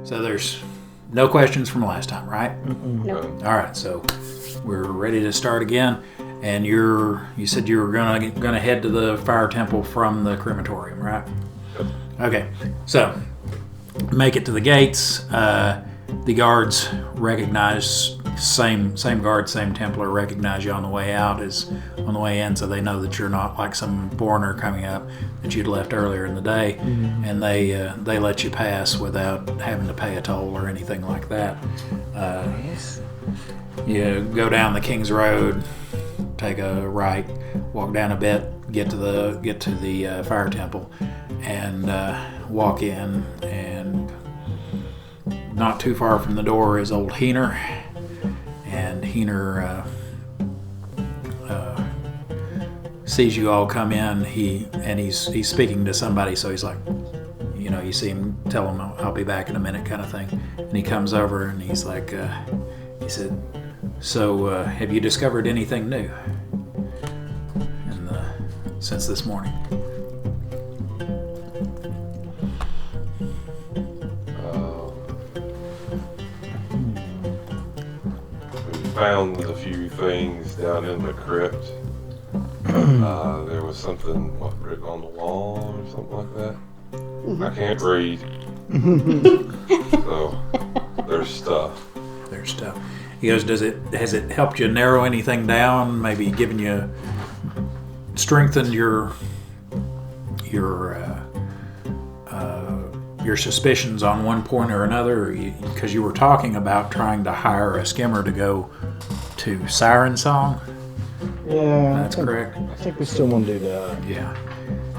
So there's no questions from last time, right? No. All right, so we're ready to start again. And you said you were gonna head to the fire temple from the crematorium, right? Yep. Okay, so make it to the gates. The guards recognize same guard, same Templar recognize you on the way out as on the way in, so they know that you're not like some foreigner coming up that you'd left earlier in the day, and they let you pass without having to pay a toll or anything like that. You go down the King's Road, take a right, walk down a bit, get to the fire temple, and walk in. And not too far from the door is old Heener, and Heener sees you all come in. He's speaking to somebody, so he's like, you see him, tell him I'll be back in a minute, kind of thing. And he comes over and he's like, he said, "So have you discovered anything new since this morning?" Found a few things down in the crypt. There was something written on the wall or something like that. I can't read. So there's stuff. There's stuff. He goes, has it helped you narrow anything down? Maybe given you strengthened your suspicions on one point or another? Because you were talking about trying to hire a skimmer to go to Siren Song. Yeah, That's correct. I think we still want to do that. Yeah.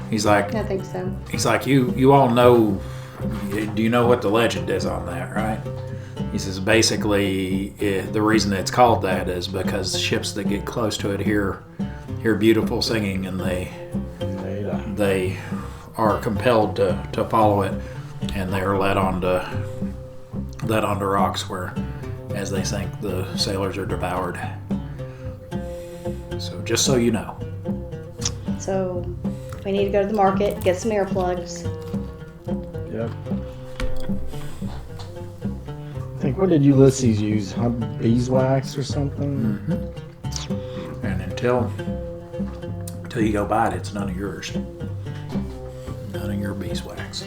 He's like, I think so. He's like, you all know. Do you know what the legend is on that, right? He says basically the reason it's called that is because ships that get close to it hear beautiful singing, and they are compelled to follow it, and they are led onto rocks where, as they sink, the sailors are devoured. So just so you know. So we need to go to the market, get some earplugs. Yep. I think, what did Ulysses use? Beeswax or something? Mm-hmm. And until you go buy it, it's none of yours. None of your beeswax.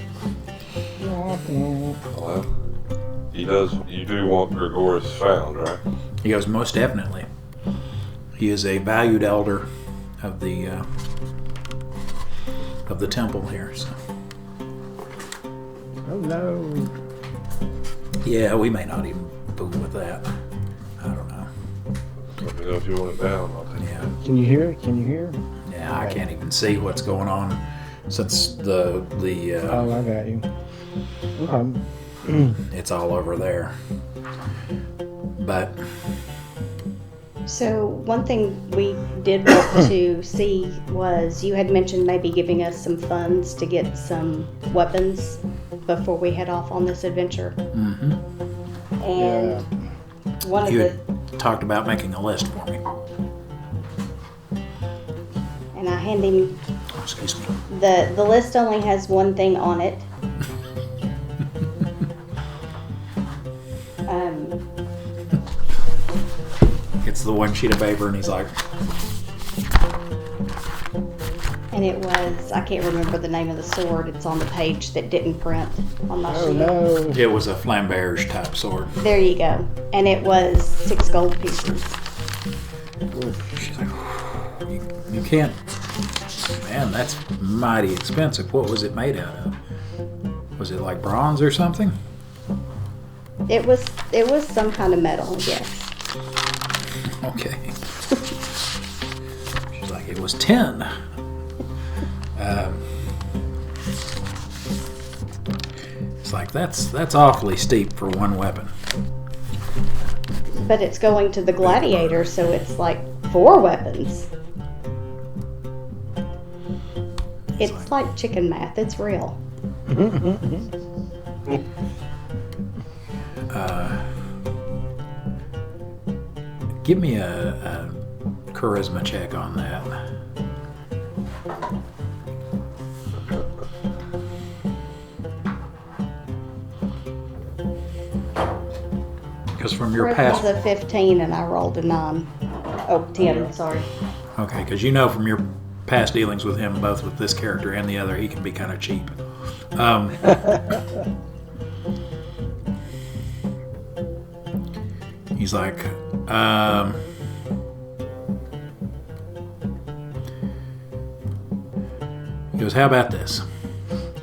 Well, you do want Gregorius found, right? He goes, most definitely. He is a valued elder of the temple here. So. Oh no. Yeah, we may not even fool with that. I don't know. Let me know if you want it down. I'll take it. Yeah. Can you hear it? Can you hear? Yeah, I can't even see what's going on since the Oh, I got you. Okay. it's all over there. But So one thing we did want to see was you had mentioned maybe giving us some funds to get some weapons before we head off on this adventure. mm-hmm. And one of You the had talked about making a list for me. and I hand him Oh, excuse me. the list only has one thing on it. It's the one sheet of paper, and he's like, And it was, I can't remember the name of the sword. It's on the page that didn't print on my Oh sheet. no. it was a flamberge type sword. There you go. And it was 6 gold pieces. She's like, you can't Man, that's mighty expensive. What was it made out of? Was it like bronze or something? It was some kind of metal, yes. Okay. She's like, it was tin. It's like, that's awfully steep for one weapon. But it's going to the gladiator, so it's like 4 weapons. It's like chicken math. It's real. Give me a charisma check on that. Because from your Charisma's past... a 15 and I rolled a 9. Oh, 10, sorry. Okay, because you know from your past dealings with him, both with this character and the other, he can be kind of cheap. He's like, he goes, how about this?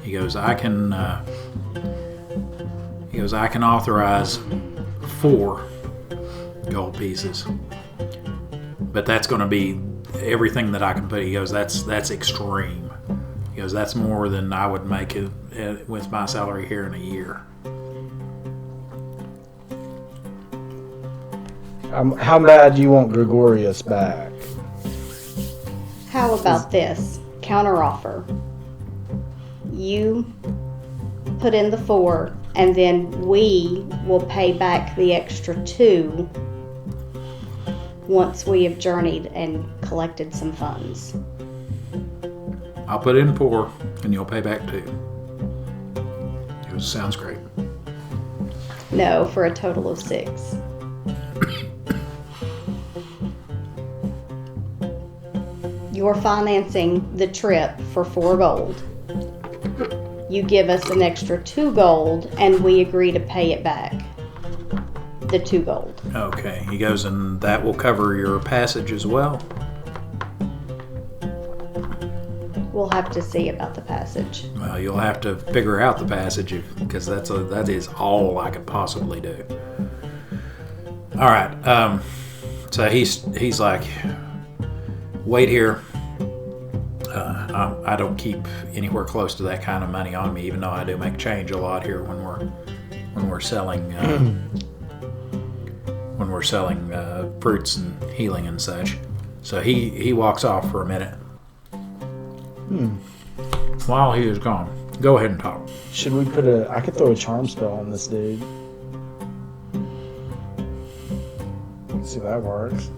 He goes, I can authorize 4 gold pieces, but that's going to be everything that I can put. He goes, that's extreme. He goes, that's more than I would make it with my salary here in a year. How bad do you want Gregorius back? How about this? Counteroffer. You put in the 4, and then we will pay back the extra 2 once we have journeyed and collected some funds. I'll put in 4, and you'll pay back 2. He goes, sounds great. No, for a total of 6. You're financing the trip for 4 gold. You give us an extra 2 gold, and we agree to pay it back. The 2 gold. Okay, he goes, and that will cover your passage as well? We'll have to see about the passage. Well, you'll have to figure out the passage because that is all I could possibly do. All right, so he's like, wait here. I don't keep anywhere close to that kind of money on me, even though I do make change a lot here when we're selling fruits and healing and such. So he walks off for a minute. While he is gone, go ahead and talk. Should we I could throw a charm spell on this dude. Let's see if that works.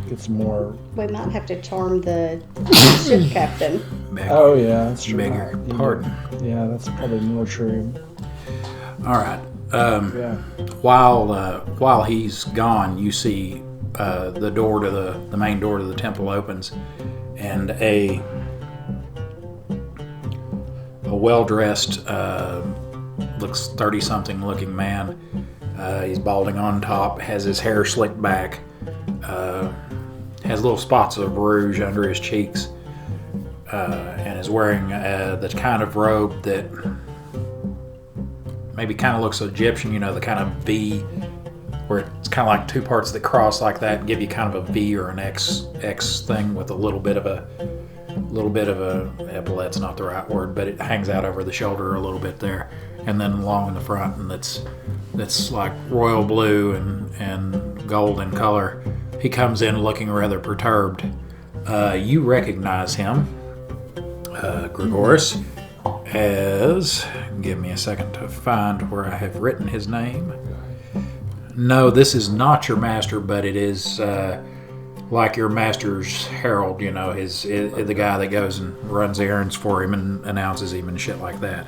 Get some more. We might have to charm the ship captain. Oh yeah, that's true. Beg your pardon. Yeah, that's probably more true. All right. Yeah. While he's gone, you see the door to the main door to the temple opens, and a well-dressed, looks 30-something looking man. He's balding on top, has his hair slicked back, has little spots of rouge under his cheeks, and is wearing the kind of robe that maybe kind of looks Egyptian, the kind of V, where it's kind of like 2 parts that cross like that and give you kind of a V or an X thing with a little bit of a epaulette's not the right word, but it hangs out over the shoulder a little bit there, and then along in the front, and that's like royal blue and gold in color. He comes in looking rather perturbed. You recognize him, Gregorius, as... Give me a second to find where I have written his name. No, this is not your master, but it is like your master's herald, the guy that goes and runs errands for him and announces him and shit like that.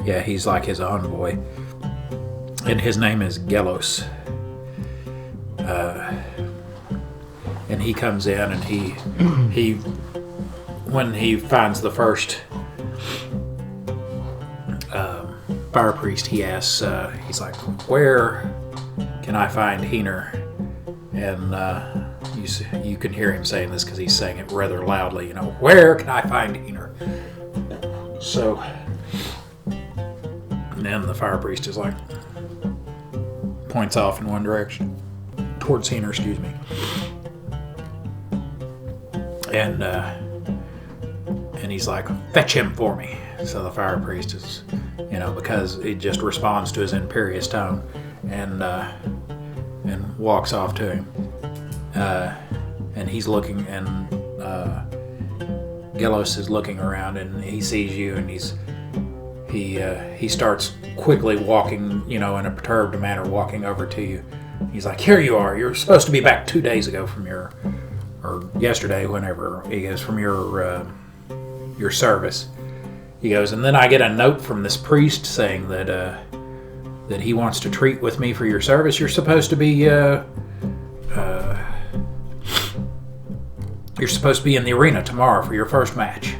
Yeah, he's like his envoy. And his name is Gelos. And he comes in and he when he finds the first fire priest, he asks, he's like, where can I find Heener? And you can hear him saying this because he's saying it rather loudly, you know, where can I find Heener? So, and then the fire priest is like, points off in one direction, towards Heener, excuse me. And he's like, fetch him for me. So the fire priest is, you know, because it just responds to his imperious tone, and walks off to him. And he's looking, and Gelos is looking around, and he sees you, and he starts quickly walking, you know, in a perturbed manner, walking over to you. He's like, here you are. You're supposed to be back 2 days ago from or yesterday, whenever. He goes, from your service. He goes, and then I get a note from this priest saying that he wants to treat with me for your service. You're supposed to be you're supposed to be in the arena tomorrow for your first match.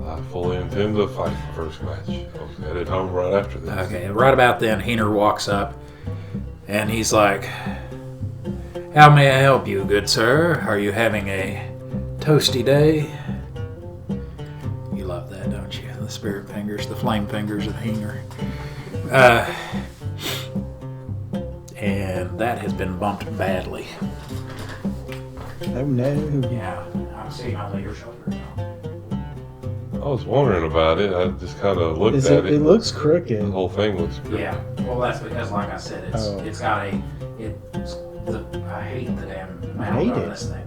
I fully intend to fight the first match. I was headed home right after this. Okay, right about then, Heener walks up, and he's like, how may I help you, good sir? Are you having a toasty day? You love that, don't you? The spirit fingers, the flame fingers of Heener. And that has been bumped badly. Oh no. Yeah, I'm seeing on your shoulder now. I was wondering about it. I just kind of looked at it. It looks crooked. The whole thing looks crooked. Yeah, well, that's because, like I said, it's got I hate the damn mount on this thing.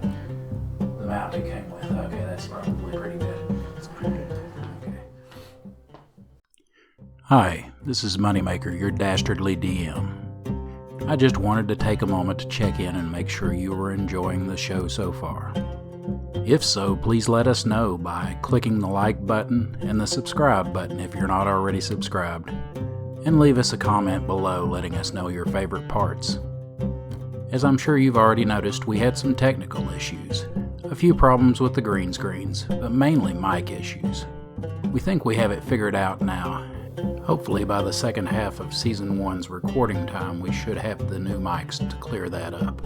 The mount it came with. Okay, that's probably pretty good. It's pretty good. Okay. Hi, this is Moneymaker, your dastardly DM. I just wanted to take a moment to check in and make sure you were enjoying the show so far. If so, please let us know by clicking the like button and the subscribe button if you're not already subscribed, and leave us a comment below letting us know your favorite parts. As I'm sure you've already noticed, we had some technical issues, a few problems with the green screens, but mainly mic issues. We think we have it figured out now. Hopefully by the second half of Season 1's recording time, we should have the new mics to clear that up.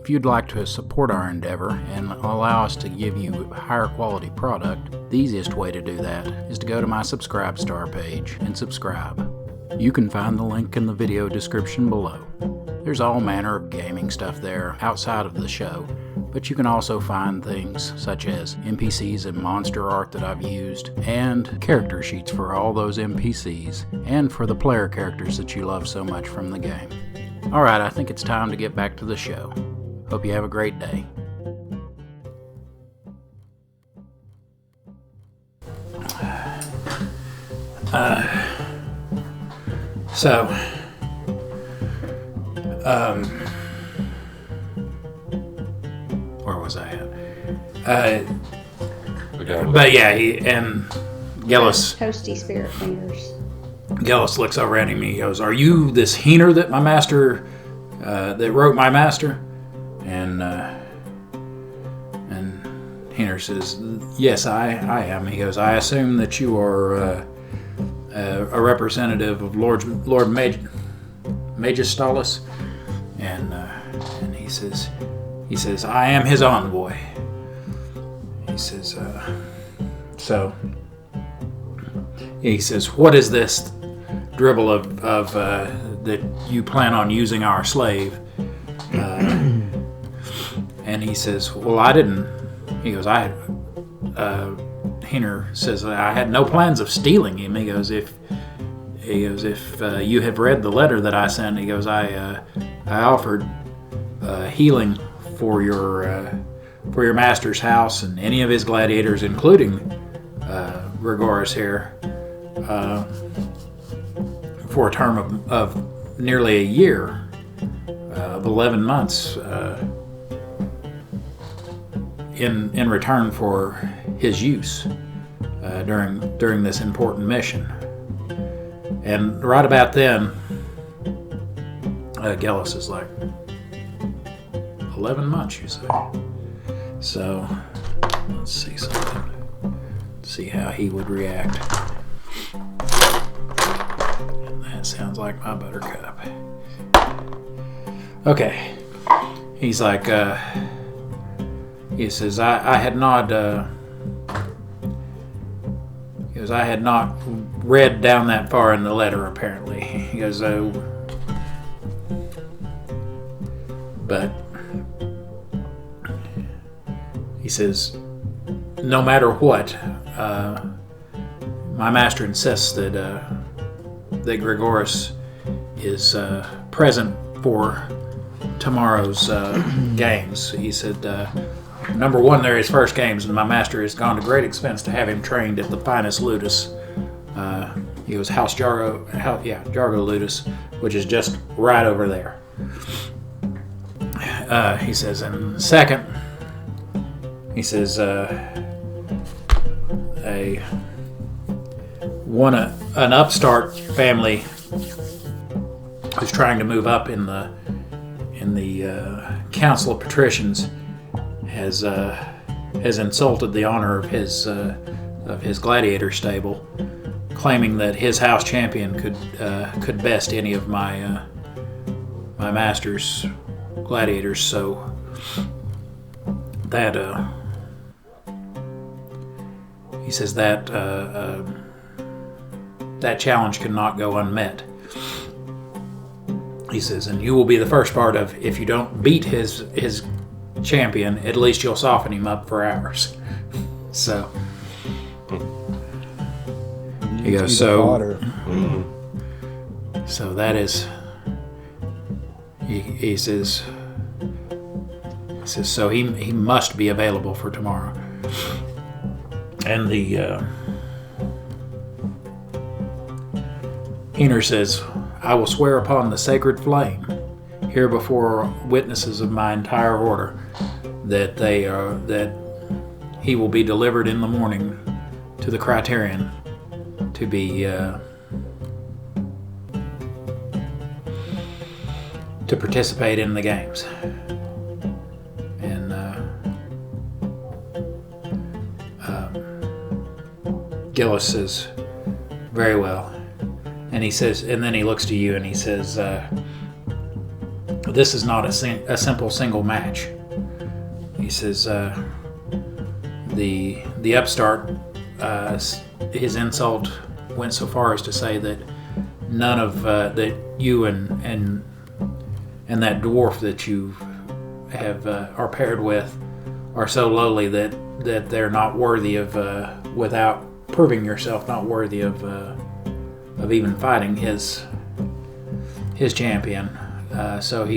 If you'd like to support our endeavor and allow us to give you a higher quality product, the easiest way to do that is to go to my Subscribe Star page and subscribe. You can find the link in the video description below. There's all manner of gaming stuff there outside of the show, but you can also find things such as NPCs and monster art that I've used, and character sheets for all those NPCs, and for the player characters that you love so much from the game. Alright, I think it's time to get back to the show. Hope you have a great day. Where was I at? But yeah, Gelos. Toasty spirit fingers. Gelos looks over at him and he goes, are you this Heener that my master, that wrote my master? And Heener says, yes, I am. He goes, I assume that you are a representative of Lord Magistalus, and he says, I am his envoy. He says, he says, what is this dribble of that you plan on using our slave? And he says, well, I didn't. He goes, Heener says, I had no plans of stealing him. He goes, if you have read the letter that I sent, he goes, I offered healing for your master's house and any of his gladiators, including Gregoris here, for a term of nearly a year, of 11 months, in return for his use during this important mission. And right about then, Gelos is like, 11 months, you say? So, let's see something. See how he would react. sounds like my buttercup. Okay. He's like, he says, I had not, he goes, I had not read down that far in the letter, apparently. He goes, oh, but he says, no matter what, my master insists that Gregoris is present for tomorrow's games. He said, number one, they're his first games, and my master has gone to great expense to have him trained at the finest ludus. He goes, House Jargo Ludus, which is just right over there. He says, and second, he says, an upstart family who's trying to move up in the Council of Patricians has insulted the honor of his gladiator stable, claiming that his house champion could best any of my master's gladiators. So that he says that that challenge cannot go unmet. He says, and you will be the first part of, if you don't beat his champion, at least you'll soften him up for ours. So he goes, so that is, he says, so he must be available for tomorrow. And the Heener says, I will swear upon the sacred flame, here before witnesses of my entire order, that that he will be delivered in the morning to the Criterion to be to participate in the games. And Gillis says, very well. And he says, and then he looks to you and he says, this is not a simple single match. He says, the upstart, his insult went so far as to say that none of that you and that dwarf that you have are paired with are so lowly that they're not worthy of, without proving yourself not worthy of even fighting his champion. So he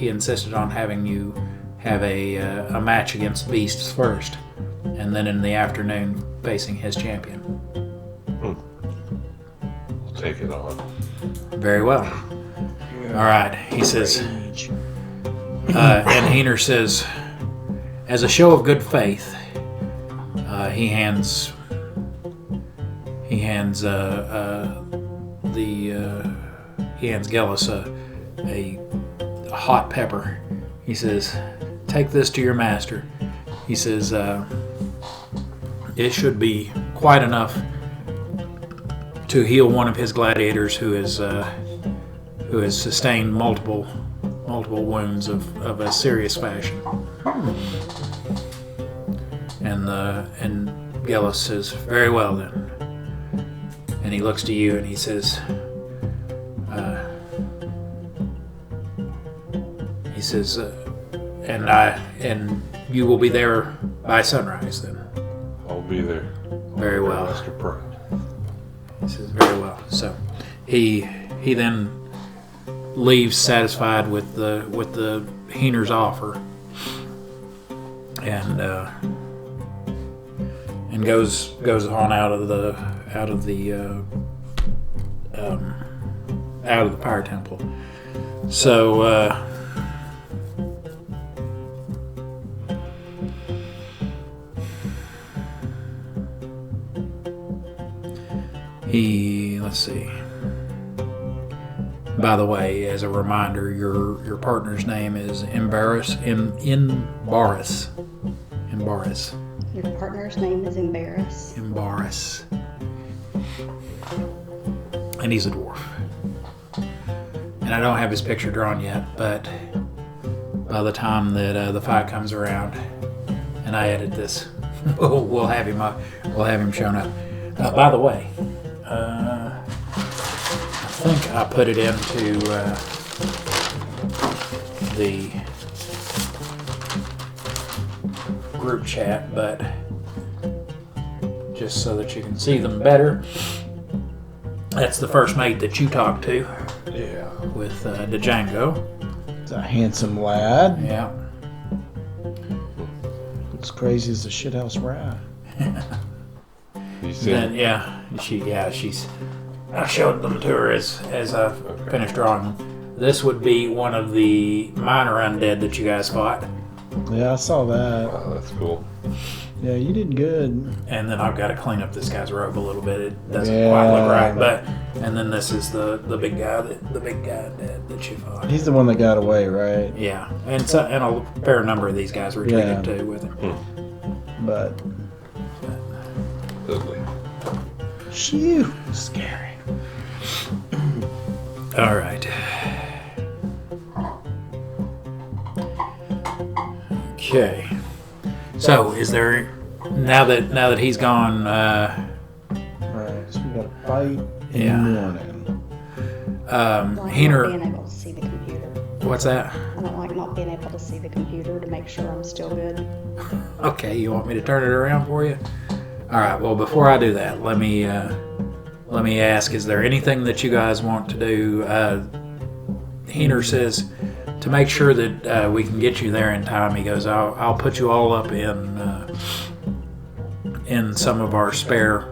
insisted on having you have a match against beasts first, and then in the afternoon facing his champion. I'll take it on. Very well. All right, he says, and Heener says, as a show of good faith, he hands Gillis a hot pepper. He says, take this to your master. He says, it should be quite enough to heal one of his gladiators who has sustained multiple wounds of a serious fashion. And Gillis says, very well then. And he looks to you and he says, and you will be there by sunrise then. I'll be there. Very well. Mr. Pratt. He says, very well. So he then leaves satisfied with the Heener's offer, and goes on out of the Fire Temple. So let's see. By the way, as a reminder, your partner's name is Embarrass. Your partner's name is Embarrass. Embarrass. And he's a dwarf. I don't have his picture drawn yet, but by the time that the fight comes around and I edit this, we'll have him shown up. By the way, I think I put it into the group chat, but just so that you can see them better. That's the first mate that you talked to. Yeah. With Django. It's a handsome lad. Yeah. It's crazy as a shithouse rat. You see? She's. I showed them to her as I finished drawing them. This would be one of the minor undead that you guys fought. Yeah, I saw that. Wow, that's cool. Yeah, you did good. And then I've got to clean up this guy's robe a little bit. It doesn't Yeah. quite look right, but and then this is the big guy that you fought. He's the one that got away, right? Yeah, and a fair number of these guys retreated Yeah. too with him. But Ugly. shoo, scary. All right. Okay. So, is there now that he's gone? Alright, so we got a fight in Yeah. the morning. Like not Heener. being able to see the computer. What's that? I don't like not being able to see the computer to make sure I'm still good. Okay, you want me to turn it around for you? All right. Well, before I do that, let me ask: is there anything that you guys want to do? Heener says to make sure that we can get you there in time. He goes, I'll put you all up in some of our spare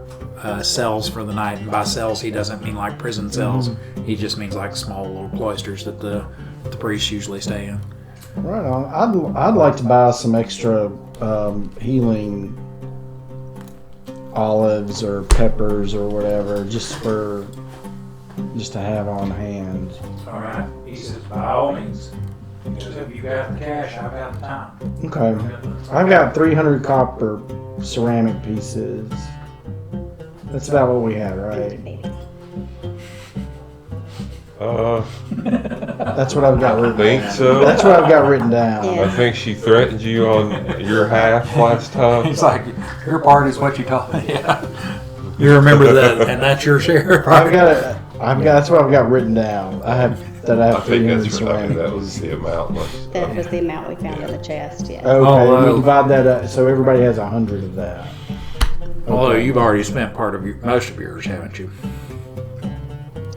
cells for the night. And by cells, he doesn't mean like prison cells. He just means like small little cloisters that the priests usually stay in. Right on. I'd like to buy some extra healing olives or peppers or whatever, just to have on hand. All right. He says, by all means. Because if you got the cash, I've got the time. Okay. I've got 300 copper ceramic pieces. That's about what we had, right? That's what I've got written Think down. so? That's what I've got written down. Yeah. I think she threatened you on your half last time. He's like, your part is what you told me. Yeah. You remember that, and that's your share. That's what I've got written down. I have I think 300 that's right. ceramic That was pieces. the amount. That was the amount we found in the chest, yeah. Okay, we divide that up, so everybody has 100 of that. Although you've already spent most of yours, haven't you?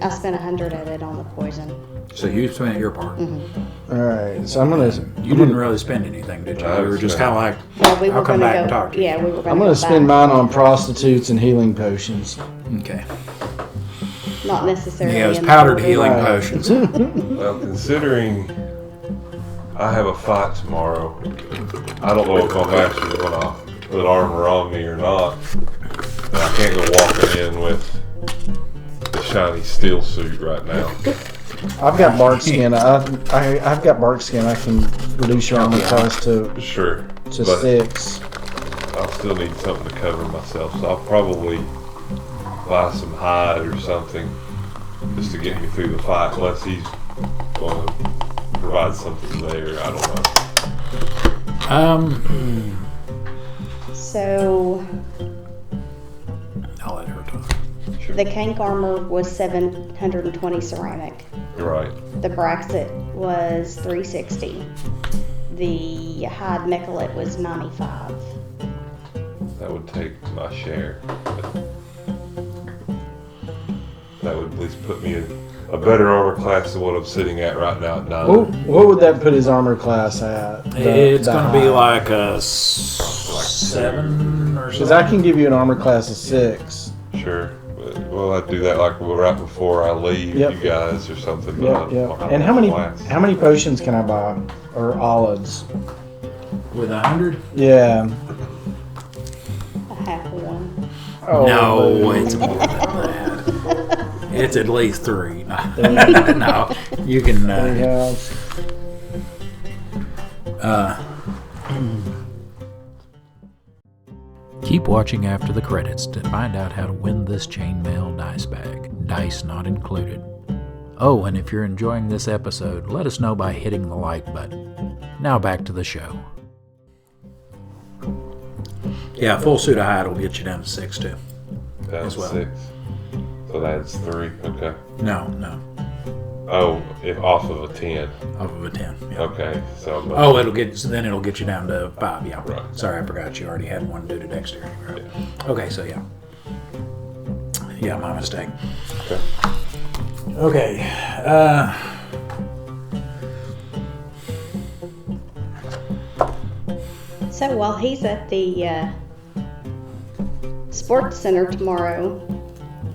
I spent 100 of it on the poison. So you spent your part. All right, so I'm gonna. You didn't really spend anything, did you? I You were just spent- kind of like, Yeah, we were I'll come gonna back go. and talk to you. Yeah, we were gonna. I'm gonna go spend back. mine on prostitutes and healing potions. okay. Not necessarily. He has in the powdered order. healing Right. potions. Well, considering I have a fight tomorrow, I don't know if I'm actually going to put armor on me or not. But I can't go walking in with the shiny steel suit right now. I've got bark skin. I've got bark skin. I can reduce your armor class to Sure, but 6. I'll still need something to cover myself, so I'll probably buy some hide or something just to get me through the fight, unless he's going to provide something there. I don't know. So I'll let her talk. Sure. the Kank armor was 720 ceramic. You're right. The bracelet was 360. The hide mechalet was 95. That would take my share. But that would at least put me in a better armor class than what I'm sitting at right now at 9. What would that put his armor class at? It's going to be high? like a 7 or Because something. I can give you an armor class of 6. Sure. But, well, I'd do that like right before I leave Yep. you guys or something. But Yep, I yep. don't have And class. how many potions can I buy? Or olives? With 100? Yeah. A half one. Oh, No, boo. it's more than that. It's at least 3. There No, you can. you go. Keep watching after the credits to find out how to win this chainmail dice bag. Dice not included. Oh, and if you're enjoying this episode, let us know by hitting the like button. Now back to the show. Yeah, full suit of hide will get you down to 6 too. Down as to well. 6. So that's 3. Okay. No, Oh, if off of a 10. off of a 10. Yeah. Okay. So. Oh, it'll get you down to 5. Yeah. Right. Sorry, I forgot you already had one due to dexterity. Right. Okay, so yeah. Yeah, my mistake. Okay. Okay. So while he's at the sports center tomorrow,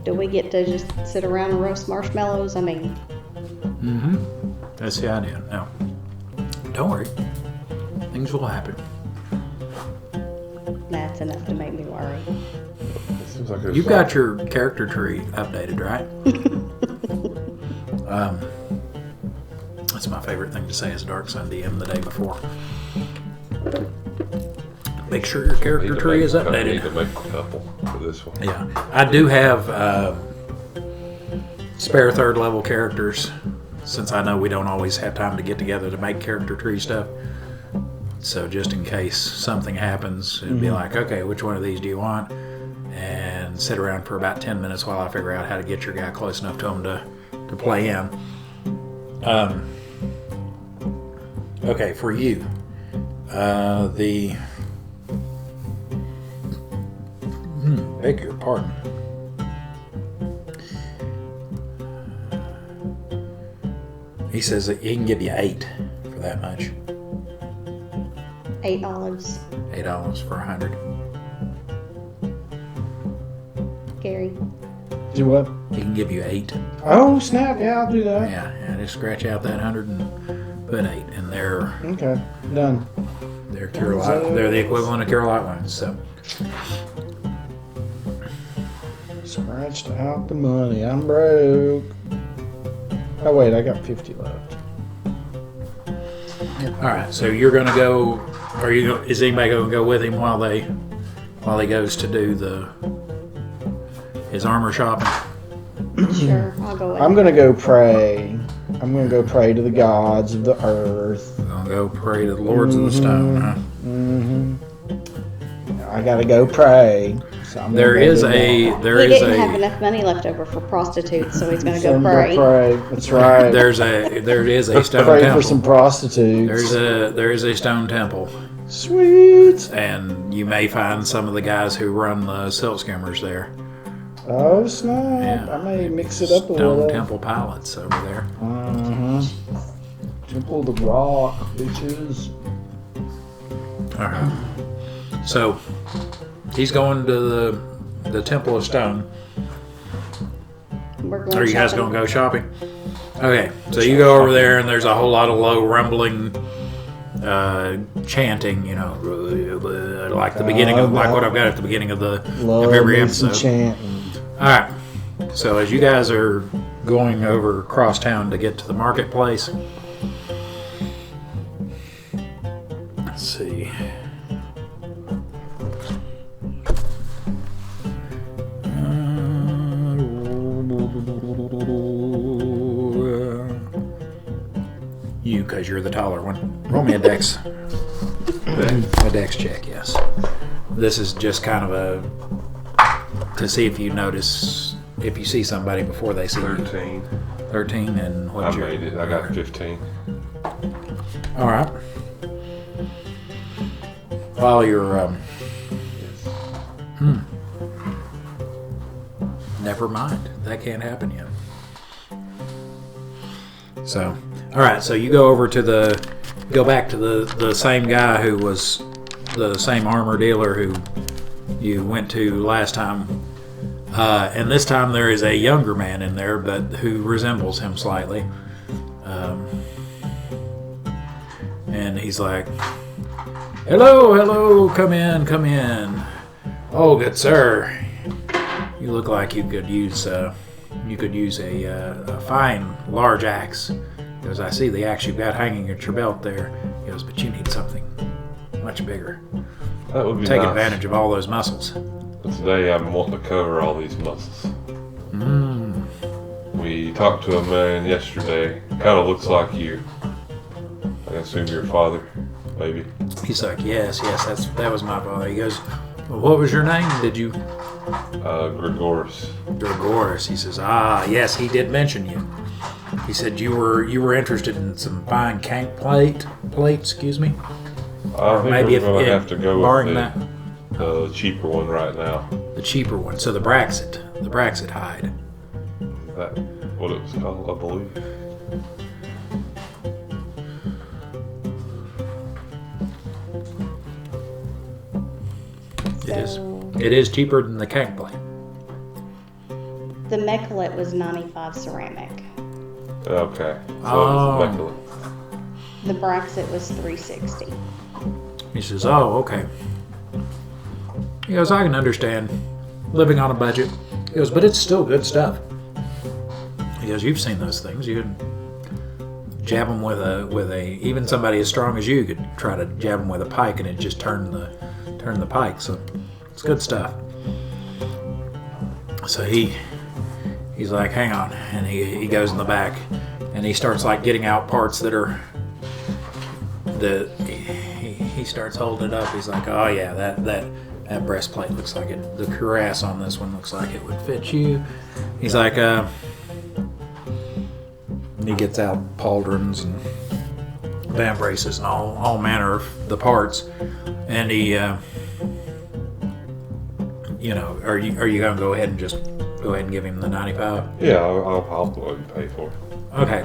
do we get to just sit around and roast marshmallows? I mean, That's the idea. No. Don't worry. Things will happen. that's enough to make me worry. It seems like You've got your character tree updated, right? That's my favorite thing to say as Dark Sun DM the day before. Make sure your character tree is I need updated. to make a couple for this one. Yeah, I do have spare 3rd level characters, since I know we don't always have time to get together to make character tree stuff. So just in case something happens, it'd be like, okay, which one of these do you want? And sit around for about 10 minutes while I figure out how to get your guy close enough to him to play in. Okay, for you, beg your pardon. He says that he can give you 8 for that much. 8 olives. $8 for 100. Gary. Do what? He can give you 8. Oh, snap. Yeah, I'll do that. Yeah, just scratch out that 100 and put 8. And they're Okay, done. Carolite. They're the equivalent of Carolite ones. So Scratched out the money. I'm broke. Oh, wait, I got 50 left. all right. So you're gonna go. Is anybody gonna go with him while he goes to do his armor shopping? Sure, I'll go with I'm going to go pray. I'm going to go pray to the gods of the earth. Gonna go pray to the lords of the stone, huh? I got to go pray. So I'm There gonna go is do that. He didn't have enough money left over for prostitutes, so he's going to So go I'm pray. gonna pray. That's right. there is a stone Pray temple. for some prostitutes. There is a stone temple, Sweet. and you may find some of the guys who run the silk skimmers there. Oh, snap. Yeah. I may mix it up a Stone little. temple pilots over there. Temple of the Rock, bitches. All right. So he's going to the Temple of Stone. We're going Are you guys shopping. going to go shopping? Okay. So you go over there, and there's a whole lot of low rumbling, chanting. Like the beginning of like what I've got at the beginning of Love every me some episode. chanting. All right. So as you guys are going over across town to get to the marketplace, let's see. You, because you're the taller one. Roll me a dex. A dex check, yes. This is just kind of to see if you notice, if you see somebody before they see you. 13. 13, and I what's your... made it. I got 15. All right. While you're... Never mind. That can't happen yet. So, all right. So you go back to the same guy who was the same armor dealer who you went to last time. And this time there is a younger man in there, but who resembles him slightly. And he's like, hello, come in. Oh, good sir. You look like you could use a fine large axe. Because I see the axe you've got hanging at your belt there. He goes, but you need something much bigger. That would be Take nice. advantage of all those muscles. But today I'm wanting to cover all these muscles. We talked to a man yesterday. Kind of looks like you. I assume your father, maybe. He's like, yes, that was my father. He goes, well, what was your name? Did you? Gregoris. Gregoris. He says, yes, he did mention you. He said you were interested in some fine cank plate, excuse me. I think maybe we're going to have to go with that, the cheaper one right now. The cheaper one. So the Braxit hide. That's what it was called, I believe. It is cheaper than the cank plate. The Mechalite was 95 ceramic. Okay. So it was the The Braxit was 360. He says, oh, okay. He goes, I can understand living on a budget. He goes, but it's still good stuff. He goes, you've seen those things. You can jab them with a even somebody as strong as you could try to jab them with a pike and it just turn the pike. So it's good stuff. So he's like, hang on, and he goes in the back and he starts like getting out parts that are he starts holding it up. He's like, oh yeah, that breastplate looks like it. The cuirass on this one looks like it would fit you. He's like, he gets out pauldrons and vambraces and all manner of the parts, and he, are you gonna go ahead and give him the 95? Yeah, I'll let you pay for it. Okay.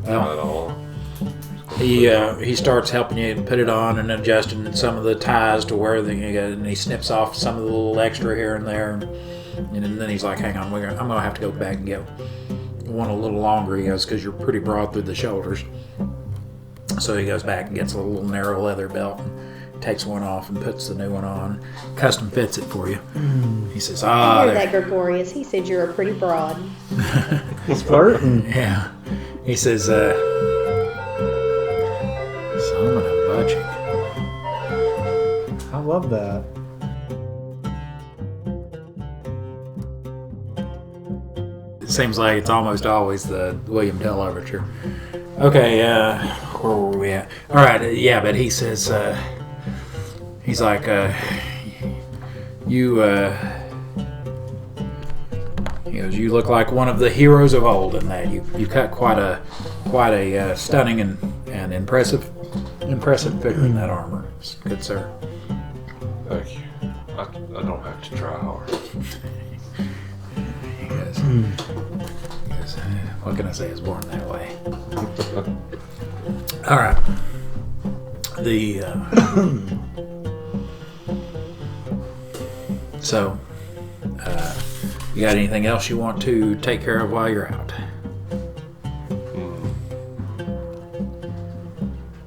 Well, he starts helping you put it on and adjusting some of the ties to where and he snips off some of the little extra here and there, and then he's like, hang on, I'm gonna have to go back and get one a little longer. He goes, because you're pretty broad through the shoulders. So he goes back and gets a little narrow leather belt and takes one off and puts the new one on, custom fits it for you. He says, I hear that, Gregorius. He said you're a pretty broad. He's flirting. Yeah. He says, son of a budget. I love that. It seems like it's almost always the William Tell overture. Okay, where were we at? All right, yeah, but he says, he's like, he goes, you look like one of the heroes of old in that you cut quite a stunning and impressive figure in that armor. It's good, sir. Thank you. I don't have to try hard. He goes, what can I say? Is born that way. All right. So, you got anything else you want to take care of while you're out?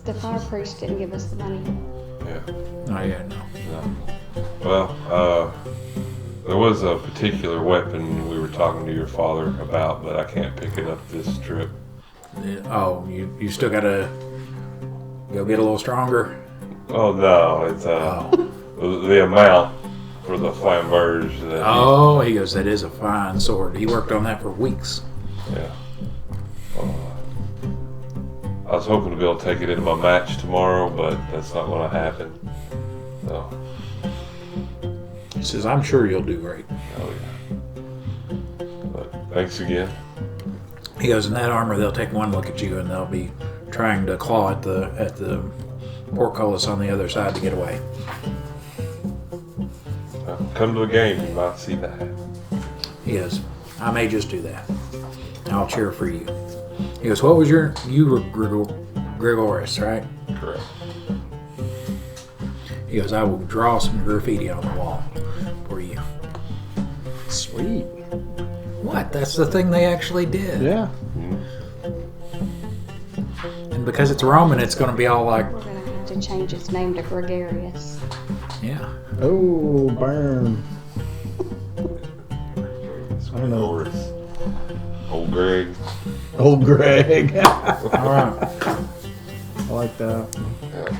The fire priest didn't give us the money. Yeah. Oh yeah, no. Well, there was a particular weapon we were talking to your father about, but I can't pick it up this trip. Oh, you still gotta go get a little stronger? Oh no, it's the amount for the flamberge. He goes, that is a fine sword. He worked on that for weeks. Yeah. I was hoping to be able to take it into my match tomorrow, but that's not going to happen. So. He says, I'm sure you'll do great. Oh yeah. But thanks again. He goes, in that armor, they'll take one look at you and they'll be trying to claw at the portcullis on the other side to get away. Come to a game, you might see that. He goes, I may just do that. I'll cheer for you. He goes, what was you were Gregoris, right? Correct. He goes, I will draw some graffiti on the wall for you. Sweet. What? That's the thing they actually did. Yeah. And because it's Roman, it's going to be all like... We're going to have to change its name to Gregarious. Yeah. Oh, burn. I don't know. Old Greg. Old Greg. All right. I like that. Yeah.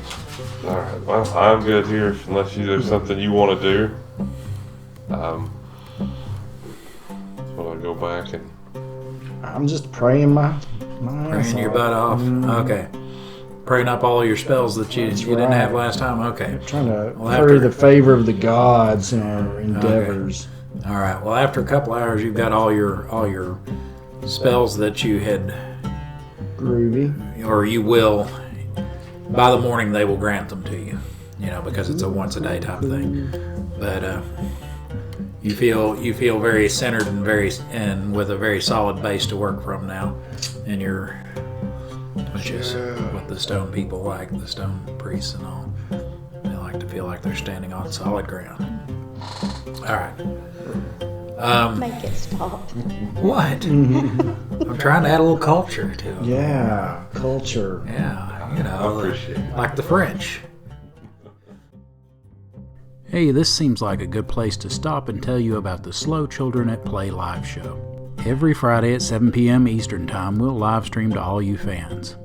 All right. Well, I'm good here unless there's something you want to do. So I'll go back and I'm just praying my ass Praying your off. butt off. Okay. Praying up all your spells that you didn't right. have last time. Okay. Trying to Well, curry after- the favor of the gods in our endeavors. All right. Well, after a couple hours, you've got all your spells that you had, Groovy. or you will. By the morning, they will grant them to you. You know, because it's a once a day type thing. But you feel very centered and with a very solid base to work from now, and which is what the stone people like, the stone priests and all. They like to feel like they're standing on solid ground. All right. Make it stop. What? I'm trying to add a little culture to it. Yeah, culture. Yeah, you I know, appreciate it. like the French. Hey, this seems like a good place to stop and tell you about the Slow Children at Play live show. Every Friday at 7 p.m. Eastern Time, we'll live stream to all you fans.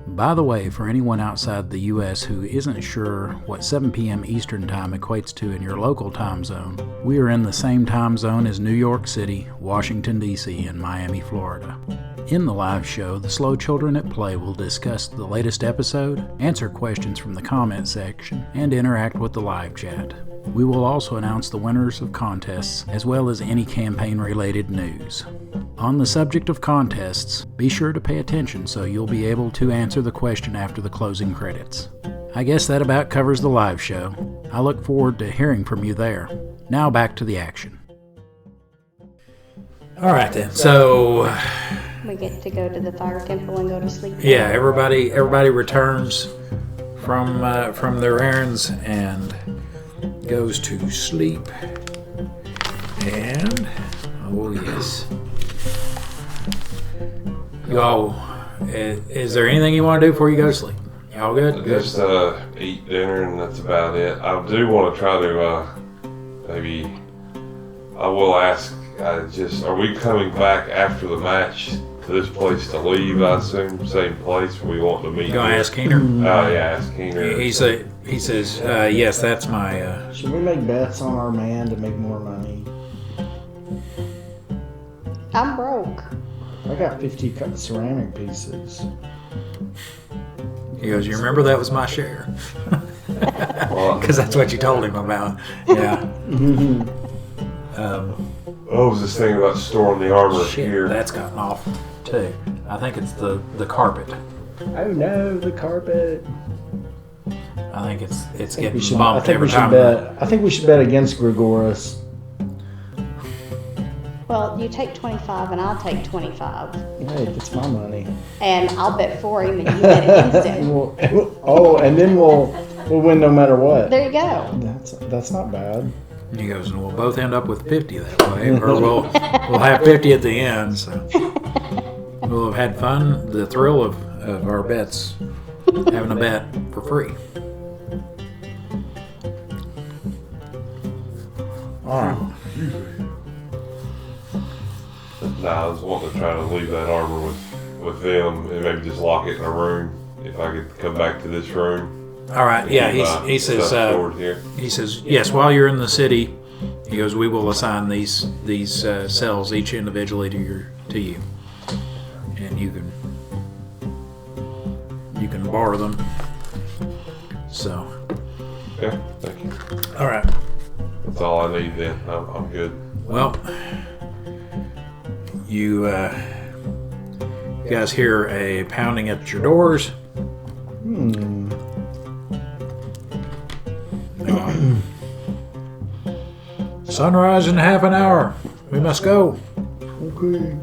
By the way, for anyone outside the U.S. who isn't sure what 7 p.m. Eastern Time equates to in your local time zone, we are in the same time zone as New York City, Washington, D.C., and Miami, Florida. In the live show, the Slow Children at Play will discuss the latest episode, answer questions from the comment section, and interact with the live chat. We will also announce the winners of contests, as well as any campaign-related news. On the subject of contests, be sure to pay attention so you'll be able to answer the question after the closing credits. I guess that about covers the live show. I look forward to hearing from you there. Now back to the action. All right then, so We get to go to the fire temple and go to sleep. yeah, everybody returns from their errands and goes to sleep. And oh yes, y'all. Is there anything you want to do before you go to sleep? Y'all good? Good. Just eat dinner and that's about it. I do want to try to maybe. I will ask. Are we coming back after the match to this place to leave? I assume same place we want to meet. You gonna ask Keener? Oh yeah, ask Keener. He says yes. That's my. Should we make bets on our man to make more money? I'm broke. I got 50 ceramic pieces. He goes. You remember that was my share? Well, Because that's what you told him about. Yeah. I was just thinking about storing the armor Shit, here. that's gotten off too. I think it's the carpet. Oh no, the carpet. I think it's I think getting we should, I bumped think every we should time. bet. I think we should bet against Grigoris. Well, you take 25 and I'll take 25. Hey, that's my money. And I'll bet for him and you bet against him. And then we'll win no matter what. There you go. That's not bad. And he goes, and we'll both end up with 50 that way, or we'll have 50 at the end. So we'll have had fun, the thrill of our bets, having a bet for free. All right. Nah, I was wanting to try to leave that armor with them and maybe just lock it in a room. If I could come back to this room. All right, yeah. He Stuff says stored here. he says yes. While you're in the city, he goes, we will assign these cells each individually to you, and you can borrow them. So, Okay, thank you. all right. That's all I need then. I'm good. Well, you guys hear a pounding at your doors. Sunrise in half an hour. We must go. Okay.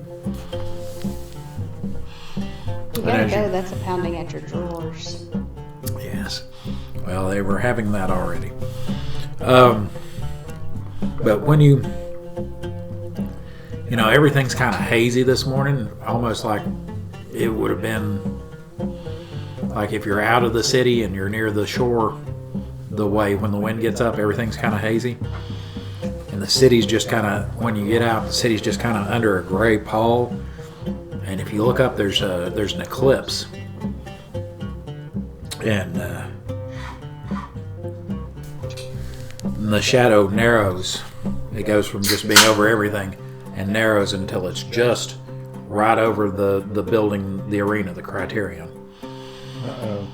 You gotta go. That's a pounding at your drawers. Yes. Well, they were having that already. But when you know, everything's kind of hazy this morning, almost like it would have been like if you're out of the city and you're near the shore, the way when the wind gets up, everything's kind of hazy. And the city's just kind of, when you get out, the city's just kind of under a gray pall. And if you look up, there's an eclipse. And the shadow narrows. It goes from just being over everything and narrows until it's just right over the building, the arena, the Criterion. Uh-oh.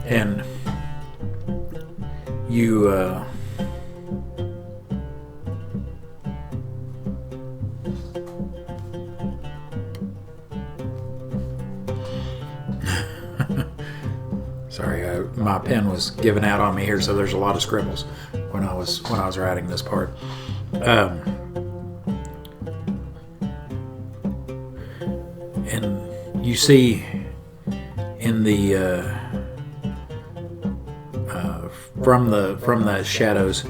And you sorry, my pen was giving out on me here, so there's a lot of scribbles when I was writing this part. And you see in the from the shadows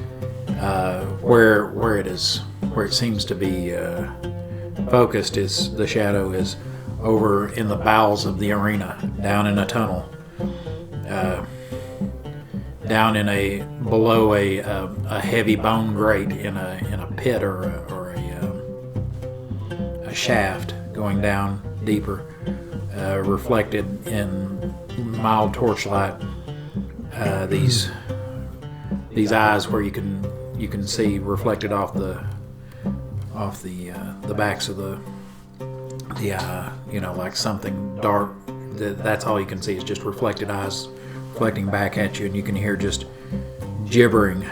where it seems to be focused is the shadow is over in the bowels of the arena, down in a tunnel, down in below a heavy bone grate in a pit or a shaft going down deeper, reflected in mild torchlight. These eyes where you can see reflected off the backs of the eye, like something dark. That's all you can see is just reflected eyes reflecting back at you, and you can hear just gibbering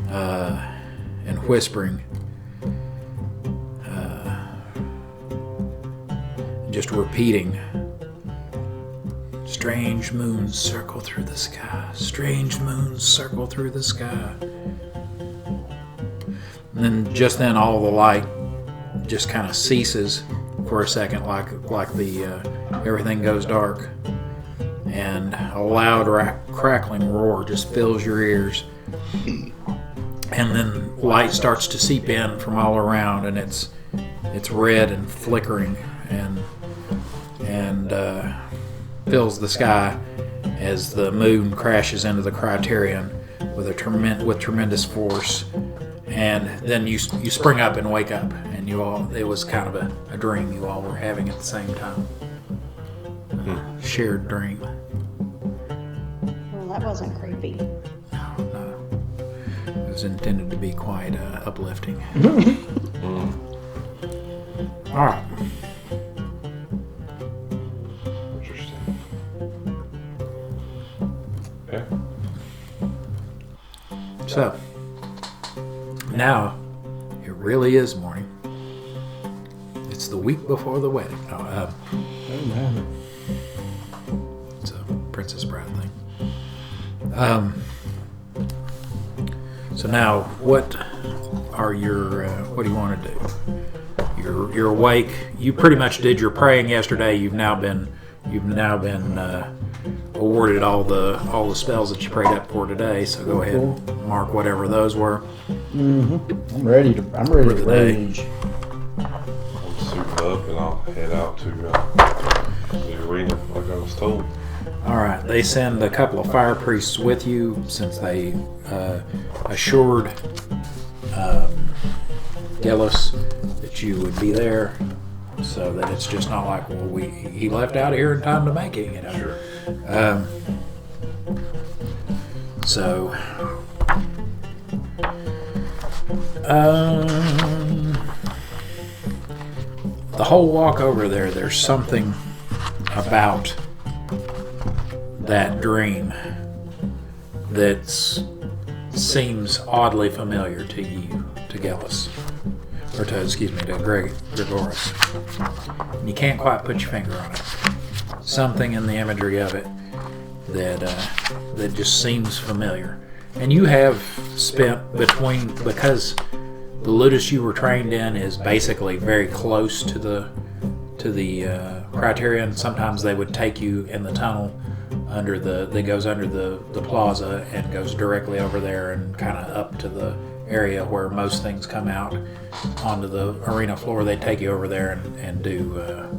and whispering, just repeating. Strange moons circle through the sky. Strange moons circle through the sky. And then all the light just kind of ceases for a second, like the everything goes dark, and a loud crackling roar just fills your ears. And then light starts to seep in from all around, and it's red and flickering and fills the sky as the moon crashes into the Criterion with tremendous force. And then you spring up and wake up, and it was kind of a dream you all were having at the same time. Shared dream. Well, that wasn't creepy. No. It was intended to be quite uplifting. All right. So, now, it really is morning. It's the week before the wedding. It's a Princess Bride thing. So now, what do you want to do? You're awake. You pretty much did your praying yesterday. You've now been awarded all the spells that you prayed up for today. So go ahead and mark whatever those were. Mm-hmm. I'm ready to rage. I'll suit up and I'll head out to the arena like I was told. All right. They send a couple of fire priests with you since they assured Gillis that you would be there, so that it's just not like, well, he left out here in time to make it, Sure. So, the whole walk over there's something about that dream that seems oddly familiar to you, to Gillis, or to Gregoris. And you can't quite put your finger on it. Something in the imagery of it that just seems familiar. And you have spent because the ludus you were trained in is basically very close to the Criterion. Sometimes they would take you in the tunnel that goes under the plaza and goes directly over there and kind of up to the area where most things come out onto the arena floor. They take you over there and do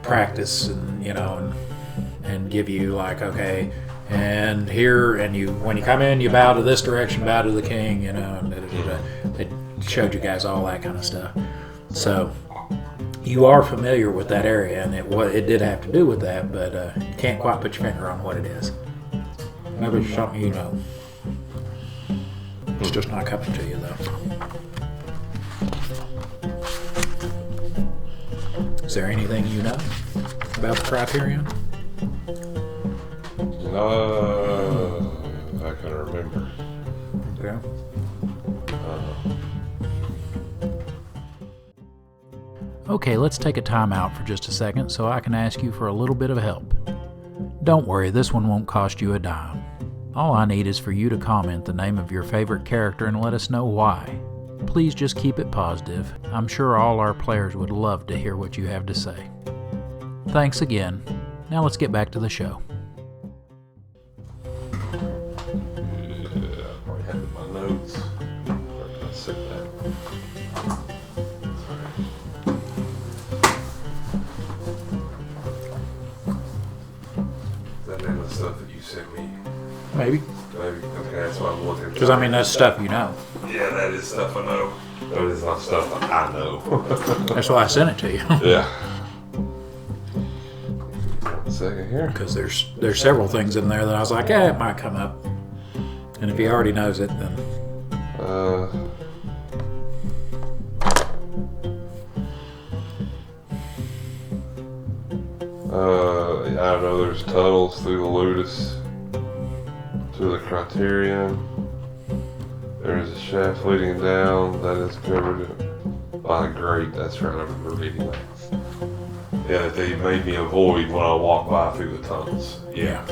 practice and give you like, okay, and here, and when you come in, you bow to this direction, bow to the king, and they showed you guys all that kind of stuff. So you are familiar with that area, and it did have to do with that, but you can't quite put your finger on what it is. Maybe it's something you know. It's just not coming to you, though. Is there anything you know about the Criterion? I can remember. Okay. Okay, let's take a time out for just a second so I can ask you for a little bit of help. Don't worry, this one won't cost you a dime. All I need is for you to comment the name of your favorite character and let us know why. Please just keep it positive. I'm sure all our players would love to hear what you have to say. Thanks again. Now let's get back to the show. Yeah, I probably have it in my notes. Where can I sit that? Is that in the stuff that you sent me? Maybe. Maybe. Okay, that's what I'm looking for. Because, I mean, that's stuff you know. Yeah, that is stuff I know. That is not stuff that I know. That's why I sent it to you. Yeah. 1 second here. Because there's several things in there that I was like, it might come up. And if he already knows it, then... I know there's tunnels through the Ludus to the Criterion. There's a shaft leading down that is covered by a grate. That's right, I remember reading that. Yeah, that they made me avoid when I walk by through the tunnels. Yeah.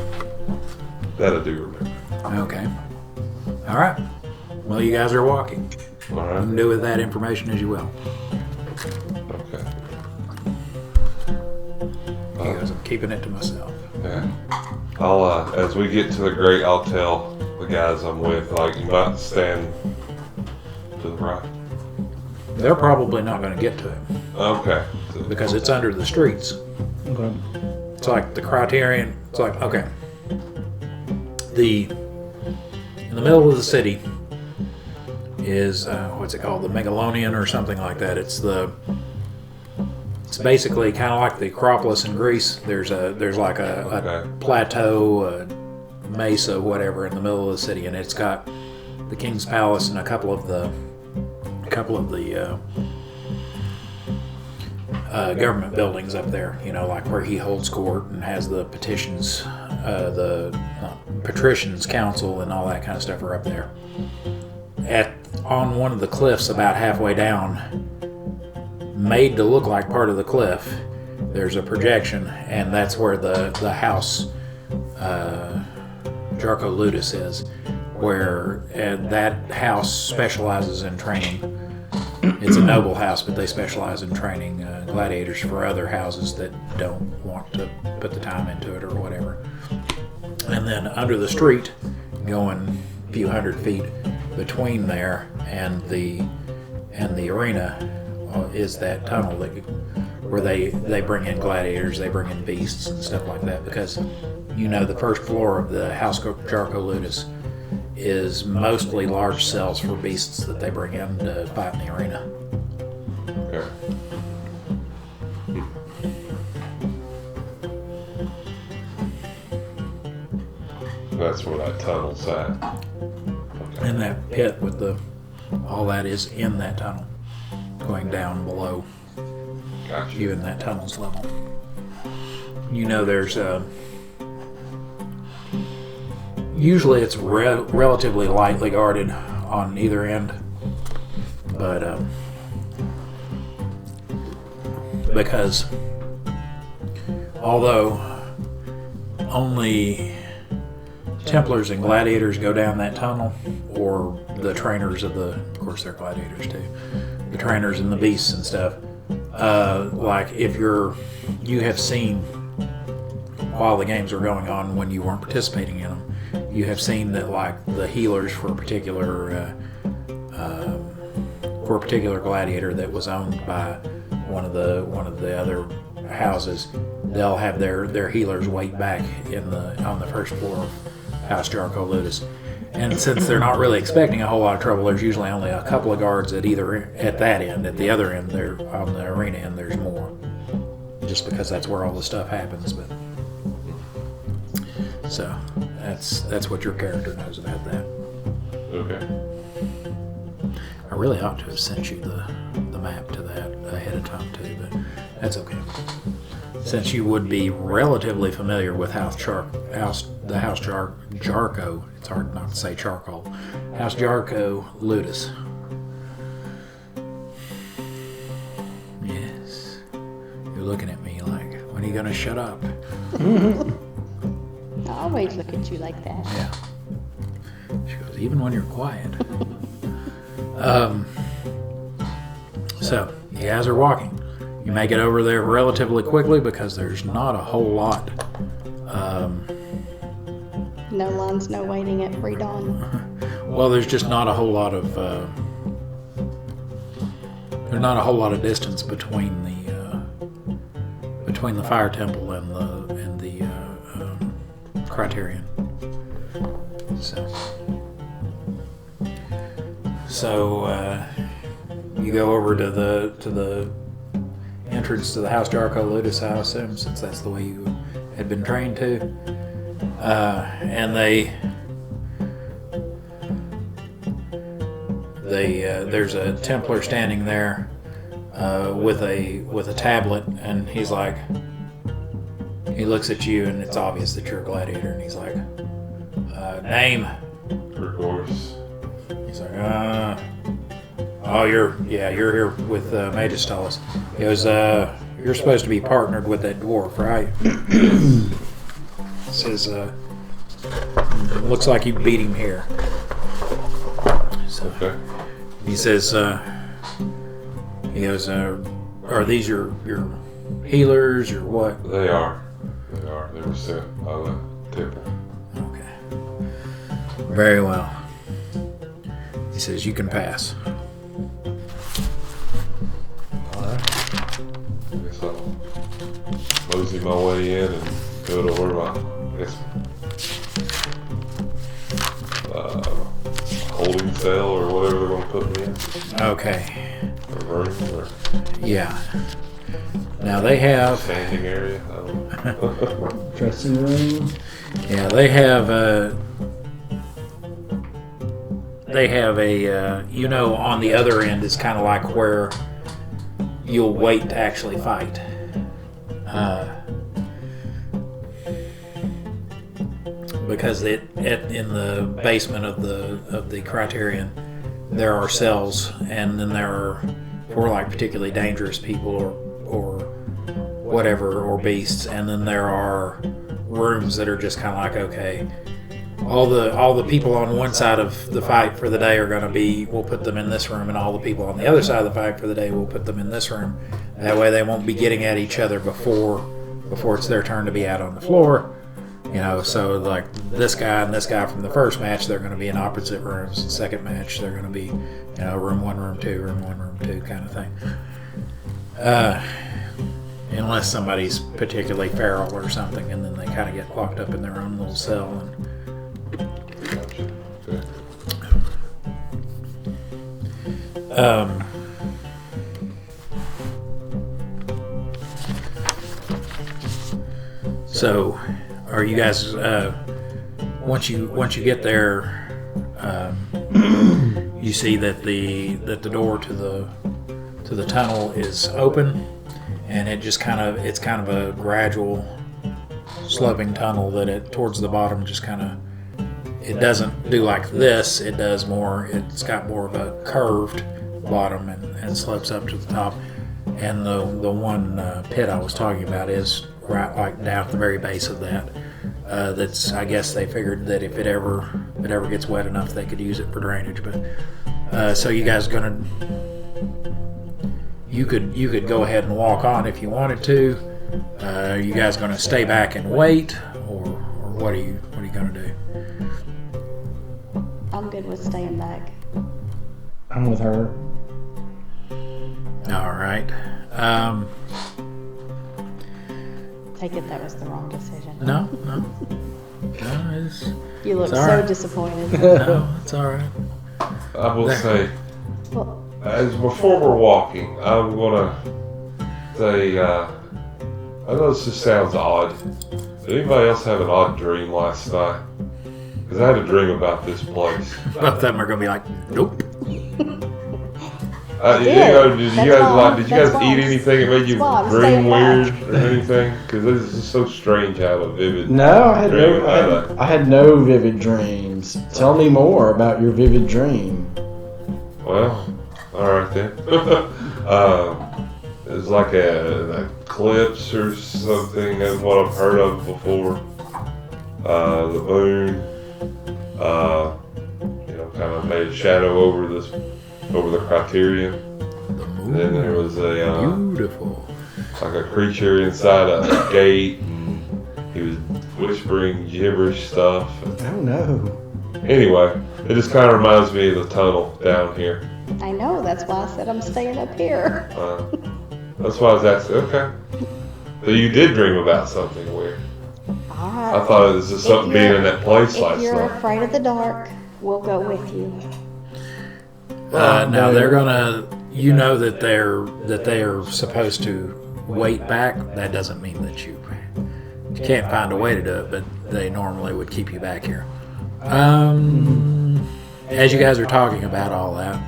That I do remember. Okay. All right. Well, you guys are walking. All You right. can do with that information as you will. Okay. Because I'm keeping it to myself. Yeah. I'll, as we get to the grate, I'll tell the guys I'm with, like, you might stand to the right. They're probably not going to get to him Okay. because it's under the streets. Okay. It's like the Criterion. It's like, okay. In the middle of the city is, what's it called? The Megalonian or something like that. It's basically kind of like the Acropolis in Greece. There's like a Okay. plateau, a mesa, whatever, in the middle of the city, and it's got the King's Palace and a couple of the government buildings up there. You know, like where he holds court and has the petitions, the patricians' council, and all that kind of stuff are up there. On one of the cliffs, about halfway down, made to look like part of the cliff, there's a projection, and that's where the house Jarko Ludus is, where that house specializes in training. It's a noble house, but they specialize in training gladiators for other houses that don't want to put the time into it or whatever. And then under the street, going a few hundred feet between there and the arena, is that tunnel where they bring in gladiators, they bring in beasts and stuff like that, because you know the first floor of the House Jarko Ludus is mostly large cells for beasts that they bring in to fight in the arena. Okay. That's where that tunnel's at. Okay. And that pit with all that is in that tunnel, going down below Gotcha. even that tunnel's level. You know, there's usually it's relatively lightly guarded on either end, but because although only Templars and gladiators go down that tunnel, or the trainers of course they're gladiators too, the trainers and the beasts and stuff, like if you have seen while the games were going on, when you weren't participating in them, you have seen that like the healers for a particular gladiator that was owned by one of the other houses, they'll have their healers wait back on the first floor House Jarko Ludus. And since they're not really expecting a whole lot of trouble, there's usually only a couple of guards at that end. At the other end, there on the arena end, there's more. Just because that's where all the stuff happens. But so that's what your character knows about that. Okay. I really ought to have sent you the map to that ahead of time too, but that's okay. Since you would be relatively familiar with Jarko, it's hard not to say charcoal, House Jarko Ludus. Yes. You're looking at me like, when are you going to shut up? I always look at you like that. Yeah. She goes, even when you're quiet. So, you guys are walking. You make it over there relatively quickly because there's not a whole lot. No lines, no waiting at pre-dawn. Well, there's just not a whole lot of. There's not a whole lot of distance between the fire temple and the Criterion. So you go over to the entrance to the House Jarko Ludus, I assume, since that's the way you had been trained to. And there's a Templar standing there with a tablet, and he's like, he looks at you, and it's obvious that you're a gladiator, and he's like, name. Of course. He's like, oh, you're here with Magistalus. He goes, you're supposed to be partnered with that dwarf, right? Says, looks like you beat him here. So Okay. he says, he goes, are these your healers or what? They are. They were sent by the temple. Okay. Very well. He says, you can pass. Alright. I guess I'll mosey my way in and go to where my, holding cell or whatever they're going to put me in. Okay. Or room or Yeah. Now they have, standing area. I don't know. Dressing room. yeah, they have a, on the other end is kind of like where you'll wait to actually fight. Because in the basement of the Criterion, there are cells, and then there are for like particularly dangerous people or whatever, or beasts, and then there are rooms that are just kind of like, okay, all the people on one side of the fight for the day are going to be, we'll put them in this room, and all the people on the other side of the fight for the day, we'll put them in this room. That way they won't be getting at each other before it's their turn to be out on the floor. So like this guy and this guy from the first match, they're going to be in opposite rooms. The second match, they're going to be, room 1, room 2, room 1, room 2 kind of thing. Unless somebody's particularly feral or something, and then they kind of get locked up in their own little cell. Gotcha. Okay. So, are you guys once you get there, you see that the door to the tunnel is open, and it's kind of a gradual sloping tunnel that towards the bottom just kind of, it doesn't do like this, it does more, it's got more of a curved bottom and slopes up to the top. And the one pit I was talking about is right like down at the very base of that. That's, I guess they figured that if it ever gets wet enough, they could use it for drainage. But so you guys you could go ahead and walk on if you wanted to. Are you guys gonna stay back and wait, or what are you gonna do? I'm good with staying back. I'm with her. All right. Take it that was the wrong decision. No. No, You look It's all so right. disappointed. no, it's all right. I will There. say, Well, as before we're walking, I'm gonna say, I know this just sounds odd. Did anybody else have an odd dream last night? Because I had a dream about this place. Both of them are going to be like, nope. Did you That's guys why- eat that's why anything that made you that's why I'm dream staying weird back. or anything? Because this is so strange how a vivid No, I had dream no, about it. I had no vivid dreams. Tell me more about your vivid dream. Well, all right then. It was like an eclipse or something. That's what I've heard of before. The moon, kind of made a shadow over the Criterion. The And then there moon. was a Beautiful. like a creature inside a gate, and he was whispering gibberish stuff. Oh no. Anyway, it just kind of reminds me of the tunnel down here. I know, that's why I said I'm staying up here. That's why I was asking. Okay. So you did dream about something weird. Alright. I thought it was just something being in that place If last you're night. afraid of the dark, we'll go with you. Now they're gonna. You know that they're supposed to wait back. That doesn't mean that you can't find a way to do it, but they normally would keep you back here. As you guys are talking about all that,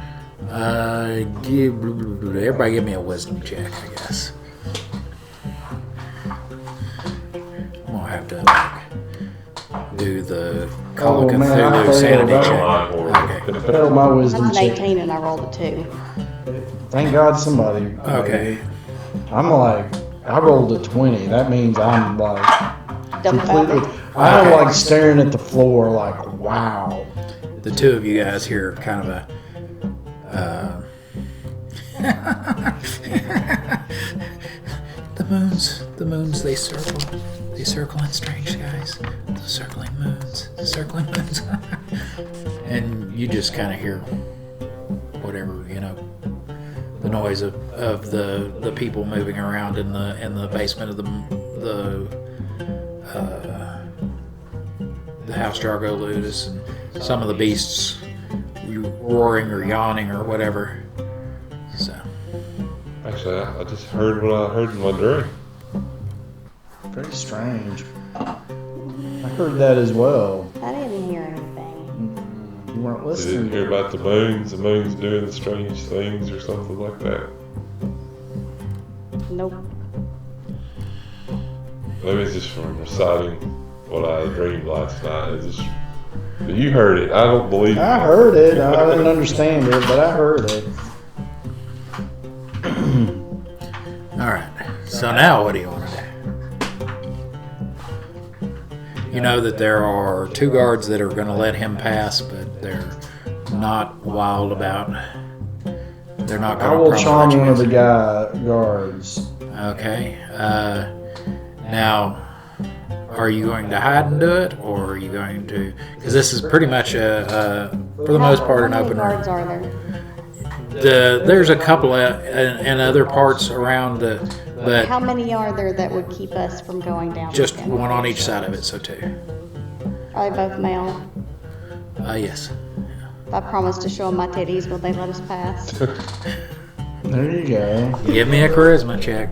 everybody give me a wisdom check, I guess. I'm gonna have to do the Call of Oh, man, I Cthulhu failed sanity that check. one. Okay. Failed my I wisdom was an check. 18 and I rolled a 2. Thank God somebody. Okay. I'm like, I rolled a 20. That means I'm like completely. Dumbfounded. I'm Okay. like staring at the floor, like, wow. The two of you guys hear kind of a. The moons, they circle in strange skies. The circling moons. And you just kind of hear whatever, the noise of the people moving around in the basement of the house Jargo Ludus, and some of the beasts roaring or yawning or whatever. So Actually, I just heard what I heard in my dream. Very strange. I heard that as well. I didn't hear anything. You weren't You listening. didn't hear about the moons doing strange things or something like that. Nope. Maybe it's just from reciting what I dreamed last night. But you heard it. I don't believe I you. heard it. I didn't understand it, but I heard it. all right. So now what do you want to do? You know that there are 2 guards that are going to let him pass, but they're not wild about. They're not I going will to charm one of the guards. Okay. Now, are you going to hide and do it, or are you going to? Because this is pretty much for the most part, an How many open guards room. are there? There's a couple in other parts around but How many are there that would keep us from going down? just again? one on each side of it, so 2. Are they both male? Yes. If I promise to show them my titties, will they let us pass? There you go. Give me a charisma check.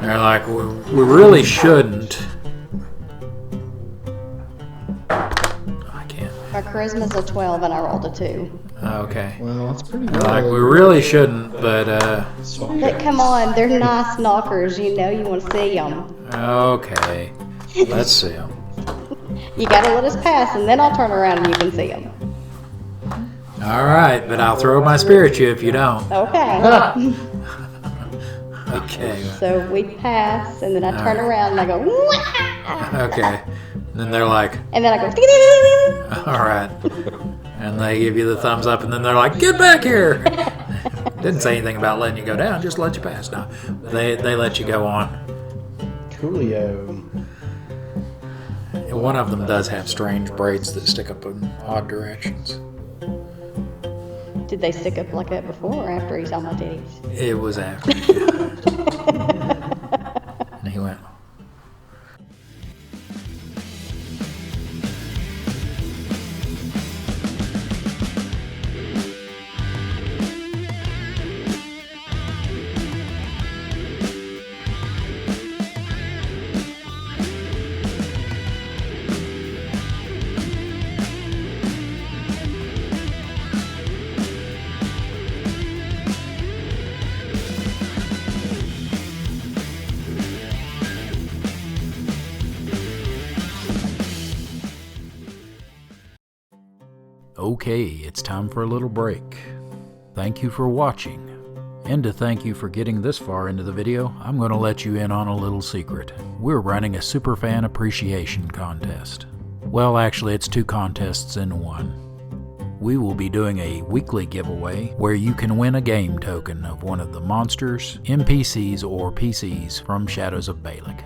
They're like, we really shouldn't. I can't. My charisma's a 12 and I rolled a 2. Okay. Well, that's pretty They're good. like, we really shouldn't, but But come on, they're nice knockers. You know you want to see them. okay. Let's see 'em. You gotta let us pass, and then I'll turn around and you can see them. All right, but I'll throw my spear at you if you don't. Okay. Okay. So we pass, and then I turn around and I go, "Wah!" Okay. Then they're like, And then I go, all right. And they give you the thumbs up, and then they're like, get back here. Didn't say anything about letting you go down, just let you pass. No, they let you go on. Coolio. One of them does have strange braids that stick up in odd directions. Did they stick up like that before or after he saw my titties? It was after. And he went, Okay, it's time for a little break. Thank you for watching. And to thank you for getting this far into the video, I'm going to let you in on a little secret. We're running a Superfan Appreciation Contest. Well, actually, it's 2 contests in one. We will be doing a weekly giveaway where you can win a game token of one of the monsters, NPCs, or PCs from Shadows of Balic.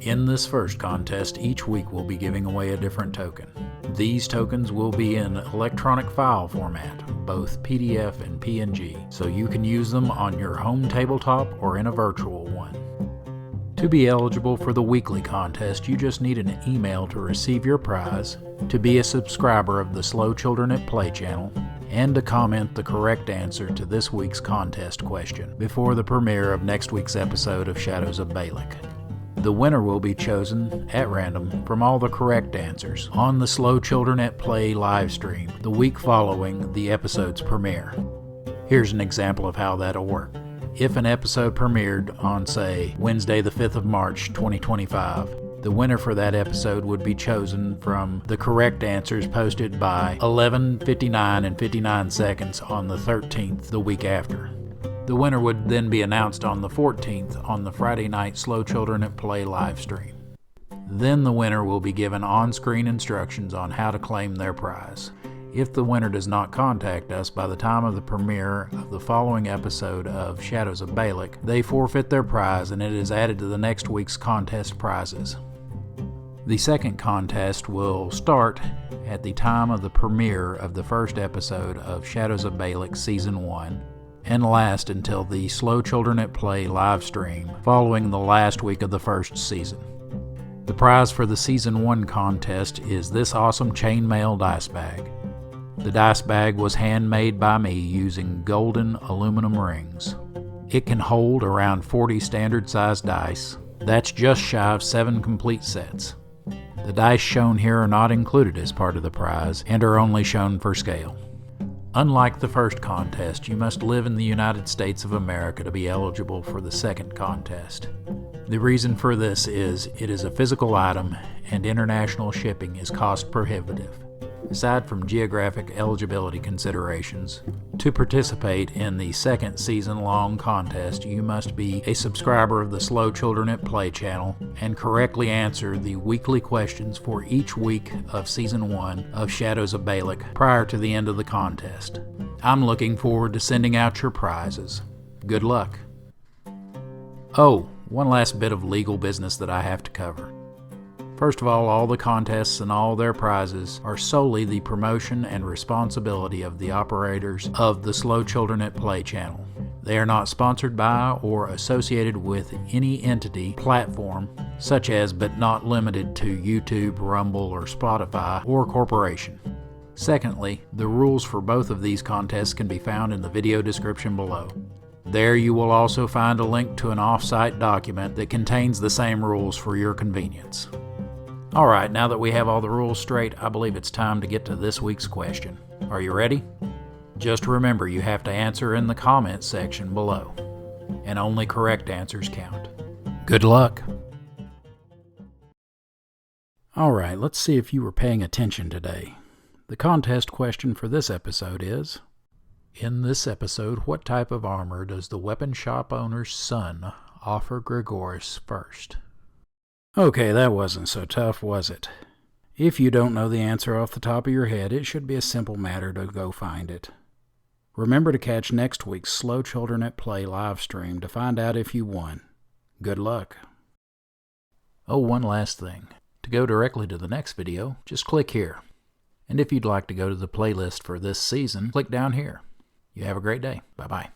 In this first contest, each week we'll be giving away a different token. These tokens will be in electronic file format, both PDF and PNG, so you can use them on your home tabletop or in a virtual one. To be eligible for the weekly contest, you just need an email to receive your prize, to be a subscriber of the Slow Children at Play channel, and to comment the correct answer to this week's contest question before the premiere of next week's episode of Shadows of Balic. The winner will be chosen at random from all the correct answers on the Slow Children at Play live stream the week following the episode's premiere. Here's an example of how that'll work. If an episode premiered on, say, Wednesday the 5th of March 2025, the winner for that episode would be chosen from the correct answers posted by 11:59 and 59 seconds on the 13th the week after. The winner would then be announced on the 14th on the Friday night Slow Children at Play live stream. Then the winner will be given on-screen instructions on how to claim their prize. If the winner does not contact us by the time of the premiere of the following episode of Shadows of Balic, they forfeit their prize and it is added to the next week's contest prizes. The second contest will start at the time of the premiere of the first episode of Shadows of Balic Season 1 and last until the Slow Children at Play live stream following the last week of the first season. The prize for the Season 1 contest is this awesome chainmail dice bag. The dice bag was handmade by me using golden aluminum rings. It can hold around 40 standard-sized dice. That's just shy of 7 complete sets. The dice shown here are not included as part of the prize and are only shown for scale. Unlike the first contest, you must live in the United States of America to be eligible for the second contest. The reason for this is it is a physical item and international shipping is cost prohibitive. Aside from geographic eligibility considerations, to participate in the second season-long contest, you must be a subscriber of the Slow Children at Play channel and correctly answer the weekly questions for each week of Season 1 of Shadows of Balic prior to the end of the contest. I'm looking forward to sending out your prizes. Good luck. Oh, one last bit of legal business that I have to cover. First of all the contests and all their prizes are solely the promotion and responsibility of the operators of the Slow Children at Play channel. They are not sponsored by or associated with any entity, platform, such as but not limited to YouTube, Rumble, or Spotify, or corporation. Secondly, the rules for both of these contests can be found in the video description below. There you will also find a link to an off-site document that contains the same rules for your convenience. Alright, now that we have all the rules straight, I believe it's time to get to this week's question. Are you ready? Just remember you have to answer in the comments section below, and only correct answers count. Good luck! Alright, let's see if you were paying attention today. The contest question for this episode is, in this episode, what type of armor does the weapon shop owner's son offer Gregoris first? Okay, that wasn't so tough, was it? If you don't know the answer off the top of your head, it should be a simple matter to go find it. Remember to catch next week's Slow Children at Play live stream to find out if you won. Good luck. Oh, one last thing. To go directly to the next video, just click here. And if you'd like to go to the playlist for this season, click down here. You have a great day. Bye-bye.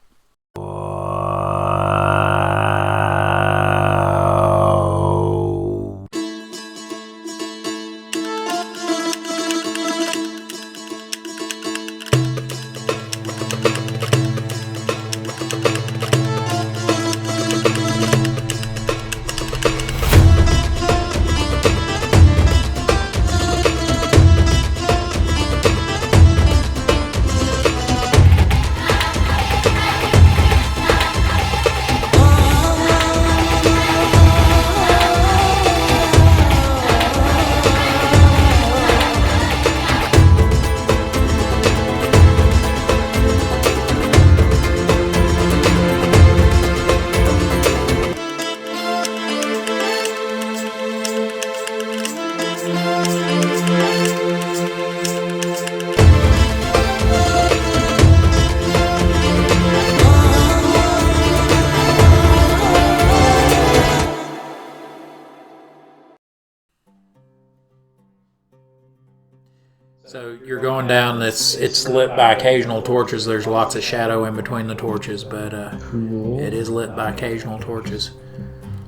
So you're going down. It's lit by occasional torches. There's lots of shadow in between the torches, but Cool. it is lit by occasional torches.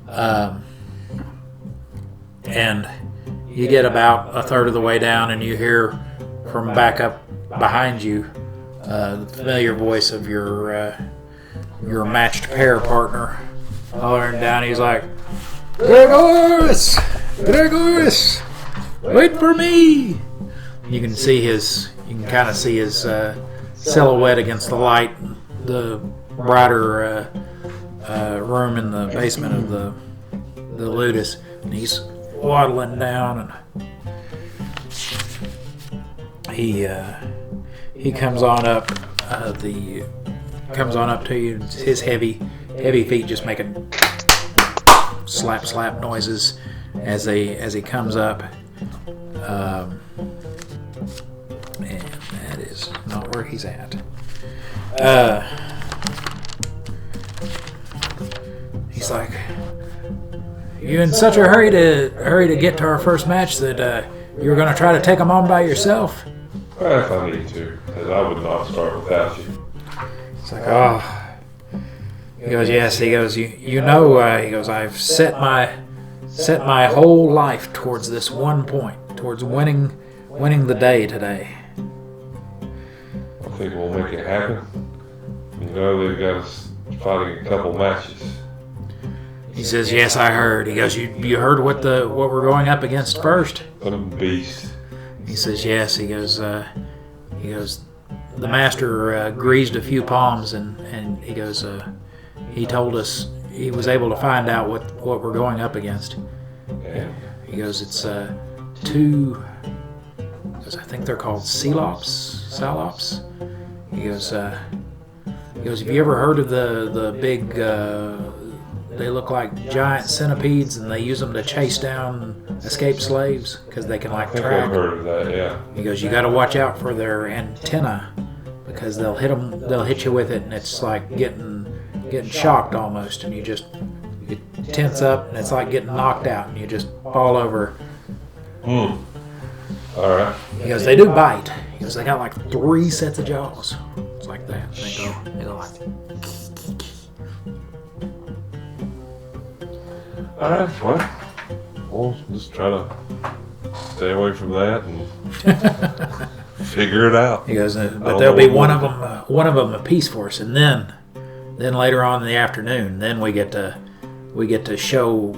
And you get about a third of the way down, and you hear from back up behind you the familiar voice of your matched pair partner hollering down. He's like, Gregorius! Gregorius! Wait for me! You can kind of see his silhouette against the light, the brighter room in the basement of the Ludus, and he's waddling down, and he comes on up to you. His heavy feet just making slap noises as he comes up. And that is not where he's at. He's like, "You in such a hurry to get to our first match that you're going to try to take them on by yourself?" Well, if I need to, because I would not start without you. It's like, oh. He goes, yes. He goes, you know. He goes, I've set my whole life towards this one point, towards winning the day today. I think we'll make it happen. You know, they've got us fighting a couple matches. He says, yes, I heard. He goes, you heard what we're going up against first? Some beast. He says, yes. He goes, the master greased a few palms, and he goes, he told us he was able to find out what we're going up against. Yeah. He goes, it's two, I think they're called Cylops. He goes, have you ever heard of the big, they look like giant centipedes, and they use them to chase down escaped slaves because they can I think track. I've heard of that, yeah. He goes, you got to watch out for their antenna because they'll hit you with it, and it's like getting shocked almost, and you tense up, and it's like getting knocked out, and you just fall over. All right. He goes, they do bite. He goes, they got like 3 sets of jaws. It's like that. They go like. All right. Well, we'll just try to stay away from that and figure it out. He goes, but there'll be one of them a piece for us, and then later on in the afternoon, then we get to show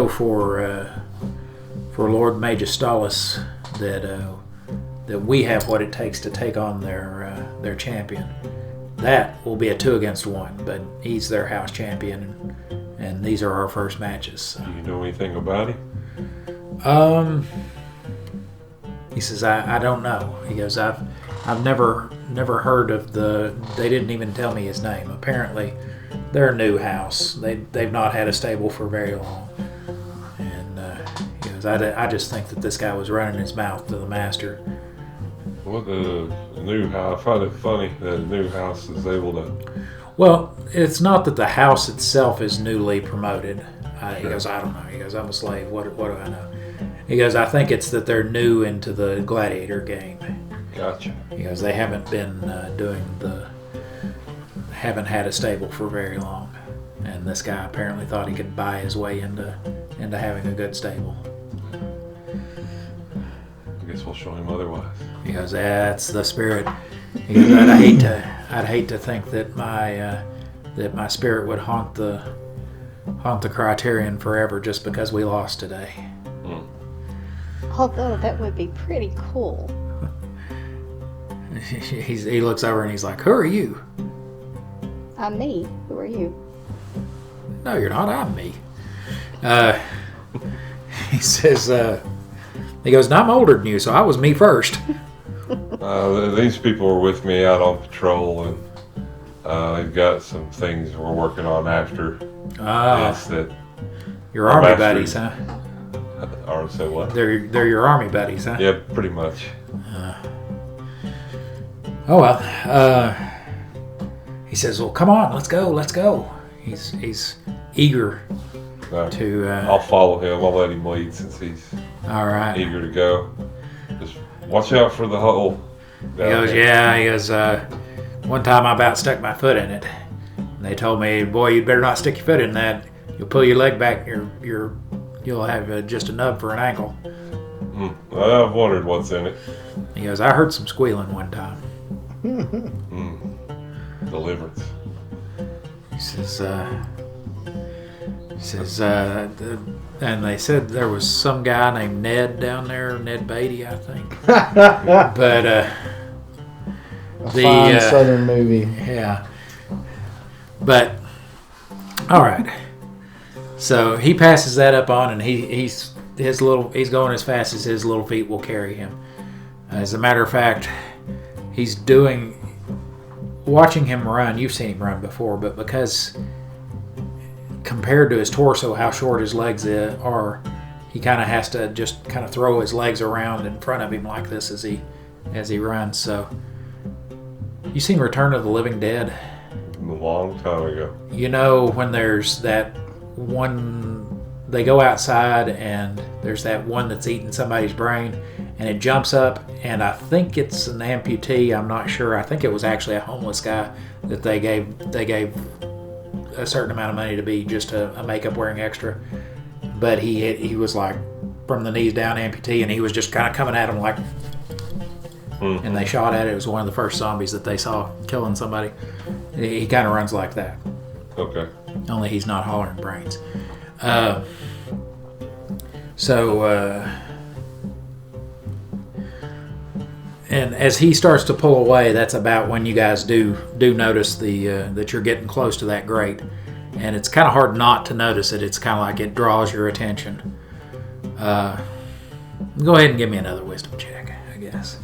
for Lord Magistalis that we have what it takes to take on their champion. That will be a 2 against 1, but he's their house champion, and these are our first matches. So. Do you know anything about him? He says, I don't know. He goes, I've never heard of they didn't even tell me his name. Apparently, they're a new house. They've not had a stable for very long. And he goes, I just think that this guy was running his mouth to the master. Well, the new house, I find it funny that the new house is able to... Well, it's not that the house itself is newly promoted. He goes, I don't know. He goes, I'm a slave. What do I know? He goes, I think it's that they're new into the gladiator game. Gotcha. He goes, they haven't been haven't had a stable for very long. And this guy apparently thought he could buy his way into having a good stable. I guess we'll show him otherwise. He goes, that's the spirit. He goes, I'd hate to think that my spirit would haunt the Criterion forever just because we lost today. Although that would be pretty cool. He looks over and he's like, who are you? I'm me. Who are you? No, you're not. I'm me. He says, he goes, no, I'm older than you, so I was me first. These people were with me out on patrol, and they've got some things we're working on after this. That your army buddies, huh? Or say what? They're your army buddies, huh? Yeah, pretty much. Oh well. He says, "Well, come on, let's go." He's eager to. I'll follow him. I'll let him lead since he's All right. eager to go. Just watch out for the hole. He goes, yeah. He goes, one time I about stuck my foot in it. And they told me, boy, you'd better not stick your foot in that. You'll pull your leg back. You'll have just a nub for an ankle. I've wondered what's in it. He goes, I heard some squealing one time. Deliverance. He says, and they said there was some guy named Ned down there, Ned Beatty, I think. But A fine southern movie. Yeah. But all right. So he passes that up on, and he's going as fast as his little feet will carry him. As a matter of fact, watching him run. You've seen him run before, but because compared to his torso, how short his legs are, he kind of has to just kind of throw his legs around in front of him like this as he runs. So, you seen Return of the Living Dead? A long time ago. You know when there's that one, they go outside and there's that one that's eating somebody's brain, and it jumps up, and I think it's an amputee. I'm not sure. I think it was actually a homeless guy that they gave a certain amount of money to be just a makeup wearing extra, but he was like from the knees down amputee, and he was just kind of coming at him like, and they shot at it. It was one of the first zombies that they saw killing somebody. He kind of runs like that. Okay. Only he's not hollering brains. And as he starts to pull away, that's about when you guys do notice that you're getting close to that grate. And it's kind of hard not to notice it. It's kind of like it draws your attention. Go ahead and give me another wisdom check, I guess.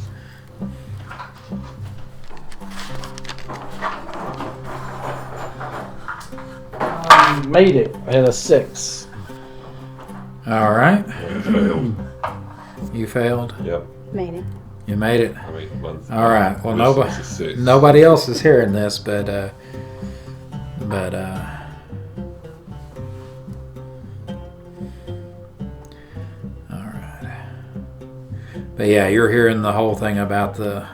Made it. I had a 6. All right. I failed. You failed. Yep. Made it. You made it. I mean, All right. Well, this is a 6. nobody else is hearing this, but all right. But yeah, you're hearing the whole thing about the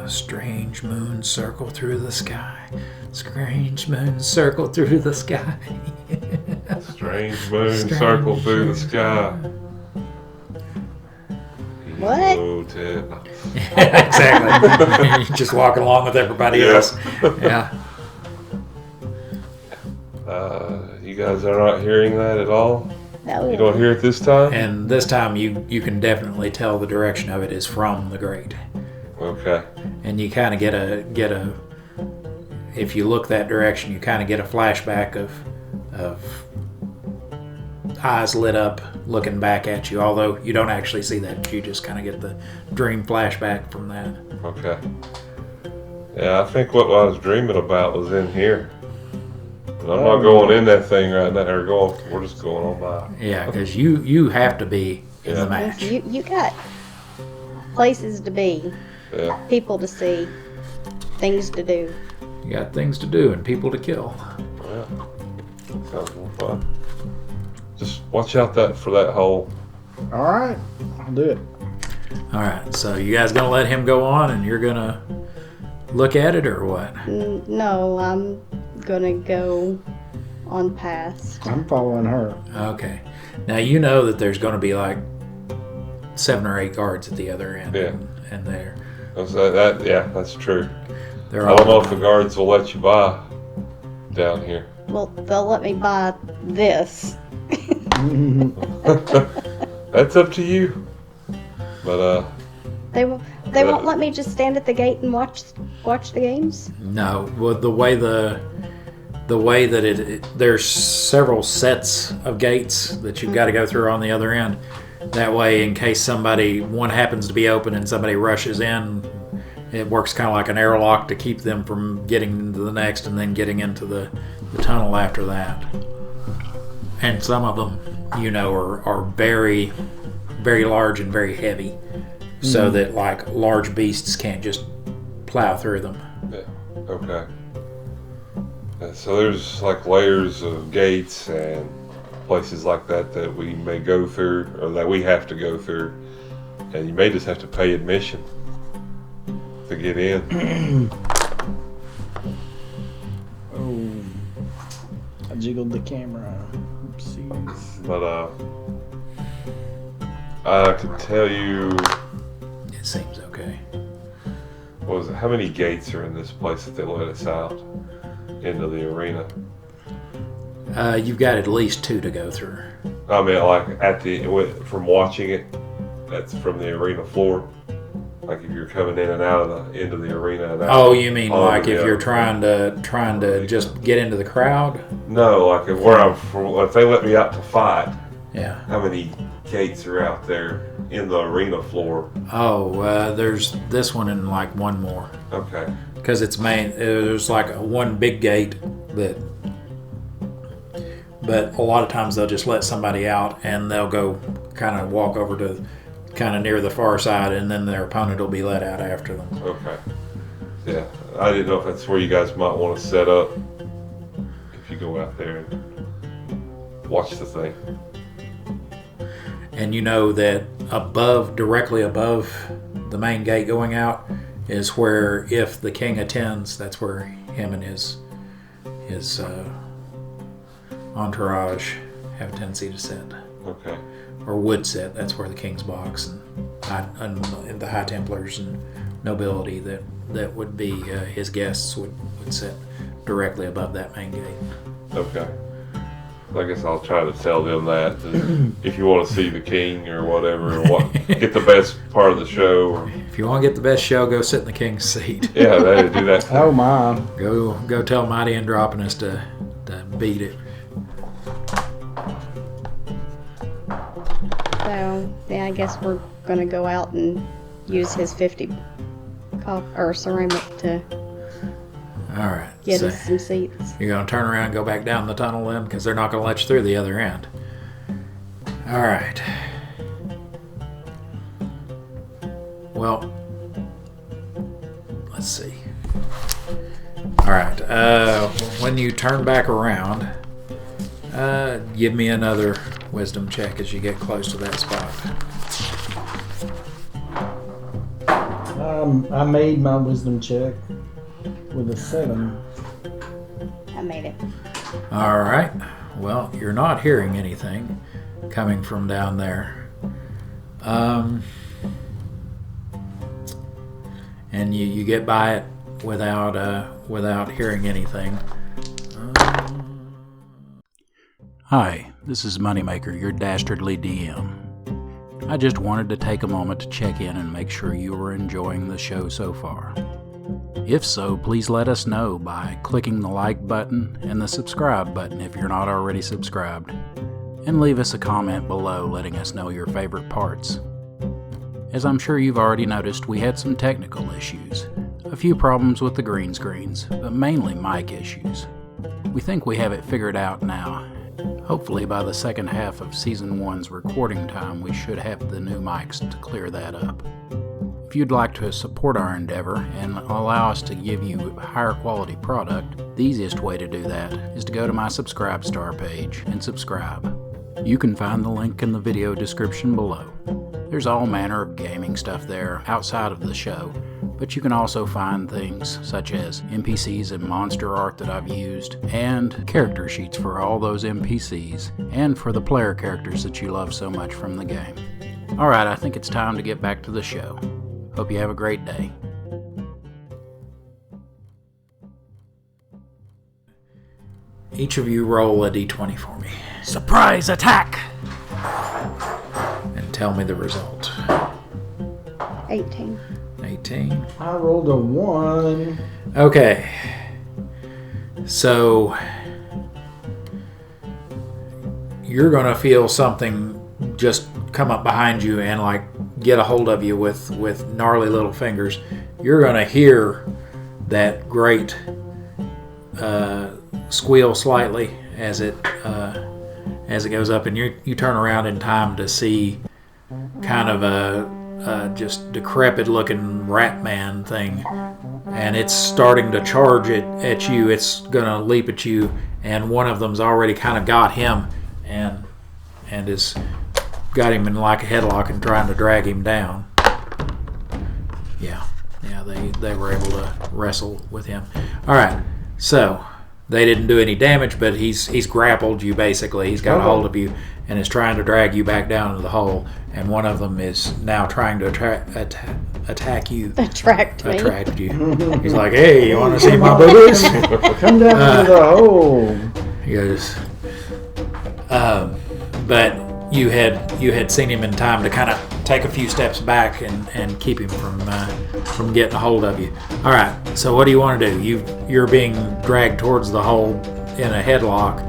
strange moon circle through the sky. Strange moon circle through the sky. Strange moon circle through the sky. What? Oh, Ted. Exactly. You're just walking along with everybody else. Yeah. You guys are not hearing that at all? No. You don't hear it this time? And this time you can definitely tell the direction of it is from the grate. Okay. And you kind of get a if you look that direction, you kind of get a flashback of eyes lit up looking back at you, although you don't actually see that. You just kind of get the dream flashback from that. Okay. Yeah, I think what I was dreaming about was in here. And I'm not going in that thing right now. We're just going on by. Yeah, because you have to be in Yeah. the match. You got places to be, Yeah. people to see, things to do. You got things to do and people to kill. Yeah. Sounds more fun. Just watch out for that hole. All right. I'll do it. All right, so you guys gonna let him go on and you're gonna look at it or what? No, I'm gonna go on past. I'm following her. Okay. Now you know that there's gonna be like 7 or 8 guards at the other end. Yeah. And they're That's true. they're I don't know all if the guards will let you by down here. Well, they'll let me buy this. That's up to you. But They won't let me just stand at the gate and watch the games. No. Well, the way that there's several sets of gates that you've got to go through on the other end. That way, in case one happens to be open and somebody rushes in, it works kind of like an airlock to keep them from getting into the next and then getting into the tunnel after that. And some of them, are very, very large and very heavy, so that like large beasts can't just plow through them. yeah, okay. So there's like layers of gates and places like that we may go through, or that we have to go through, and you may just have to pay admission to get in. Oh, I jiggled the camera. Oopsies. But I could tell you, It seems okay. what was it, how many gates are in this place that they let us out into the arena? You've got at least 2 to go through. I mean, like from watching it, that's from the arena floor. Like if you're coming in and out of into the arena. And out Oh, you mean like if yeah. you're trying to just get into the crowd? No, like if they let me out to fight, Yeah. how many gates are out there in the arena floor? Oh, there's this one and like one more. Okay. Because it's there's like one big gate but a lot of times they'll just let somebody out and they'll go kind of walk over to kind of near the far side, and then their opponent will be let out after them. Okay. Yeah, I didn't know if that's where you guys might want to set up if you go out there and watch the thing. And you know that directly above the main gate going out is where, if the king attends, that's where him and his entourage have a tendency to sit. Okay. Or would sit. That's where the king's box and the High Templars and nobility that would be his guests would sit directly above that main gate. Okay. I guess I'll try to tell them that if you want to see the king or whatever, or get the best part of the show. Or, If you want to get the best show, go sit in the king's seat. yeah, they do that. Oh my. Go tell Mighty Androponus to beat it. So, yeah, I guess we're going to go out and use his 50 ceramic to All right. get so us some seats. you're going to turn around and go back down the tunnel then, because they're not going to let you through the other end. All right. Well, let's see. All right. When you turn back around, give me another wisdom check as you get close to that spot. I made my wisdom check with a 7. I made it. All right. Well, you're not hearing anything coming from down there. And you get by it without hearing anything. Hi, this is Moneymaker, your dastardly DM. I just wanted to take a moment to check in and make sure you were enjoying the show so far. If so, please let us know by clicking the like button and the subscribe button if you're not already subscribed, and leave us a comment below letting us know your favorite parts. As I'm sure you've already noticed, we had some technical issues, a few problems with the green screens, but mainly mic issues. We think we have it figured out now. Hopefully by the second half of Season 1's recording time, we should have the new mics to clear that up. If you'd like to support our endeavor and allow us to give you a higher quality product, the easiest way to do that is to go to my Subscribe Star page and subscribe. You can find the link in the video description below. There's all manner of gaming stuff there outside of the show, but you can also find things such as NPCs and monster art that I've used, and character sheets for all those NPCs, and for the player characters that you love so much from the game. Alright, I think it's time to get back to the show. Hope you have a great day. Each of you roll a d20 for me. Surprise attack! And tell me the result. 18. 18. I rolled a 1. Okay. So you're going to feel something just come up behind you and like get a hold of you with gnarly little fingers. You're going to hear that great squeal slightly as it goes up, and you turn around in time to see kind of a just decrepit looking rat man thing, and it's starting to charge at you. It's going to leap at you, and one of them's already kind of got him, and and is got him in like a headlock and trying to drag him down. Yeah, they were able to wrestle with him. All right, so they didn't do any damage, but he's grappled you basically. He's got a hold of you and is trying to drag you back down into the hole. And one of them is now trying to attack you. Attract me. Attract you. He's like, hey, you want to see my boobies? Come down into the hole. He goes, but you had seen him in time to kind of take a few steps back and keep him from getting a hold of you. All right, so what do you want to do? You're being dragged towards the hole in a headlock,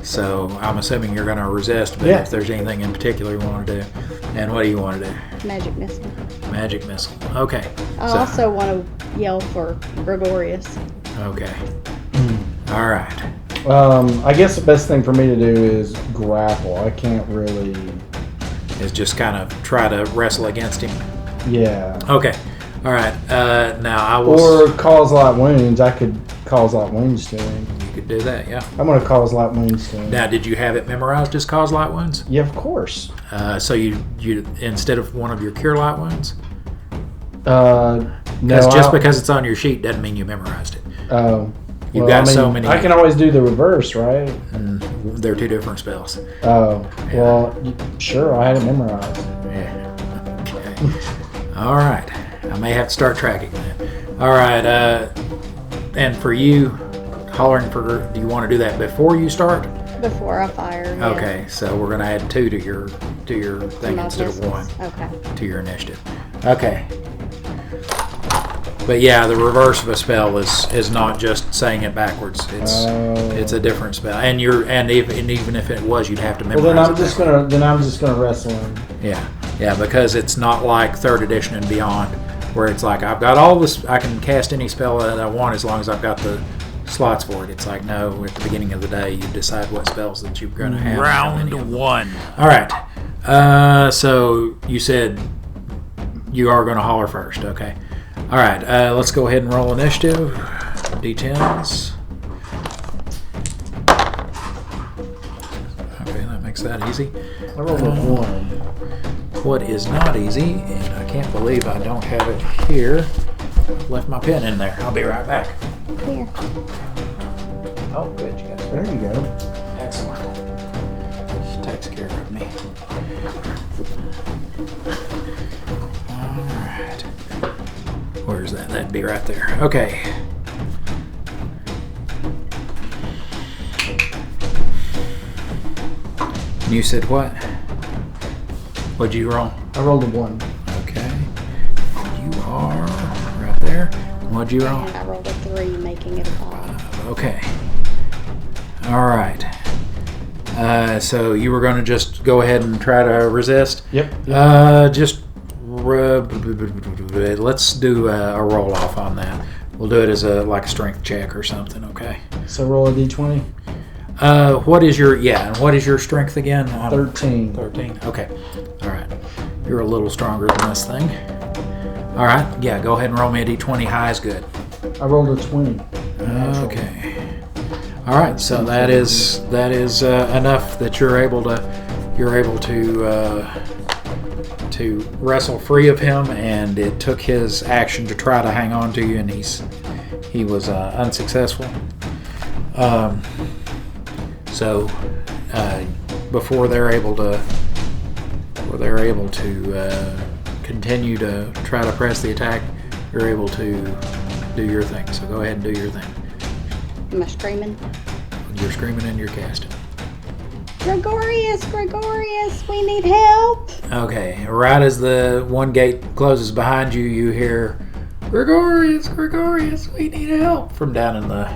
so I'm assuming you're going to resist, but if there's anything in particular you want to do. And what do you want to do? Magic missile. Magic missile. Okay. I also want to yell for Gregorius. Okay. All right. I guess the best thing for me to do is grapple. I can't really. Is just kind of try to wrestle against him. Yeah. Okay. All right. Now I will. Or cause light wounds. I could cause light wounds to him. You could do that. Yeah. I'm gonna cause light wounds to him. Now, did you have it memorized as cause light wounds? Yeah, of course. So you instead of one of your cure light wounds? No. Because it's on your sheet doesn't mean you memorized it. Oh. You've got so many. I can always do the reverse, right? They're two different spells. Oh. Well, sure. I had it memorized. Yeah. Okay. All right. I may have to start tracking that. All right. And for you, hollering for, do you want to do that before you start? Before I fire. Yeah. Okay. So we're going to add 2 to your thing instead of 1. Okay. To your initiative. Okay. But yeah, the reverse of a spell is not just saying it backwards. It's a different spell, and even if it was, you'd have to memorize. Well, then I'm it just gonna wrestle him. Yeah, because it's not like 3rd edition and beyond, where it's like I've got all this, I can cast any spell that I want as long as I've got the slots for it. It's like no, at the beginning of the day, you decide what spells that you're going to have. Round 1. All right. So you said you are going to holler first, okay? All right, let's go ahead and roll initiative. D10s. Okay, that makes that easy. I rolled a 1. What is not easy, and I can't believe I don't have it here. Left my pen in there. I'll be right back. Here. Oh, good, you guys. There you go. Excellent. She takes care of me. All right. Where's that? That'd be right there. Okay. And you said what? What'd you roll? I rolled a 1. Okay. You are right there. What'd you roll? And I rolled a 3, making it a 5. Okay. All right. So you were going to just go ahead and try to resist? Yep. Let's do a roll off on that. We'll do it as a strength check or something. Okay. So roll a d20. What is your strength again? 13. 13. Okay. All right. You're a little stronger than this thing. All right. Yeah. Go ahead and roll me a d20. High is good. I rolled a 20. Okay. All right. So that is enough that you're able to wrestle free of him, and it took his action to try to hang on to you, and he was unsuccessful. So before they're able to continue to try to press the attack, you're able to do your thing. So go ahead and do your thing. Am I screaming? You're screaming and you're casting. Gregorius, we need help. Okay, right as the one gate closes behind you, you hear, Gregorius, we need help from down in the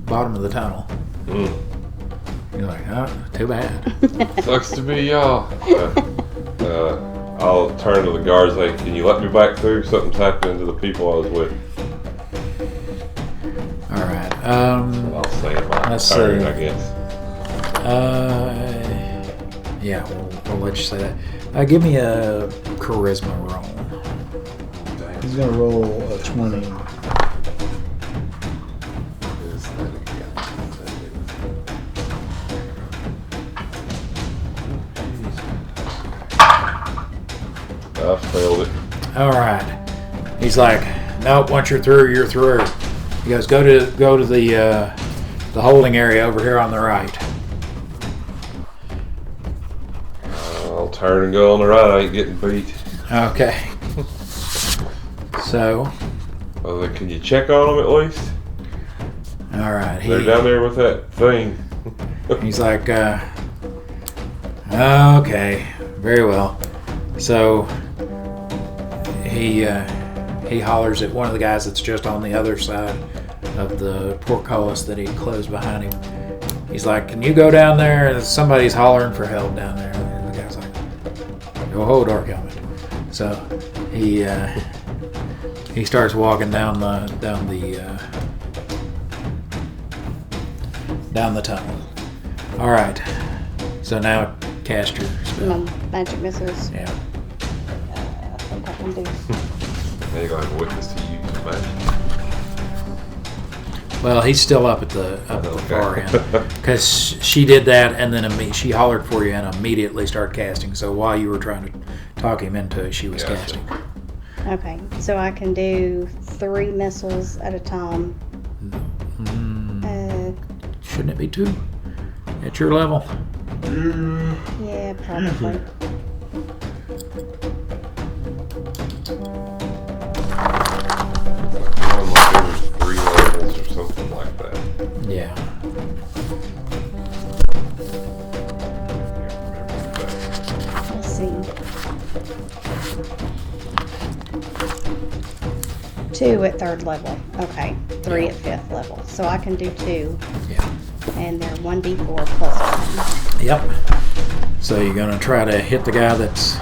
bottom of the tunnel. You're like, oh, too bad. Sucks to be y'all. I'll turn to the guards like, can you let me back through? Something's happening to the people I was with. All right. I'll say my turn, I guess. Yeah, we'll let you say that. Give me a charisma roll. He's going to roll a 20. I've failed it. All right. He's like, nope. Once you're through, you're through. He goes, go to the holding area over here on the right. I'll turn and go on the right. I ain't getting beat. Okay. So. Well, then can you check on them at least? All right. They're down there with that thing. He's like, okay, very well. So he hollers at one of the guys that's just on the other side of the portcullis that he closed behind him. He's like, can you go down there? Somebody's hollering for help down there. And the guy's like, go ho, Dark Helmet. So he starts walking down the tunnel. All right. So now cast your spell. Magic missiles. Yeah. What that one do? Now you're going to have a witness to use magic. Well, he's still up at the far end because she did that, and then she hollered for you and immediately started casting. So while you were trying to talk him into it, she was casting. Okay, so I can do 3 missiles at a time. Shouldn't it be 2 at your level? Yeah, probably. Like there was 3 levels or something like that. Yeah. Let's see. 2 at 3rd level. Okay, 3 at 5th level. So I can do 2. Yeah. And they're 1d4 plus 1. Yep. So you're gonna try to hit the guy that's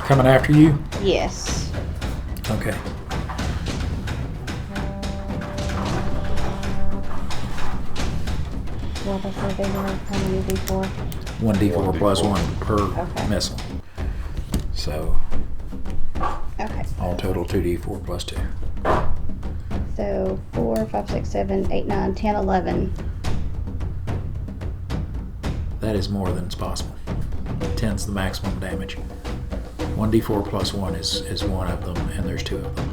coming after you? Yes. Okay. Well, before they were how many d4? 1d4 plus 1 per Okay. missile. So Okay. all total 2d4 plus 2. So 4, 5, 6, 7, 8, 9, 10, 11. That is more than is possible. 10's the maximum damage. 1d4 plus 1 is one of them, and there's 2 of them.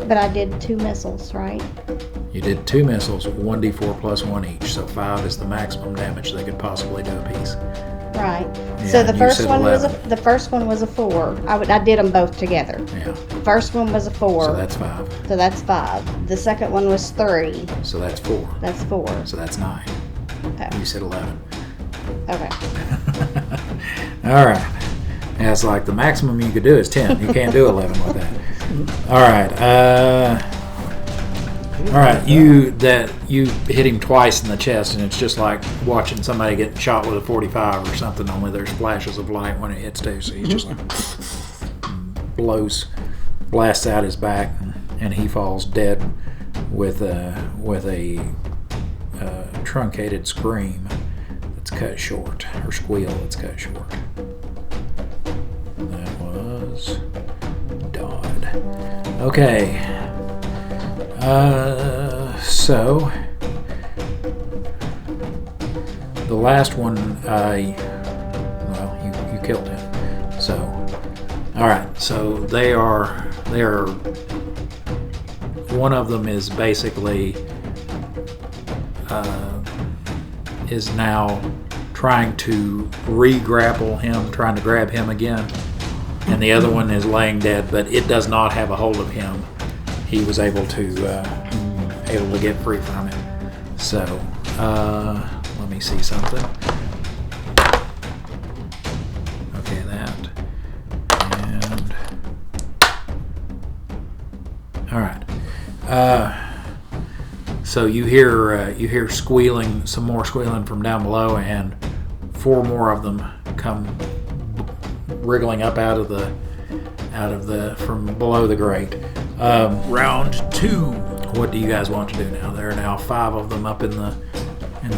But I did 2 missiles, right? You did 2 missiles, 1d4 plus 1 each, so 5 is the maximum damage they could possibly do a piece. Right. Yeah, So the and you first said one 11. the first one was a 4. I did them both together. Yeah, First one was a 4. so that's 5. So that's 5. The second one was 3. So that's 4. That's 4. So that's 9. Oh, You said 11. okay. All right. Yeah, it's like the maximum you could do is 10. You can't do 11 with that. All right. All right. You hit him twice in the chest, and it's just like watching somebody get shot with a 45 or something. Only there's flashes of light when it hits too. So he just like blasts out his back, and he falls dead with a truncated scream that's cut short, or squeal that's cut short. That was Dodd. Okay. So the last one, you killed him. So, all right. So they are. One of them is basically is now trying to re-grapple him, trying to grab him again, and the other one is laying dead, but it does not have a hold of him. He was able to get free from it. So let me see something. Okay, that and all right. So you hear squealing, some more squealing from down below, and 4 more of them come wriggling up out of the from below the grate. Round 2. What do you guys want to do now? There are now 5 of them up in the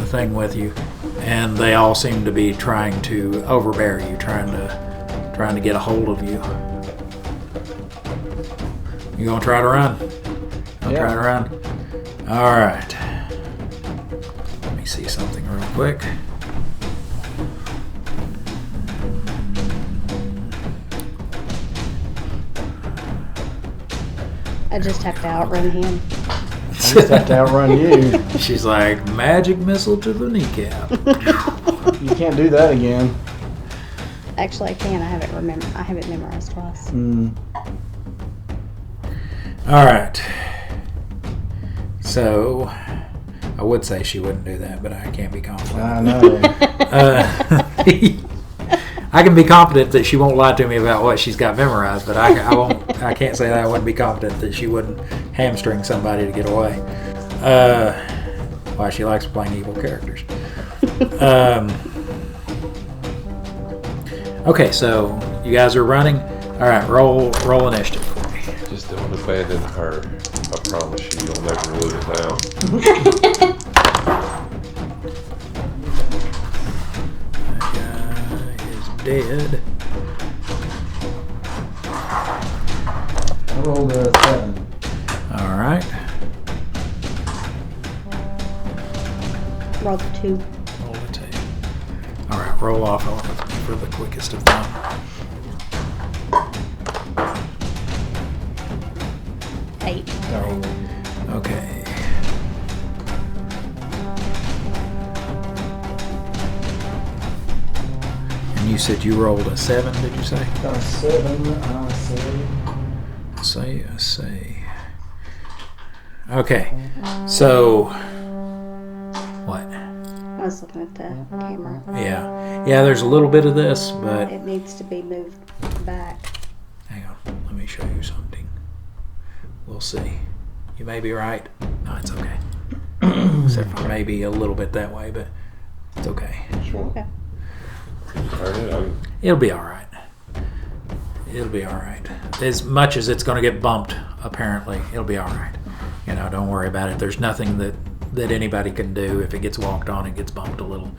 thing with you, and they all seem to be trying to overbear you, trying to get a hold of you. You gonna try to run? Try to run? All right. Let me see something real quick. I just have to outrun him. I just have to outrun you. She's like, magic missile to the kneecap. You can't do that again. Actually, I can. I have it memorized twice. All right. So, I would say she wouldn't do that, but I can't be confident. I know. I can be confident that she won't lie to me about what she's got memorized, but I won't. I can't say that I wouldn't be confident that she wouldn't hamstring somebody to get away. Why she likes playing evil characters. Okay, so you guys are running. All right, roll initiative for me. Just don't abandon her. I promise you'll never live it down. That guy is dead. I rolled a 7. All right. Roll the 2. Roll a 2. All right, roll off for the quickest of them. Eight. Okay. And you said you rolled a 7, did you say? A 7, I say. Say. Okay. So, what? I was looking at the camera. Yeah, there's a little bit of this, but It needs to be moved back. hang on. Let me show you something. We'll see. You may be right. No, it's okay. Except for maybe a little bit that way, but it's okay. Sure. Okay. Turn it on. It'll be all right. It'll be all right. As much as it's going to get bumped, apparently, it'll be all right. You know, don't worry about it. There's nothing that anybody can do. If it gets walked on, it gets bumped a little.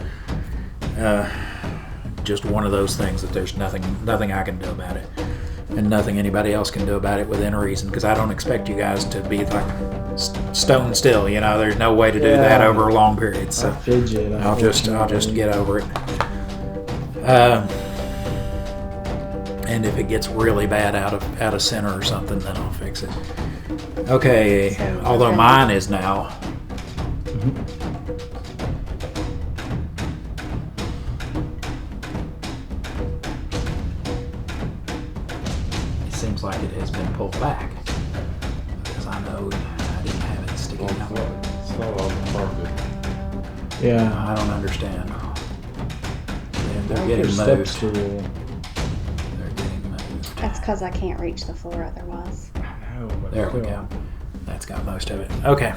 Just one of those things that there's nothing I can do about it, and nothing anybody else can do about it within reason. Because I don't expect you guys to be like stone still. You know, there's no way to do that over long periods. So I fidget. I'll just get over it. And if it gets really bad out of center or something, then I'll fix it. Okay, although mine is now. It seems like it has been pulled back. Because I know I didn't have it sticking out. It's not on the carpet. Yeah. I don't understand. And they're Your getting step moved. stool. They're getting moved. That's because I can't reach the floor otherwise. I know, but There we still. go. That's got most of it. Okay.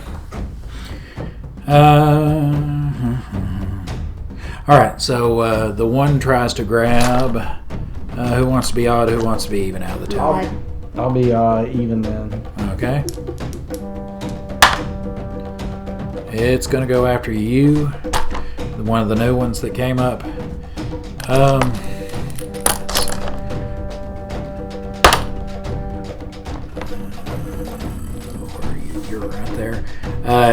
All right. So the one tries to grab. Who wants to be odd? Who wants to be even out of the two? I'll be even then. Okay. It's gonna go after you. One of the new ones that came up. You're right there.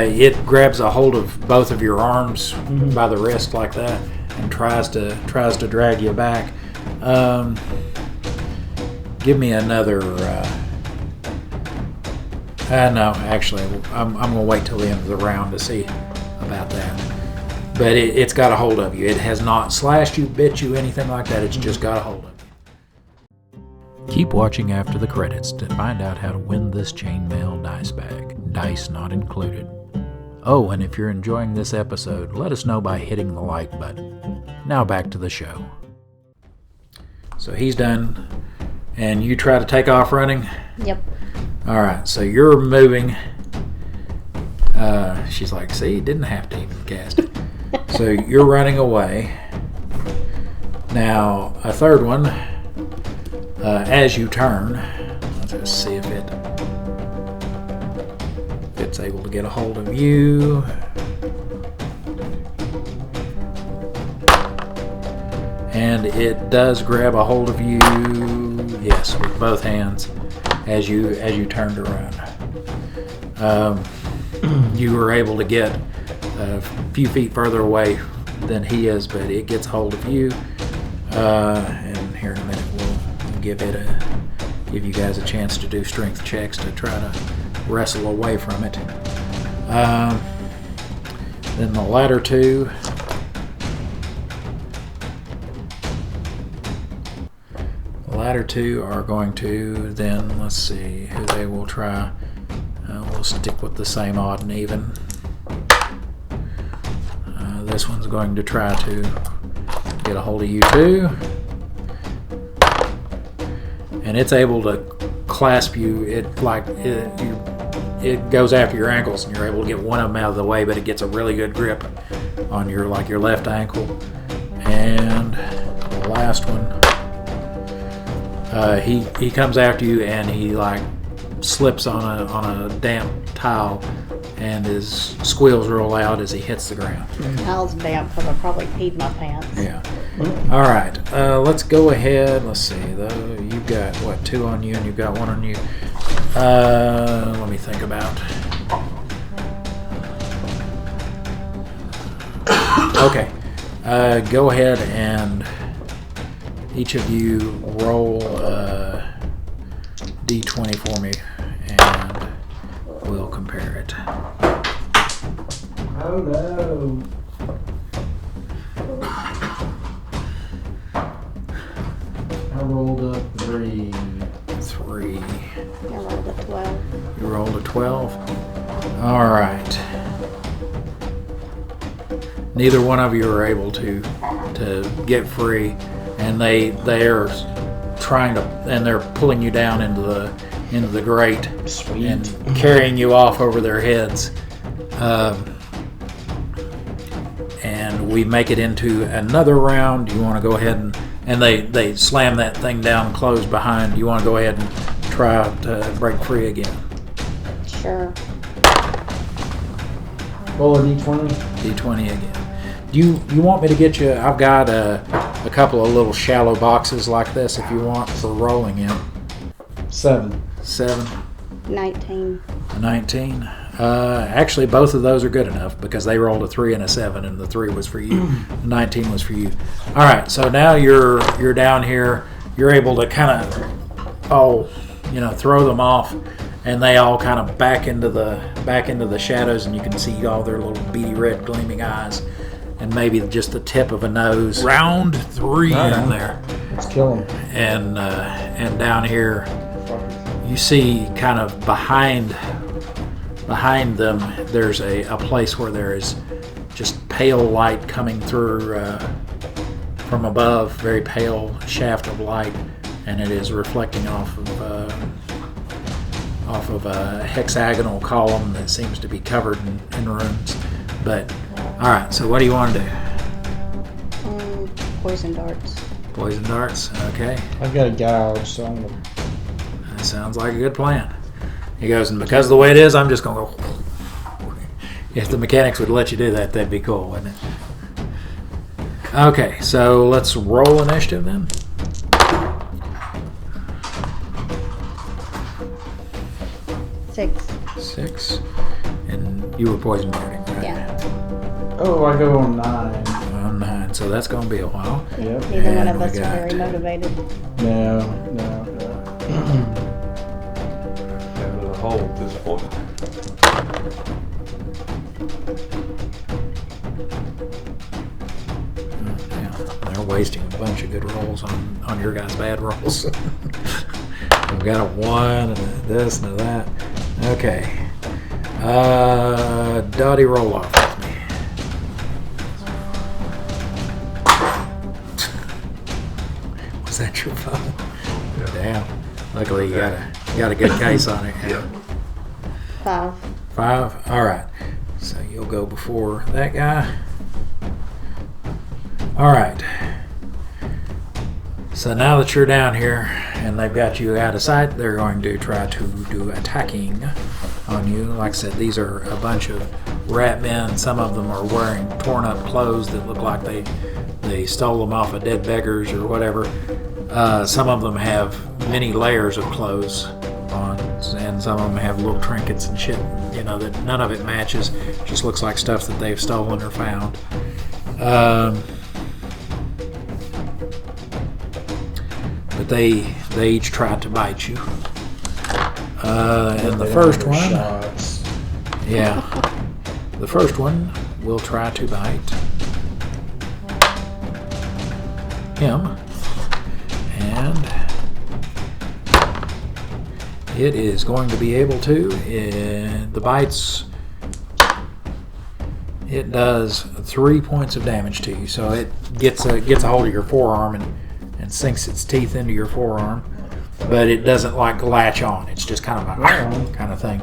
It grabs a hold of both of your arms by the wrist like that, and tries to drag you back. Give me another. No, actually, I'm gonna wait till the end of the round to see about that. But it's got a hold of you. It has not slashed you, bit you, anything like that. It's just got a hold of you. Keep watching after the credits to find out how to win this chainmail dice bag. Dice not included. Oh, and if you're enjoying this episode, let us know by hitting the like button. Now back to the show. So he's done, and you try to take off running? Yep. All right, so you're moving. She's like, see, didn't have to even cast it. So you're running away. Now, a third one, as you turn, let's just see if it's able to get a hold of you. And it does grab a hold of you, yes, with both hands as you turn to run. You were able to get a few feet further away than he is, but it gets hold of you. And here in a minute, we'll give it give you guys a chance to do strength checks to try to wrestle away from it. Then the latter two. The latter two are going to then, let's see who they will try. We'll stick with the same odd and even. This one's going to try to get a hold of you too. And it's able to clasp you. It goes after your ankles, and you're able to get one of them out of the way, but it gets a really good grip on your left ankle. And the last one, he comes after you, and he slips on a damp tile, and his squeals roll out as he hits the ground. Tile's damp because I probably peed my pants. Yeah. All right. Let's go ahead. Let's see. Though you've got what, 2 on you, and you've got 1 on you. Let me think about. Okay. Go ahead and each of you roll D20 for me, and we'll compare it. Oh no. I rolled a 3. 3. I rolled a 12. You rolled a 12. All right. Neither one of you are able to get free, and they're trying to, and they're pulling you down into the grate. Sweet. And carrying you off over their heads. And we make it into another round. You want to go ahead and they slam that thing down and close behind. You want to go ahead and try to break free again. Sure. Roll a D20. D20 again. You want me to get you? I've got a couple of little shallow boxes like this if you want for rolling in. 7. 7. 19. 19. Actually, both of those are good enough because they rolled a 3 and a 7, and the 3 was for you. The 19 was for you. All right, so now you're down here. You're able to kind of, throw them off, and they all kind of back into the shadows, and you can see all their little beady red gleaming eyes, and maybe just the tip of a nose. Round 3 in there. Let's kill him. And down here, you see kind of behind them, there's a place where there is just pale light coming through from above, very pale shaft of light, and it is reflecting off of a hexagonal column that seems to be covered in runes. But all right, so what do you want to do? Poison darts. Poison darts. Okay, I've got a gouge, so I'm gonna. that sounds like a good plan. He goes, and because of the way it is, I'm just going to go. If the mechanics would let you do that, that'd be cool, wouldn't it? Okay, so let's roll initiative then. Six. And you were poison darting, right? Yeah. Oh, I go on 9. On 9, so that's going to be a while. Yep. Neither one And of we us are got- very motivated. No. Down to the hole at this point. Yeah, they're wasting a bunch of good rolls on your guys' bad rolls. We've got a 1 and a this and a that. Okay. Dottie, roll off with me. Was that your phone? Damn. Luckily you got a good case on it. Yeah. 5. 5? Alright. So you'll go before that guy. Alright. So now that you're down here and they've got you out of sight, they're going to try to do attacking on you. Like I said, these are a bunch of rat men. Some of them are wearing torn up clothes that look like they stole them off of dead beggars or whatever. Some of them have many layers of clothes on, and some of them have little trinkets and shit, that none of it matches. Just looks like stuff that they've stolen or found. But but they each tried to bite you. And the first one, yeah, the first one will try to bite him, and it is going to be able to. The bites, it does 3 points of damage to you. So it gets a hold of your forearm and sinks its teeth into your forearm, but it doesn't like latch on. It's just kind of a kind of thing.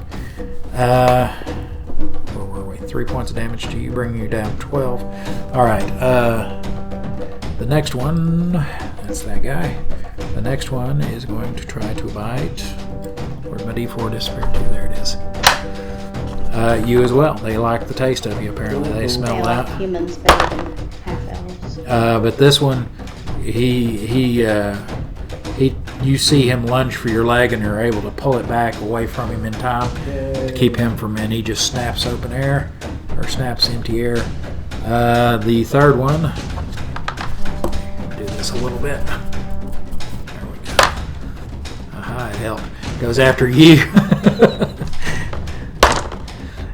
Where were we? 3 points of damage to you, bringing you down to 12. All right. The next one, that's that guy. The next one is going to try to bite. Where'd my D4 disappear to? There it is. You as well. They like the taste of you, apparently. They smell it out. Humans better than half-elves. But this one, you see him lunge for your leg, and you're able to pull it back away from him in time to keep him from, and he just snaps open air, or snaps empty air. The third one, do this a little bit. There we go. Aha, it helped. Goes after you.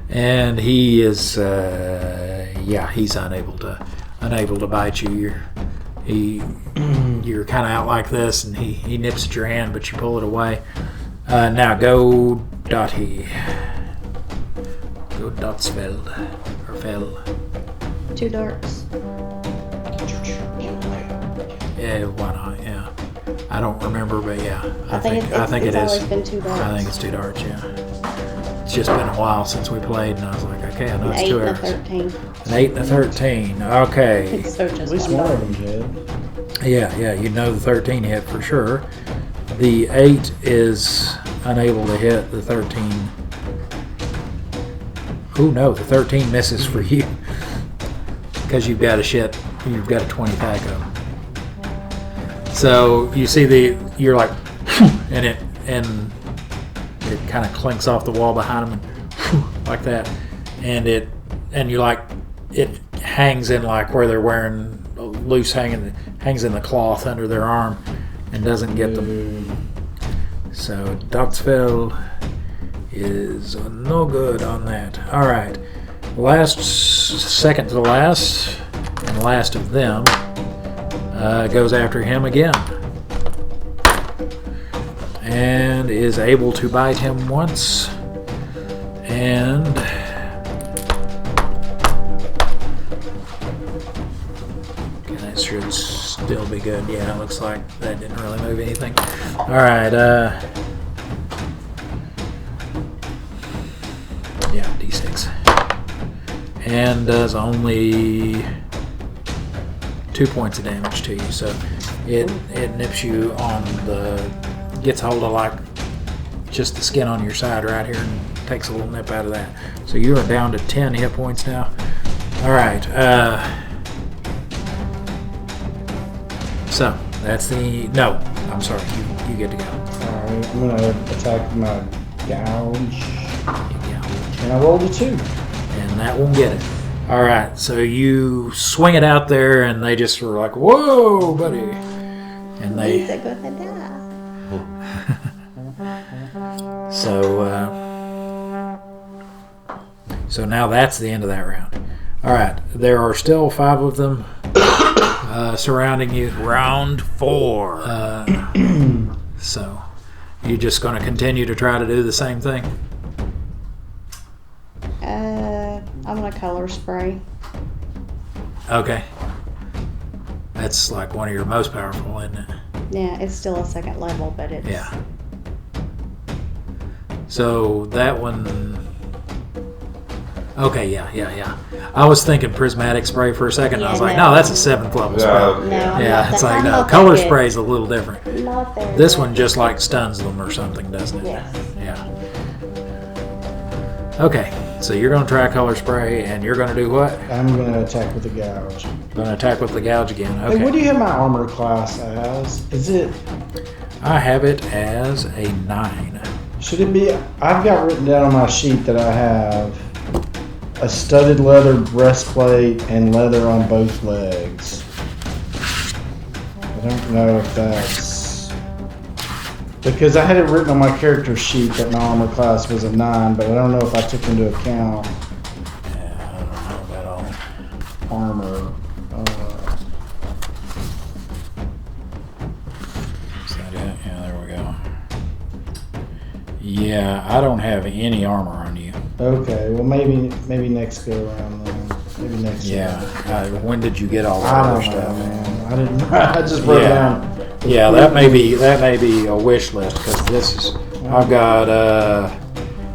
And he is, he's unable to bite you. You're kind of out like this, and he nips at your hand, but you pull it away. Now go Dottie. Go Dotsfeld. Or Fell. 2 darts. Yeah, why not? Yeah. I don't remember, but yeah. I think it is. always been 2 darts. I think it's 2 darts, yeah. It's just been a while since we played, and I was like, okay, I know it's 2 arrows. 13. An 8 and a 13. Okay. So just At least one of them did. Yeah, you know the 13 hit for sure. The 8 is unable to hit the 13. Oh no, the 13 misses for you. Because you've got a 20 Thaco. So you see you're like, and it kind of clinks off the wall behind him, and like that, and you like, it hangs in like where they're wearing loose hangs in the cloth under their arm and doesn't get them. So Dotsfell is no good on that. All right, second to the last, and last of them goes after him again, and is able to bite him once, and that should still be good. Yeah, it looks like that didn't really move anything. All right, D6, and does only 2 points of damage to you. So it nips you on gets hold of like just the skin on your side right here and takes a little nip out of that. So you are down to 10 hit points now. All right. So that's no, I'm sorry. You get to go. All right, I'm gonna attack my gouge, and I rolled a 2. And that will get it. All right. So you swing it out there, and they just were like, "Whoa, buddy!" And they. He's a good die. So now that's the end of that round. All right, there are still 5 of them surrounding you. Round 4. So you're just going to continue to try to do the same thing? I'm gonna color spray. Okay. That's like one of your most powerful, isn't it? Yeah, it's still a 2nd level, but it's... Yeah. So that one... Okay, yeah. I was thinking prismatic spray for a second. I was like, no, that's a 7th level spray. No, Yeah, it's like, I'm no, not color that good. spray is a little different. Not there. This one just like stuns them or something, doesn't it? Yes. Yeah. Okay, so you're going to try color spray, and you're going to do what? I'm gonna attack with the gouge. Going to attack with the gouge again. Hey, what Okay. do you have my armor class as? Is it? I have it as a 9. Should it be? I've got written down on my sheet that I have a studded leather breastplate and leather on both legs. I don't know if that's. Because I had it written on my character sheet that my armor class was a 9, but I don't know if I took into account Yeah, I don't know about all. armor. Is that it? Yeah, there we go. Yeah, I don't have any armor on you. Okay, well maybe next go around then. Maybe next. Yeah. When did you get all the I other don't know, stuff? man. I didn't. I just wrote Yeah. down. Yeah, that may be a wish list because this is. I've got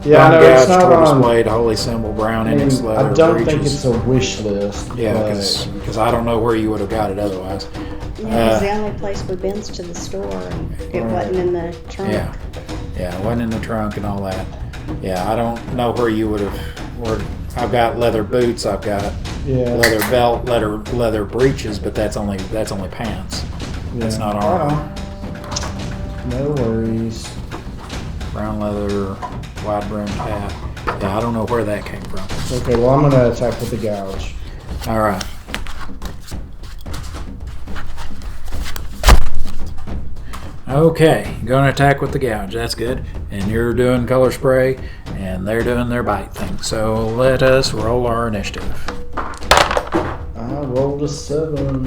Yeah, I know it's not tortoise on. blade, holy symbol, brown I mean, index leather. I don't think breeches. it's a wish list. Yeah, but- because I don't know where you would have got it otherwise. Yeah, it's the only place we've been to the store, and it wasn't in the trunk. Yeah, yeah, it wasn't in the trunk and all that. Yeah, I don't know where you would have. I've got leather boots. I've got yeah. leather belt, leather breeches, but that's only pants. That's Yeah. not armor. No worries. Brown leather, wide brimmed hat. Yeah, I don't know where that came from. Okay, well I'm gonna attack with the gouge. All right. Okay, going to attack with the gouge. That's good. And you're doing color spray, and they're doing their bite thing. So let us roll our initiative. I rolled a 7.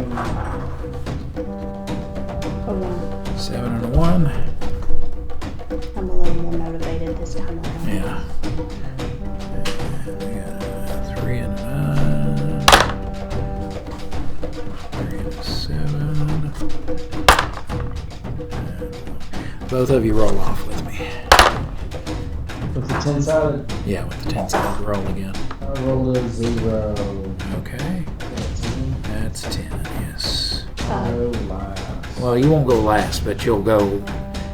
A 1. 7 and a 1. I'm a little more motivated this time around. Yeah. We got a 3 and a 9. 3 and a 7. Both of you roll off with me. With the 10-sided, Yeah, with the 10 sided roll again. I rolled a 0. Okay. That's 10, yes. No last. Well, you won't go last, but you'll go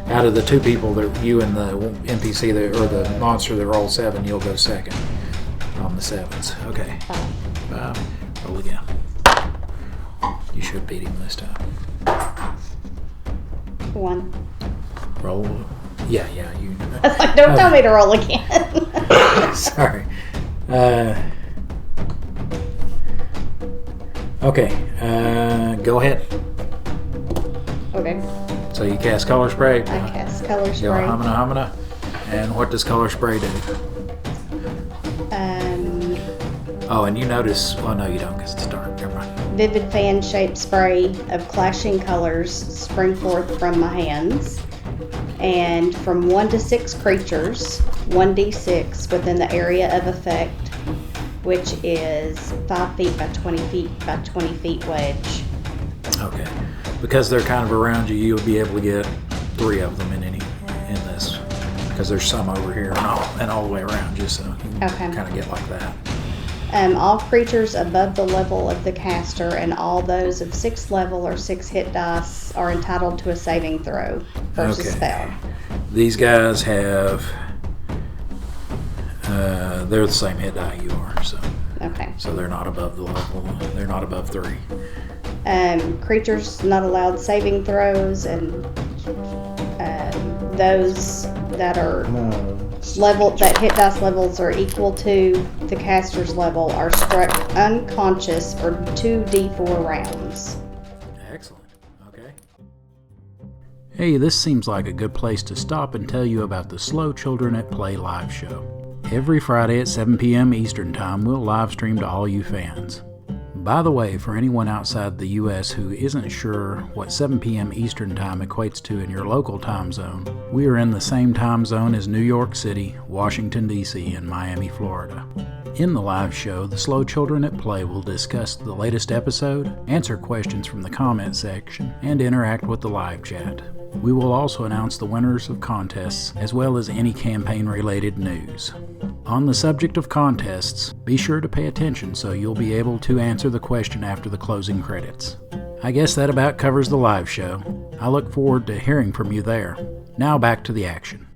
out of the two people that you and the NPC or the monster that roll 7, you'll go second on the 7s. Okay. 5. Roll again. You should beat him this time. 1. Roll. Yeah, you. I was like, don't tell me to roll again. Sorry. Okay. Go ahead. Okay. So you cast color spray. I cast color Go spray. hamina. And what does color spray do? Oh, and you notice. Well, no, you don't, because it's dark. Never mind. Vivid fan-shaped spray of clashing colors spring forth from my hands. And from 1 to 6 creatures, 1d6 within the area of effect, which is 5 feet by 20 feet by 20 feet wedge. Okay. Because they're kind of around you, you'll be able to get 3 of them in this. Because there's some over here and all the way around you, so you can Okay. kind of get like that. All creatures above the level of the caster and all those of 6th level or 6 hit dice are entitled to a saving throw versus Okay. spell. These guys have. They're the same hit die you are, so Okay. they're not above the level. They're not above 3. Creatures not allowed saving throws, and those that are No. that hit dice levels are equal to the caster's level are struck unconscious for 2d4 rounds. Excellent. Okay. Hey, this seems like a good place to stop and tell you about the Slow Children at Play live show. Every Friday at 7 p.m. Eastern Time, we'll live stream to all you fans. By the way, for anyone outside the U.S. who isn't sure what 7 p.m. Eastern Time equates to in your local time zone, we are in the same time zone as New York City, Washington, D.C., and Miami, Florida. In the live show, the Slow Children at Play will discuss the latest episode, answer questions from the comment section, and interact with the live chat. We will also announce the winners of contests, as well as any campaign-related news. On the subject of contests, be sure to pay attention so you'll be able to answer the question after the closing credits. I guess that about covers the live show. I look forward to hearing from you there. Now back to the action.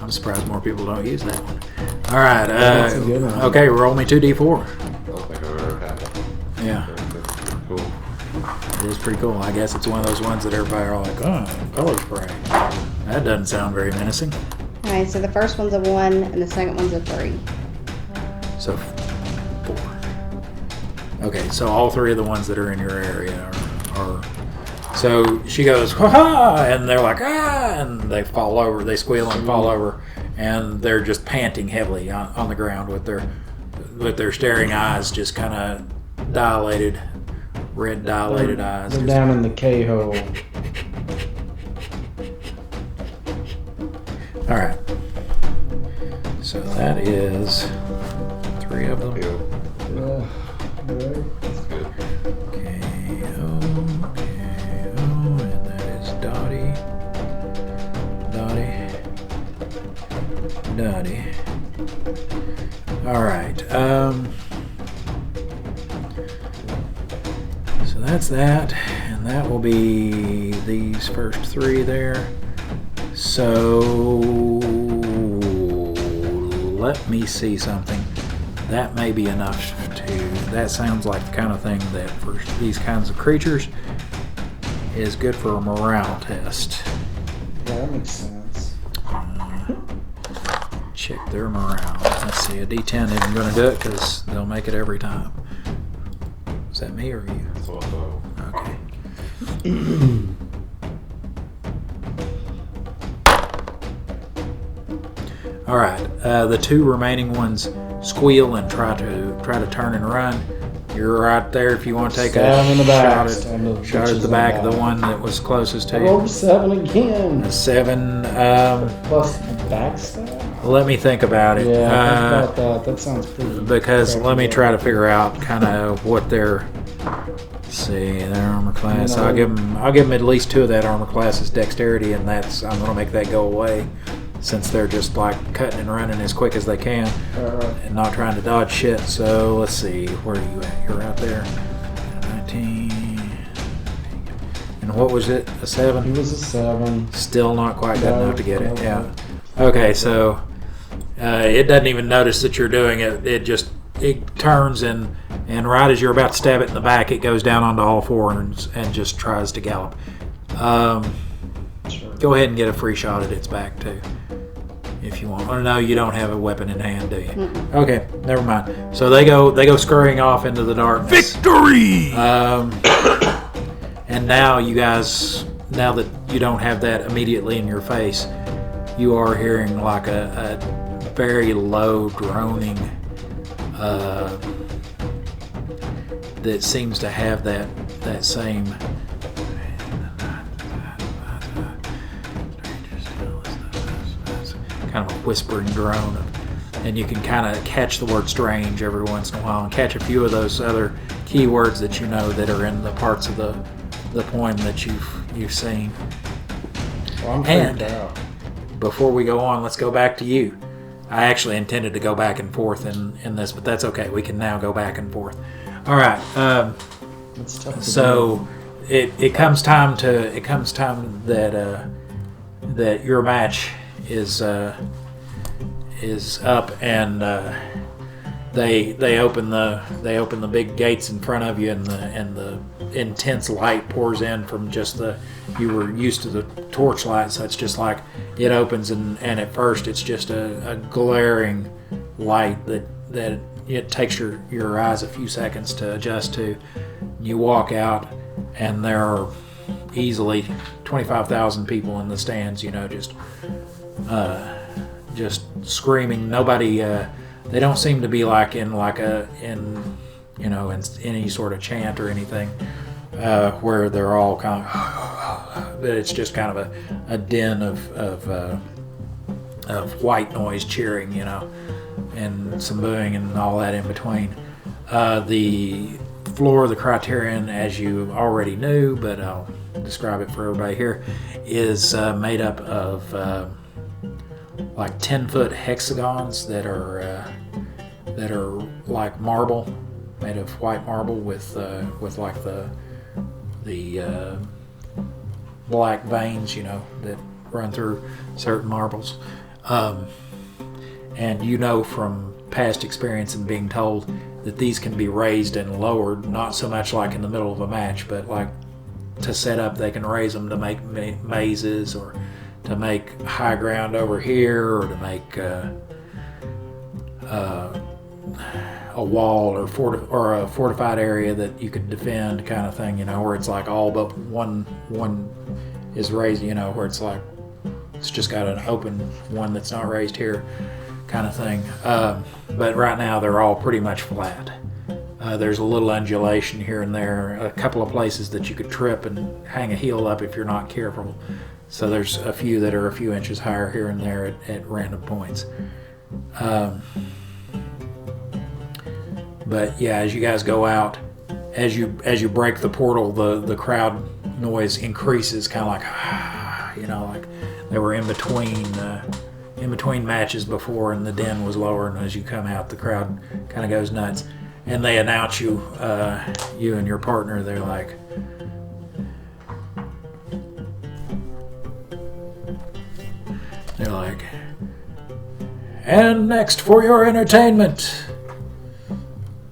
I'm surprised more people don't use that one. All right. That's a good one. Okay, roll me 2d4. I don't think I've ever had it. Yeah, That's pretty cool. it is pretty cool. I guess it's one of those ones that everybody are like, oh, color spray. That doesn't sound very menacing. Alright, so the first one's a 1 and the second one's a 3. So 4. Okay, so all 3 of the ones that are in your area are So she goes, ha, and they're like, ah, and they fall over. They squeal and fall over, and they're just panting heavily on the ground with their staring eyes just kind of dilated, red dilated eyes. They're down in the K-hole. All right. So that is 3 of them. Yeah, Right. that's good. KO, and that is Dottie. All right. So that's that, and that will be these first 3 there. So let me see something. That may be enough that sounds like the kind of thing that for these kinds of creatures is good for a morale test. Yeah, that makes sense. Check their morale. Let's see, a D10 isn't going to do it because they'll make it every time. Is that me or you? So, Okay. All right. The 2 remaining ones squeal and try to turn and run. You're right there if you want to take Stab in the back. shot at the back of the one that was closest to I you. rolled 7 again. A 7. Plus backstab? Let me think about it. Yeah, think about that. That sounds pretty. Because let me try to figure out kind of what their. Let's see, their armor class. I'll give them at least 2 of that armor class as dexterity, and I'm going to make that go away, since they're just like cutting and running as quick as they can and not trying to dodge shit. So let's see, where are you at? You're out there. 19. And what was it? A 7? He was a 7. Still not quite good No, enough to get it. no. Yeah. Okay, so it doesn't even notice that you're doing it. It turns and right as you're about to stab it in the back, it goes down onto all 4 and just tries to gallop. Sure. Go ahead and get a free shot at its back too, if you want. Oh no, you don't have a weapon in hand, do you? Mm-mm. Okay, never mind. So they go scurrying off into the darkness. Victory! And now you guys, now that you don't have that immediately in your face, you are hearing like a very low droning that seems to have that same kind of a whispering drone, and you can kind of catch the word strange every once in a while and catch a few of those other keywords that you know that are in the parts of the poem that you've seen. Well, I'm And- freaked out. Before we go on, let's go back to you. I actually intended to go back and forth in this, but that's okay. We can now go back and forth. All right. It's tough to So it comes time that that your match is up, and they open the big gates in front of you, and the intense light pours in from just you were used to the torchlight, so it's just like it opens, and at first it's just a glaring light that it takes your eyes a few seconds to adjust to. You walk out, and there are easily 25,000 people in the stands, just screaming. Nobody, they don't seem to be like in any sort of chant or anything, where they're all kind of, but it's just kind of a din of white noise cheering, and some booing and all that in between. The floor of the Criterion, as you already knew, but I'll describe it for everybody here, is made up of like 10-foot hexagons that are like marble, made of white marble with like the black veins, that run through certain marbles. And from past experience and being told that these can be raised and lowered, not so much like in the middle of a match, but like to set up, they can raise them to make mazes, or to make high ground over here, or to make a wall or a fortified area that you could defend, kind of thing. Where it's like all but one is raised. Where it's like it's just got an open one that's not raised here, kind of thing. But right now they're all pretty much flat. There's a little undulation here and there, a couple of places that you could trip and hang a heel up if you're not careful. So there's a few that are a few inches higher here and there at random points. But yeah, as you guys go out, as you break the portal, the crowd noise increases, kind of like, like they were in between matches before, and the din was lower. And as you come out, the crowd kind of goes nuts. And they announce you and your partner. They're like, and next for your entertainment,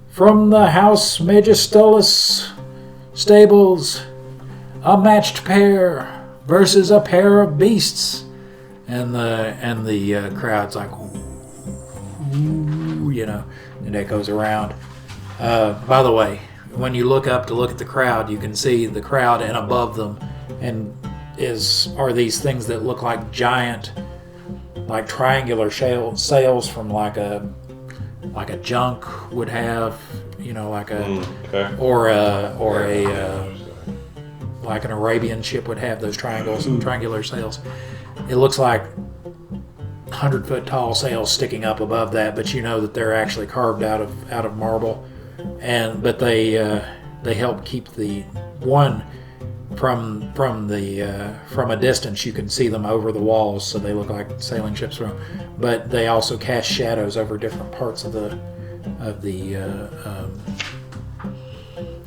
from the House Magistelis stables, a matched pair versus a pair of beasts. And the crowd's like, ooh, and it goes around. By the way, when you look up to look at the crowd, you can see the crowd, and above them are these things that look like giant, like triangular sails from like a junk would have, like like an Arabian ship would have, those triangular sails. It looks like 100-foot tall sails sticking up above that, but that they're actually carved out of marble. But they help keep the one from a distance. You can see them over the walls, so they look like sailing ships. But they also cast shadows over different parts of the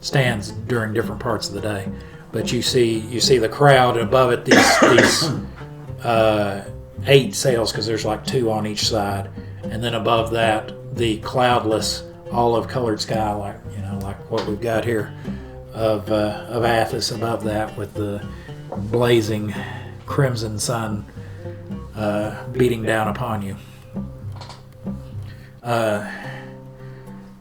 stands during different parts of the day. But you see the crowd, and above it these 8 sails, because there's like 2 on each side, and then above that the cloudless olive-colored sky, like what we've got here of Athos above that, with the blazing crimson sun beating down upon you.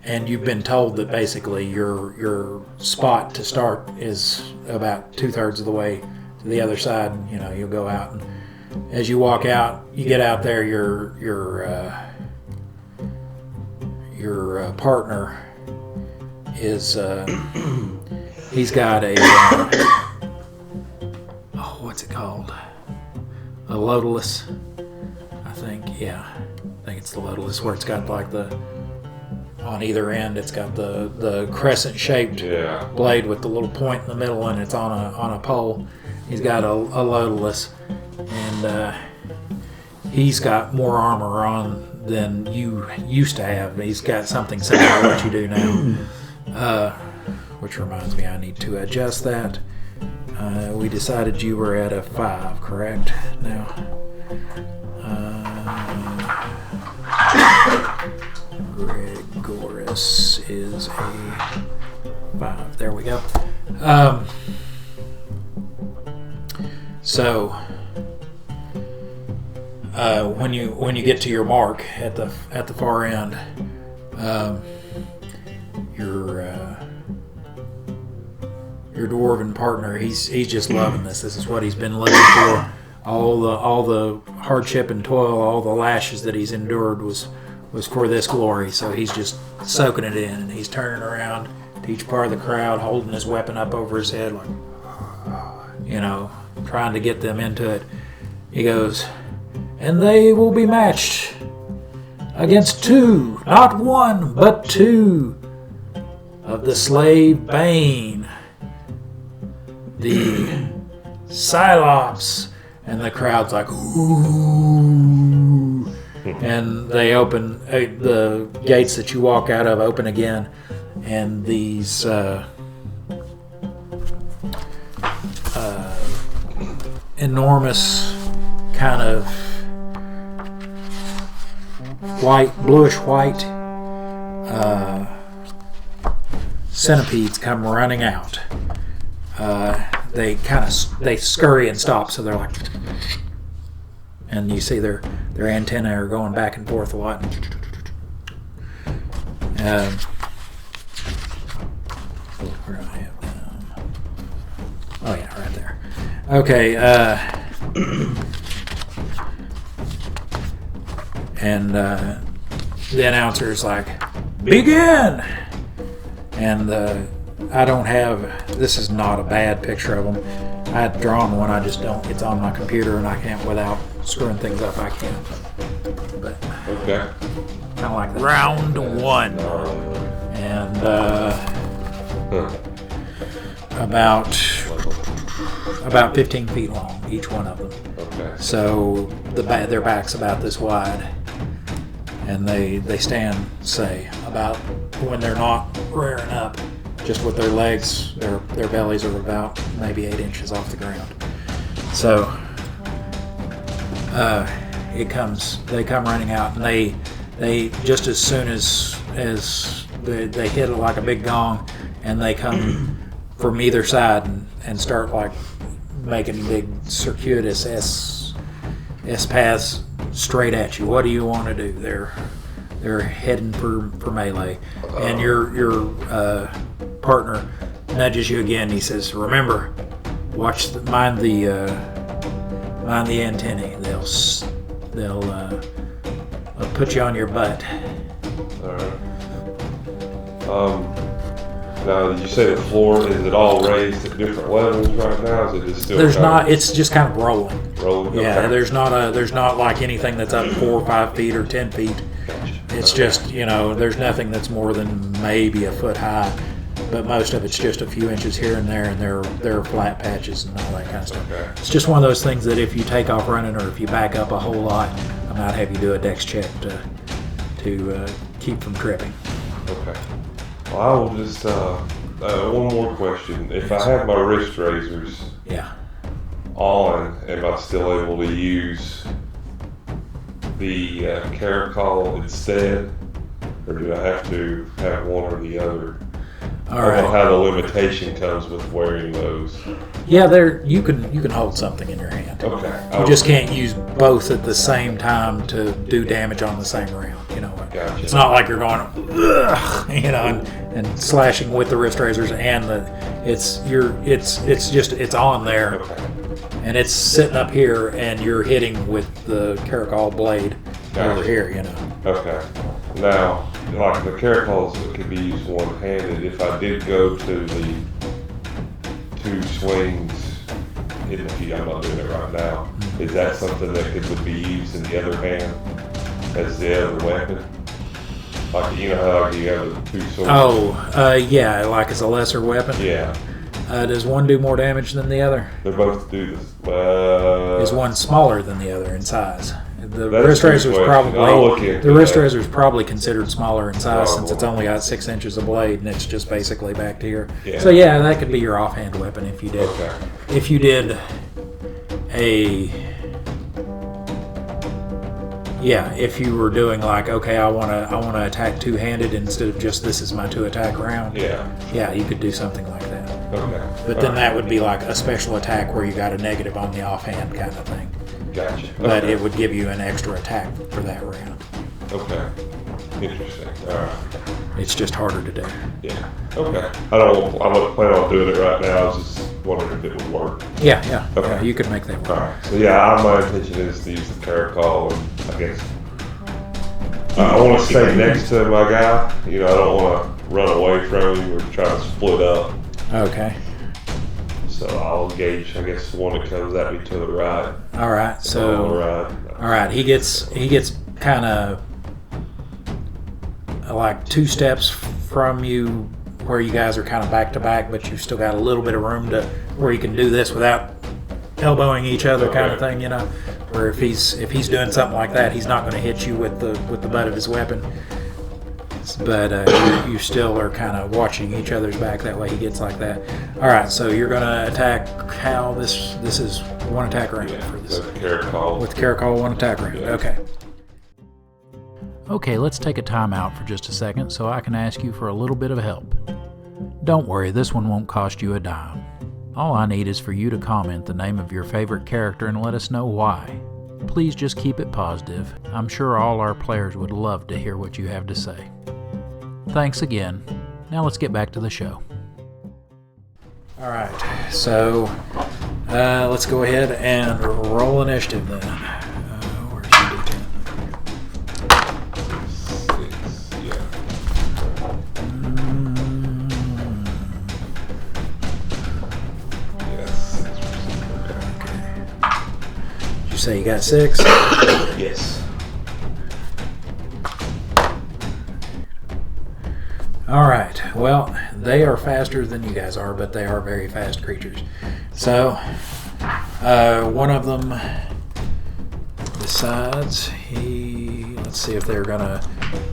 And you've been told that basically your spot to start is about 2/3 of the way to the other side. You'll go out, and as you walk out, you get out there. Your partner is he's got a what's it called? A Lodulus, I think. Yeah, I think it's the Lodulus, where it's got like on either end, it's got the crescent-shaped blade with the little point in the middle, and it's on a pole. He's got a Lodulus, and he's got more armor on than you used to have. He's got something similar to what you do now. Which reminds me, I need to adjust that. We decided you were at a 5, correct? Now, Gregoris is a 5. There we go. So when you get to your mark at the far end, your dwarven partner, he's just loving this. This is what he's been looking for. All the hardship and toil, all the lashes that he's endured was for this glory. So he's just soaking it in, and he's turning around to each part of the crowd, holding his weapon up over his head, like, trying to get them into it. He goes, and they will be matched against 2, not 1, but 2 of the slave Bane, the Cylops. And the crowd's like, ooh. And they open, the gates that you walk out of open again, and these enormous kind of bluish white centipedes come running out. They scurry and stop, so they're like, and you see their antennae are going back and forth a lot, Where do I have them? Oh yeah, right there. Okay. And the announcer's like, "Begin!" And I don't have. This is not a bad picture of them. I had drawn one. I just don't. It's on my computer, and I can't without screwing things up. I can't. But Okay. kind of like that. Round 1. And about 15 feet long, each one of them. Okay. So their back's about this wide, and they stand, say, about when they're not rearing up, just with their legs, their bellies are about maybe 8 inches off the ground. So they come running out, and they just as soon as they hit it like a big gong, and they come from either side and start like making big circuitous S paths straight at you. What do you want to do? They're heading for melee, and your partner nudges you again. He says, "Remember, mind the antennae. They'll put you on your butt." All right. Now, you say the floor, is it all raised at different levels right now? Is it just still? There's not. It's just kind of rolling. Rolling. Yeah. Okay. There's not like anything that's up 4 or 5 feet or 10 feet. Gotcha. It's just, there's nothing that's more than maybe a foot high, but most of it's just a few inches here and there, and there are flat patches and all that kind of stuff. Okay. It's just one of those things that if you take off running or if you back up a whole lot, I might have you do a dex check to keep from tripping. Okay. Well, I will just one more question. If I have my wrist razors Yeah. on, am I still able to use the caracol instead, or do I have to have one or the other? All I don't know right. how the limitation comes with wearing those. Yeah, you can hold something in your hand. Okay. You just can't use both at the same time to do damage on the same round. Gotcha. It's not like you're going, ugh, and slashing with the wrist razors and it's on there, Okay. and it's sitting up here, and you're hitting with the caracol blade over Gotcha. here. Okay. Now, like the caracols that can be used one-handed, if I did go to the 2 swings in the field, I'm not doing it right now, is that something that would be used in the other hand as the other weapon? Like, how you have the 2 swords? Oh, yeah, like it's a lesser weapon. Yeah. Does one do more damage than the other? They both do this. Is one smaller than the other in size? The That's wrist a good razor's question. I'll look into the wrist that. razor's probably considered smaller in size Oh, since it's only got 6 inches of blade, and it's just basically back to here. Yeah. So yeah, that could be your offhand weapon if you did. Okay. If you did if you were doing like, okay, I wanna attack 2-handed instead of just this is my 2 attack round. Yeah. You could do something like that. Okay. But then that would be like a special attack where you got a negative on the offhand kind of thing. Gotcha. But Okay. it would give you an extra attack for that round. Okay. Interesting. All right. It's just harder to do. Yeah. Okay. I don't plan on doing it right now. I was just wondering if it would work. Yeah. Okay. Yeah, you could make that All work. right. So yeah, my intention is to use the caracol, and I guess I want to stay next to my guy. I don't want to run away from him or try to split up. Okay. So I'll engage, I guess, the one that comes at me to the right. All right. All So right. all right, he gets kind of like 2 steps from you, where you guys are kind of back to back, but you've still got a little bit of room to where you can do this without elbowing each other, kind of thing. Where if he's doing something like that, he's not going to hit you with the butt of his weapon. But you still are kind of watching each other's back. That way he gets like that. All right, so you're going to attack Hal. This is 1 attack round for this. With caracol. With caracol, 1 attack round. Yeah. Okay. Okay, let's take a time out for just a second so I can ask you for a little bit of help. Don't worry, this one won't cost you a dime. All I need is for you to comment the name of your favorite character and let us know why. Please just keep it positive. I'm sure all our players would love to hear what you have to say. Thanks again. Now let's get back to the show. All right, so let's go ahead and roll initiative then. Where's your D10? 6, yeah. Yes. Did you say you got 6? Yes. All right. Well, they are faster than you guys are, but they are very fast creatures. So, one of them decides let's see if they're gonna,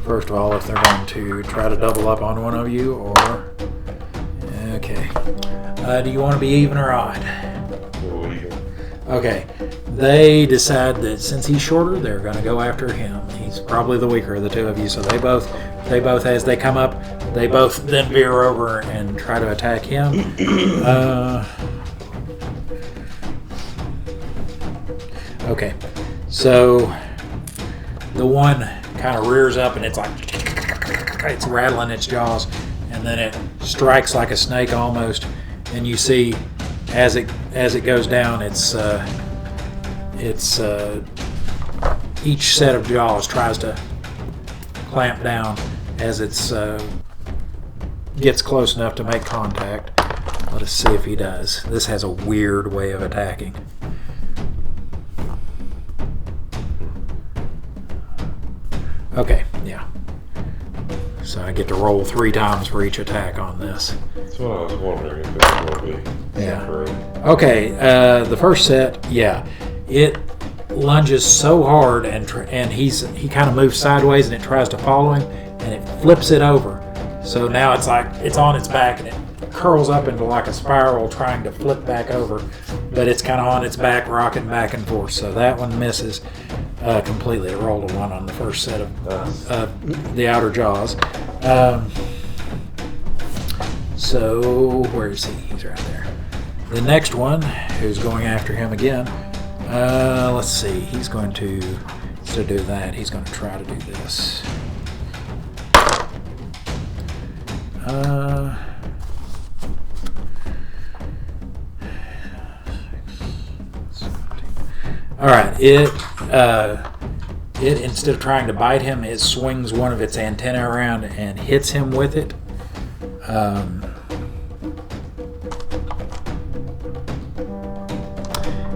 first of all, if they're going to try to double up on one of you, or, okay. Do you want to be even or odd? Okay. They decide that since he's shorter, they're going to go after him. He's probably the weaker of the two of you, so they both, as they come up, they both then veer over and try to attack him. Okay, so the one kind of rears up and it's like, it's rattling its jaws, and then it strikes like a snake almost, and you see as it goes down, it's each set of jaws tries to clamp down as it's gets close enough to make contact. Let us see if he does. This has a weird way of attacking. Okay, yeah. So I get to roll 3 times for each attack on this. That's what I was wondering if it was going to be. Yeah. Correct. Okay, the first set, yeah, it lunges so hard and he kind of moves sideways and it tries to follow him and it flips it over. So now it's like it's on its back and it curls up into like a spiral trying to flip back over, but it's kind of on its back rocking back and forth. So that one misses completely. It rolled a 1 on the first set of the outer jaws. So where is he? He's right there. The next one, who's going after him again, let's see. He's going to, instead of do that, he's going to try to do this. All right. It instead of trying to bite him, it swings one of its antennae around and hits him with it.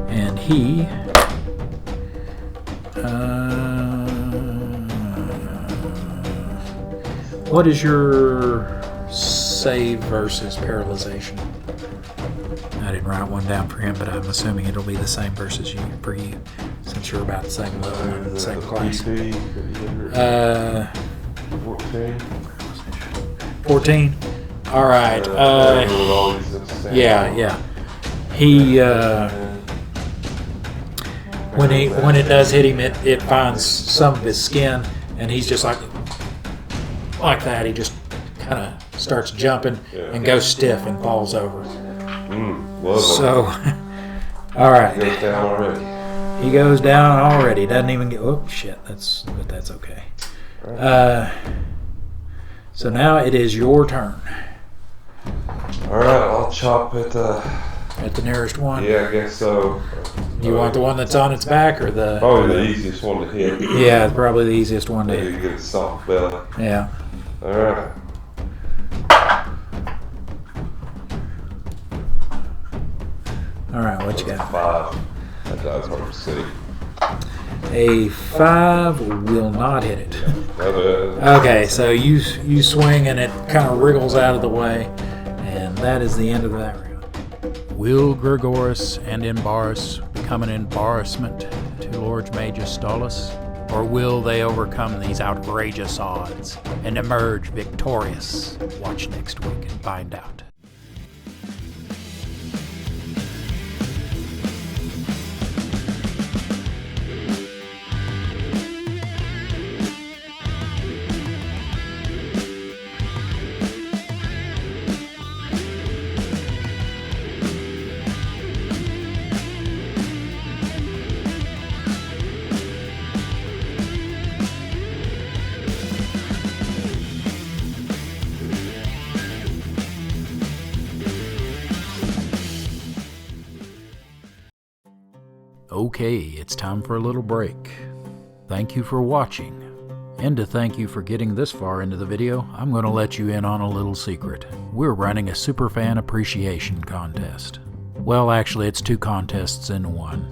And he what is your save versus paralyzation? I didn't write one down for him, but I'm assuming it'll be the same versus you for you, since you're about the same level and the same class. 14. All right. Yeah. He when it does hit him, it finds some of his skin, and he's just like that. He just kind of starts jumping and goes stiff and falls over. So, all right. He goes down already. He goes down already. Doesn't even get. Oh shit! But that's okay. So now it is your turn. All right, I'll chop it. At the nearest one. Yeah, I guess so. You want the one that's on its back or the? Probably the easiest one to hit. Yeah, it's probably the easiest one to You hit. get a soft belly. Yeah. All right. All right, what you got? 5. That dies hard to see. A 5 will not hit it. Okay. Okay, so you swing and it kind of wriggles out of the way, and that is the end of that round. Will Gregoris and Embarrass become an embarrassment to Lord Magus Stolas? Or will they overcome these outrageous odds and emerge victorious? Watch next week and find out. Okay, it's time for a little break. Thank you for watching. And to thank you for getting this far into the video, I'm going to let you in on a little secret. We're running a Superfan Appreciation Contest. Well, actually, it's 2 contests in one.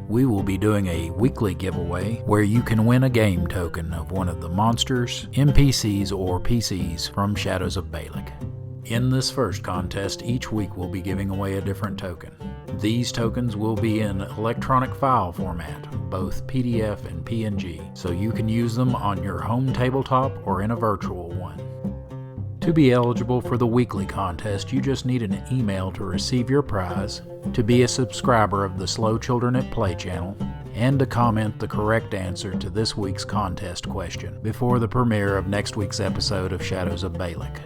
We will be doing a weekly giveaway where you can win a game token of one of the monsters, NPCs, or PCs from Shadows of Balic. In this first contest, each week we'll be giving away a different token. These tokens will be in electronic file format, both PDF and PNG, so you can use them on your home tabletop or in a virtual one. To be eligible for the weekly contest, you just need an email to receive your prize, to be a subscriber of the Slow Children at Play channel, and to comment the correct answer to this week's contest question before the premiere of next week's episode of Shadows of Balic.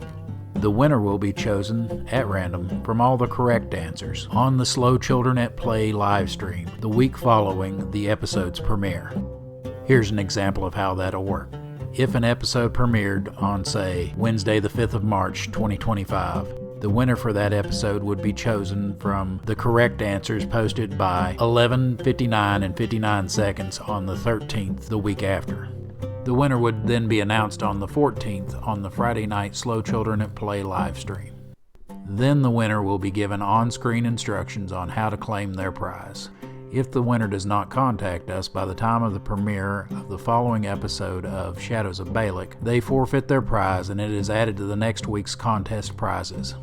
The winner will be chosen at random from all the correct answers on the Slow Children at Play live stream the week following the episode's premiere. Here's an example of how that'll work. If an episode premiered on, say, Wednesday the 5th of March 2025, the winner for that episode would be chosen from the correct answers posted by 11:59 and 59 seconds on the 13th the week after. The winner would then be announced on the 14th on the Friday night Slow Children at Play live stream. Then the winner will be given on-screen instructions on how to claim their prize. If the winner does not contact us by the time of the premiere of the following episode of Shadows of Balic, they forfeit their prize and it is added to the next week's contest prizes.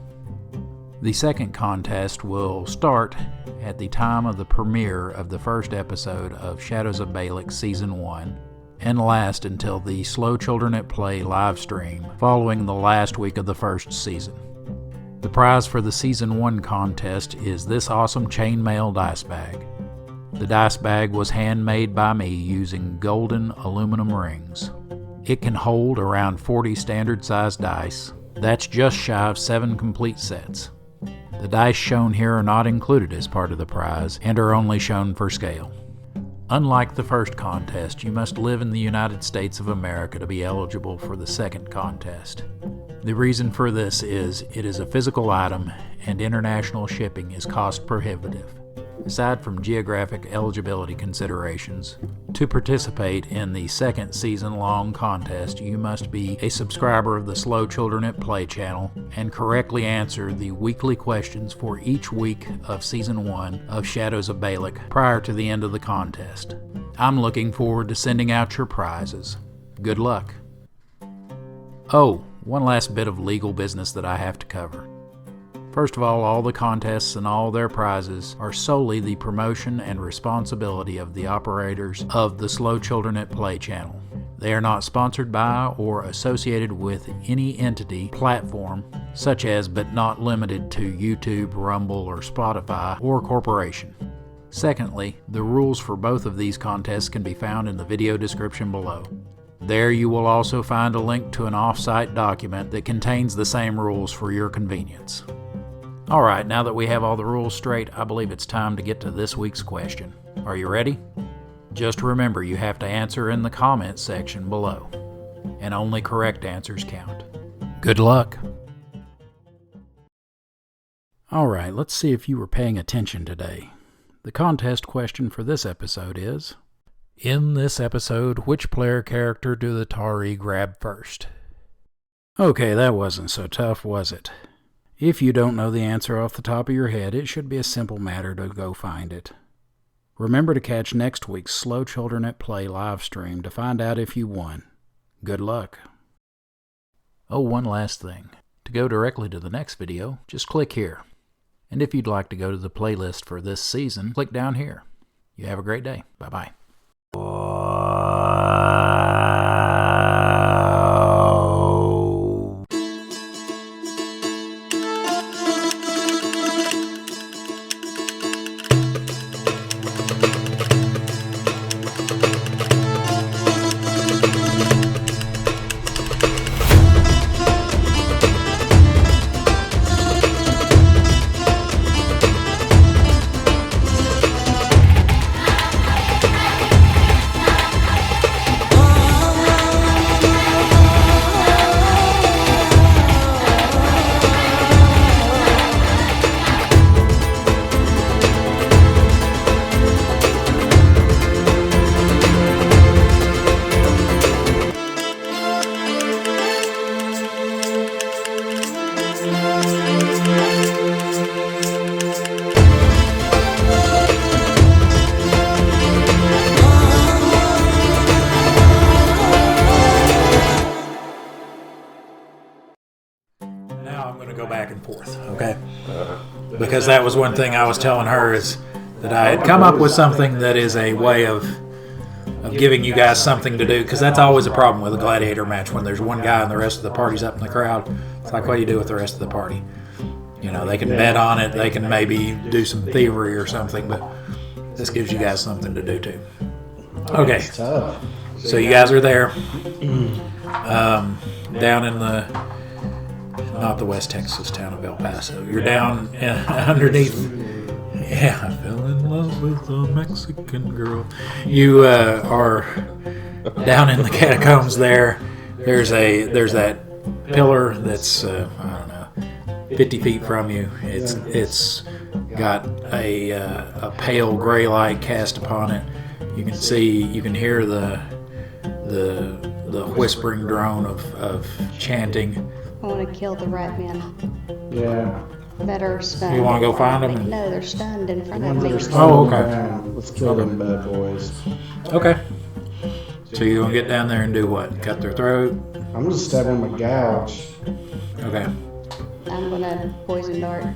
The second contest will start at the time of the premiere of the first episode of Shadows of Balic Season 1 and last until the Slow Children at Play live stream following the last week of the first season. The prize for the Season 1 contest is this awesome chainmail dice bag. The dice bag was handmade by me using golden aluminum rings. It can hold around 40 standard-sized dice. That's just shy of 7 complete sets. The dice shown here are not included as part of the prize and are only shown for scale. Unlike the first contest, you must live in the United States of America to be eligible for the second contest. The reason for this is it is a physical item and international shipping is cost prohibitive. Aside from geographic eligibility considerations, to participate in the second season-long contest, you must be a subscriber of the Slow Children at Play channel and correctly answer the weekly questions for each week of Season 1 of Shadows of Balic prior to the end of the contest. I'm looking forward to sending out your prizes. Good luck. Oh, one last bit of legal business that I have to cover. First of all the contests and all their prizes are solely the promotion and responsibility of the operators of the Slow Children at Play channel. They are not sponsored by or associated with any entity, platform, such as but not limited to YouTube, Rumble, or Spotify, or corporation. Secondly, the rules for both of these contests can be found in the video description below. There you will also find a link to an off-site document that contains the same rules for your convenience. Alright, now that we have all the rules straight, I believe it's time to get to this week's question. Are you ready? Just remember you have to answer in the comments section below, and only correct answers count. Good luck! Alright, let's see if you were paying attention today. The contest question for this episode is, in this episode, which player character do the Tari grab first? Okay, that wasn't so tough, was it? If you don't know the answer off the top of your head, it should be a simple matter to go find it. Remember to catch next week's Slow Children at Play live stream to find out if you won. Good luck. Oh, one last thing. To go directly to the next video, just click here. And if you'd like to go to the playlist for this season, click down here. You have a great day. Bye-bye. now I'm going to go back and forth, okay? Because that was one thing I was telling her is that I had come up with something that is a way of giving you guys something to do, because that's always a problem with a gladiator match when there's one guy and the rest of the party's up in the crowd. It's like, what do you do with the rest of the party? You know, they can bet on it, they can maybe do some thievery or something, but this gives you guys something to do too. Okay, Tough. so you guys are there, down in not the West Texas town of El Paso. You're down underneath. Yeah, I fell in love with a Mexican girl. You are down in the catacombs there. There's that pillar that's I don't know, 50 feet from you. It's got a pale gray light cast upon it. You can hear the whispering drone of chanting. I want to kill the rat men Yeah. that are stunned. You want to go find them? No, they're stunned in front of Ones that me. are still Oh, okay. around. Let's kill them bad boys. Okay. So you're gonna get down there and do what? Cut their throat? I'm gonna stab them a gouge. Okay. I'm gonna poison dart.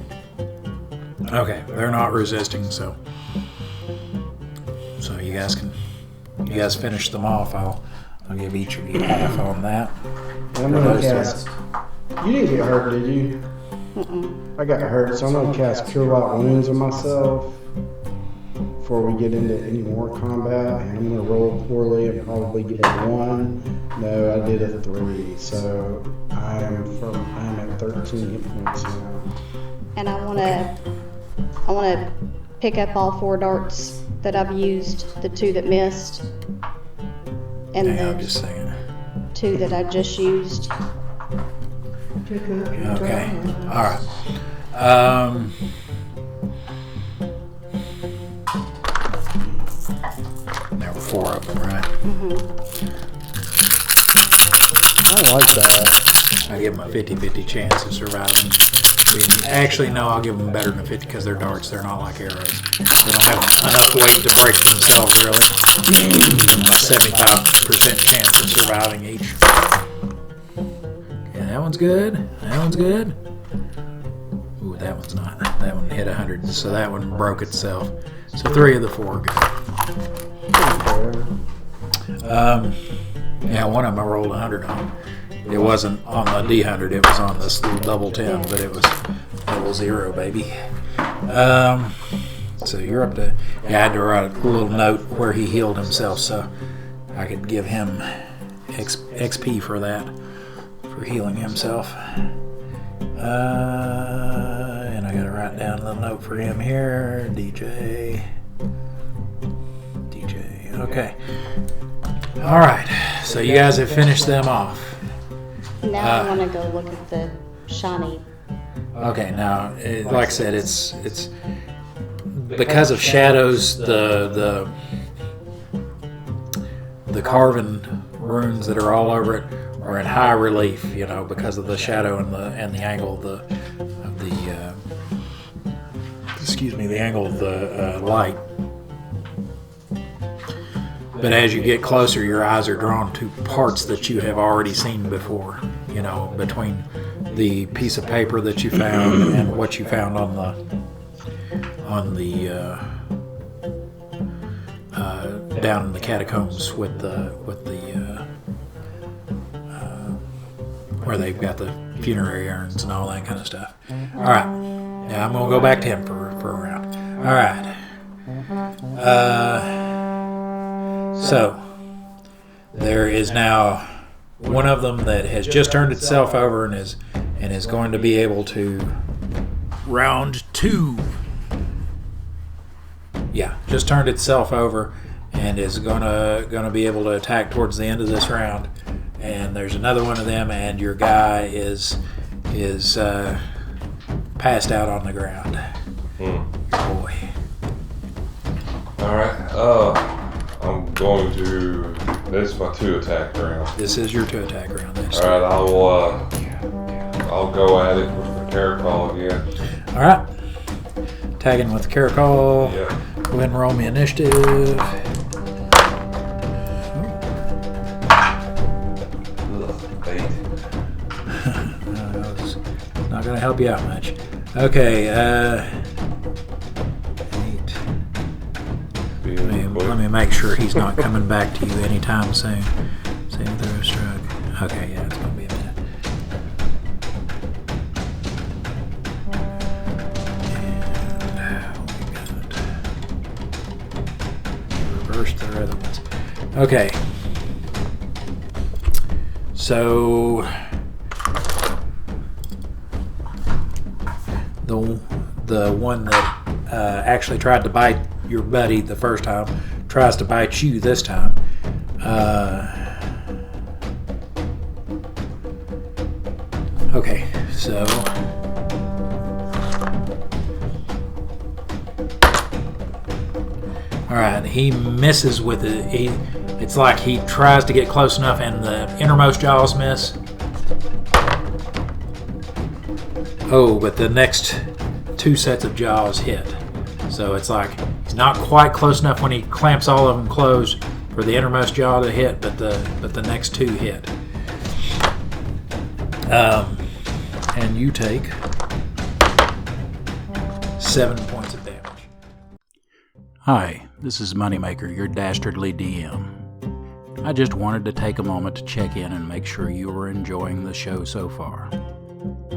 Okay. They're not resisting, so you guys finish them off. I'll give each of you half on that. And I'm gonna cast. You didn't get hurt, did you? I got hurt, so I'm gonna cast Cure Light Wounds on myself before we get into any more combat. And I'm gonna roll poorly and probably get a 1. No, I did a 3, so I'm at 13 hit points now. And I wanna pick up all 4 darts that I've used, the 2 that missed, and Hang on the just a second. 2 that I just used. Okay. All right. There were 4 of them, right? I like that. I give them a 50-50 chance of surviving. Actually, no, I'll give them better than 50 because they're darts. They're not like arrows. They don't have enough weight to break themselves, really. Give them a 75% chance of surviving each. Okay, that one's good. That one's good. Ooh, that one's not. That one hit 100, so that one broke itself. So 3 of the 4 are good. Yeah, one of them I rolled 100 on. It wasn't on the D100, it was on this little double 10, but it was double 0, baby. So you're up to, I had to write a little note where he healed himself so I could give him XP for that, for healing himself. And I gotta write down a little note for him here. DJ, okay. All right, so you guys have finished them off. Now I wanna go look at the shiny. Okay, now, like I said, it's because of shadows, the carven runes that are all over it are in high relief, you know, because of the shadow and the angle of the light. But as you get closer, your eyes are drawn to parts that you have already seen before, you know, between the piece of paper that you found and what you found on the down in the catacombs with the where they've got the funerary urns and all that kind of stuff. All right, yeah, I'm gonna go back to him for a round. All right. So there is now one of them that has just turned itself over and is going to be able to round 2. Yeah, just turned itself over and is gonna be able to attack towards the end of this round. And there's another one of them, and your guy is passed out on the ground. Boy. All right. I'm going to. This is my 2 attack round. This is your 2 attack round. All right. I'll go at it with the caracol again. All right. Tagging with the caracol. Yeah. Go ahead and roll me initiative. Ugh, 8. Not going to help you out much. Okay, 8. Let me make sure he's not coming back to you anytime soon. Save throw stroke. Okay, yeah, it's going to be a minute. And we got reverse their other ones. Okay. So the one that actually tried to bite your buddy the first time tries to bite you this time. Okay, so all right, he misses with it. It's like he tries to get close enough, and the innermost jaws miss. Oh, but the next 2 sets of jaws hit. So it's like he's not quite close enough when he clamps all of them closed for the innermost jaw to hit, but the next 2 hit. And you take 7 points of damage. Hi, this is Moneymaker, your dastardly DM. I just wanted to take a moment to check in and make sure you are enjoying the show so far.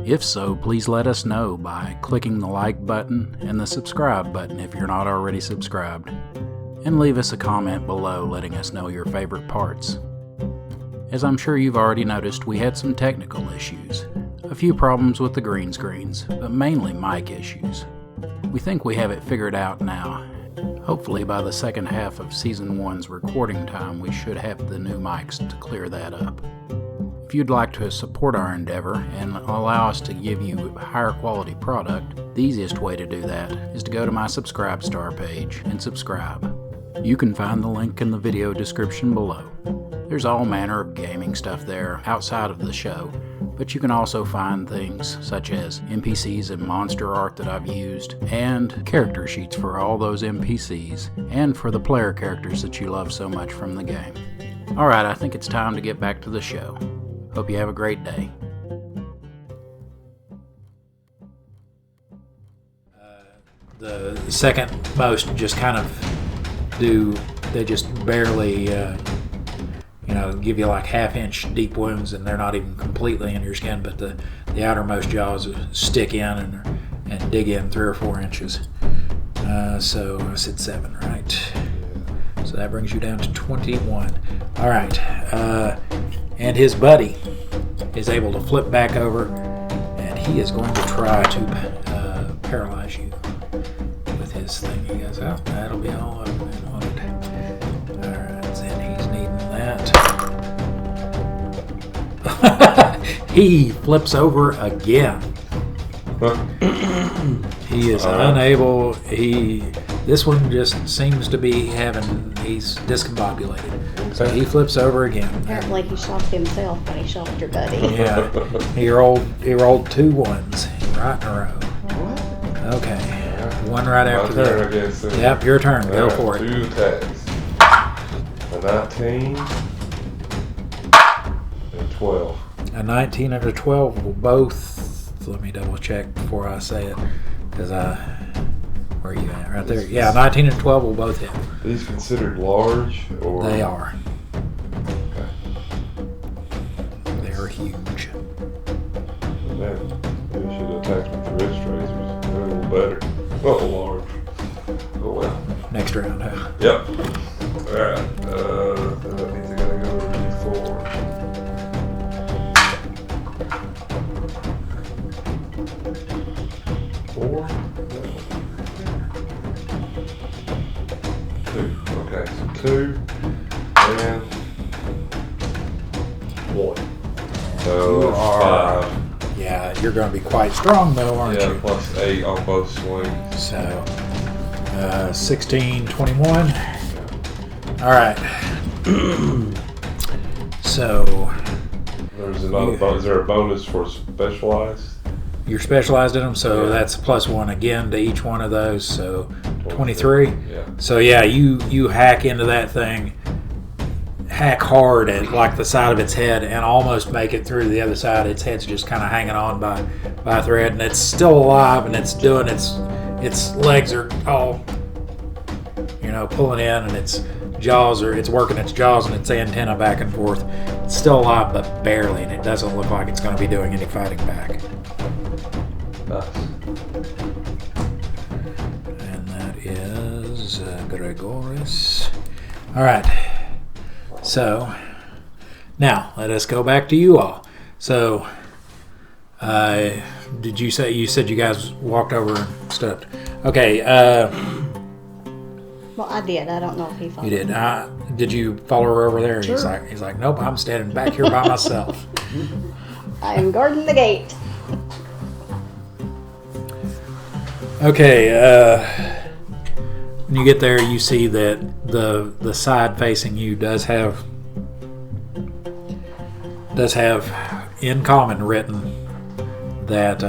If so, please let us know by clicking the like button and the subscribe button if you're not already subscribed, and leave us a comment below letting us know your favorite parts. As I'm sure you've already noticed, we had some technical issues, a few problems with the green screens, but mainly mic issues. We think we have it figured out now. Hopefully by the second half of Season 1's recording time, we should have the new mics to clear that up. If you'd like to support our endeavor and allow us to give you a higher quality product, the easiest way to do that is to go to my Subscribestar page and subscribe. You can find the link in the video description below. There's all manner of gaming stuff there outside of the show, but you can also find things such as NPCs and monster art that I've used, and character sheets for all those NPCs, and for the player characters that you love so much from the game. Alright, I think it's time to get back to the show. Hope you have a great day. The second most just kind of they just barely give you like half-inch deep wounds, and they're not even completely in your skin, but the outermost jaws stick in and dig in 3 or 4 inches. So I said 7, right? So that brings you down to 21. All right, and his buddy is able to flip back over, and he is going to try to paralyze you with his thing. He goes, oh, that'll be all I've been wanted. All right, and he's needing that. He flips over again. He is unable. This one just seems to be he's discombobulated. So he flips over again. Apparently he shocked himself when he shocked your buddy. Yeah, he rolled 2 ones right in a row. What? Okay, one right after My turn, that. I guess. Yep, your turn. Go Alright, for it. 2 attacks. A 19 and 12. A 19 and a 12 will both. Let me double check before I say it, because where are you at? Right there. Yeah, 19 and 12 will both hit. Are these considered large, or They are. Okay. They're huge. Man, maybe I should have attacked with the wrist razors. They're a little better. Oh, large. Oh well. Next round, huh? Yep. Alright. That means I gotta go to D4. 4? No. 2. Okay, so 2 and 1. So You are- 5. Yeah, you're going to be quite strong, though, aren't Yeah, you? plus 8 on both swings. So, 16, 21. All right. So, There's another bonus. Is there a bonus for specialized? you're specialized in them, so Yeah. that's +1 again to each one of those. So, 23. Yeah. So, yeah, you hack into that thing, hack hard at like the side of its head and almost make it through the other side. Its head's just kind of hanging on by a thread, and it's still alive, and it's doing its legs are all pulling in, and it's working its jaws and its antenna back and forth. It's still alive, but barely, and it doesn't look like it's going to be doing any fighting back. Nice. And that is Gregoris. All right. So now let us go back to you all. So, you said you guys walked over and stood up? Okay. Well, I did. I don't know if he followed. You did. Did you follow her over there? Sure. He's like, nope. I'm standing back here by myself. I am guarding the gate. Okay. When you get there, you see that the side facing you does have in common written that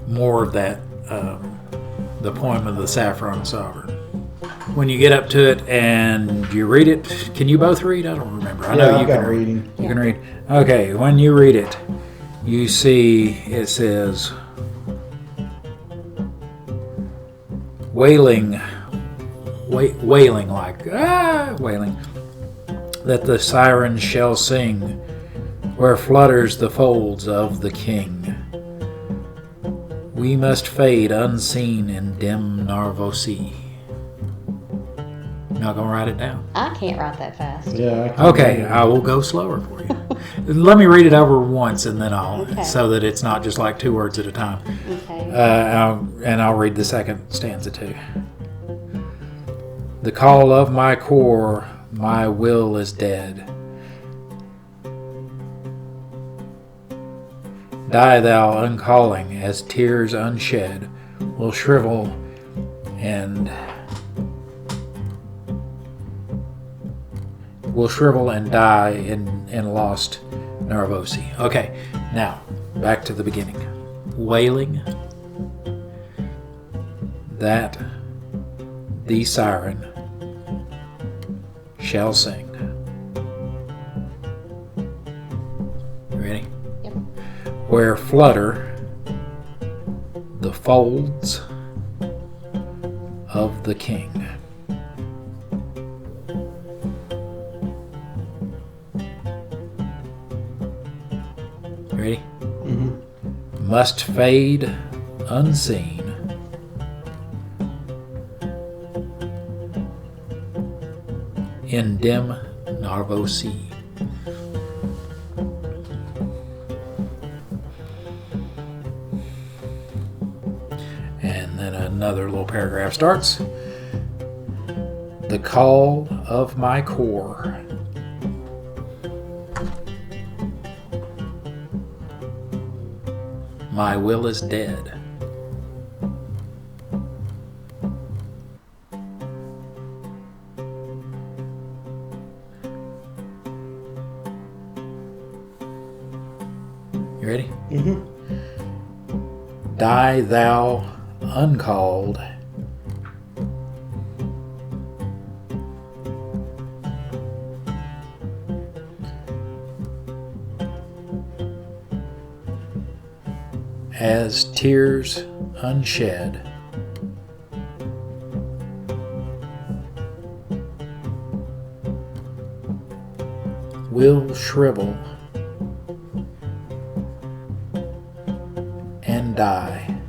more of that the poem of the Saffron Sovereign. When you get up to it and you read it, can you both read? I don't remember. I know you can read. Reading. You can read. Okay, when you read it, you see it says, wailing like wailing, that the sirens shall sing, where flutters the folds of the king. We must fade unseen in dim Narvosi. Not gonna write it down. I can't write that fast. Yeah. Okay, I will go slower for you. Let me read it over once, and then Okay. so that it's not just like 2 words at a time. Okay. I'll read the second stanza too. The call of my core, my will is dead. Die thou uncalling, as tears unshed will shrivel and die in lost Narvosi. Okay, now back to the beginning. Wailing that the siren shall sing. You ready? Yep. Where flutter the folds of the king. You ready? Mm-hmm. Must fade unseen in dim Narvosi. And then another little paragraph starts. The call of my core. My will is dead. You ready? Mm-hmm. Die thou uncalled. As tears unshed. Will shrivel and die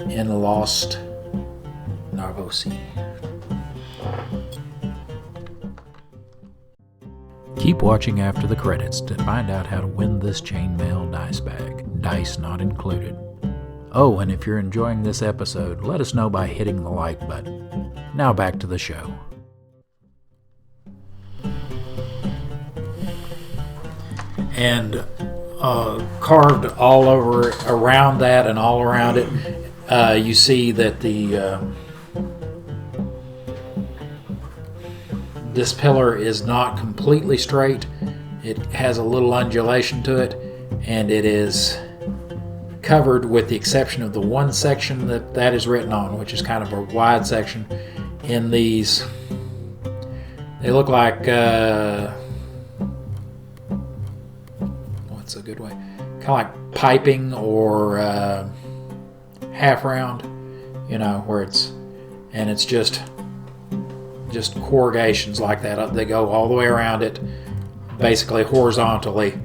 in lost Narvosi. Keep watching after the credits to find out how to win this chainmail dice bag, dice not included. Oh, and if you're enjoying this episode, let us know by hitting the like button. Now back to the show. And carved all over around that and all around it, you see that this pillar is not completely straight. It has a little undulation to it, and it is covered with the exception of the one section that is written on, which is kind of a wide section, in these They look like what's a good way? Kind of like piping or half round, where it's just corrugations like that. They go all the way around it, basically horizontally,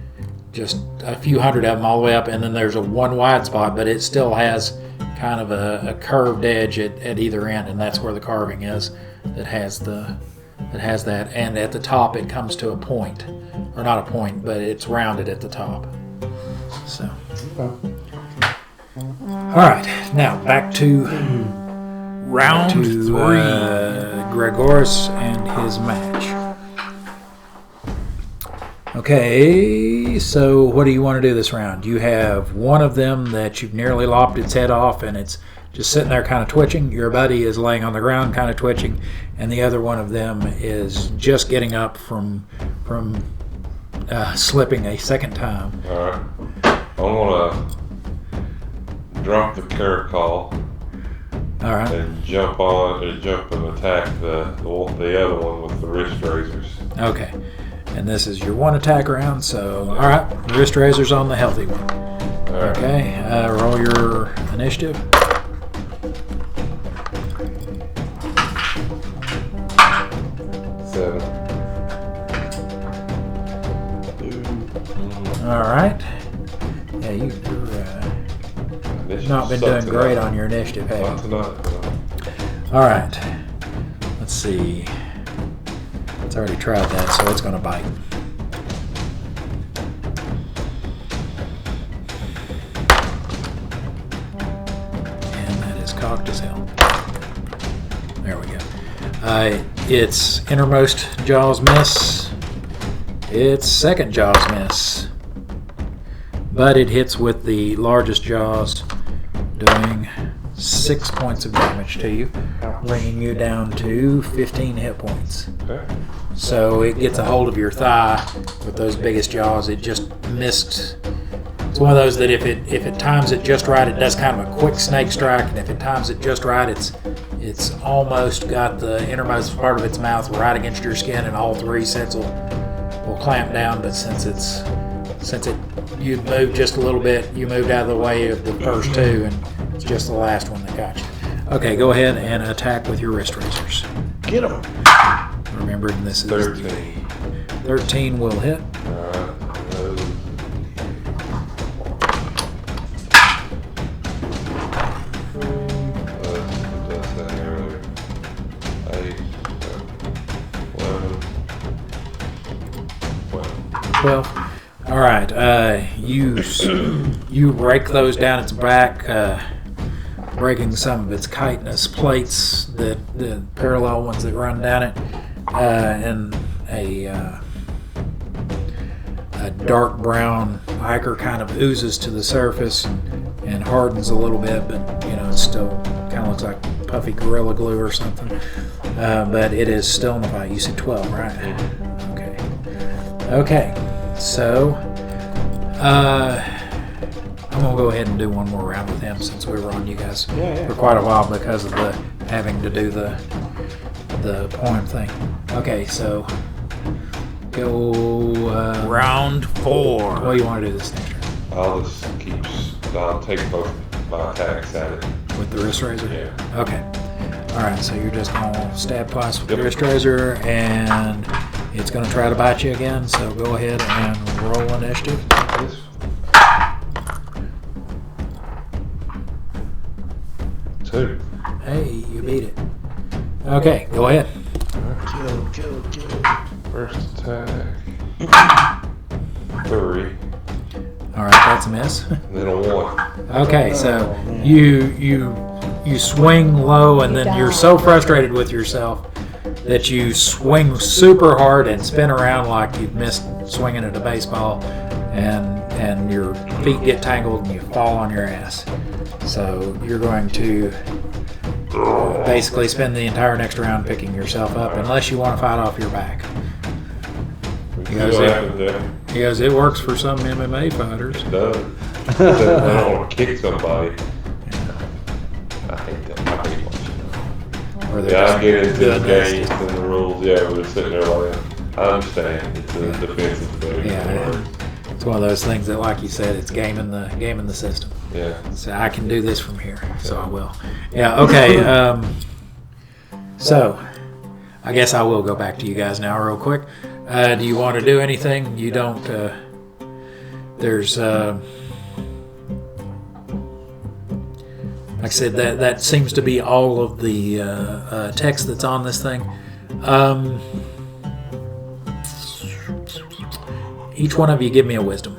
just a few hundred of them all the way up, and then there's a one wide spot, but it still has kind of a curved edge at either end, and that's where the carving is that has that. And at the top it comes to a point, or not a point, but it's rounded at the top. So all right, now back to Round 3. Gregoris and his match. Okay, so what do you want to do this round? You have one of them that you've nearly lopped its head off and it's just sitting there kind of twitching. Your buddy is laying on the ground kind of twitching, and the other one of them is just getting up from slipping a second time. All right. I want to drop the caracol. All right. And jump and attack the other one with the wrist razors. Okay. And this is your one attack round, so all right. Wrist razors on the healthy one. All right. Okay. Roll your initiative. Seven. All right. Yeah, you're not been doing great on your initiative, have Not you? tonight. All right. Let's see. It's already tried that, so it's going to bite. And that is cocked as hell. There we go. Its innermost jaws miss. Its second jaws miss. But it hits with the largest jaws, doing 6 points of damage to you, bringing you down to 15 hit points. Okay. So it gets a hold of your thigh with those biggest jaws. It just missed. It's one of those that if it times it just right, it does kind of a quick snake strike, and if it times it just right, it's almost got the innermost part of its mouth right against your skin, and all three sets will clamp down. But since you moved just a little bit, you moved out of the way of the first two, and it's just the last one that got you. Okay, go ahead and attack with your wrist razors. Get him. Remembering this is 13. 13 will hit. Alright. That's that earlier. 8, 11, 12. 12. All right. You rake those down its back, breaking some of its chitinous plates, the parallel ones that run down it, and a dark brown ichor kind of oozes to the surface and hardens a little bit, but it still kind of looks like puffy Gorilla Glue or something. But it is still in the fight. You said 12, right? Okay. So, I'm going to go ahead and do one more round with him since we were on you guys for quite a while because of the having to do the poem thing. Okay, so go Round 4. what do you want to do this thing I'll take both my attacks at it. with the wrist razor? Yeah. Okay. All right, so you're just going to stab twice with the wrist razor, and it's going to try to bite you again, so go ahead and roll initiative. This 2. Hey, you beat it. Okay, go ahead. Kill. First attack. 3. All right, that's a miss. Then a 1. Okay, so you swing low, and then you're so frustrated with yourself that you swing super hard and spin around like you've missed swinging at a baseball, and your feet get tangled and you fall on your ass. So you're going to basically spend the entire next round picking yourself up, unless you want to fight off your back. He goes, it works for some MMA fighters. It does. I don't want to kick somebody. I hate that. I hate watching that. Or they're Yeah, just I get into the doing this games just- and the rules. Yeah, we're just sitting there like, I understand. It's a defensive thing. Yeah, it's one of those things that, like you said, it's gaming the system. Yeah. So I can do this from here, so I will. Yeah. Okay. So I guess I will go back to you guys now, real quick. Do you want to do anything? You don't. There's. Like I said, that seems to be all of the text that's on this thing. Each one of you give me a wisdom.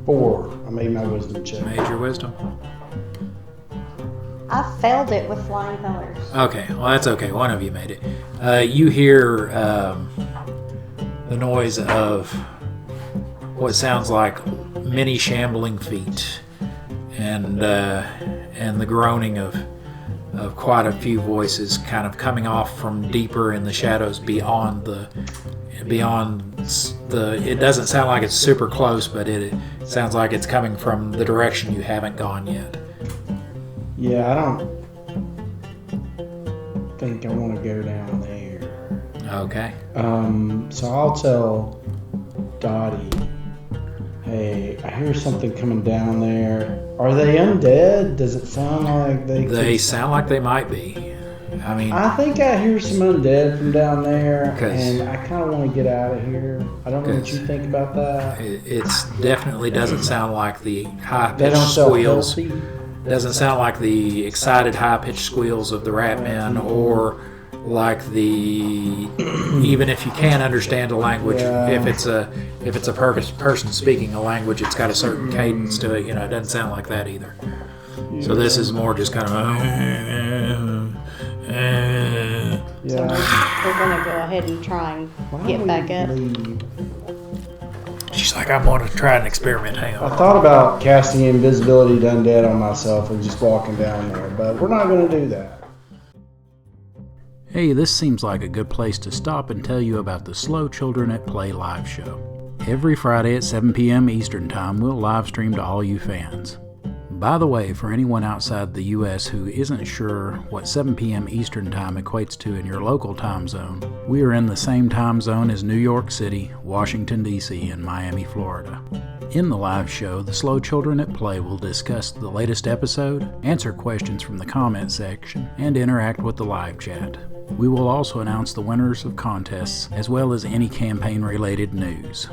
4. I made my wisdom check. Major wisdom. I failed it with flying colors. Okay, well that's okay. One of you made it. You hear the noise of what sounds like many shambling feet, and the groaning of quite a few voices, kind of coming off from deeper in the shadows beyond the. It doesn't sound like it's super close, but it sounds like it's coming from the direction you haven't gone yet. Yeah, I don't think I want to go down there. Okay. So I'll tell Dottie, hey, I hear something coming down there. Are they undead? Does it sound like They sound like they might be. I mean, I think I hear some undead from down there, 'Cause- and I kind of want to get out of here. I don't know what 'Cause- you think about that. it's definitely doesn't sound like the They high-pitched don't sell squeals. healthy. Doesn't sound like the excited high-pitched squeals of the rat men, or like the even if you can't understand a language, Yeah. if it's a person speaking a language, it's got a certain cadence to it. You know, it doesn't sound like that either. So this is more just kind of. Yeah. We're gonna go ahead and try and Why get don't back we up. leave? She's like, I'm going to try an experiment. Hang I on. thought about casting invisibility to undead on myself and just walking down there, but we're not going to do that. Hey, this seems like a good place to stop and tell you about the Slow Children at Play live show. Every Friday at 7 p.m. Eastern Time, we'll live stream to all you fans. By the way, for anyone outside the U.S. who isn't sure what 7 p.m. Eastern Time equates to in your local time zone, we are in the same time zone as New York City, Washington, D.C., and Miami, Florida. In the live show, the Slow Children at Play will discuss the latest episode, answer questions from the comment section, and interact with the live chat. We will also announce the winners of contests, as well as any campaign-related news.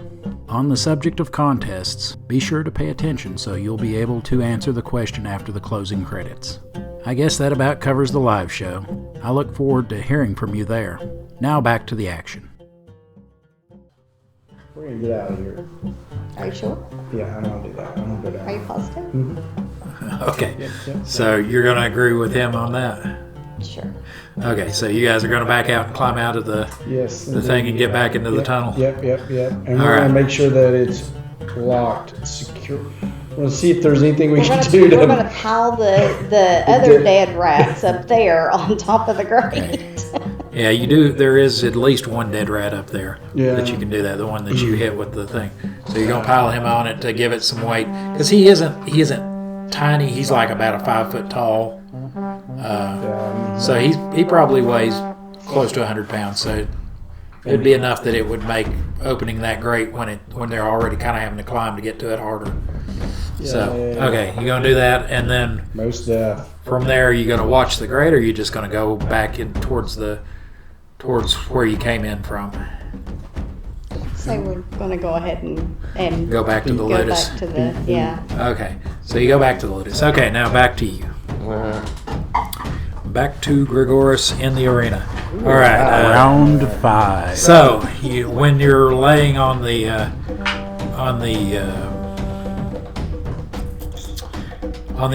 On the subject of contests, be sure to pay attention so you'll be able to answer the question after the closing credits. I guess that about covers the live show. I look forward to hearing from you there. Now back to the action. We're going to get out of here. Are you sure? Yeah, I don't do that. I don't go down. Are you positive? Okay. Yep. So you're going to agree with him on that? Sure. Okay, so you guys are going to back out and climb out of the Yes. thing and get back into the tunnel? Yep. And All we're right. going to make sure that it's locked, secure. We're going to see if there's anything we We're can gonna, do we're gonna to... pile the other dead rats up there on top of the grate. Yeah, you do. There is at least one dead rat up there Yeah. that you can do that. The one that you hit with the thing. So you're gonna pile him on it to give it some weight, because he isn't tiny. He's like about a 5 foot tall. So he probably weighs close to 100 pounds. So it'd be enough that it would make opening that grate when they're already kind of having to climb to get to it harder. So okay, you're gonna do that, and then Most deaf. from there, are you going to watch the grate, or are you just going to go back in towards where you came in from? So we're gonna go ahead and Go back to the go Lotus. back to the Okay, so you go back to the Lotus. Okay, now back to you. Back to Grigoris in the arena. All right. Round 5. So when you're laying on the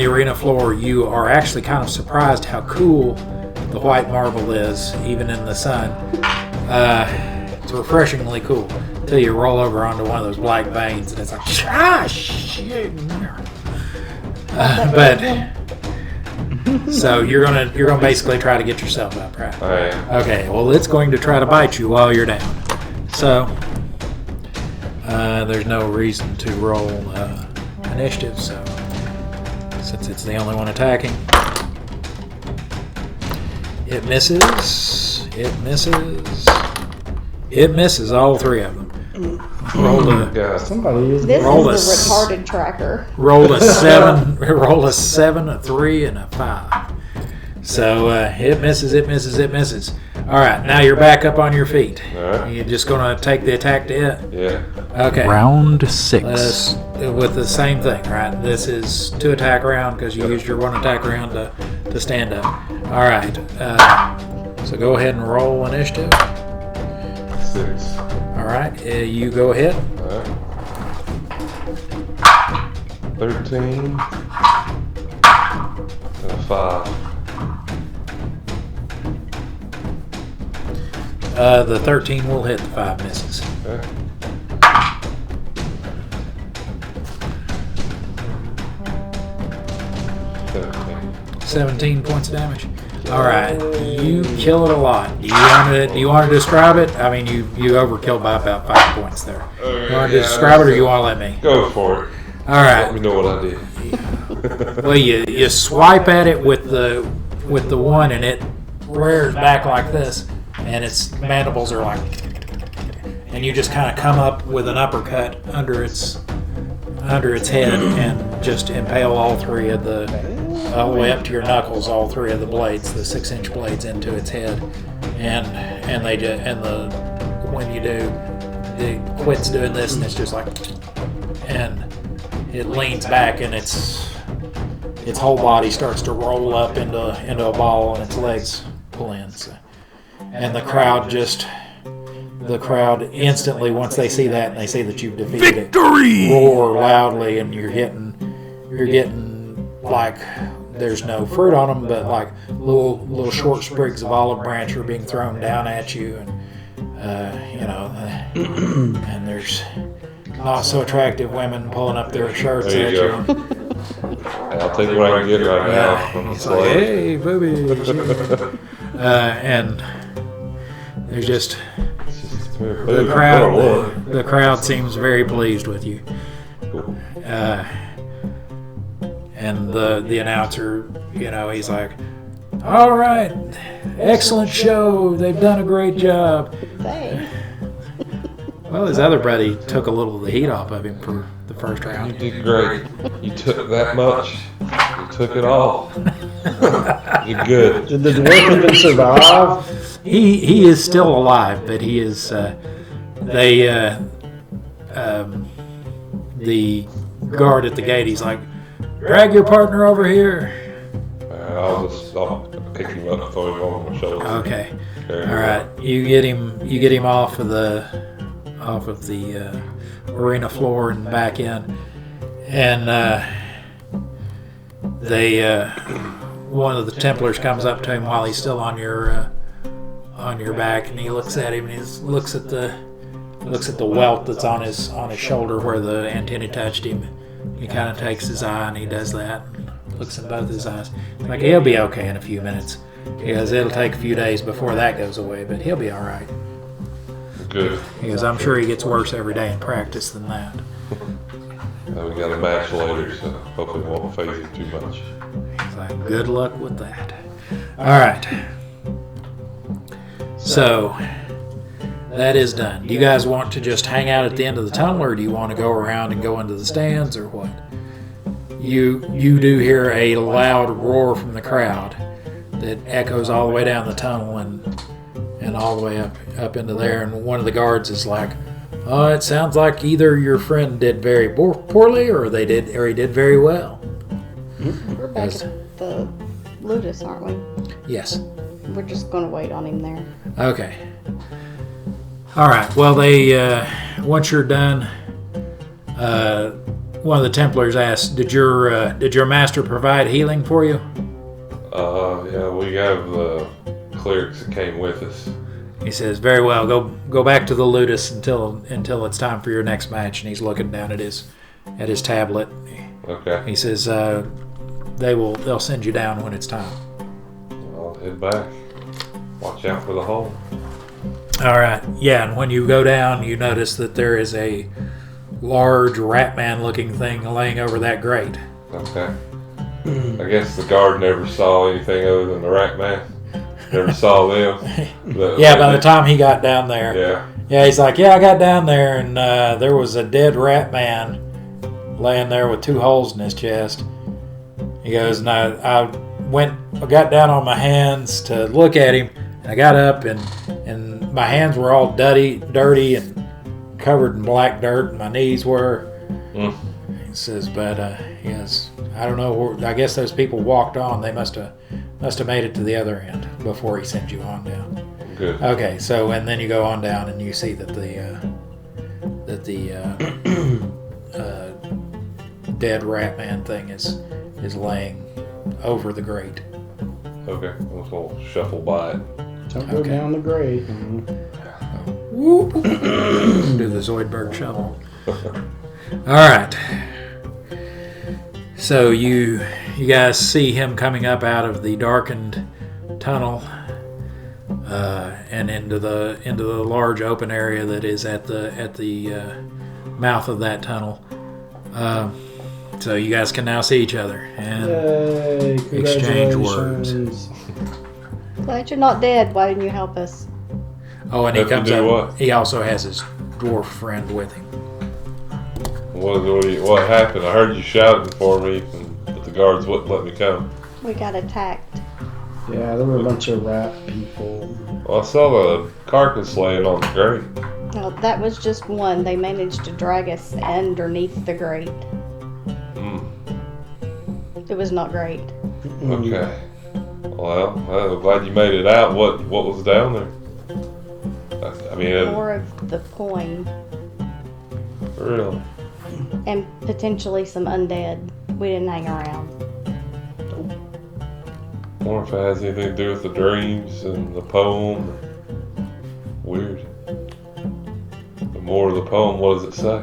arena floor, you are actually kind of surprised how cool the white marble is, even in the sun. It's refreshingly cool until you roll over onto one of those black veins, and it's like, shit. But so you're gonna basically try to get yourself up, right? All right. Okay, well, it's going to try to bite you while you're down. So, there's no reason to roll initiative, so since it's the only one attacking. It misses. It misses. It misses all three of them. Rolled a Somebody is. This Roll is the a s- retarded tracker. rolled a 7. Rolled a 7, a 3, and a 5. So it misses. It misses. It misses. All right, now you're back up on your feet. All right. You're just gonna take the attack to it. Yeah. Okay. Round 6. Let us with the same thing, right? This is 2 attack round because you used your 1 attack round to stand up. All right. So go ahead and roll initiative. 6. All right. You go ahead. All right. 13. And a 5. The 13 will hit. The 5 misses. Okay. Okay. 17 points of damage. All right. You kill it a lot. Do you want to describe it? I mean, you overkilled by about 5 points there. You want to describe it, or you want to let me? Go for it. All Let me right. know what I did. Well, you swipe at it with the 1, and it rears back like this, and its mandibles are like, and you just kind of come up with an uppercut under its head and just impale all 3 of all the way up to your knuckles, all 3 of the blades, the 6-inch blades into its head, and when you do, it quits doing this, and it's just like, and it leans back, and its whole body starts to roll up into a ball, and its legs pull in. So. And the crowd instantly, once they see that and they see that you've defeated it, roar loudly, and you're getting like, there's no fruit on them, but like little short sprigs of olive branch are being thrown down at you, and and there's not so attractive women pulling up their shirts There at you you. I'll take what I can get right now from the It's like, slave. hey, boobies. And there's just the crowd seems very pleased with you. And the announcer, he's like, all right, excellent show. They've done a great job. Say. Well, his other buddy took a little of the heat off of him for the first You round. did great. You took that much. You took it all. You're good. Did the dwarf even survive? He is still alive, but he is. The guard at the gate, he's like, drag your partner over here. I'll pick him up and throw him over my shoulder. Okay. Carry him All right. up. You get him off of the arena floor and back in, and one of the Templars comes up to him while he's still on your back, and he looks at him, and he looks at the welt that's on his shoulder where the antenna touched him. He kind of takes his eye, and he does that, looks in both his eyes. Like, he'll be okay in a few minutes, because it'll take a few days before that goes away, but he'll be all right. Good. Because I'm sure he gets worse every day in practice than that. We got a match later, so hopefully it won't phase him too much. He's like, good luck with that. All right. So that is done. Do you guys want to just hang out at the end of the tunnel, or do you want to go around and go into the stands, or what? You do hear a loud roar from the crowd that echoes all the way down the tunnel and all the way up into there. And one of the guards is like, "Oh, it sounds like either your friend did very poorly, or he did very well." We're back Yes. at the Ludus, aren't we? Yes. We're just going to wait on him there. Okay. All right. Well, they once you're done, one of the Templars asks, "Did your master provide healing for you?" Yeah, we have the clerics that came with us. He says, "Very well. Go back to the Ludus until it's time for your next match." And he's looking down at his tablet. Okay. He says, "They'll send you down when it's time." I'll head back. Watch out for the hole. All right. Yeah, and when you go down, you notice that there is a large rat man-looking thing laying over that grate. Okay. I guess the guard never saw anything other than the rat man. Never saw them. Yeah, by the time he got down there. Yeah. Yeah, he's like, yeah, I got down there and there was a dead rat man laying there with 2 holes in his chest. He goes, and I got down on my hands to look at him, and I got up and my hands were all dirty and covered in black dirt, and my knees were. He says, but he goes, I don't know. I guess those people walked on. They must have made it to the other end before he sent you on down. Good. Okay, so and then you go on down and you see that the dead rat man thing is laying over the grate. Okay, we'll shuffle by it. Don't go down the grate. Whoop. Do the Zoidberg shovel. All right. So you guys see him coming up out of the darkened tunnel and into the large open area that is at the mouth of that tunnel. So you guys can now see each other and exchange words. Glad you're not dead. Why didn't you help us? Oh, and he comes up. What? He also has his dwarf friend with him. What happened? I heard you shouting for me, but the guards wouldn't let me come. We got attacked. Yeah, there were a bunch of rat people. Well, I saw the carcass laying on the grate. No, that was just one. They managed to drag us underneath the grate. It was not great. Okay. Well, I'm glad you made it out. What was down there? I mean, More of the coin really. and potentially some undead. We didn't hang around. I wonder if it has anything to do with the dreams and the poem. Weird. The more of the poem, what does it say?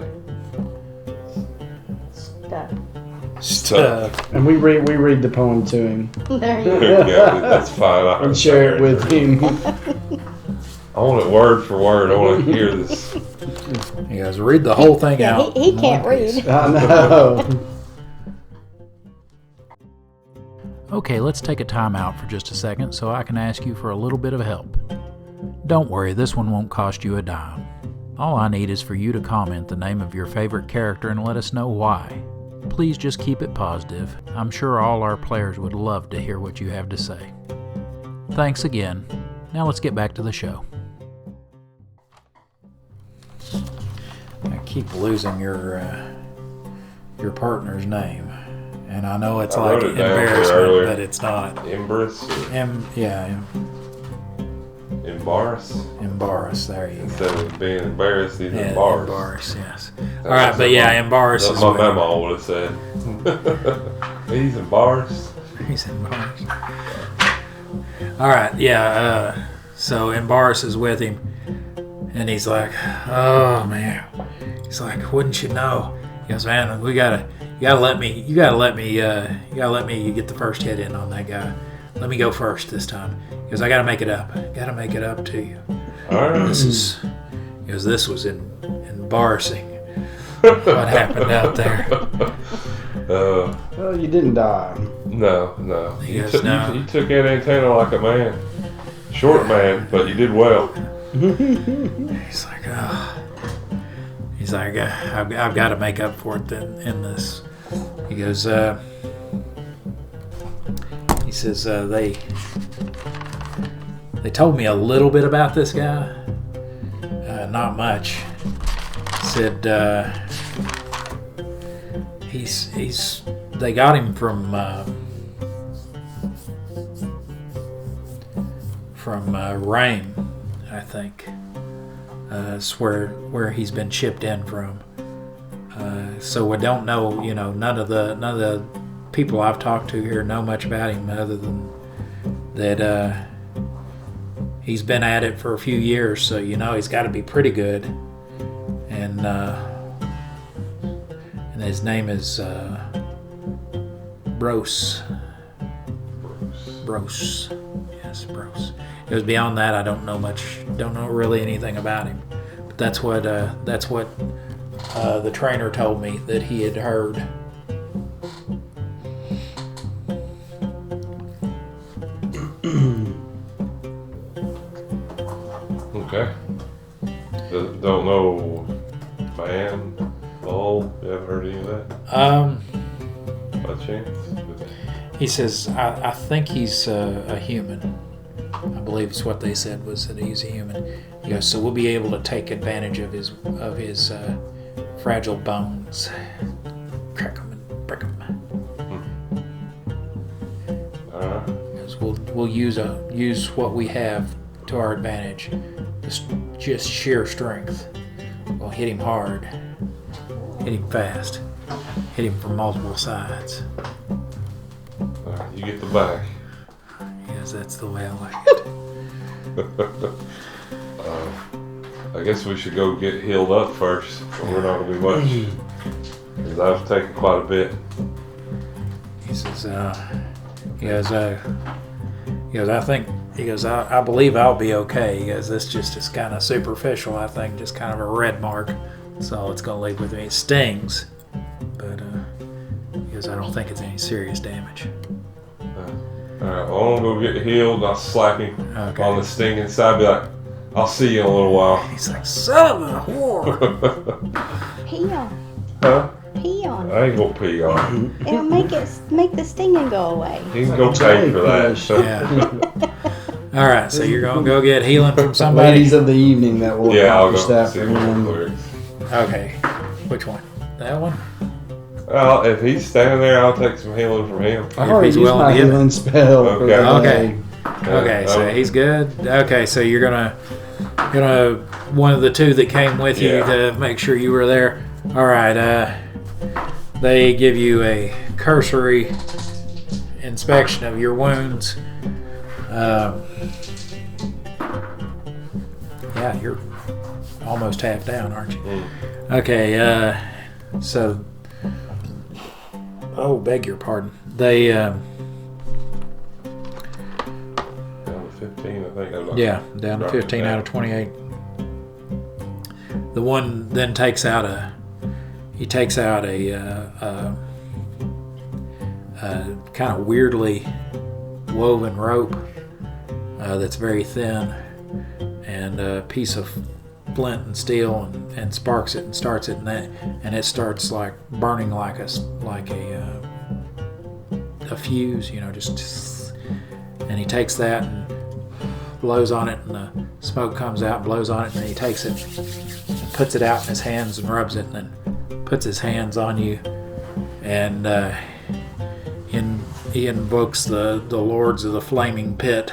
Stuff. And we read the poem to him There you go. Yeah, that's fine. I and share it with him. I want it word for word. I want to hear this. He goes, read the whole thing Yeah, out. he can't read. I know. Okay, let's take a time out for just a second so I can ask you for a little bit of help. Don't worry, this one won't cost you a dime. All I need is for you to comment the name of your favorite character and let us know why. Please just keep it positive. I'm sure all our players would love to hear what you have to say. Thanks again. Now let's get back to the show. I keep losing your partner's name, and I know it's I like wrote it down here embarrassment, earlier. but it's not. Embarrass? Embarrass? Embarrass. There you go. Instead of being embarrassed, he's Yeah, embarrassed. embarrass. Yes. All right, but yeah, embarrass That's is what my when- mama would have said. He's embarrassed. He's embarrassed. All right, yeah. So embarrass is with him, and he's like, "Oh man," he's like, "Wouldn't you know?" He goes, "Man, you gotta let me get the first hit in on that guy. Let me go first this time." He goes, "I gotta make it up. Gotta make it up to you." All right. This was embarrassing. What happened out there? Well, you didn't die. No. He goes, "No." You took that antenna like a man. Short man, but you did well. He's like, oh. He's like, I've got to make up for it in this. He goes, he says, they told me a little bit about this guy. Not much. He said, they got him from Rain, I think. It's where he's been shipped in from. So we don't know, none of the people I've talked to here know much about him other than that he's been at it for a few years, so he's got to be pretty good. And his name is Brose. Brose. Yes, Brose. It was beyond that. I don't know really anything about him. But that's what the trainer told me that he had heard. Don't know. Man, bull. You haven't heard any of that? By chance? He says, I think he's a human. I believe it's what they said was that he's a human. He goes, so we'll be able to take advantage of his fragile bones. Crack them and break them. We'll use what we have to our advantage. Just sheer strength. We'll hit him hard. Hit him fast. Hit him from multiple sides. Alright, you get the back. Yes, that's the way I like it. I guess we should go get healed up first. But we're not going to do much. Because I've taken quite a bit. He says, I believe I'll be okay. He goes, this just is kind of superficial, I think, just kind of a red mark. That's all it's going to leave with me. It stings, but he goes, I don't think it's any serious damage. Alright, well, I'm going to go get healed and I'll slap him on the stinging side. Be like, I'll see you in a little while. He's like, son of a whore. Pee on. Huh? Pee on. I ain't going to pee on him. It'll make the stinging go away. He can go pay for that. Yeah. All right, so you're going to go get healing from somebody? Ladies of the evening that will Yeah, I'll accomplish go that see for him him. real quick. Okay. Which one? That one? Well, if he's standing there, I'll take some healing from him. I already he's used willing my to give it. healing spell. for Okay. the Okay. day. Okay, so he's good. Okay, so you're gonna one of the two that came with you to make sure you were there. All right. They give you a cursory inspection of your wounds. Yeah, you're almost half down, aren't you? Okay. So, beg your pardon. They. Down to 15, I think. Down to 15 out of 28. The one then takes out a kind of weirdly woven rope that's very thin, and a piece of flint and steel, and sparks it and starts it, and it starts like burning like a fuse, just. And he takes that and blows on it, and the smoke comes out, blows on it, and then he takes it and puts it out in his hands and rubs it, and then puts his hands on you, and he invokes the lords of the flaming pit.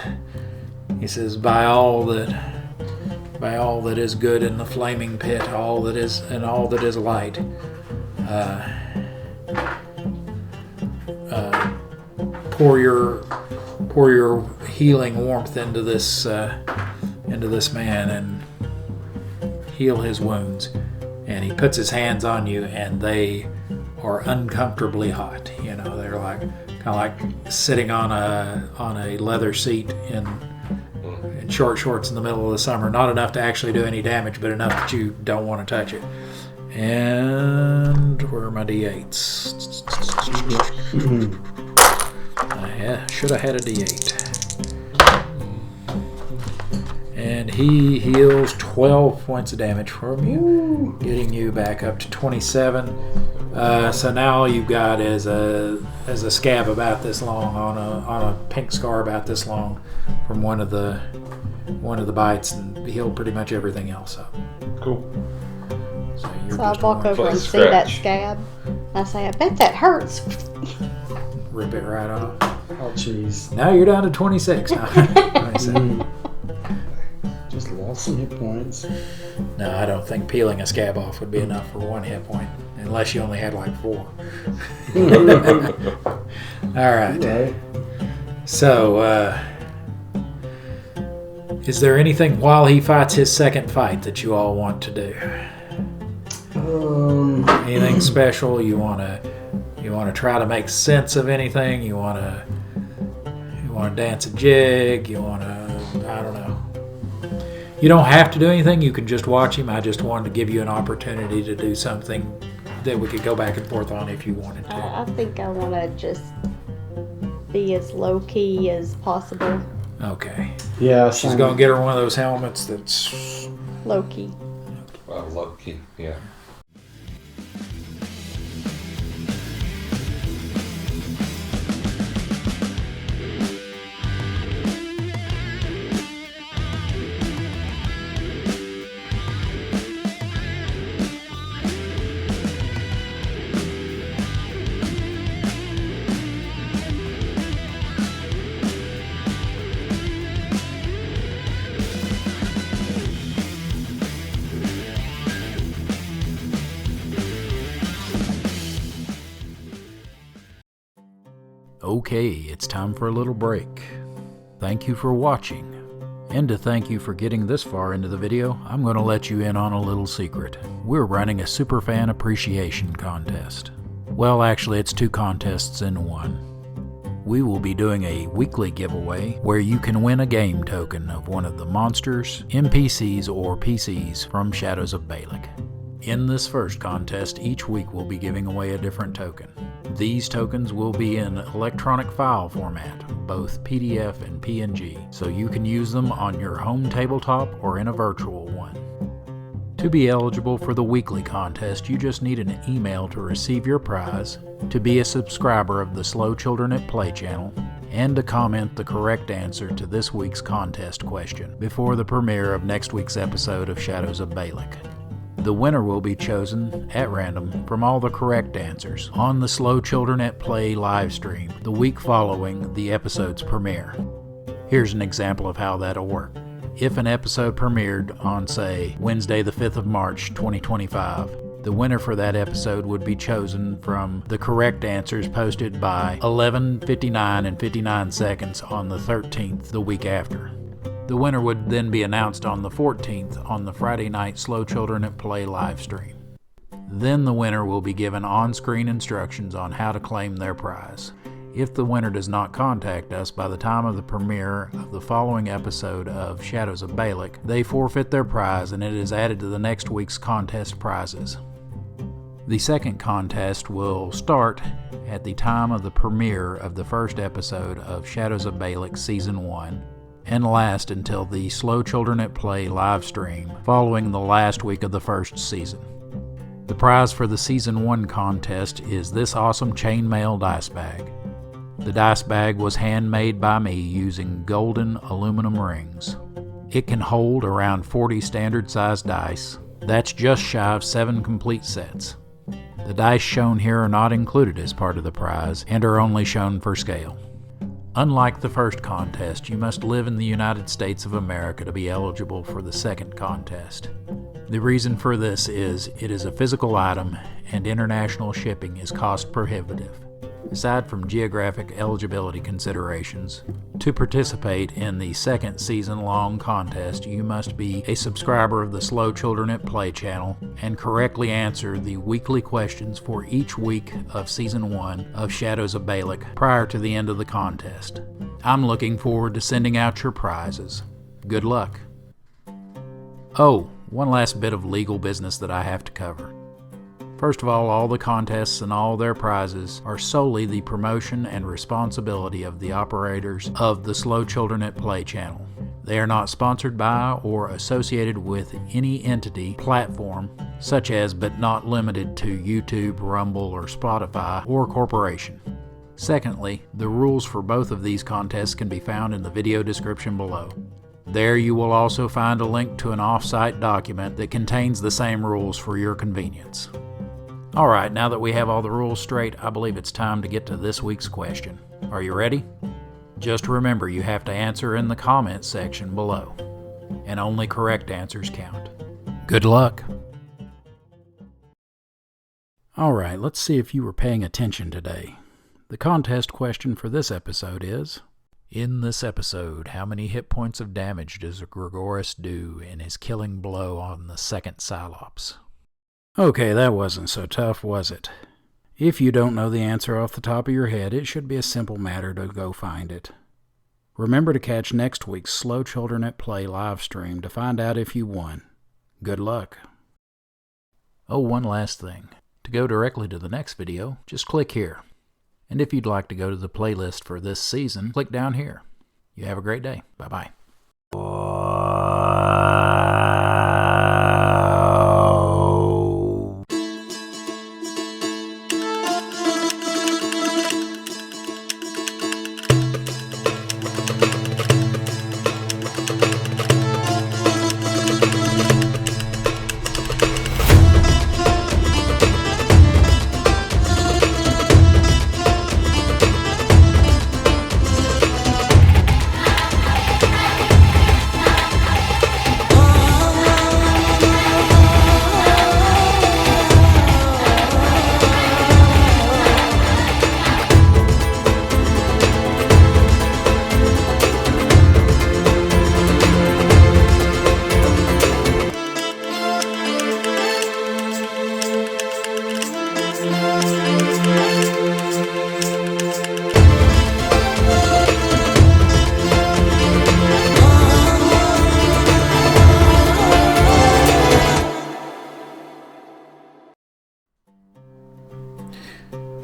He says, by all that is good in the flaming pit, all that is light, pour your healing warmth into this man and heal his wounds. And he puts his hands on you, and they are uncomfortably hot. They're kind of like sitting on a leather seat in short shorts in the middle of the summer. Not enough to actually do any damage, but enough that you don't want to touch it. And where are my D8s? Should have had a D8. And he heals 12 points of damage from you, getting you back up to 27. So now you've got as a scab about this long on a pink scar about this long from one of the bites, and healed pretty much everything else up. Cool. So I walk over and see that scab. I say, I bet that hurts. Rip it right off. Oh, jeez. Now you're down to 26. 27. Just lost some hit points. No, I don't think peeling a scab off would be enough for 1 hit point, unless you only had like 4. All right. So, is there anything while he fights his second fight that you all want to do? Anything special? You want to try to make sense of anything? You want to dance a jig? You want to, I don't know. You don't have to do anything. You can just watch him. I just wanted to give you an opportunity to do something that we could go back and forth on if you wanted to. I think I want to just be as low key as possible. Okay. Yeah, She's going to get her one of those helmets that's low key. Lucky, yeah. Okay, it's time for a little break. Thank you for watching. And to thank you for getting this far into the video, I'm going to let you in on a little secret. We're running a Superfan Appreciation Contest. Well, actually, it's 2 contests in one. We will be doing a weekly giveaway where you can win a game token of one of the monsters, NPCs, or PCs from Shadows of Balic. In this first contest, each week we'll be giving away a different token. These tokens will be in electronic file format, both PDF and PNG, so you can use them on your home tabletop or in a virtual one. To be eligible for the weekly contest, you just need an email to receive your prize, to be a subscriber of the Slow Children at Play channel, and to comment the correct answer to this week's contest question before the premiere of next week's episode of Shadows of Balic. The winner will be chosen at random from all the correct answers on the Slow Children at Play live stream the week following the episode's premiere. Here's an example of how that'll work. If an episode premiered on, say, Wednesday the 5th of March 2025, the winner for that episode would be chosen from the correct answers posted by 11:59 and 59 seconds on the 13th the week after. The winner would then be announced on the 14th on the Friday night Slow Children at Play live stream. Then the winner will be given on-screen instructions on how to claim their prize. If the winner does not contact us by the time of the premiere of the following episode of Shadows of Balic, they forfeit their prize and it is added to the next week's contest prizes. The second contest will start at the time of the premiere of the first episode of Shadows of Balic Season 1 and last until the Slow Children at Play live stream following the last week of the first season. The prize for the Season 1 contest is this awesome chainmail dice bag. The dice bag was handmade by me using golden aluminum rings. It can hold around 40 standard-sized dice. That's just shy of 7 complete sets. The dice shown here are not included as part of the prize and are only shown for scale. Unlike the first contest, you must live in the United States of America to be eligible for the second contest. The reason for this is it is a physical item and international shipping is cost prohibitive. Aside from geographic eligibility considerations, to participate in the second season-long contest, you must be a subscriber of the Slow Children at Play channel and correctly answer the weekly questions for each week of Season 1 of Shadows of Balic prior to the end of the contest. I'm looking forward to sending out your prizes. Good luck. Oh, one last bit of legal business that I have to cover. First of all the contests and all their prizes are solely the promotion and responsibility of the operators of the Slow Children at Play channel. They are not sponsored by or associated with any entity, platform, such as but not limited to YouTube, Rumble, or Spotify, or corporation. Secondly, the rules for both of these contests can be found in the video description below. There you will also find a link to an off-site document that contains the same rules for your convenience. Alright, now that we have all the rules straight, I believe it's time to get to this week's question. Are you ready? Just remember you have to answer in the comments section below, and only correct answers count. Good luck! Alright, let's see if you were paying attention today. The contest question for this episode is, in this episode, how many hit points of damage does Gregoris do in his killing blow on the second Cylops? Okay, that wasn't so tough, was it? If you don't know the answer off the top of your head, it should be a simple matter to go find it. Remember to catch next week's Slow Children at Play live stream to find out if you won. Good luck. Oh, one last thing. To go directly to the next video, just click here. And if you'd like to go to the playlist for this season, click down here. You have a great day. Bye-bye.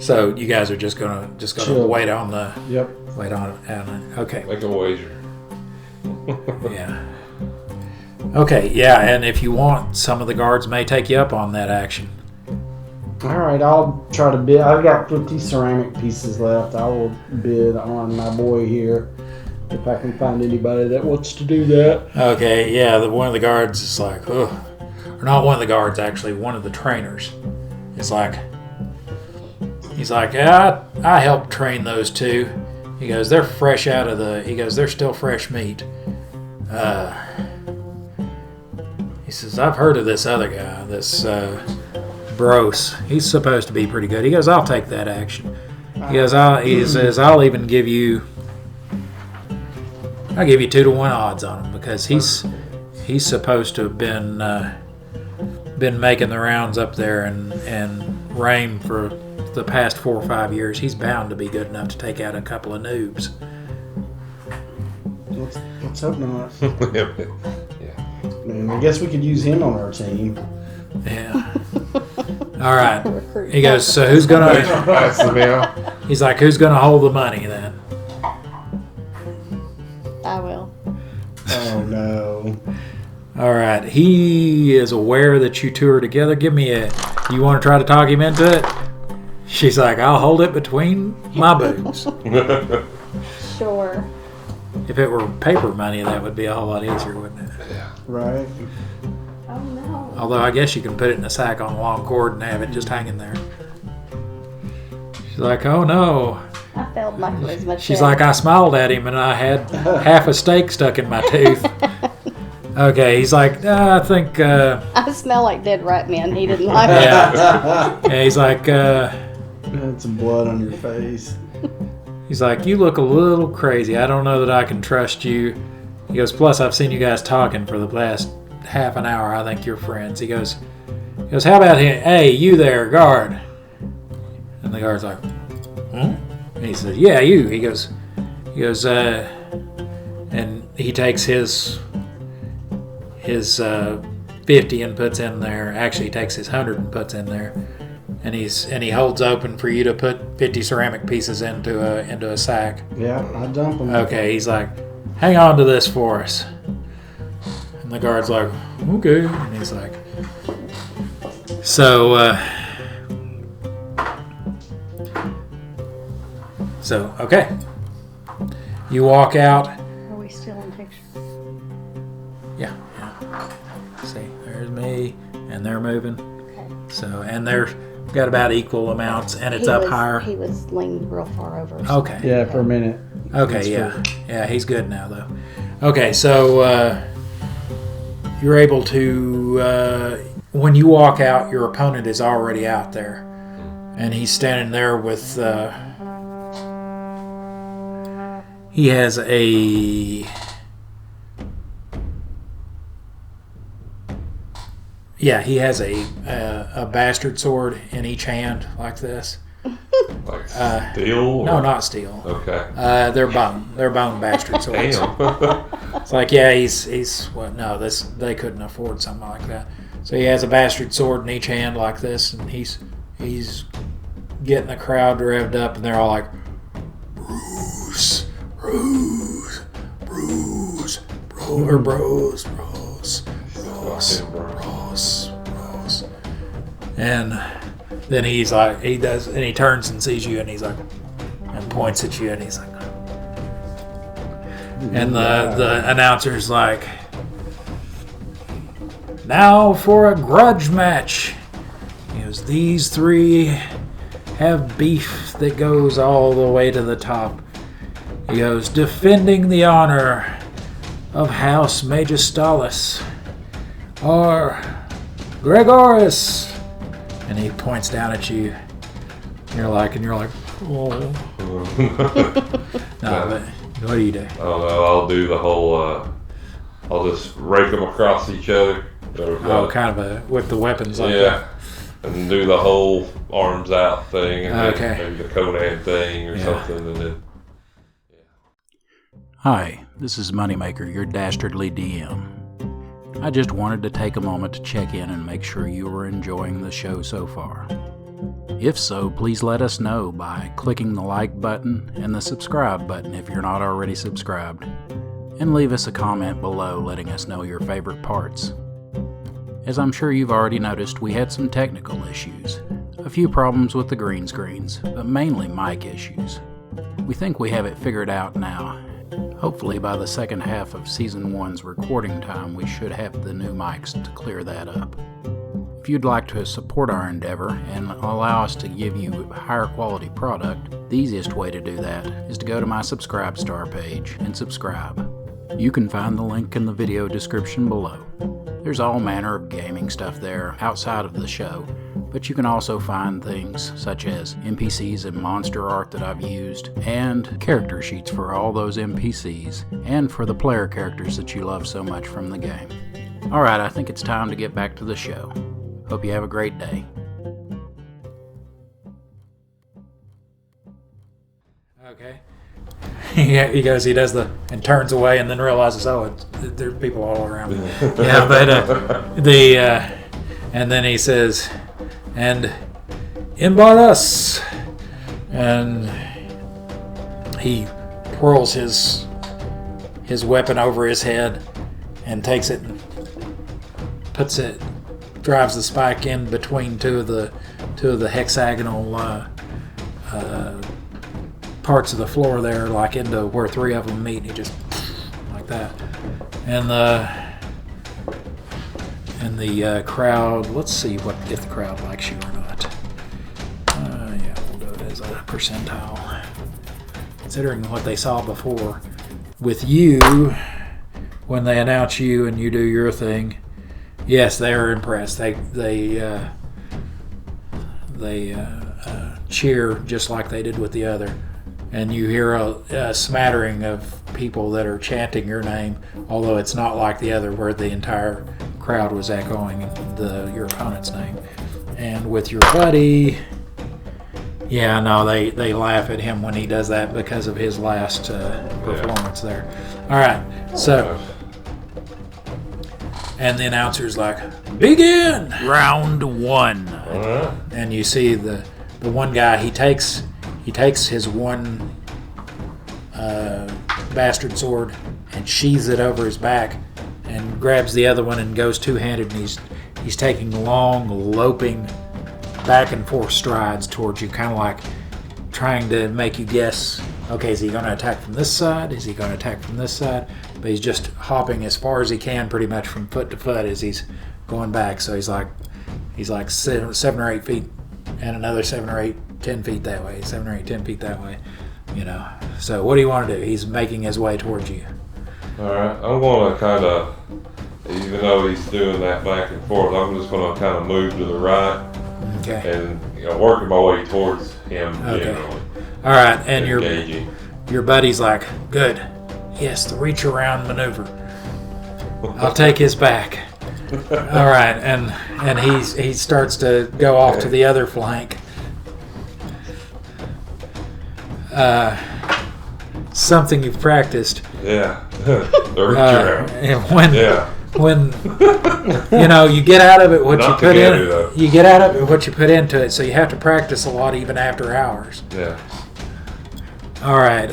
So you guys are just gonna Chill. wait on the Yep. wait on it. Okay. Make a wager. Yeah. Okay. Yeah. And if you want, some of the guards may take you up on that action. All right, I'll try to bid. I've got 50 ceramic pieces left. I will bid on my boy here if I can find anybody that wants to do that. Okay. Yeah. One of the guards is like, ugh. Or not one of the guards, actually. One of the trainers is like, he's like, yeah, I helped train those two. He goes, they're fresh out of they're still fresh meat. He says, I've heard of this other guy, this Bros. He's supposed to be pretty good. He goes, I'll take that action. He says, I'll even give you 2-1 odds on him because he's supposed to have been making the rounds up there and reign for the past 4 or 5 years. He's bound to be good enough to take out a couple of noobs. Let's hope not. Yeah. Man, I guess we could use him on our team. Yeah. All right. He goes, so who's gonna? That's the meow. He's like, who's gonna hold the money then? I will. Oh no. All right. He is aware that you two are together. Give me a. You want to try to talk him into it? She's like, I'll hold it between my boobs. Sure. If it were paper money, that would be a whole lot easier, wouldn't it? Right. Oh no. Although I guess you can put it in a sack on a long cord and have it just hanging there. She's like, oh no. I failed my charisma She's check. like, I smiled at him and I had half a steak stuck in my tooth. Okay, he's like, I think, I smell like dead rat man. He didn't like it. yeah, he's like, Had some blood on your face. you look a little crazy. I don't know that I can trust you. He goes, plus I've seen you guys talking for the last half an hour. I think you're friends. He goes, how about him? Hey, you there, guard. And the guard's like, hmm? And he says, yeah, you. He goes, and he takes his 50 and puts in there. Actually, he takes his 100 and puts in there. And he holds open for you to put 50 ceramic pieces into a sack. Yeah, I dump him. Okay, he's like, hang on to this for us. And the guard's like, okay. And he's like, okay. You walk out. Are we still in picture? Yeah. See, there's me, and they're moving. Okay. So, and they're got about equal amounts, and it's up higher. He was leaned real far over. So. Okay. Yeah, for a minute. Okay, yeah, he's good now though. Okay, so you're able to when you walk out, your opponent is already out there, and he's standing there with he has a bastard sword in each hand like this. Like steel? No, not steel. Okay. They're bone bastard swords. Damn. It's like, yeah, he's what? No, they couldn't afford something like that. So he has a bastard sword in each hand like this, and he's getting the crowd revved up, and they're all like, Bruce, or Bros. And then he's like, he turns and sees you, and he's like, and points at you, and he's like, and the announcer's like, now for a grudge match. He goes, these three have beef that goes all the way to the top. He goes, defending the honor of House Magistalis, or Gregoris. And he points down at you. And you're like, oh. No, but what do you do? I don't know. I'll do the whole. I'll just rake them across each other. Oh, kind of with the weapons like that. And do the whole arms out thing, and Okay. then maybe the Conan thing or something, and then. Hi, this is Moneymaker, your dastardly DM. I just wanted to take a moment to check in and make sure you are enjoying the show so far. If so, please let us know by clicking the like button and the subscribe button if you're not already subscribed. And leave us a comment below letting us know your favorite parts. As I'm sure you've already noticed, we had some technical issues. A few problems with the green screens, but mainly mic issues. We think we have it figured out now. Hopefully by the second half of Season 1's recording time, we should have the new mics to clear that up. If you'd like to support our endeavor and allow us to give you a higher quality product, the easiest way to do that is to go to my Subscribe Star page and subscribe. You can find the link in the video description below. There's all manner of gaming stuff there outside of the show, but you can also find things such as NPCs and monster art that I've used, and character sheets for all those NPCs, and for the player characters that you love so much from the game. Alright, I think it's time to get back to the show. Hope you have a great day. Okay. He goes, he does and turns away and then realizes, there are people all around me. Yeah, but and then he says, and embar us. And he twirls his weapon over his head and takes it and drives the spike in between two of the hexagonal parts of the floor there, like into where three of them meet. He just like that, and the crowd. Let's see if the crowd likes you or not. Yeah, we'll do it as a percentile, considering what they saw before with you when they announce you and you do your thing. Yes, they are impressed. They cheer just like they did with the other. And you hear a smattering of people that are chanting your name, although it's not like the other where the entire crowd was echoing your opponent's name. And with your buddy, yeah, no, they laugh at him when he does that because of his last performance there. All right, so, and the announcer's like, begin! Round 1. And you see the one guy, he takes his one bastard sword and sheathes it over his back and grabs the other one and goes two-handed, and he's taking long, loping, back and forth strides towards you, kind of like trying to make you guess, okay, is he going to attack from this side? Is he going to attack from this side? But he's just hopping as far as he can pretty much from foot to foot as he's going back. So he's like 7 or 8 feet and another 7 or 8, 10 feet that way, 7 or 8, 10 feet that way, So what do you want to do? He's making his way towards you. All right, I'm going to kind of, even though he's doing that back and forth, I'm just going to kind of move to the right. Okay. And working my way towards him. Okay. Generally. All right, and your buddy's like, good. Yes, the reach around maneuver. I'll take his back. All right, and he starts to go off to the other flank. Something you've practiced. Yeah. The reach around. When you get out of it what you put in. Though. You get out of it what you put into it, so you have to practice a lot even after hours. Yeah. All right.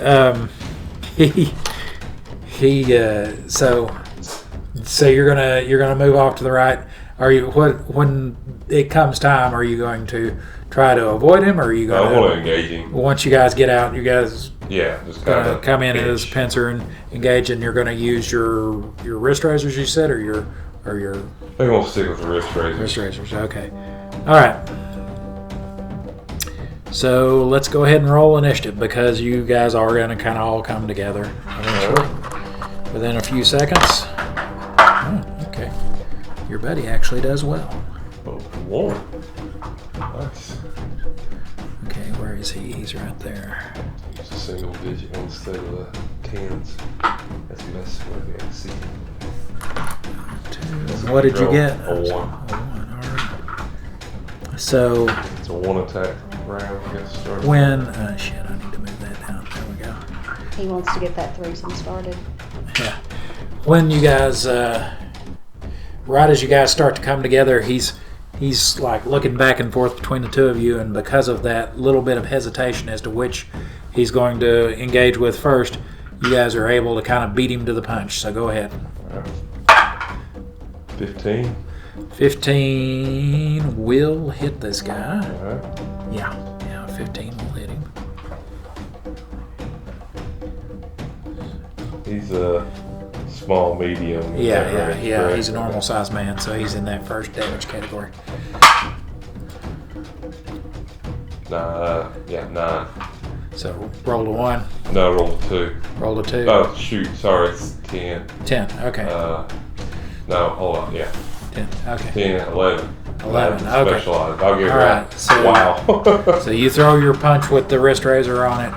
So you're gonna move off to the right. Are you when it comes time? Are you going to try to avoid him, or are you going I want to engage him? Once you guys get out, you guys just kind of come in as a pincer and engage, and you're going to use your wrist razors, you said, or your. I think I'll stick with the wrist razors. Wrist razors. Okay. All right. So let's go ahead and roll initiative because you guys are going to kind of all come together eventually within a few seconds. Oh, okay. Your buddy actually does well. Oh, Lord. Nice. Okay, where is he? He's right there. It's a single digit instead of the tens. That's messing with me. I see. What did you get? A 1. A 1, all right. So... It's a 1 attack round. Gets started. When... shit, I need to move that down. There we go. He wants to get that threesome started. Yeah. When you guys... right as you guys start to come together, he's he's like looking back and forth between the two of you, and because of that little bit of hesitation as to which he's going to engage with first, you guys are able to kind of beat him to the punch. So go ahead. 15. 15 will hit this guy. All right. Yeah, 15 will hit him. He's a small, medium. Yeah. He's a normal sized man, so he's in that first damage category. 9. So roll a 1. No, roll a 2. Roll a 2. Oh, shoot. Sorry, it's 10. 10. Okay. No, hold on. Yeah. 10. Okay. 10, 11. 11. Okay. Specialized. I'll give it All right. So, wow. So you throw your punch with the wrist razor on it,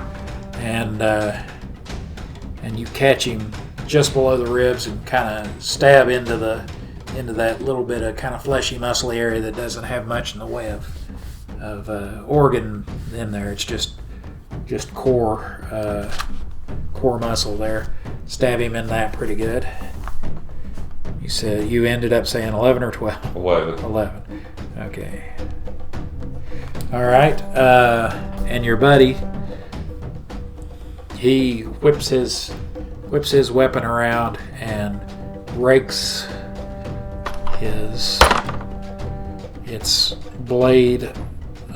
and you catch him just below the ribs and kind of stab into that little bit of kind of fleshy, muscly area that doesn't have much in the way of organ in there. It's just core muscle there. Stab him in that pretty good. You said you ended up saying 11 or 12? 11. 11. Okay. All right. And your buddy, he whips his weapon around and rakes its blade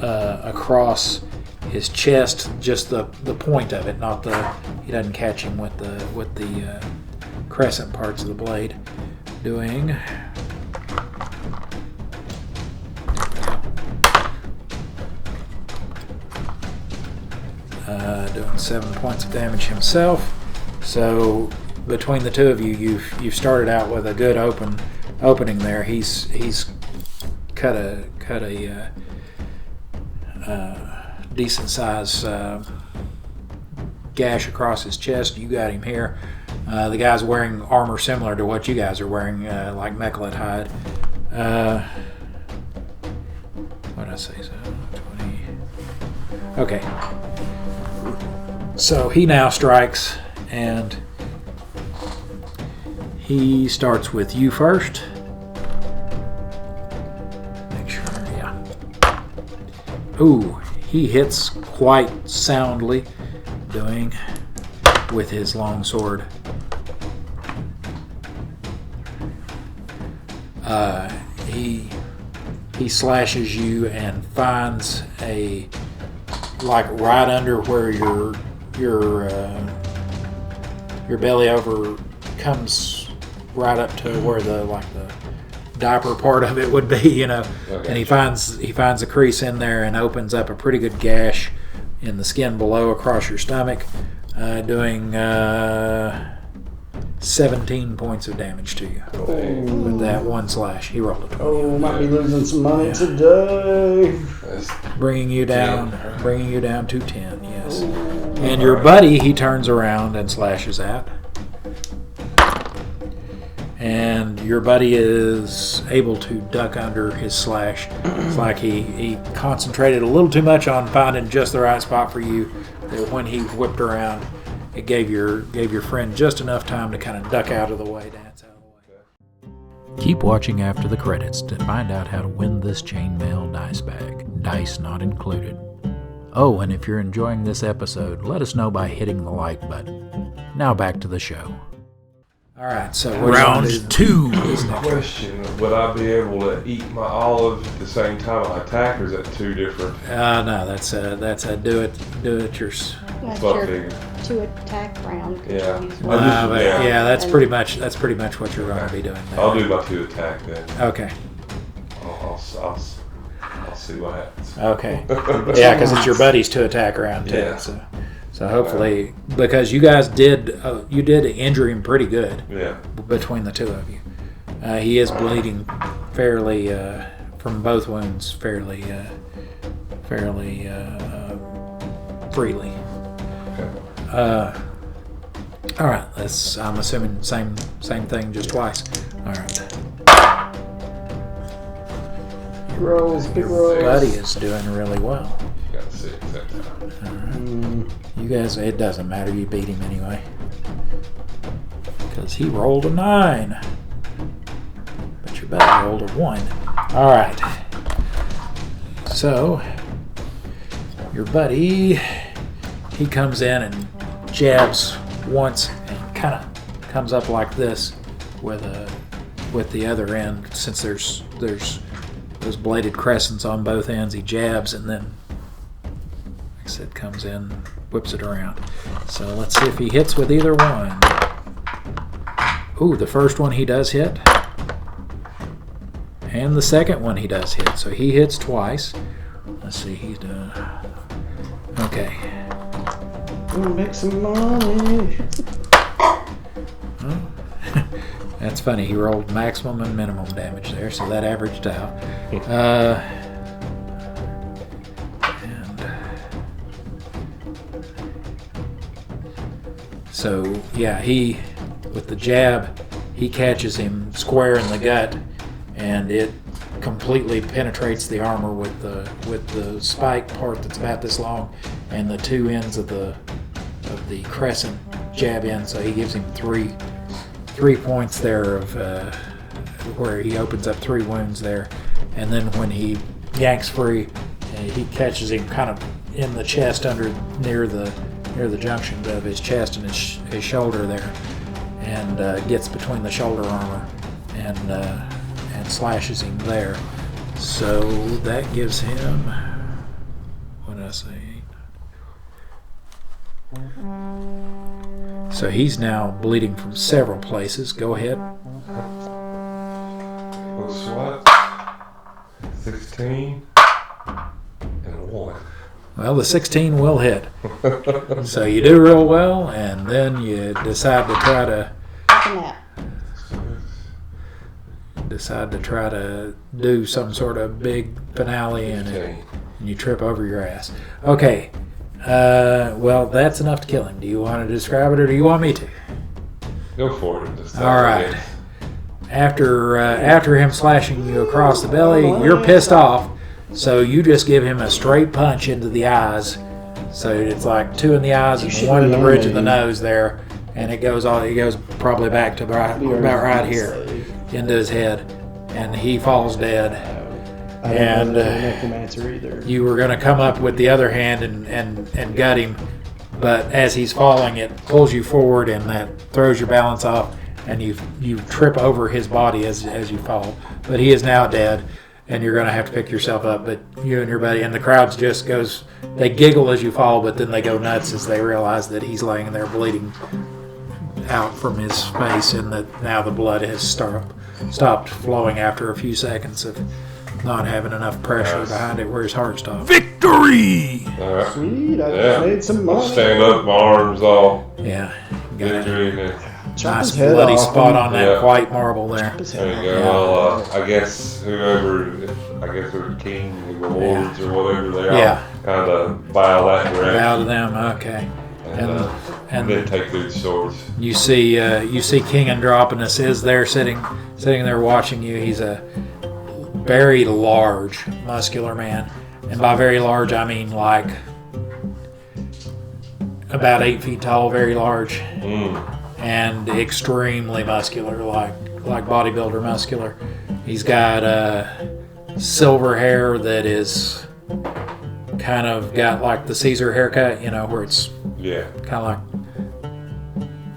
across his chest, just the point of it, not he doesn't catch him with the crescent parts of the blade. Doing 7 points of damage himself. So between the two of you, you've started out with a good opening there. He's cut a decent size gash across his chest. You got him here. The guy's wearing armor similar to what you guys are wearing, like mechalite hide. What did I say? So 20. Okay. So he now strikes, and he starts with you first. Make sure, yeah. Ooh, he hits quite soundly, doing with his long sword. He slashes you and finds right under where your belly over comes right up to where the diaper part of it would be, Okay. And he finds a crease in there and opens up a pretty good gash in the skin below across your stomach, doing 17 points of damage to you with that one slash. He rolled a 20. Oh, might be losing some money today. Bringing you down to 10. Yes. And your buddy, he turns around and slashes at. And your buddy is able to duck under his slash. It's like he concentrated a little too much on finding just the right spot for you, that when he whipped around, it gave your friend just enough time to kind of duck out of the way, dance out of the way. Keep watching after the credits to find out how to win this chainmail dice bag. Dice not included. Oh, and if you're enjoying this episode, let us know by hitting the like button. Now back to the show. All right, so round 2. Question: would I be able to eat my olive at the same time I attack, or is that two different? No, that's a do it yours. That's Fuck your figure. 2 attack round. Yeah. Yeah, that's pretty much what you're going to be doing there. I'll do my 2 attack then. Okay. I'll see what happens. Okay. Yeah, because it's your buddies to attack around too. Yeah. So hopefully, because you guys did injure him pretty good. Yeah. Between the two of you, he is bleeding fairly from both wounds fairly freely. Okay. All right. I'm assuming same thing, just twice. All right. Big rolls. Buddy is doing really well. Got 6 that time. All right. You guys, it doesn't matter. You beat him anyway. Because he rolled a 9. But your buddy rolled a 1. All right. So, your buddy, he comes in and jabs once and kind of comes up like this with the other end. Since there's those bladed crescents on both ends, he jabs and then, like I said, comes in, whips it around. So let's see if he hits with either one. Ooh, the first one he does hit. And the second one he does hit. So he hits twice. Let's see, he's done. Okay. Gonna make some money. That's funny. He rolled maximum and minimum damage there, so that averaged out. So yeah, he with the jab, he catches him square in the gut, and it completely penetrates the armor with the spike part that's about this long, and the two ends of the crescent jab in. So he gives him three points there of where he opens up 3 wounds there, and then when he yanks free, he catches him kind of in the chest near the junction of his chest and his shoulder there, and gets between the shoulder armor and slashes him there. So that gives him, what did I say? So he's now bleeding from several places. Go ahead. What's what? 16 and 1. Well, the 16 will hit. So you do real well, and then you decide to try to do some sort of big finale in it, and you trip over your ass. Okay. Well, that's enough to kill him. Do you want to describe it, or do you want me to? Go for it. All right. After him slashing you across the belly, you're pissed off, so you just give him a straight punch into the eyes. So it's like 2 in the eyes and 1 in the bridge of the nose there, and it goes probably back to about right here into his head, and he falls dead. And you were going to come up with the other hand and gut him, but as he's falling, it pulls you forward, and that throws your balance off, and you trip over his body as you fall. But he is now dead, and you're going to have to pick yourself up. But you and your buddy, and the crowd just goes, they giggle as you fall, but then they go nuts as they realize that he's laying there bleeding out from his face, and that now the blood has stopped flowing after a few seconds of not having enough pressure behind it where his heart stopped. Victory! All right. Sweet, I just made some money. I'll stand up, my arms all. Yeah. Got Victory. a nice bloody spot on that white marble there. There you go. Well, I guess whoever, they're king or lords or whatever they are, kind of bow that direction. Bow to them, okay. And then take these swords. You see King Androponus is there sitting there watching you. He's a very large, muscular man, and by very large I mean like about 8 feet tall, very large, and extremely muscular, like bodybuilder muscular. He's got silver hair that is kind of got like the Caesar haircut, where it's kind of like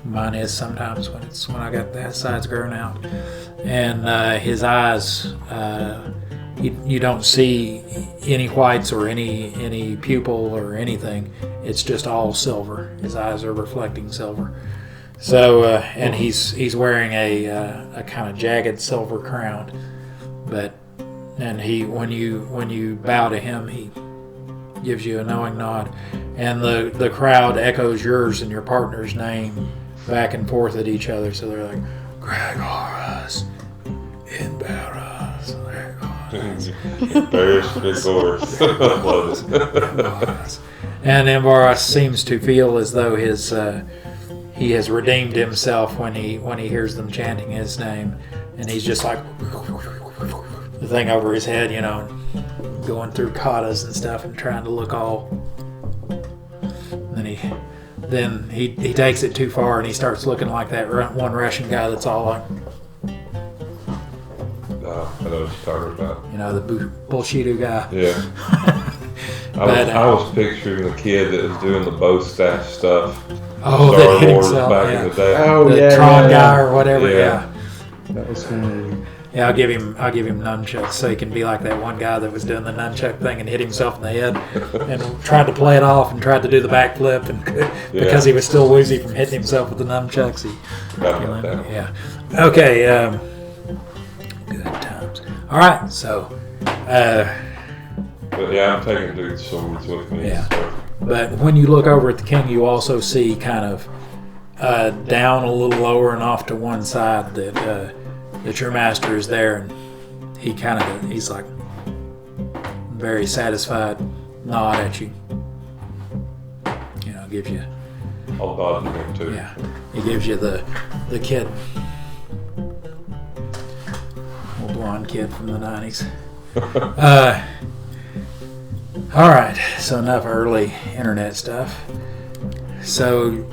mine is sometimes when I got that sides grown out. And his eyes, you don't see any whites or any pupil or anything. It's just all silver. His eyes are reflecting silver. So, and he's wearing a kind of jagged silver crown. And when you bow to him, he gives you a knowing nod, and the crowd echoes yours and your partner's name back and forth at each other. So they're like, Gregorus, Embarrass, Gregorus. And Embarrass seems to feel as though he has redeemed himself when he hears them chanting his name, and he's just like the thing over his head, going through katas and stuff and trying to look all. And then he takes it too far and he starts looking like that one Russian guy that's all like. I know what you're talking about. You know, the bullshittu guy. Yeah. I was picturing the kid that was doing the bow staff stuff. Oh, Star that hit Wars himself, back yeah. in the day. Oh, The yeah. Tron yeah, guy yeah. or whatever, yeah. That was funny. Yeah, I'll give him nunchucks so he can be like that one guy that was doing the nunchuck thing and hit himself in the head and tried to play it off and tried to do the backflip and because he was still woozy from hitting himself with the nunchucks. Yeah. Okay. Good times. All right. So. But yeah, I'm taking dude's swords with me. Yeah. So. But when you look over at the king, you also see kind of down a little lower and off to one side that your master is there, and he's like very satisfied, nod at you. You know, gives you. I'll nod to him too. Yeah, he gives you the kid, old blonde kid from the 90s. All right, so enough early internet stuff. So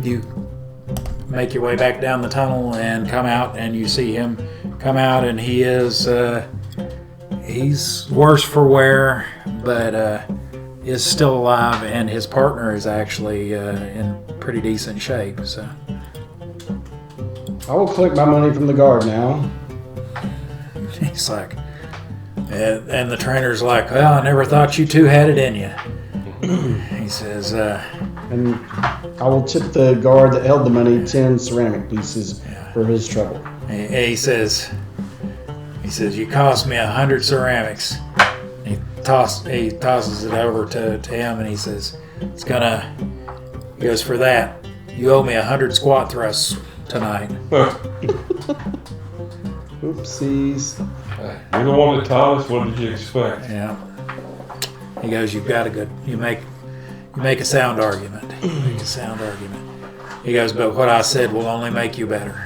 you make your way back down the tunnel and come out, and you see him come out, and he's worse for wear, but is still alive, and his partner is actually in pretty decent shape. So I will collect my money from the guard now. he's like, and the trainer's like, well, I never thought you two had it in you. He says, And I will tip the guard that held the money 10 ceramic pieces for his trouble. he says, you cost me 100 ceramics. He tosses it over to him, and he says, he goes, for that, you owe me 100 squat thrusts tonight. Oopsies. You're the one that taught us. What did you expect? Yeah. He goes, you make a sound argument. You make a sound argument. He goes, but what I said will only make you better.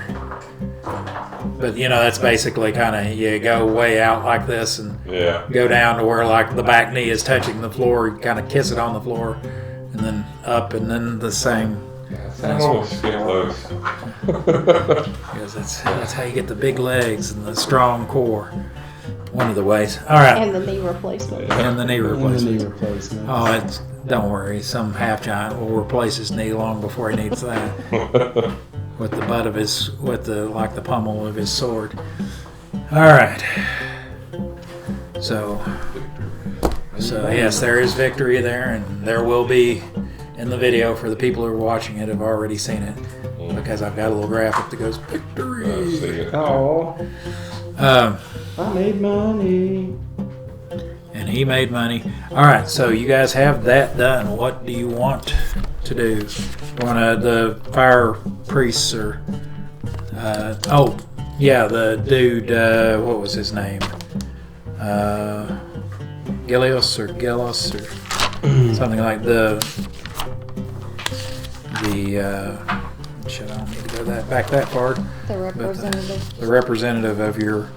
But that's basically kind of, you go way out like this and go down to where like the back knee is touching the floor. You kind of kiss it on the floor, and then up, and then the same. I almost skip those. Because that's how you get the big legs and the strong core. One of the ways. All right. And the knee replacement. And the knee replacement. Oh, Don't worry. Some half giant will replace his knee long before he needs that. With the butt of the pommel of his sword. All right. So yes, there is victory there, and there will be in the video for the people who are watching it have already seen it because I've got a little graphic that goes victory. I see it. Oh. I made money. And he made money. All right, so you guys have that done. What do you want to do? The fire priests or the dude. What was his name? Gilios or something like shit, I don't need to go back that far. The representative. The representative of your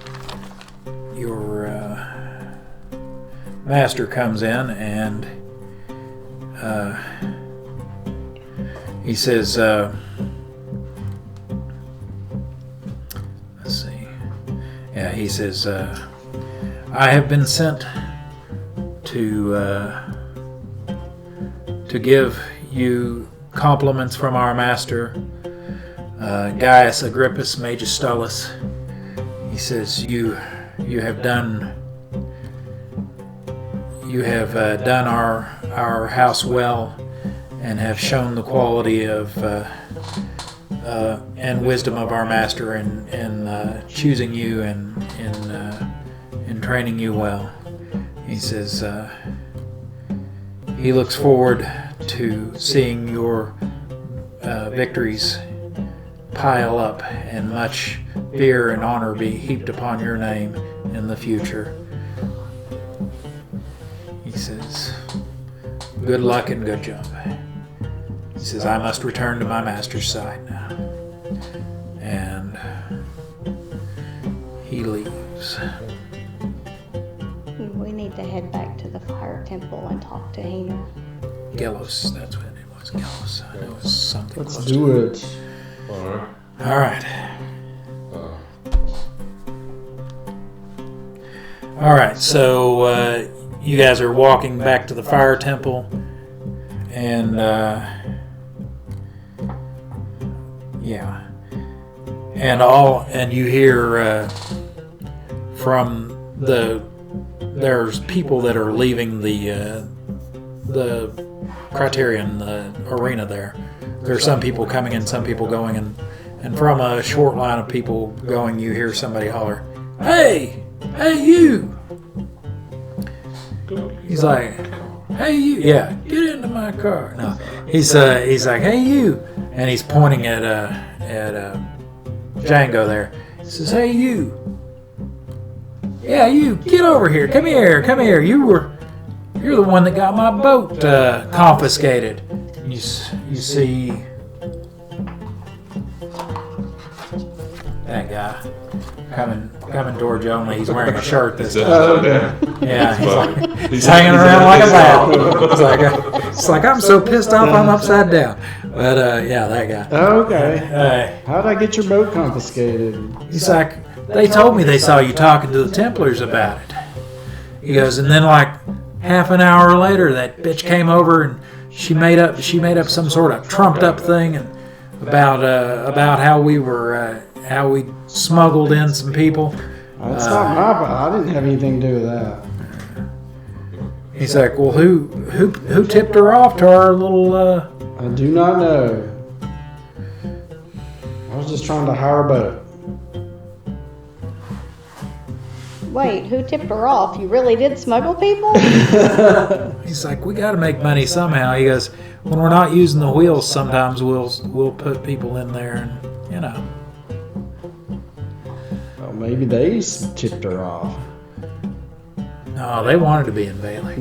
master comes in, and he says, let's see. Yeah, he says, I have been sent to give you compliments from our master, Gaius Agrippus Magistolus. He says, you have done our house well, and have shown the quality of and wisdom of our master in choosing you and in training you well. He says he looks forward to seeing your victories pile up and much fear and honor be heaped upon your name in the future. He says, good luck and good job. He says, I must return to my master's side now. And he leaves. We need to head back to the fire temple and talk to Hina. Gelos, that's what it was. Gelos. I know it was something. Let's close do to it. All right. All right. All right, so you guys are walking back to the fire temple, and yeah, and you hear from there's people that are leaving the Criterion, the arena there. There's some people coming in, some people going, and from a short line of people going, you hear somebody holler, "Hey, you!" He's like, "Hey, you! Yeah, get into my car." No, he's like, "Hey, you!" And he's pointing at Django there. He says, "Hey, you! Yeah, you! Get over here! Come here! You're the one that got my boat confiscated." You see that guy coming towards you. Only he's wearing a shirt this time. Okay. Yeah, he's hanging around like a bat. It's like I'm so pissed off I'm upside down. But yeah, that guy. Okay. How'd I get your boat confiscated? He's like, they told me they saw you talking to the Templars about it. He goes, and then like half an hour later, that bitch came over and she made up some sort of trumped up thing and about how we smuggled in some people. That's not my fault. I didn't have anything to do with that. He's like, well, who tipped her off to our little? I do not know. I was just trying to hire a boat. Wait, who tipped her off? You really did smuggle people? He's like, we got to make money somehow. He goes, when we're not using the wheels, sometimes we'll put people in there, and you know. Well, maybe they tipped her off. No, they wanted to be in Balic.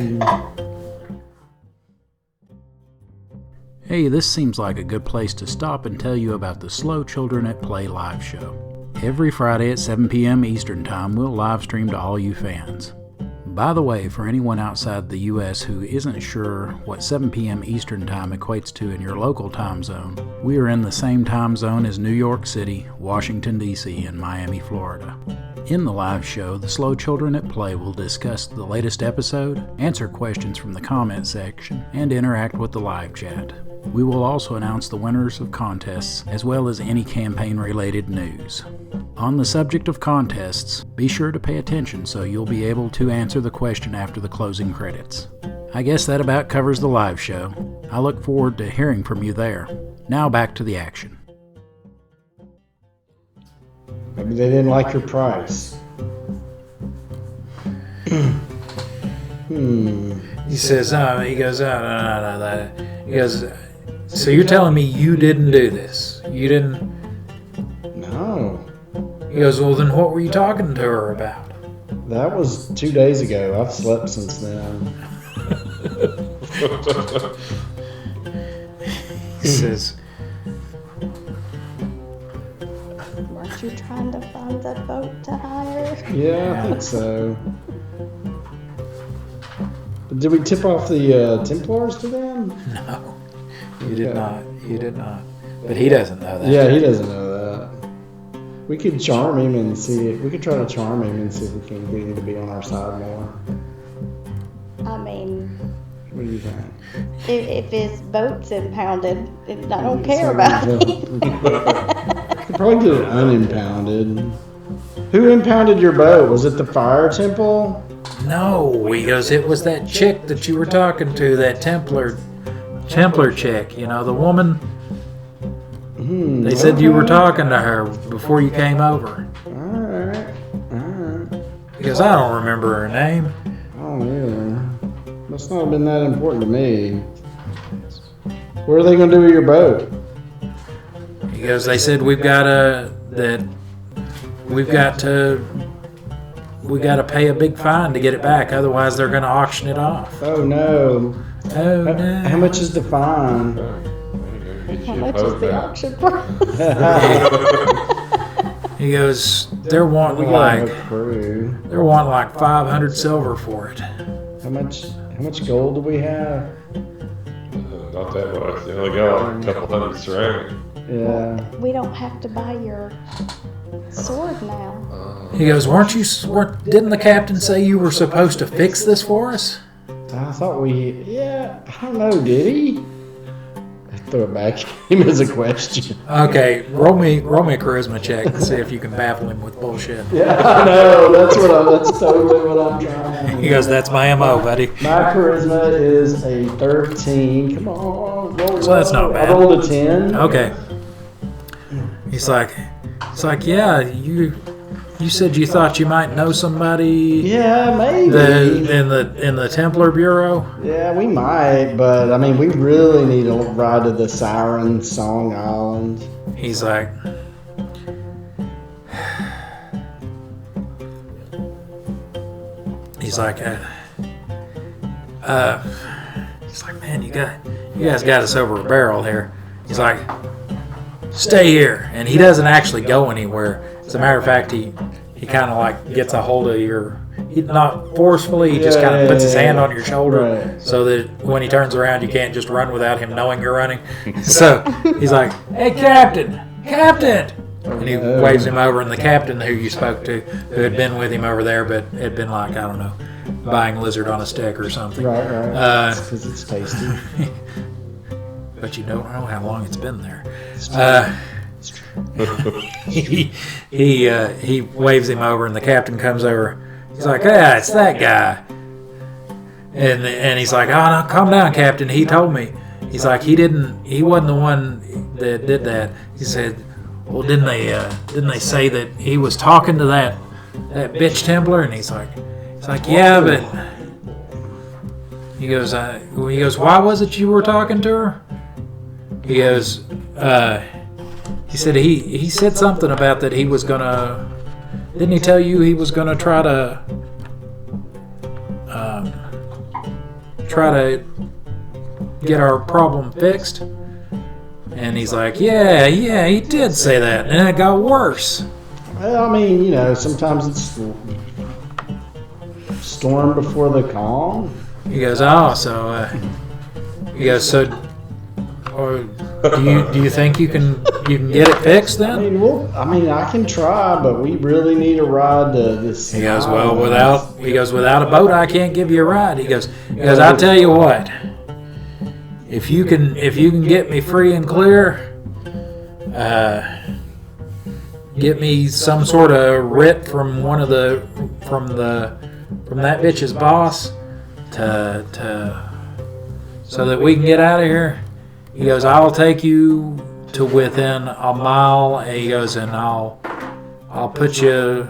Hey, this seems like a good place to stop and tell you about the Slow Children at Play live show. Every Friday at 7 p.m. Eastern Time, we'll live stream to all you fans. By the way, for anyone outside the U.S. who isn't sure what 7 p.m. Eastern Time equates to in your local time zone, we are in the same time zone as New York City, Washington, D.C., and Miami, Florida. In the live show, the Slow Children at Play will discuss the latest episode, answer questions from the comment section, and interact with the live chat. We will also announce the winners of contests, as well as any campaign-related news. On the subject of contests, be sure to pay attention so you'll be able to answer the question after the closing credits. I guess that about covers the live show. I look forward to hearing from you there. Now back to the action. Maybe they didn't like your price. He says, he goes, no. He goes, so you're telling me you didn't do this? You didn't? No. He goes, well, then what were you talking to her about? That was 2 days ago. I've slept since then. He says, Weren't you trying to find a boat to hire? Yeah, I think so. Did we tip off the Templars to them? no, you did not. You did not. But he doesn't know that. Yeah, he doesn't know that. We could charm him and see if we could try to charm him and see if we can get him to be on our side more. I mean, What do you think? if his boat's impounded, I don't care about it. Could probably get it unimpounded. Who impounded your boat? Was it the fire temple? No, he goes, it was that chick that you were talking to, that Templar chick, you know, the woman. They said you were talking to her before you came over. Alright. Because I don't remember her name. I don't either. Must not have been that important to me. What are they going to do with your boat? He goes, they said we've got to pay a big fine to get it back, otherwise they're going to auction it off. Oh no. Oh no. How much is the fine? How much is the auction price? He goes, they're wanting We like got a crew. 500 silver for it. How much gold do we have? Not that much. They only got like a couple hundred ceramic. Yeah. We don't have to buy your sword now. He goes, didn't the captain say you were supposed to fix this for us? I thought I don't know, did he? I throw it back at him as a question. Okay, roll me a charisma check and see if you can baffle him with bullshit. Yeah, I know. That's totally what I'm trying to do. He goes, that's my MO, buddy. My charisma is a 13. Come on, roll. So that's not bad. I rolled a 10. Okay. He's like, yeah, you said you thought you might know somebody Yeah, maybe. in the Templar Bureau. Yeah, we might, but I mean, we really need to ride to the Siren Song Island. He's like, man, you guys got us over a barrel here. He's like, stay here, and he doesn't actually go anywhere. As a matter of fact, he kind of like gets a hold of not forcefully, he just kind of puts his hand on your shoulder, right, so that when he turns around, you can't just run without him knowing you're running. So he's like, hey, Captain! And he waves him over, and the captain who you spoke to, who had been with him over there, but had been like, I don't know, buying lizard on a stick or something. Right. Because it's tasty. But you don't know how long it's been there. He waves him over, and the captain comes over. He's like, "Yeah, it's that guy." And he's like, "Oh no, calm down, Captain. He told me." He's like, "He wasn't the one that did that." He said, "Well, didn't they say that he was talking to that bitch Templar?" And he's like, "Yeah, but." He goes, "Why was it you were talking to her?" He goes, he said he said something about that he was gonna. Didn't he tell you he was gonna try to get our problem fixed? And he's like, yeah, he did say that, and it got worse. Well, I mean, sometimes it's storm before the calm. He goes, or do you think you can get it fixed then? I mean, I can try, but we really need a ride to this. He goes, well, without a boat, I can't give you a ride. He goes, I'll tell you what. If you can get me free and clear, get me some sort of writ from from that bitch's boss so that we can get out of here. He goes, I'll take you to within a mile. And he goes, and I'll put you.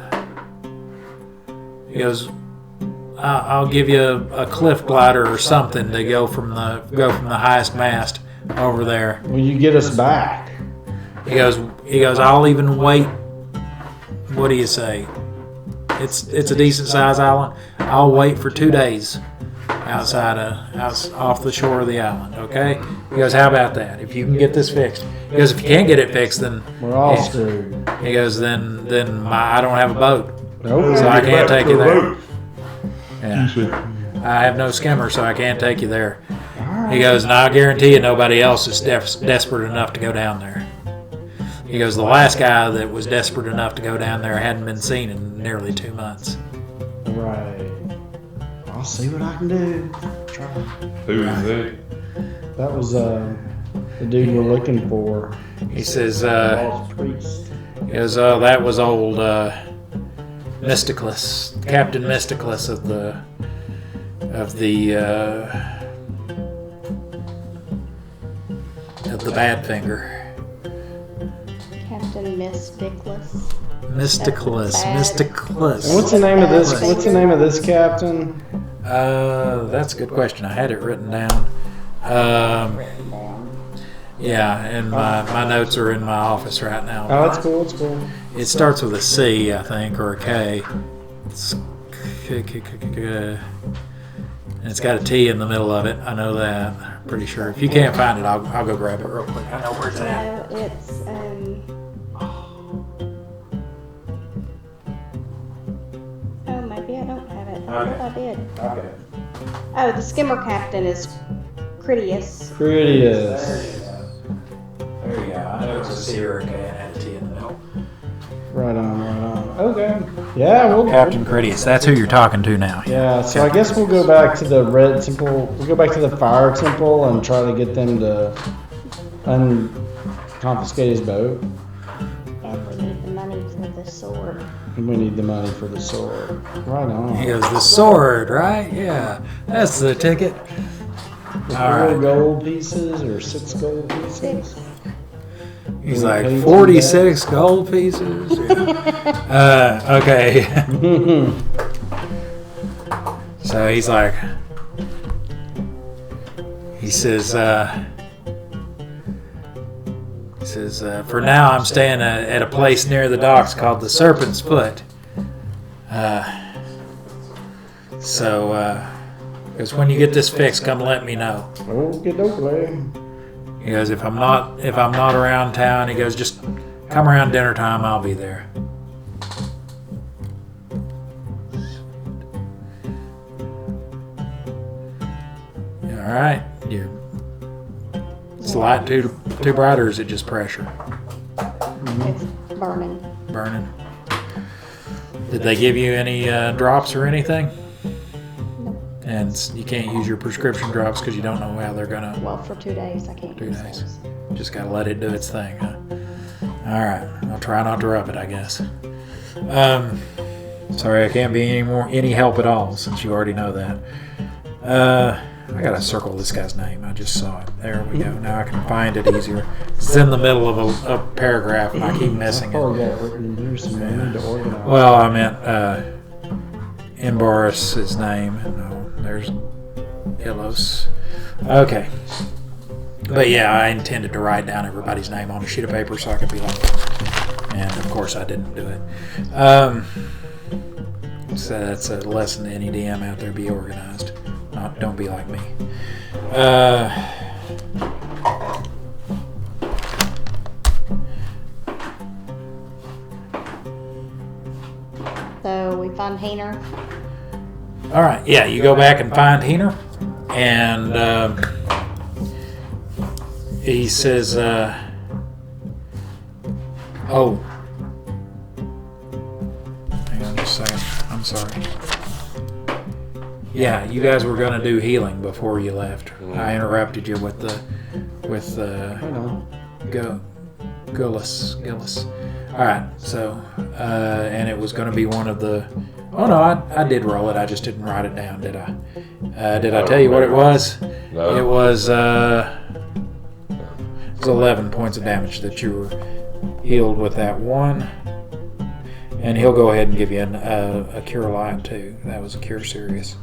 He goes, I'll give you a cliff glider or something to go from the highest mast over there. Will you get us back? He goes, I'll even wait. What do you say? It's a decent sized island. I'll wait for 2 days off the shore of the island. Okay? He goes, how about that? If you can get this fixed. He goes, if you can't get it fixed, then we're all screwed. He goes, then I don't have a boat, nope. So I can't take you there. Yeah. I have no skimmer, so I can't take you there. He goes, and I guarantee you nobody else is desperate enough to go down there. He goes, the last guy that was desperate enough to go down there hadn't been seen in nearly 2 months. Right. I'll see what I can do. Try. Who is it? That was the dude we're looking for. He says, priest. He goes, that was old Mysticless, Captain Mysticless of the Badfinger. Captain Mysticless. Mysticless. And what's the name of this? What's the name of this captain? That's a good question. I had it written down. Yeah, and my notes are in my office right now. Oh, that's cool. That's cool. It starts with a C, I think, or a K. And it's got a T in the middle of it. I know that. I'm pretty sure. If you can't find it, I'll go grab it real quick. I know where it's at. No, it's oh, maybe I don't have it. I thought I did. Okay. Oh, the skimmer captain is Critias. Critias. There you go. I know it's a C or a K and had a T in the middle. Right on. Okay. Yeah, we'll. Captain Critias. That's who you're talking to now. Yeah, so I guess we'll go back to the red temple. We'll go back to the fire temple and try to get them to confiscate his boat. And we need the money for the sword. And we need the money for the sword. Right on. He goes, the sword, right? Yeah, that's the ticket. The All 4 right. gold pieces or 6 gold pieces? He's We like, paid 46 gold pieces? Yeah. Okay. So he's like, he says, for now I'm staying at a place near the docks called the Serpent's Foot. Because when you get this fixed, come let me know. Okay, dokie. He goes, if I'm not around town, he goes, just come around dinner time, I'll be there. All right, it's light too bright, or is it just pressure? It's burning. Burning. Did they give you any drops or anything? And you can't use your prescription drops because you don't know how they're gonna. Well, for 2 days I can't 2 use days. those. Just gotta let it do its thing, huh? All right, I'll try not to rub it, I guess. Sorry, I can't be any help at all since you already know that. I gotta circle this guy's name. I just saw it. There we go. Now I can find it easier. It's in the middle of a paragraph, and I keep missing I probably it. got it written here somewhere. I need to organize. Well, I meant Embarrass's name. No, there's Ilos. Okay. But yeah, I intended to write down everybody's name on a sheet of paper so I could be like, and of course I didn't do it. So that's a lesson to any DM out there: be organized. Don't be like me. So we find Hainer. All right, yeah, you go back and find Heener, and he says, oh, hang on just a second, I'm sorry. Yeah, you guys were going to do healing before you left. I interrupted you with Right on. Gillis. All right, so and it was going to be one of the. Oh no, I did roll it. I just didn't write it down, did I? Did I tell you what it was? No. It was 11 points of damage that you were healed with that one. And he'll go ahead and give you a cure light too. That was a cure serious.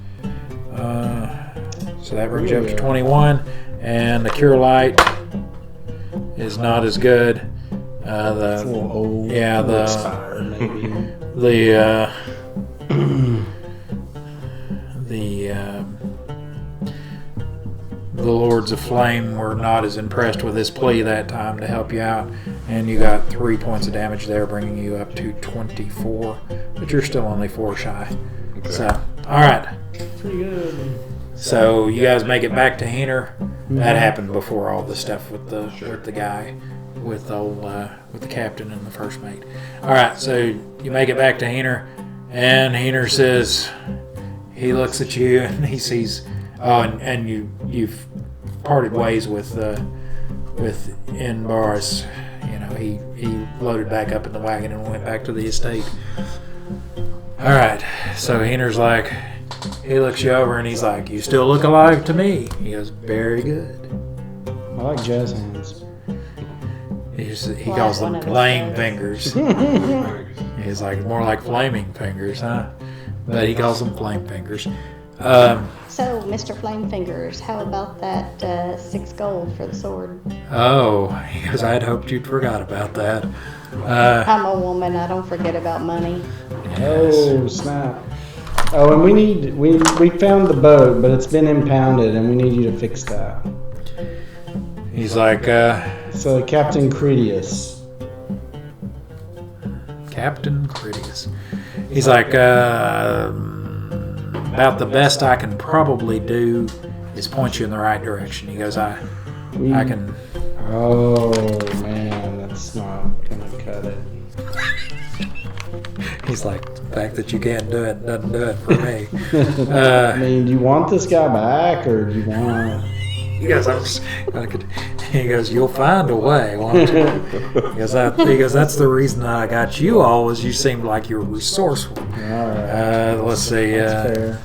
So that brings you up to 21, and the cure light is not as good. It's a little old. Yeah, a little expired, maybe. The Lords of Flame were not as impressed with his plea that time to help you out, and you got 3 points of damage there, bringing you up to 24, but you're still only 4 shy. Okay. So, all right. Pretty good. So you guys make it back to Heener. That happened before all the stuff with the guy, with the captain and the first mate. All right, so you make it back to Heener, and Heener says, he looks at you and he sees, and you've parted ways with Inbaris. You know, he loaded back up in the wagon and went back to the estate. All right, so Heener's like, he looks you over and he's like, you still look alive to me. He goes, very good. I like jazz hands. He Well, calls one them of us flame does. fingers. He's like, more like flaming fingers, huh? But he calls them flame fingers. So, Mr. Flamefingers, how about that 6 gold for the sword? Oh, he goes, I'd hoped you'd forgot about that. I'm a woman. I don't forget about money. Yes. Oh, snap. Oh, and we found the boat, but it's been impounded, and we need you to fix that. He's like, So, Captain Critias. Captain Critias. He's like, about the best I can probably do is point you in the right direction. He goes, I can. Oh, man, that's not gonna cut it. He's like, the fact that you can't do it doesn't do it for me. I mean, do you want this guy back, or do you want? He goes, he goes, you'll find a way, won't you? He goes, that's the reason I got you all, was you seemed like you were resourceful. All right. Let's see. That's fair.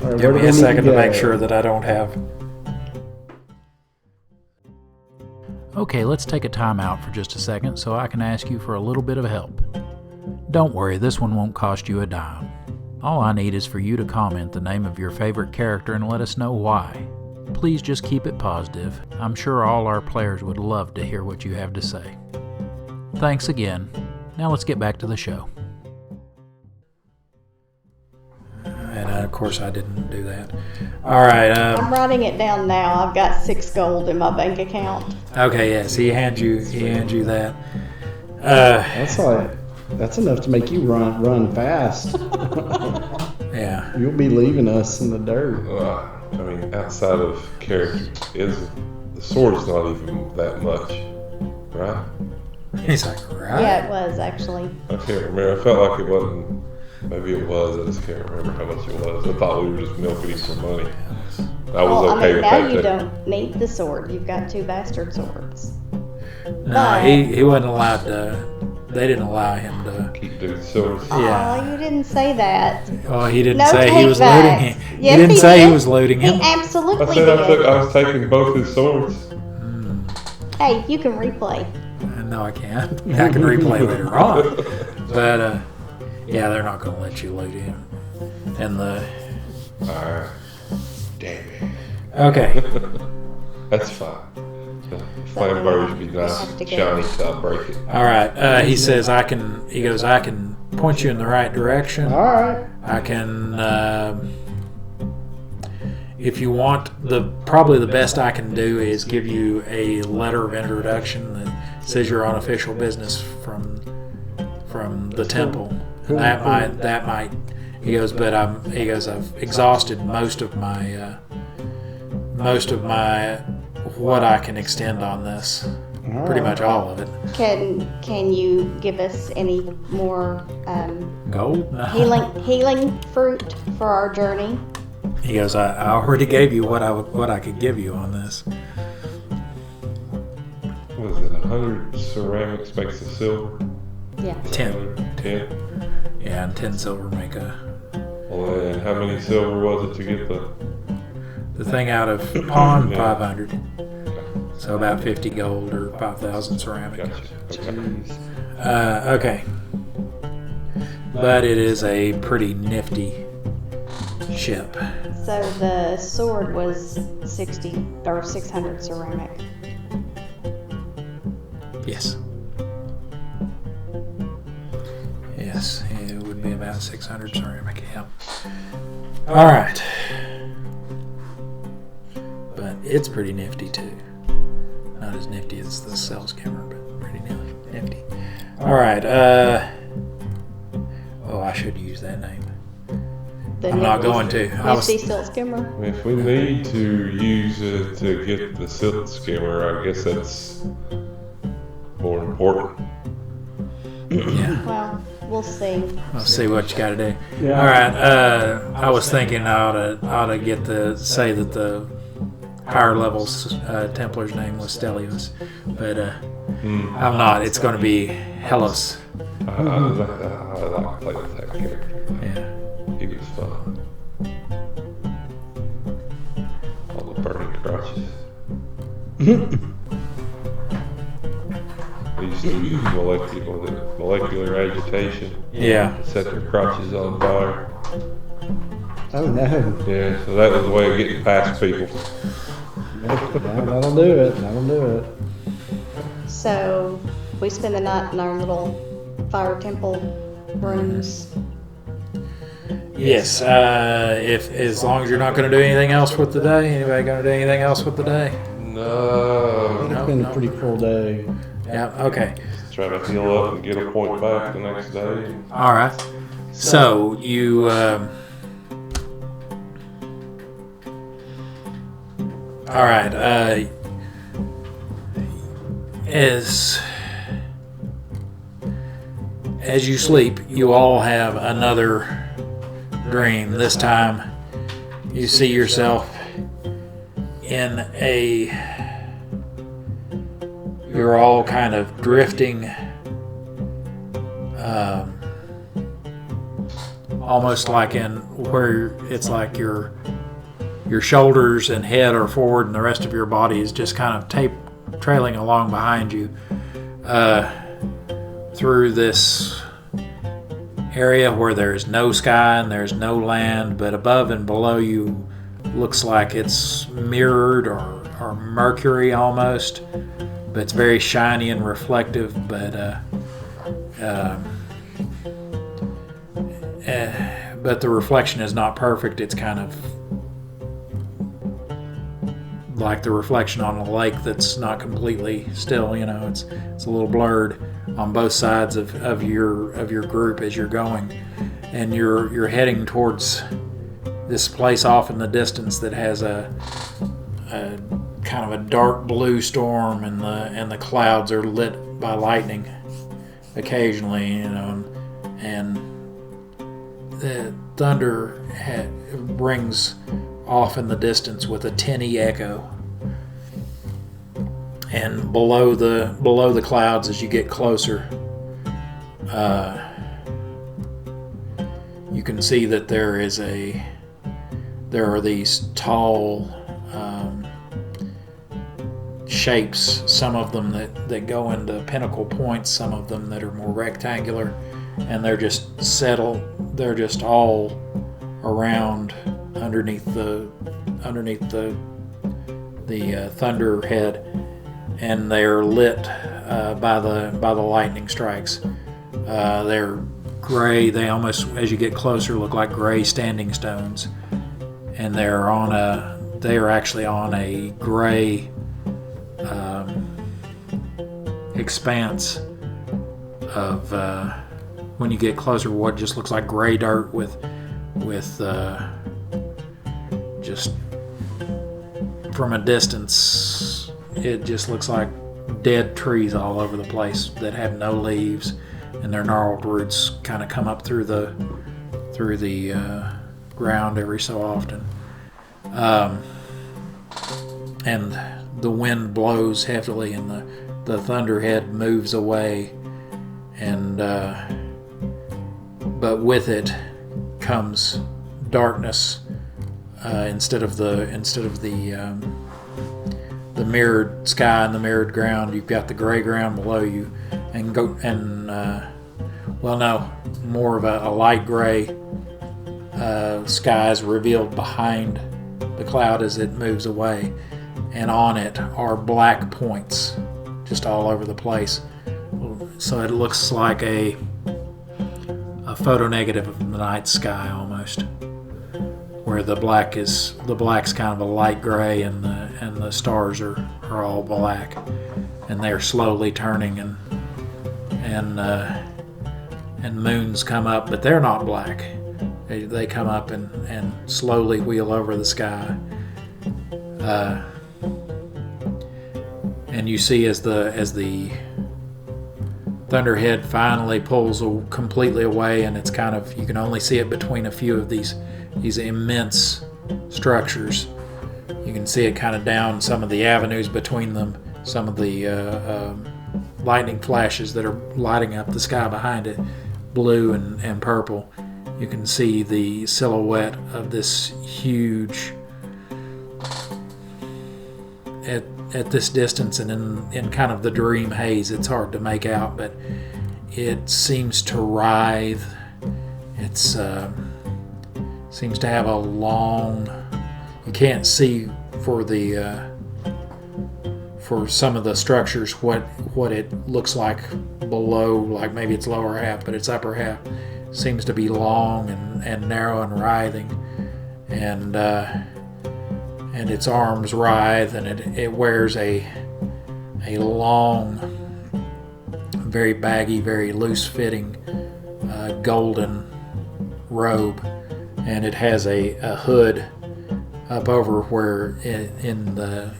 All right, Give where do me we a need second to go? make sure that I don't have. Okay, let's take a time out for just a second so I can ask you for a little bit of help. Don't worry, this one won't cost you a dime. All I need is for you to comment the name of your favorite character and let us know why. Please just keep it positive. I'm sure all our players would love to hear what you have to say. Thanks again. Now let's get back to the show. And of course, I didn't do that. All right. I'm writing it down now. I've got 6 gold in my bank account. Okay. Yes, he hands you that. That's enough to make you run fast. Yeah. You'll be leaving us in the dirt. I mean, outside of character, the sword's not even that much, right? He's like, right. Yeah, it was actually. I can't remember. I felt like it wasn't. Maybe it was. I just can't remember how much it was. I thought we were just milking him for money. I was okay with now that. you don't need the sword. You've got 2 bastard swords. No, he wasn't allowed to. They didn't allow him to. Keep doing swords. Yeah. Oh, you didn't say that. Oh, he didn't No say he was takebacks. looting him. Yes, he didn't say did. he was looting him. He absolutely I said did. I was taking both his swords. Hey, you can replay. No, I can't. I can replay later on. But yeah, they're not going to let you loot him. And the Damn it. okay. That's fine. The flame bird should be nice and shiny, so I'll break it. All right. He says I can. He goes, I can point you in the right direction. All right. I can. If you want, probably the best I can do is give you a letter of introduction that says you're on official business from the temple. And that might. He goes, but I've exhausted most of my what I can extend on this. Pretty much all of it. Can you give us any more Gold? No. healing fruit for our journey? He goes, I already gave you what I could give you on this. What is it? 100 ceramics makes a silver. Yeah. 10. 10. Yeah, and 10 silver make a. Well, and how many silver was it to get The thing out of pawn, Yeah. 500. So about 50 gold or 5,000 ceramic. Gotcha. Okay. Okay. But it is a pretty nifty ship. So the sword was 60 or 600 ceramic. Yes. Yes, it would be about 600 ceramic. Yep. All right. But it's pretty nifty too. Not as nifty as the cell skimmer, but pretty nifty. All right. Oh, I should use that name. I'm not going to. Nifty silk skimmer. If we need to use it to get the silk skimmer, I guess that's more important. Yeah. Well, we'll see. I'll see what you got to do. Yeah. All right. I was thinking I ought to get say that the higher levels Templar's name was Stelios, but I'm not. It's going to be Hellas. I like to play with that character. Yeah. He was fun. All the burning crotches. They used to use molecular agitation Yeah. to set their crotches on fire. Oh no. Yeah, so that was the way of getting past people. That'll do it. That'll do it. So we spend the night in our little fire temple rooms. Yes. If as long as you're not going to do anything else with the day. Anybody going to do anything else with the day? No. It's been a pretty full day. Yeah. Okay. Try to heal up and get a point back the next day. All right. So you. All right. as you sleep, you all have another dream. This time, you see yourself you're all kind of drifting, almost like in where it's like your shoulders and head are forward and the rest of your body is just kind of trailing along behind you, through this area where there's no sky and there's no land, but above and below you looks like it's mirrored or mercury almost, but it's very shiny and reflective, but the reflection is not perfect. It's kind of like the reflection on a lake that's not completely still. It's a little blurred on both sides of your group as you're going, and you're heading towards this place off in the distance that has a kind of a dark blue storm, and the clouds are lit by lightning occasionally, and the thunder rings off in the distance with a tinny echo. And below the clouds, as you get closer, you can see that there are these tall shapes, some of them that go into pinnacle points, some of them that are more rectangular, and they're just all around underneath the thunderhead, and they're lit by the lightning strikes. They're gray. They almost, as you get closer, look like gray standing stones, and they are actually on a gray expanse of, when you get closer, what just looks like gray dirt with just from a distance, it just looks like dead trees all over the place that have no leaves, and their gnarled roots kind of come up through the ground every so often. And the wind blows heavily, and the thunderhead moves away, and but with it comes darkness. Instead of the mirrored sky and the mirrored ground, you've got the gray ground below you, more of a light gray sky is revealed behind the cloud as it moves away, and on it are black points just all over the place. So it looks like a photo negative of the night sky almost, where the black's kind of a light gray, and the stars are all black, and they're slowly turning, and moons come up, but they're not black. They come up and slowly wheel over the sky, and you see as the thunderhead finally pulls completely away, and it's kind of, you can only see it between a few of these immense structures. You can see it kind of down some of the avenues between them, some of the lightning flashes that are lighting up the sky behind it, blue and purple. You can see the silhouette of this huge, at this distance, and in kind of the dream haze, it's hard to make out, but it seems to writhe. It's seems to have a long, you can't see for some of the structures what it looks like below, like maybe its lower half, but its upper half seems to be long and narrow and writhing, and its arms writhe, and it wears a long, very baggy, very loose-fitting golden robe, and it has a hood up over where in the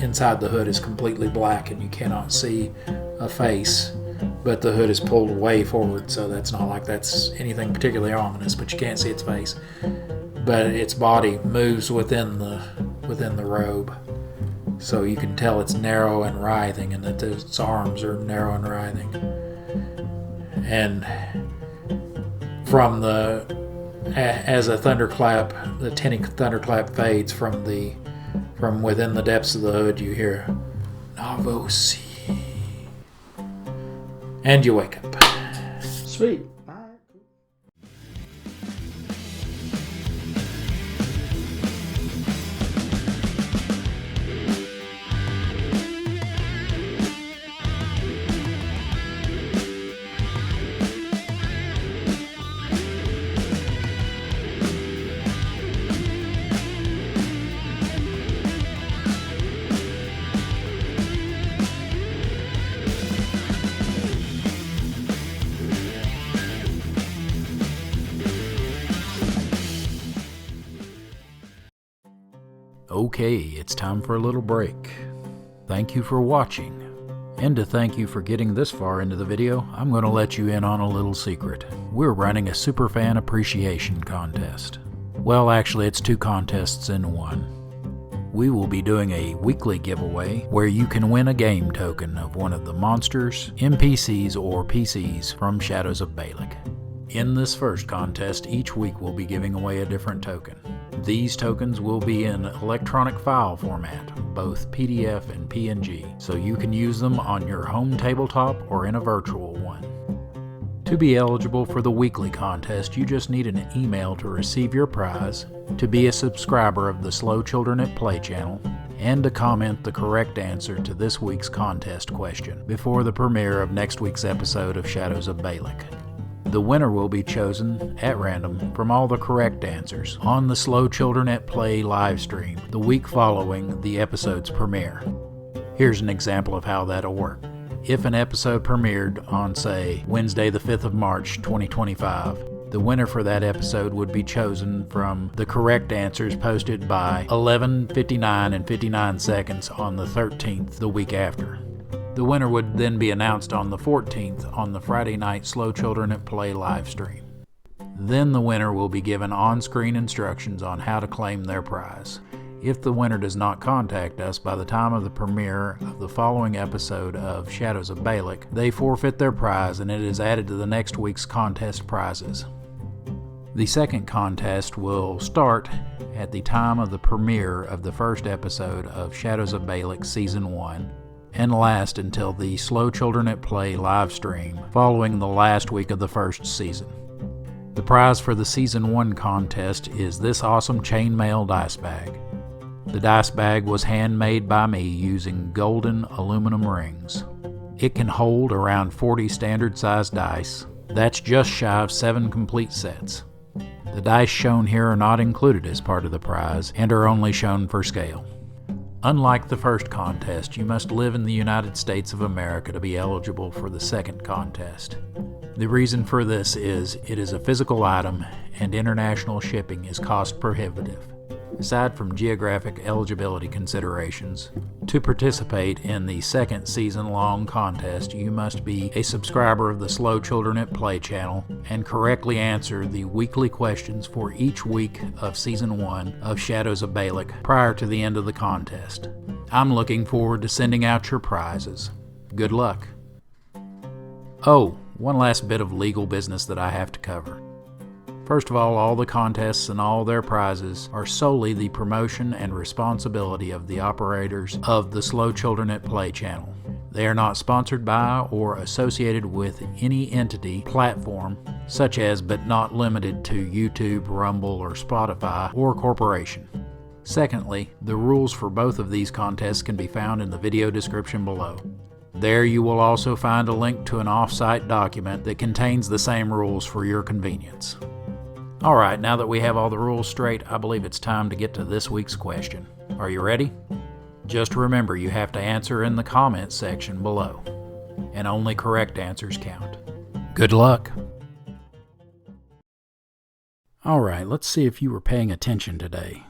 inside the hood is completely black, and you cannot see a face but the hood is pulled way forward, so that's not like that's anything particularly ominous, but you can't see its face. But its body moves within the robe, so you can tell it's narrow and writhing, and that its arms are narrow and writhing. And from as a thunderclap, the tinny thunderclap fades from within the depths of the hood, you hear Navosi, and you wake up. Sweet. All right. Okay, it's time for a little break. Thank you for watching. And to thank you for getting this far into the video, I'm going to let you in on a little secret. We're running a Superfan Appreciation Contest. Well, actually, it's 2 contests in one. We will be doing a weekly giveaway where you can win a game token of one of the monsters, NPCs, or PCs from Shadows of Balic. In this first contest, each week we'll be giving away a different token. These tokens will be in electronic file format, both PDF and PNG, so you can use them on your home tabletop or in a virtual one. To be eligible for the weekly contest, you just need an email to receive your prize, to be a subscriber of the Slow Children at Play channel, and to comment the correct answer to this week's contest question before the premiere of next week's episode of Shadows of Balic. The winner will be chosen at random from all the correct answers on the Slow Children at Play live stream the week following the episode's premiere. Here's an example of how that'll work. If an episode premiered on, say, Wednesday the 5th of March 2025, the winner for that episode would be chosen from the correct answers posted by 11:59 and 59 seconds on the 13th the week after. The winner would then be announced on the 14th on the Friday night Slow Children at Play live stream. Then the winner will be given on-screen instructions on how to claim their prize. If the winner does not contact us by the time of the premiere of the following episode of Shadows of Balic, they forfeit their prize and it is added to the next week's contest prizes. The second contest will start at the time of the premiere of the first episode of Shadows of Balic Season 1, and last until the Slow Children at Play live stream following the last week of the first season. The prize for the Season 1 contest is this awesome chainmail dice bag. The dice bag was handmade by me using golden aluminum rings. It can hold around 40 standard sized dice. That's just shy of 7 complete sets. The dice shown here are not included as part of the prize and are only shown for scale. Unlike the first contest, you must live in the United States of America to be eligible for the second contest. The reason for this is it is a physical item and international shipping is cost prohibitive. Aside from geographic eligibility considerations, to participate in the second season-long contest, you must be a subscriber of the Slow Children at Play channel and correctly answer the weekly questions for each week of Season 1 of Shadows of Balic prior to the end of the contest. I'm looking forward to sending out your prizes. Good luck. Oh, one last bit of legal business that I have to cover. First of all the contests and all their prizes are solely the promotion and responsibility of the operators of the Slow Children at Play channel. They are not sponsored by or associated with any entity, platform, such as but not limited to YouTube, Rumble, or Spotify, or corporation. Secondly, the rules for both of these contests can be found in the video description below. There you will also find a link to an off-site document that contains the same rules for your convenience. Alright, now that we have all the rules straight, I believe it's time to get to this week's question. Are you ready? Just remember you have to answer in the comments section below, and only correct answers count. Good luck! Alright, let's see if you were paying attention today.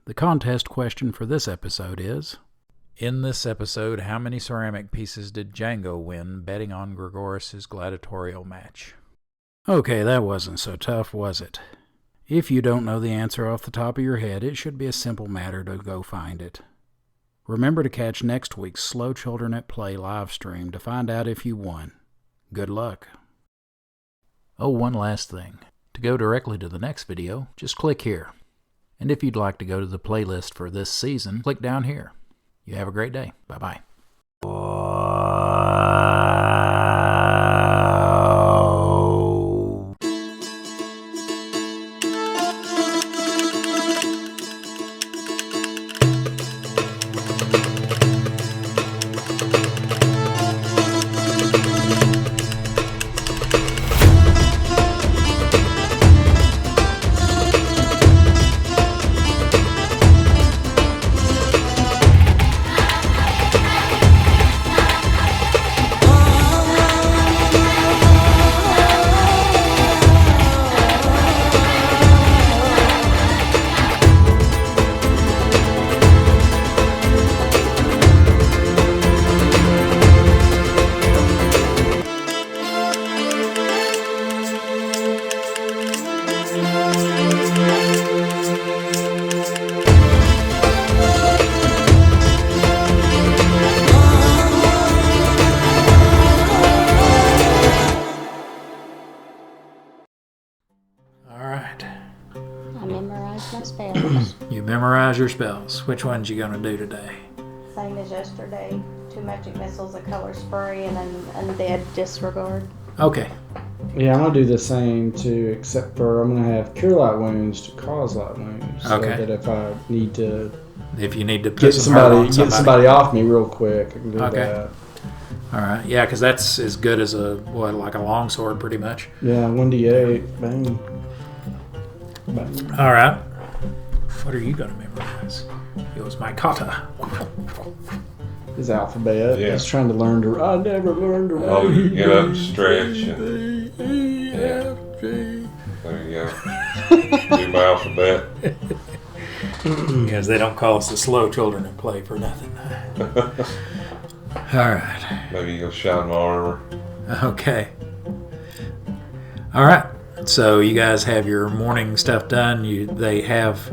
The contest question for this episode is, In this episode, how many ceramic pieces did Django win betting on Gregoris's gladiatorial match? Okay, that wasn't so tough, was it? If you don't know the answer off the top of your head, it should be a simple matter to go find it. Remember to catch next week's Slow Children at Play live stream to find out if you won. Good luck. Oh, one last thing. To go directly to the next video, just click here. And if you'd like to go to the playlist for this season, click down here. You have a great day. Bye-bye. You memorize your spells. Which ones you gonna do today? Same as yesterday. 2 magic missiles, a color spray, and an undead disregard. Okay. Yeah, I'm gonna do the same too, except for I'm gonna have cure light wounds to cause light wounds. Okay. So that if you need to put get some hurt on somebody off me real quick, I can do Okay. that. All right. Yeah, because that's as good as like a longsword, pretty much. Yeah, 1d8, bang. Bang. All right. What are you gonna memorize? It was my kata. His alphabet. Yeah. He's trying to learn to. I never learned to read. Oh, you get up, stretch, and yeah. There you go. Do my alphabet. Because they don't call us the slow children at play for nothing. All right. Maybe you'll shine my armor. Okay. All right. So you guys have your morning stuff done. They have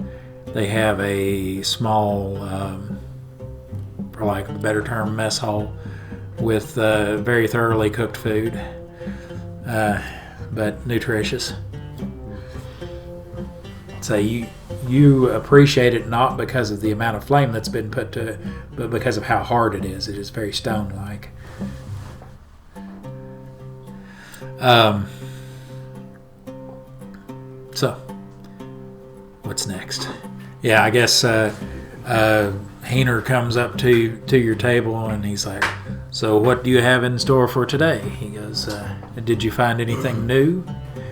a small, for lack of a better term, mess hall with very thoroughly cooked food, but nutritious. So you appreciate it not because of the amount of flame that's been put to it, but because of how hard it is. It is very stone-like. So, what's next? Yeah, I guess Hayner comes up to your table and he's like, "So what do you have in store for today?" He goes, "Did you find anything new?"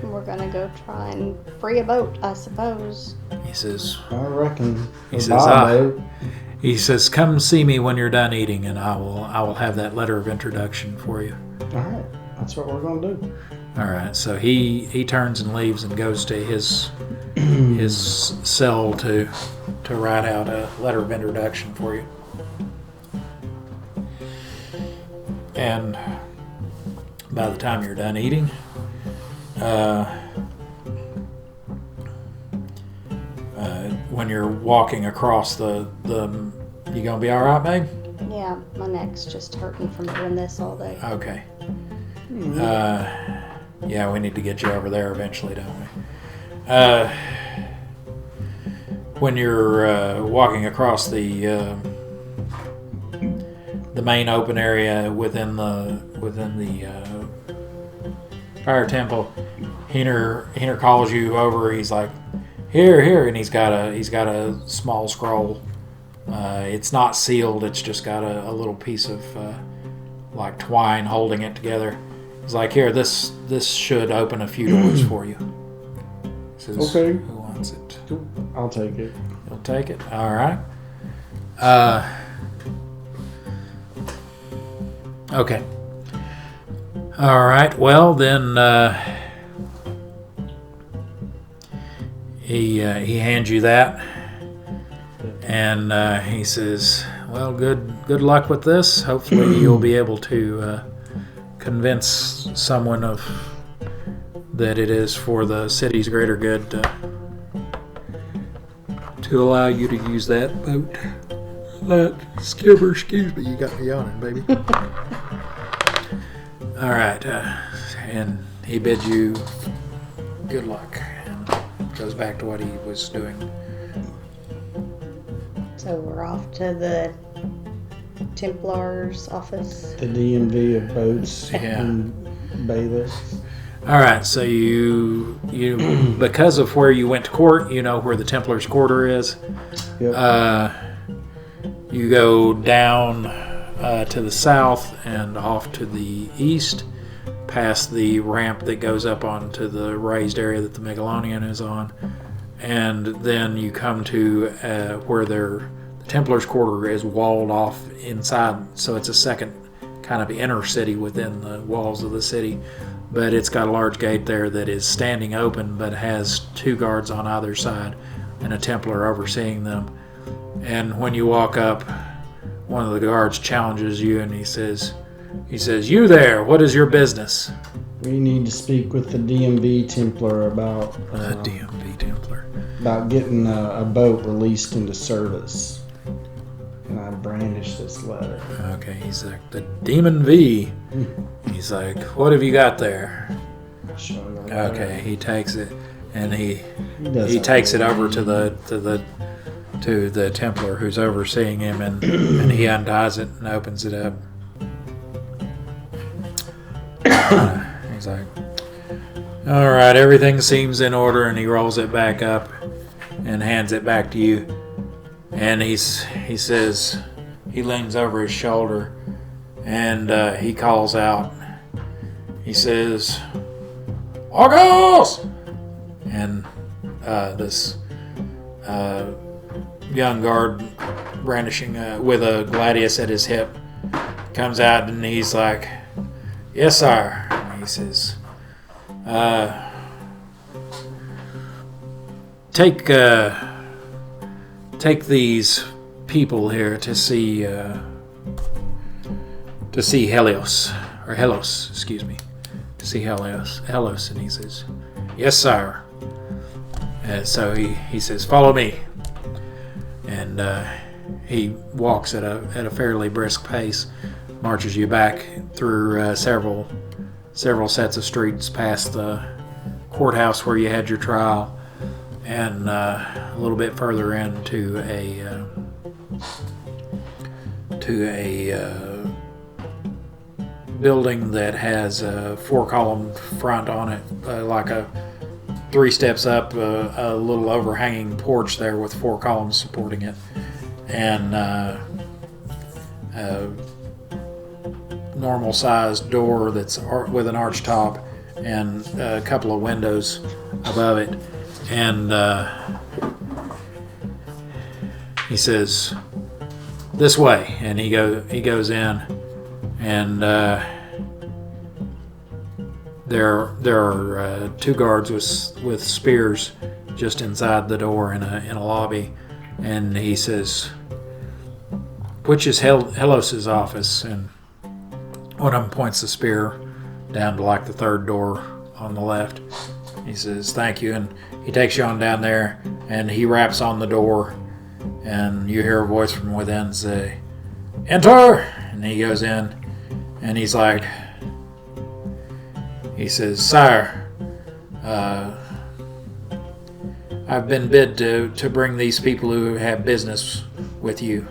We're gonna go try and free a boat, I suppose. He says, I reckon. He says, he says, "Come see me when you're done eating, and I will have that letter of introduction for you." All right, that's what we're gonna do. All right. So he turns and leaves and goes to his cell to write out a letter of introduction for you. And by the time you're done eating, when you're walking across you gonna be all right, babe? Yeah, my neck's just hurting from doing this all day. Okay. Yeah, we need to get you over there eventually, don't we? When you're walking across the main open area within the fire temple, Heener calls you over. He's like, "Here," and he's got a small scroll. It's not sealed. It's just got a little piece of like twine holding it together. He's like, "Here, this should open a few doors for you." He says, Okay. "Who wants it?" I'll take it. You'll take it. All right. Okay. All right. Well, then he hands you that, and he says, "Well, good good luck with this. Hopefully you'll be able to convince someone that it is for the city's greater good to allow you to use that boat. That skipper, excuse me, you got me yawning, baby. All right, and he bids you good luck and goes back to what he was doing. So we're off to the Templar's office. The DMV of boats Yeah. and bailiffs. All right, so you because of where you went to court, you know where the Templar's quarter is. Yep. You go down to the south and off to the east, past the ramp that goes up onto the raised area that the Megalonian is on, and then you come to where the Templar's quarter is walled off inside, so it's a second kind of inner city within the walls of the city. But it's got a large gate there that is standing open, but has 2 guards on either side and a Templar overseeing them. And when you walk up, one of the guards challenges you, and he says, "You there? What is your business?" We need to speak with the DMV Templar about DMV Templar. about getting a boat released into service. And I brandish this letter. Okay, he's like, "The Demon V." He's like, "What have you got there?" Show you the letter. Okay, he takes it, and he doesn't takes it really over to the Templar who's overseeing him, and he undoes it and opens it up. He's like, "All right, everything seems in order," and he rolls it back up and hands it back to you. And he says, he leans over his shoulder, and he calls out. He says, "August!" And this young guard brandishing with a gladius at his hip comes out, and he's like, "Yes, sir." And he says, take these people here to see Helios, excuse me, to see Helios, and he says, "Yes, sir." And so he says, "Follow me," and he walks at a fairly brisk pace, marches you back through several sets of streets past the courthouse where you had your trial, and a little bit further into a building that has a 4-column front on it, like a 3 steps up, a little overhanging porch there with 4 columns supporting it, and a normal sized door that's with an arch top and a couple of windows above it. And he says, "This way," and he goes in, and there are 2 guards with spears just inside the door in a lobby, and he says, "Which is Helos's office?" And one of them points the spear down to like the 3rd door on the left. He says, "Thank you," and he takes you on down there, and he raps on the door, and you hear a voice from within say, "Enter!" And he goes in, and he says, "Sire, I've been bid to bring these people who have business with you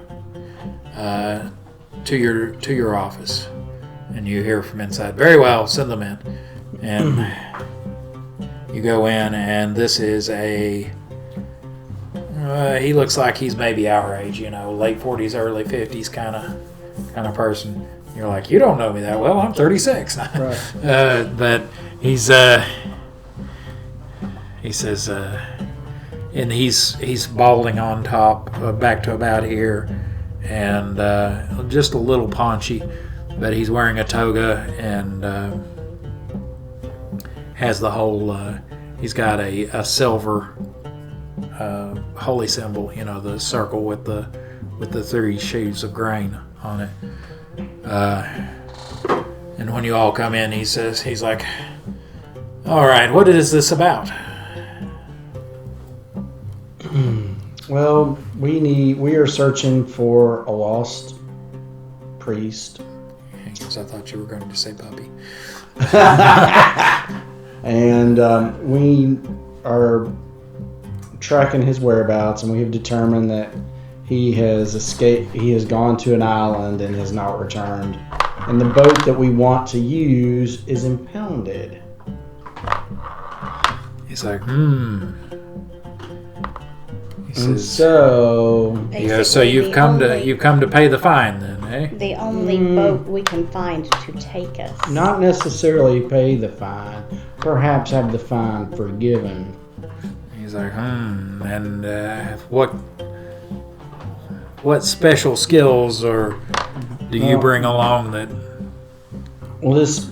to your office." And you hear from inside, "Very well, send them in." And you go in, and this is he looks like he's maybe our age, late 40s, early 50s kind of person. You're like, "You don't know me that well. I'm 36." Right. But he says, and he's balding on top, back to about here, and just a little paunchy, but he's wearing a toga and has the whole. He's got a silver holy symbol, the circle with the 3 sheaves of grain on it. And when you all come in, he's like, all right, what is this about? Well, we are searching for a lost priest. Because I thought you were going to say puppy. And we are tracking his whereabouts, and we have determined that he has escaped. He has gone to an island and has not returned. And the boat that we want to use is impounded. He's like, He And says, so, yeah, so you've come to pay the fine then, eh? The only boat we can find to take us. not necessarily pay the fine, perhaps have the fine forgiven. He's like, and what special skills or do you bring along that? Well, this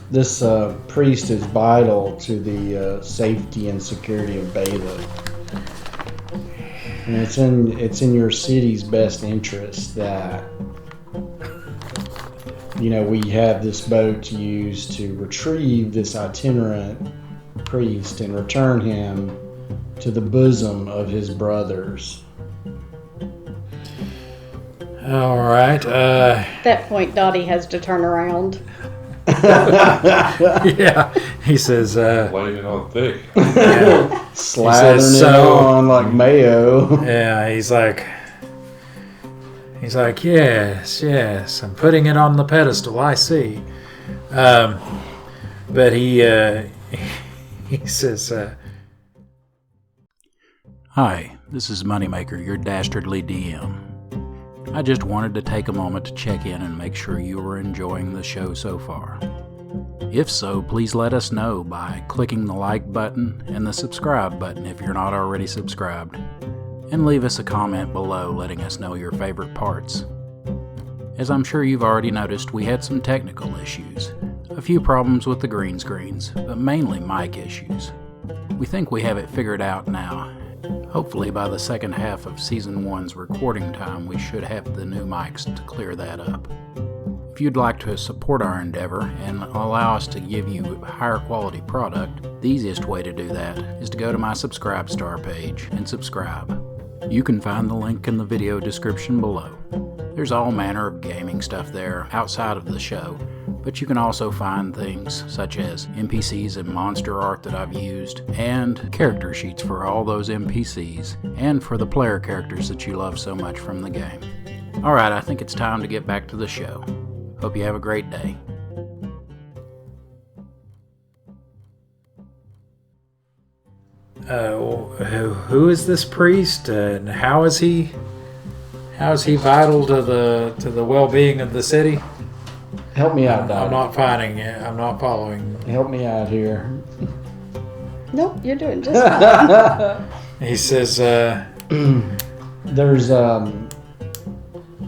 priest is vital to the safety and security of Balic. And it's in your city's best interest that we have this boat to use to retrieve this itinerant priest and return him to the bosom of his brothers. All right. At that point, Dottie has to turn around. Yeah. He says, Laying it on thick. yeah. Slathering it so- on like mayo. Yeah, he's like, yes, I'm putting it on the pedestal, I see. But he says, Hi, this is Moneymaker, your dastardly DM. I just wanted to take a moment to check in and make sure you were enjoying the show so far. If so, please let us know by clicking the like button and the subscribe button if you're not already subscribed, and leave us a comment below letting us know your favorite parts. As I'm sure you've already noticed, we had some technical issues, a few problems with the green screens, but mainly mic issues. We think we have it figured out now. Hopefully by the second half of Season 1's recording time, we should have the new mics to clear that up. If you'd like to support our endeavor and allow us to give you a higher quality product, the easiest way to do that is to go to my Subscribe Star page and subscribe. You can find the link in the video description below. There's all manner of gaming stuff there outside of the show, but you can also find things such as NPCs and monster art that I've used, and character sheets for all those NPCs, and for the player characters that you love so much from the game. Alright, I think it's time to get back to the show. Hope you have a great day. who is this priest, and how is he vital to the well-being of the city? Help me out, I'm Dottie. not finding it. I'm not following. Help me out here. Nope, you're doing just fine. He says, There's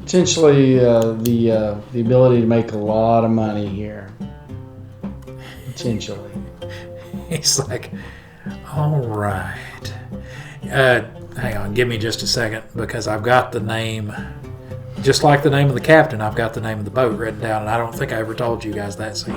potentially the ability to make a lot of money here. Potentially. he's like, all right. Hang on, give me just a second, because I've got the name, just like the name of the captain, I've got the name of the boat written down, and I don't think I ever told you guys that, so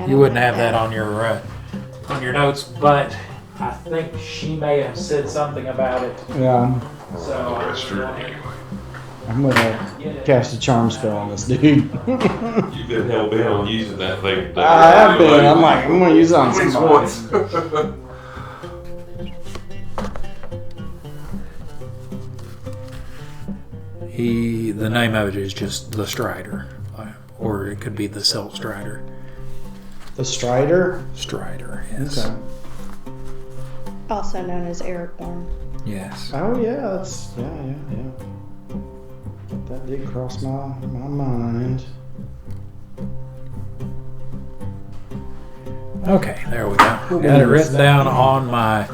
you wouldn't have that on your notes, but I think she may have said something about it. Yeah, So That's true. I'm gonna cast a charm spell on this dude. You've been hell bent on using that thing. I have been. I'm gonna use it on At least somebody. once. the name of it is just the Strider, or it could be the Silt Strider. The Strider? Strider, yes. Okay. Also known as Aragorn. Yes. Oh yeah, that's yeah. That did cross my mind. Okay, there we go. Got it written down on my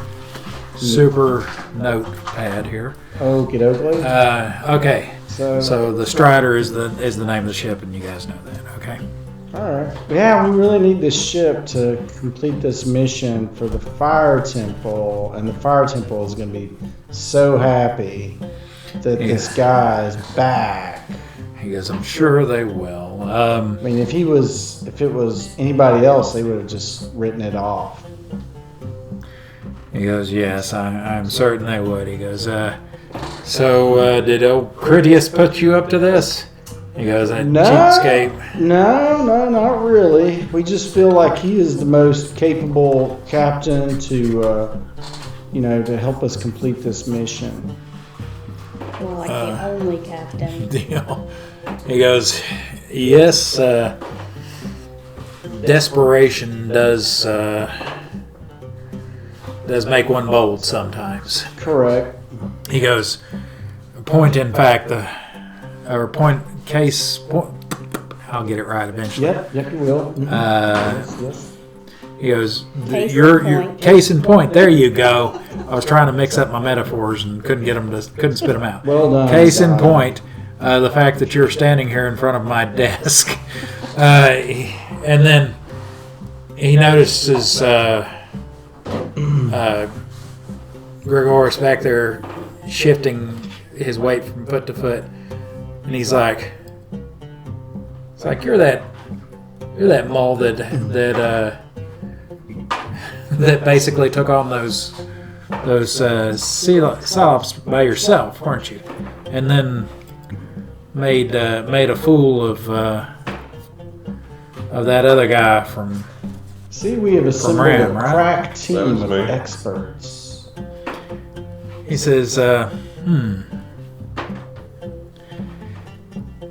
super notepad here. Okie dokie. Okay. So the Strider is the name of the ship, and you guys know that. Okay. alright. Yeah, we really need this ship to complete this mission for the Fire Temple, and the Fire Temple is gonna be so happy that this guy is back. He goes, I'm sure they will. I mean, if it was anybody else, they would have just written it off. He goes, yes, I'm certain they would. He goes, so did old Critias put you up to this? He goes, that cheapskate. No, not really. We just feel like he is the most capable captain to help us complete this mission. More like the only captain. He goes, yes, desperation does make one bold sometimes. Correct. He goes, point in fact, I'll get it right eventually. Yep, you will. Mm-hmm. Yes. He goes, Your case in point. There you go. I was trying to mix up my metaphors and couldn't spit them out. Well done. Case in point, the fact that you're standing here in front of my desk, and then he notices Gregoris back there shifting his weight from foot to foot, and he's like, "It's like you're that mole that basically took on those Cyclops by yourself, weren't you? And then made a fool of that other guy from." See, we have assembled a crack team of experts. He says,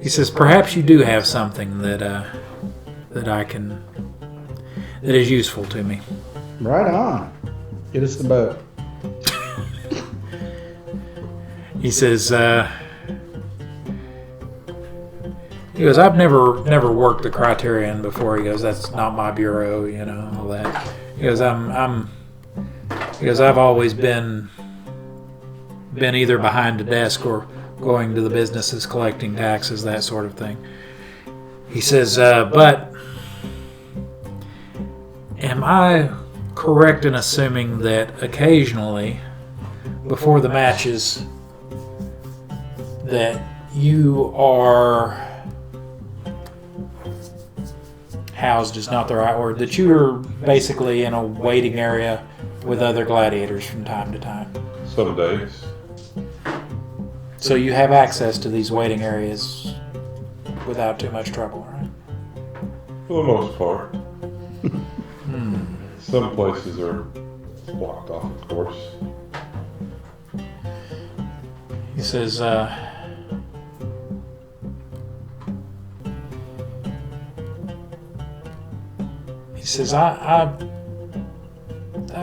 He says, perhaps you do have something that is useful to me. Right on. Get us the boat. He says, he goes, I've never worked the Criterion before. He goes, that's not my bureau, all that. He goes, I've always been either behind a desk or going to the businesses collecting taxes, that sort of thing. He says, but am I correct in assuming that occasionally, before the matches, that you are housed is not the right word, that you're basically in a waiting area with other gladiators from time to time? Some days. So you have access to these waiting areas without too much trouble, right? For the most part. Some places are blocked off, of course. He says, I've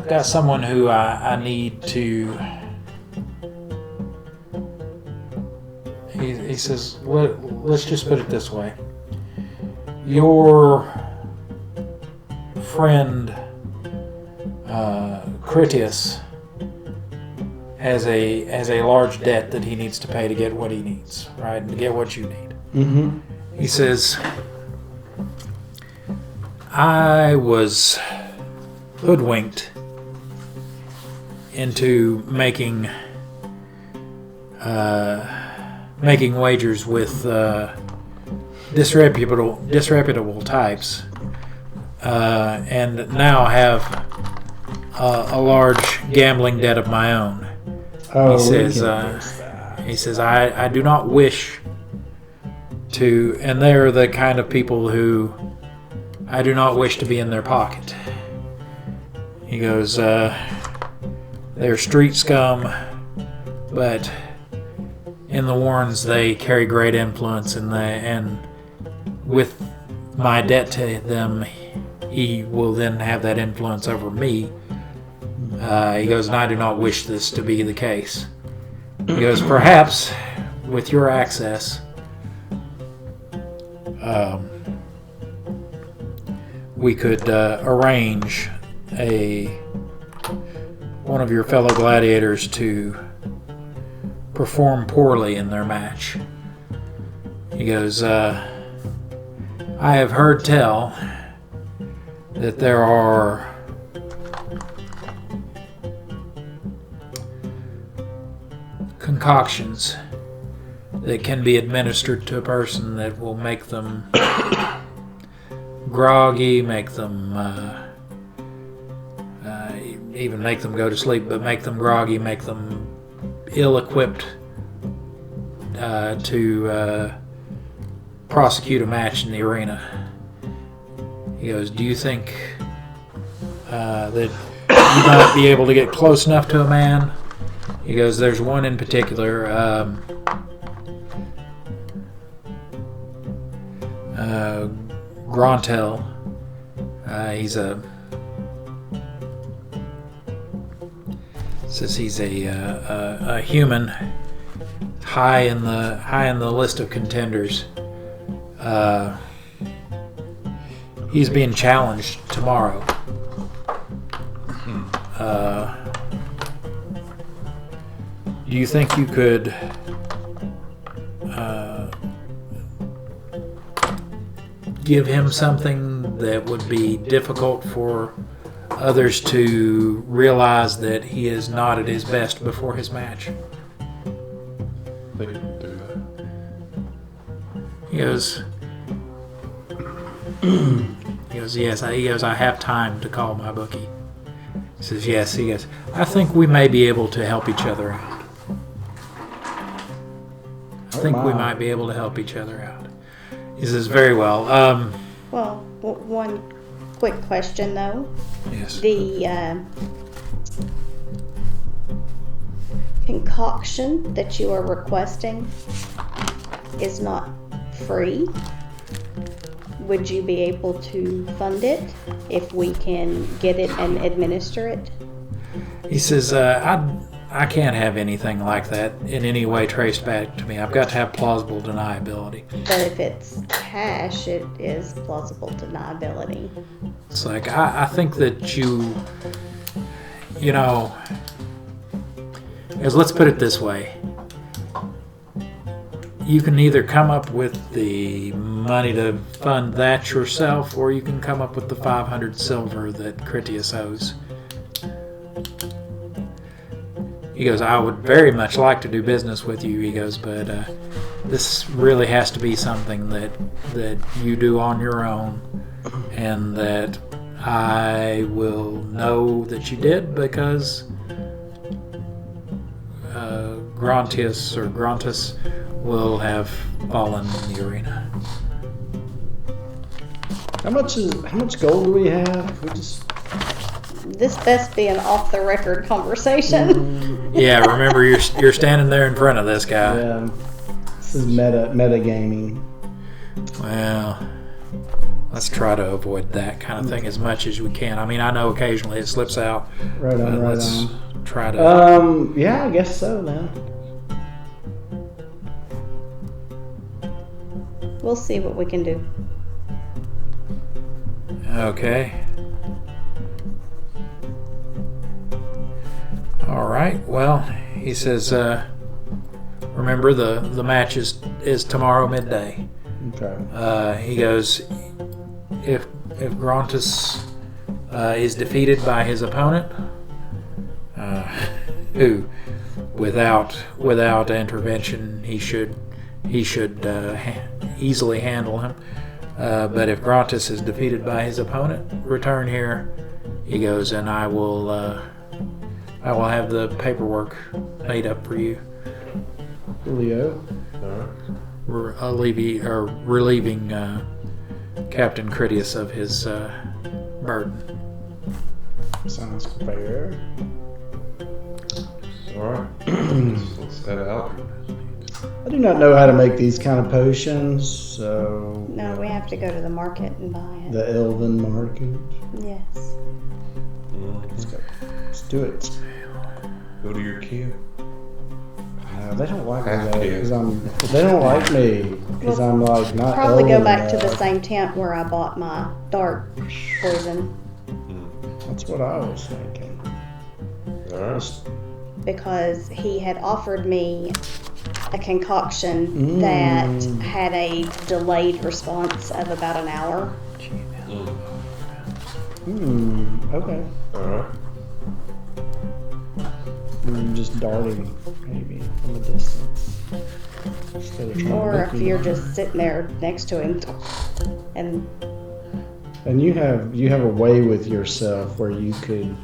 got someone who I need to. He says, let's just put it this way. Your friend Critias has a large debt that he needs to pay to get what he needs, right? To get what you need. Mm-hmm. He says, I was hoodwinked into making wagers with disreputable types, and now have a large gambling debt of my own. Oh, He says, I do not wish to, and they're the kind of people who I do not wish to be in their pocket. He goes, they're street scum, but in the Warrens they carry great influence, and with my debt to them, he will then have that influence over me. He goes, and I do not wish this to be the case. He goes, perhaps with your access, we could arrange one of your fellow gladiators to perform poorly in their match. He goes, I have heard tell that there are concoctions that can be administered to a person that will make them groggy, make them even make them go to sleep, but make them groggy, make them ill-equipped to prosecute a match in the arena. He goes, do you think that you might be able to get close enough to a man? He goes, there's one in particular, Grontel. He's a human high in the list of contenders. He's being challenged tomorrow. Do you think you could give him something that would be difficult for others to realize that he is not at his best before his match? They can do that. He goes, yes. He goes, I have time to call my bookie. He says, yes. He goes, I think we may be able to help each other out. I think we might be able to help each other out. He says, very well. Well, one quick question though. Yes. The concoction that you are requesting is not free. Would you be able to fund it if we can get it and administer it? He says, I can't have anything like that in any way traced back to me. I've got to have plausible deniability. But if it's cash, it is plausible deniability. It's like, I think that you know, as let's put it this way. You can either come up with the money to fund that yourself, or you can come up with the 500 silver that Critias owes. He goes, I would very much like to do business with you. He goes, but this really has to be something that you do on your own, and that I will know that you did because Grontis will have fallen in the arena. How much gold do we have? This best be an off-the-record conversation. Yeah, remember you're standing there in front of this guy. Yeah, this is meta gaming. Well, let's try to avoid that kind of thing as much as we can. I mean, I know occasionally it slips out. Right on. Let's try to. Yeah, I guess so, man. We'll see what we can do. Okay. All right. Well, he says, remember the match is tomorrow midday. Okay. He goes, if Grontis is defeated by his opponent, who without intervention he should easily handle him. But if Grontis is defeated by his opponent, return here. He goes, and I will have the paperwork made up for you. Julio. Relieving Captain Critias of his burden. Sounds fair. Alright. Let's head out. I do not know how to make these kind of potions, so... No, we have to go to the market and buy it. The Elven market. Yes. Let's go. Let's do it. Go to your camp. They don't like me Half though, dead. because they don't like me because I'm like not. Probably go Elven back to the enough. same tent where I bought my dart poison, That's what I was thinking. Alright. because he had offered me a concoction that had a delayed response of about an hour. Okay. Alright. Just darting maybe from a distance. Instead of trying to Or make if you- you're just sitting there next to him, and And you have a way with yourself where you could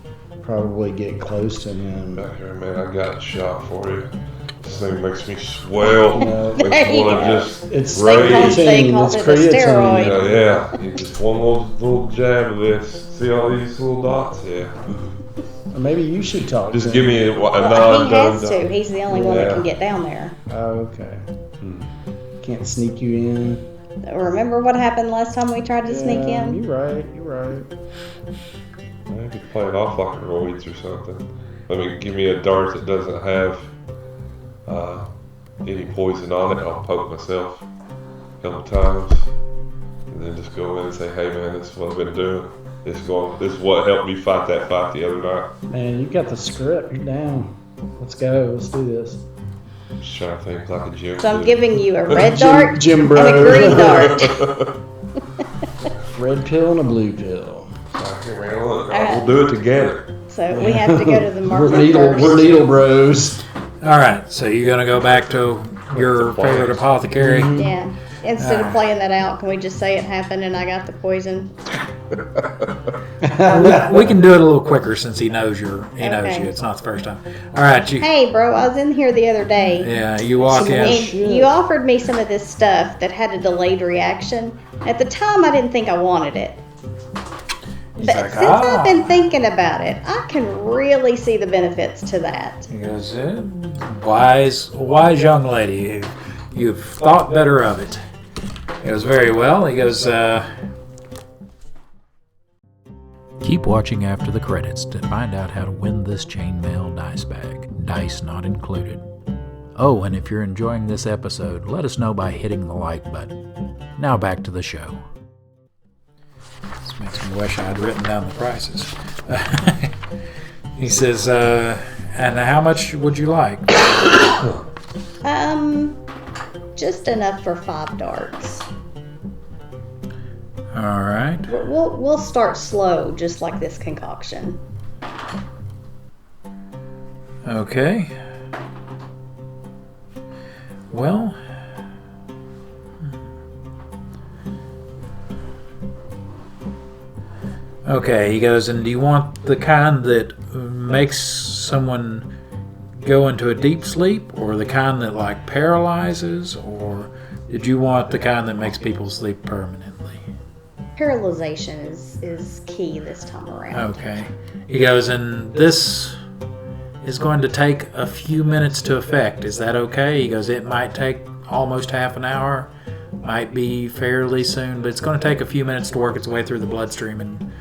probably get close to him. Back here, man, I got a shot for you. This thing makes me swell. No, Makes There me you want to go. just it's rage. They call it's it a creatine. steroid. Yeah. You just one little jab of this. See all these little dots? Yeah. Maybe you should talk. Just to give him. me a he non-done. has to. He's the only one that can Yeah. get down there. Oh, okay. Can't sneak you in. Remember what happened last time we tried to sneak Yeah, in? You're right. I could play it off like a roids or something. Give me a dart that doesn't have any poison on it. I'll poke myself a couple times, and then just go in and say, "Hey, man, this is what I've been doing. This is what helped me fight that fight the other night." Man, you got the script down. Let's go. Let's do this. Just trying to think like a gym. So I'm dude. giving you a red Jim- dart Jim and Bro. a green dart. Red pill and a blue pill. Here, man, look, we'll do it together. So we have to go to the market We're first. needle bros. All right, so you're gonna go back to your favorite apothecary. Yeah. Instead of playing that out, can we just say it happened and I got the poison? We can do it a little quicker since he knows you. Okay. It's not the first time. All right, you. Hey, bro, I was in here the other day. Yeah, you walk in. And you offered me some of this stuff that had a delayed reaction. At the time, I didn't think I wanted it. He's But like, since I've been thinking about it, I can really see the benefits to that. He goes, wise young lady. You've thought better of it. He goes, very well. He goes, Keep watching after the credits to find out how to win this chainmail dice bag. Dice not included. Oh, and if you're enjoying this episode, let us know by hitting the like button. Now back to the show. this makes me wish I'd written down the prices. He says, and how much would you like? Just enough for 5 darts. All right. We'll start slow, just like this concoction. Okay. Well. Okay, he goes, and do you want the kind that makes someone go into a deep sleep, or the kind that like paralyzes, or did you want the kind that makes people sleep permanently? Paralyzation is key this time around. Okay. He goes, and this is going to take a few minutes to effect. Is that okay? He goes, it might take almost half an hour. Might be fairly soon, but it's going to take a few minutes to work its way through the bloodstream. And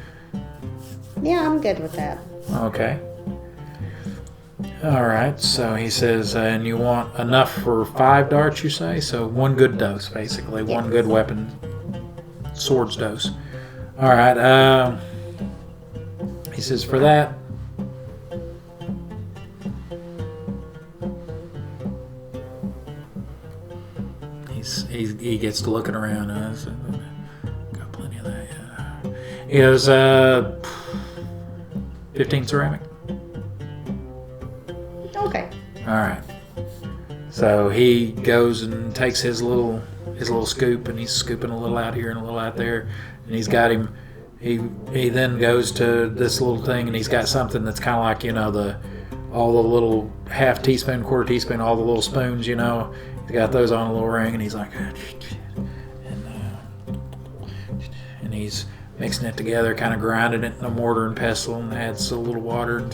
Yeah, I'm good with that. okay. All right. So he says, and you want enough for 5 darts, you say? So 1 good dose, basically. Yes. 1 good weapon, swords dose. All right. He says, for that, he gets to looking around. Got plenty of that. Yeah. He goes, 15 ceramic. Okay. All right. So he goes and takes his little scoop, and he's scooping a little out here and a little out there, and he's got him. He then goes to this little thing, and he's got something that's kind of like all the little half teaspoon, quarter teaspoon, all the little spoons. He's got those on a little ring, and he's like, and he's mixing it together, kind of grinding it in a mortar and pestle, and adds a little water, and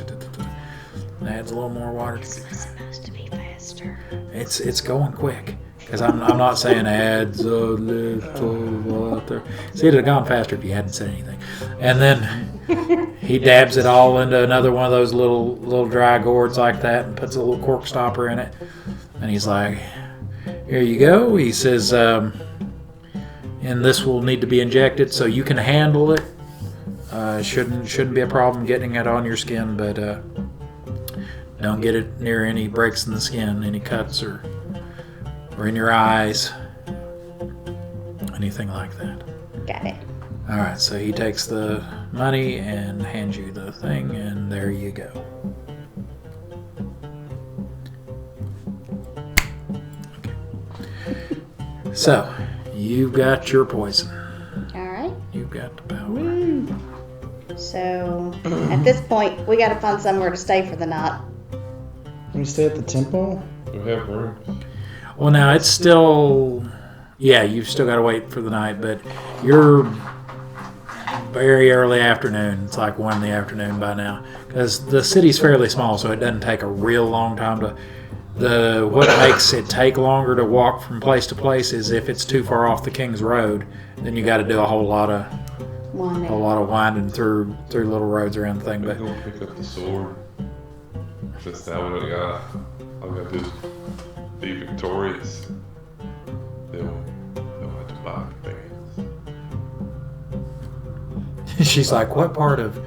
adds a little more water. It's supposed to be faster. It's going quick, because I'm not saying adds a little water. See, it'd have gone faster if you hadn't said anything. And then he dabs it all into another one of those little dry gourds like that, and puts a little cork stopper in it. And he's like, here you go. He says, and this will need to be injected so you can handle it. Shouldn't be a problem getting it on your skin, but don't get it near any breaks in the skin, any cuts or in your eyes, anything like that. Got it. All right, so he takes the money and hands you the thing, and there you go. Okay. So, you've got your poison. All right. You've got the power. So at this point, we got to find somewhere to stay for the night. Can we stay at the temple? We have room. Well, now it's still... Yeah, you've still got to wait for the night, but you're very early afternoon. It's like 1 in the afternoon by now. Because the city's fairly small, so it doesn't take a real long time to... What makes it take longer to walk from place to place is if it's too far off the King's Road, then you got to do a whole lot of winding through little roads around the thing. But But go pick up the sword. Since that one got, I'm gonna do be victorious. They'll have to buy things. she's like, "What part of?"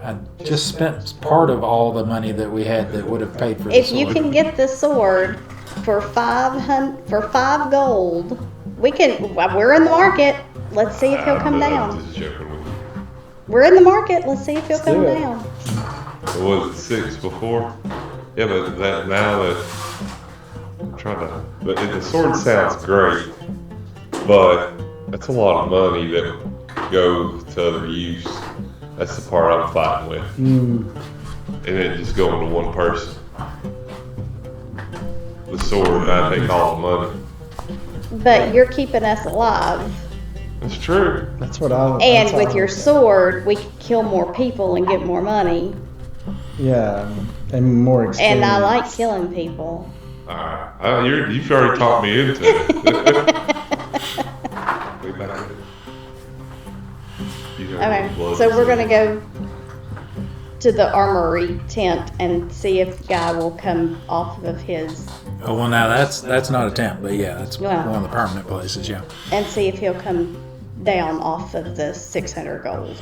I just spent part of all the money that we had that would have paid for the If sword. you can get the sword for 5 gold, we can. We're in the market. Let's see if he'll come I'm down. just joking with you. We're in the market. Let's see if he'll come do it. down. What was it, 6 before? Yeah, but that now that I'm trying to, but the sword sounds great, but that's a lot of money that goes to other use. That's the part I'm fighting with, and it just going to one person. The sword, I take all the money. But you're keeping us alive. It's true. That's what I. And that's with how- your sword, we could kill more people and get more money. Yeah, and more experience. And I like killing people. You've already talked me into it. Way back. Okay, so we're gonna go to the armory tent and see if the guy will come off of his, Oh, well, now that's not a tent, but yeah, that's Yeah. one of the permanent places. Yeah. and see if he'll come down off of the 600 gold.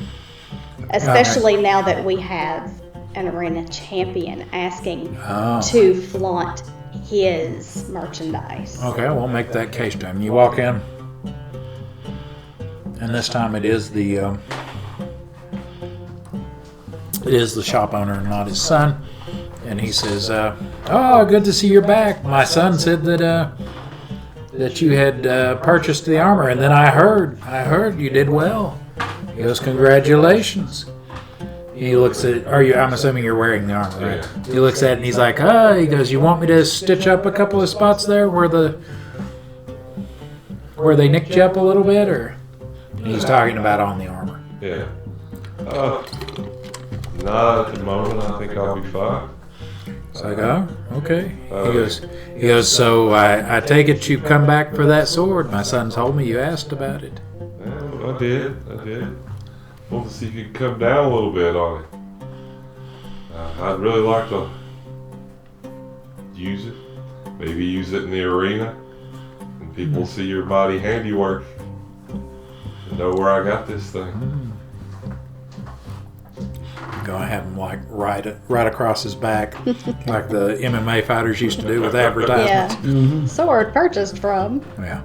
Especially now that we have an arena champion asking Oh. to flaunt his merchandise. Okay, we'll make that case to him. You walk in, and this time it is the shop owner, not his son. And he says, "Oh, good to see you're back. My son said that you had purchased the armor, and then I heard you did well." He goes, "Congratulations." He looks at, I'm assuming you're wearing the armor, right? Yeah. He looks at it and he's like, he goes, "You want me to stitch up a couple of spots there where they nicked you up a little bit?" Or and he's talking about on the armor. Yeah. Not at the moment. I think I'll be fine. It's like, "Oh, okay." He goes, "So I take it you've come back for that sword. My son told me you asked about it." Yeah, I did. Want to see if you could come down a little bit on it. I'd really like to use it. Maybe use it in the arena, and people see your mighty handiwork and know where I got this thing. Gonna have him like right across his back, like the MMA fighters used to do with advertisements. Yeah. Sword purchased from. Yeah.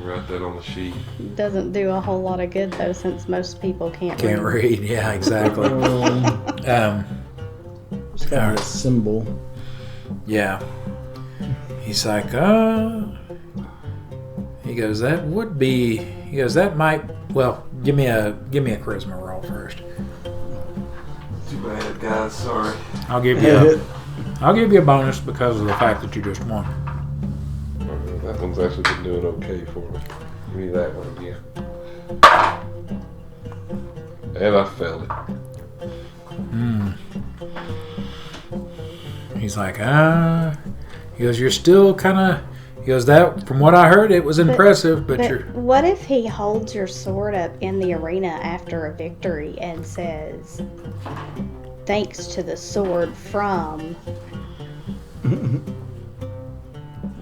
Write that on the sheet. Doesn't do a whole lot of good though, since most people can't Can't read. Yeah, exactly. Just got a symbol. Yeah. He's like, he goes, that might, well, give me a charisma roll first. Too bad, guys. Sorry. I'll give you a bonus because of the fact that you just won. That one's actually been doing okay for me. Give me that one again. And I failed it. He's like, he goes, you're still kind of, he goes, that, from what I heard, it was impressive, but you're, what if he holds your sword up in the arena after a victory and says, "Thanks to the sword from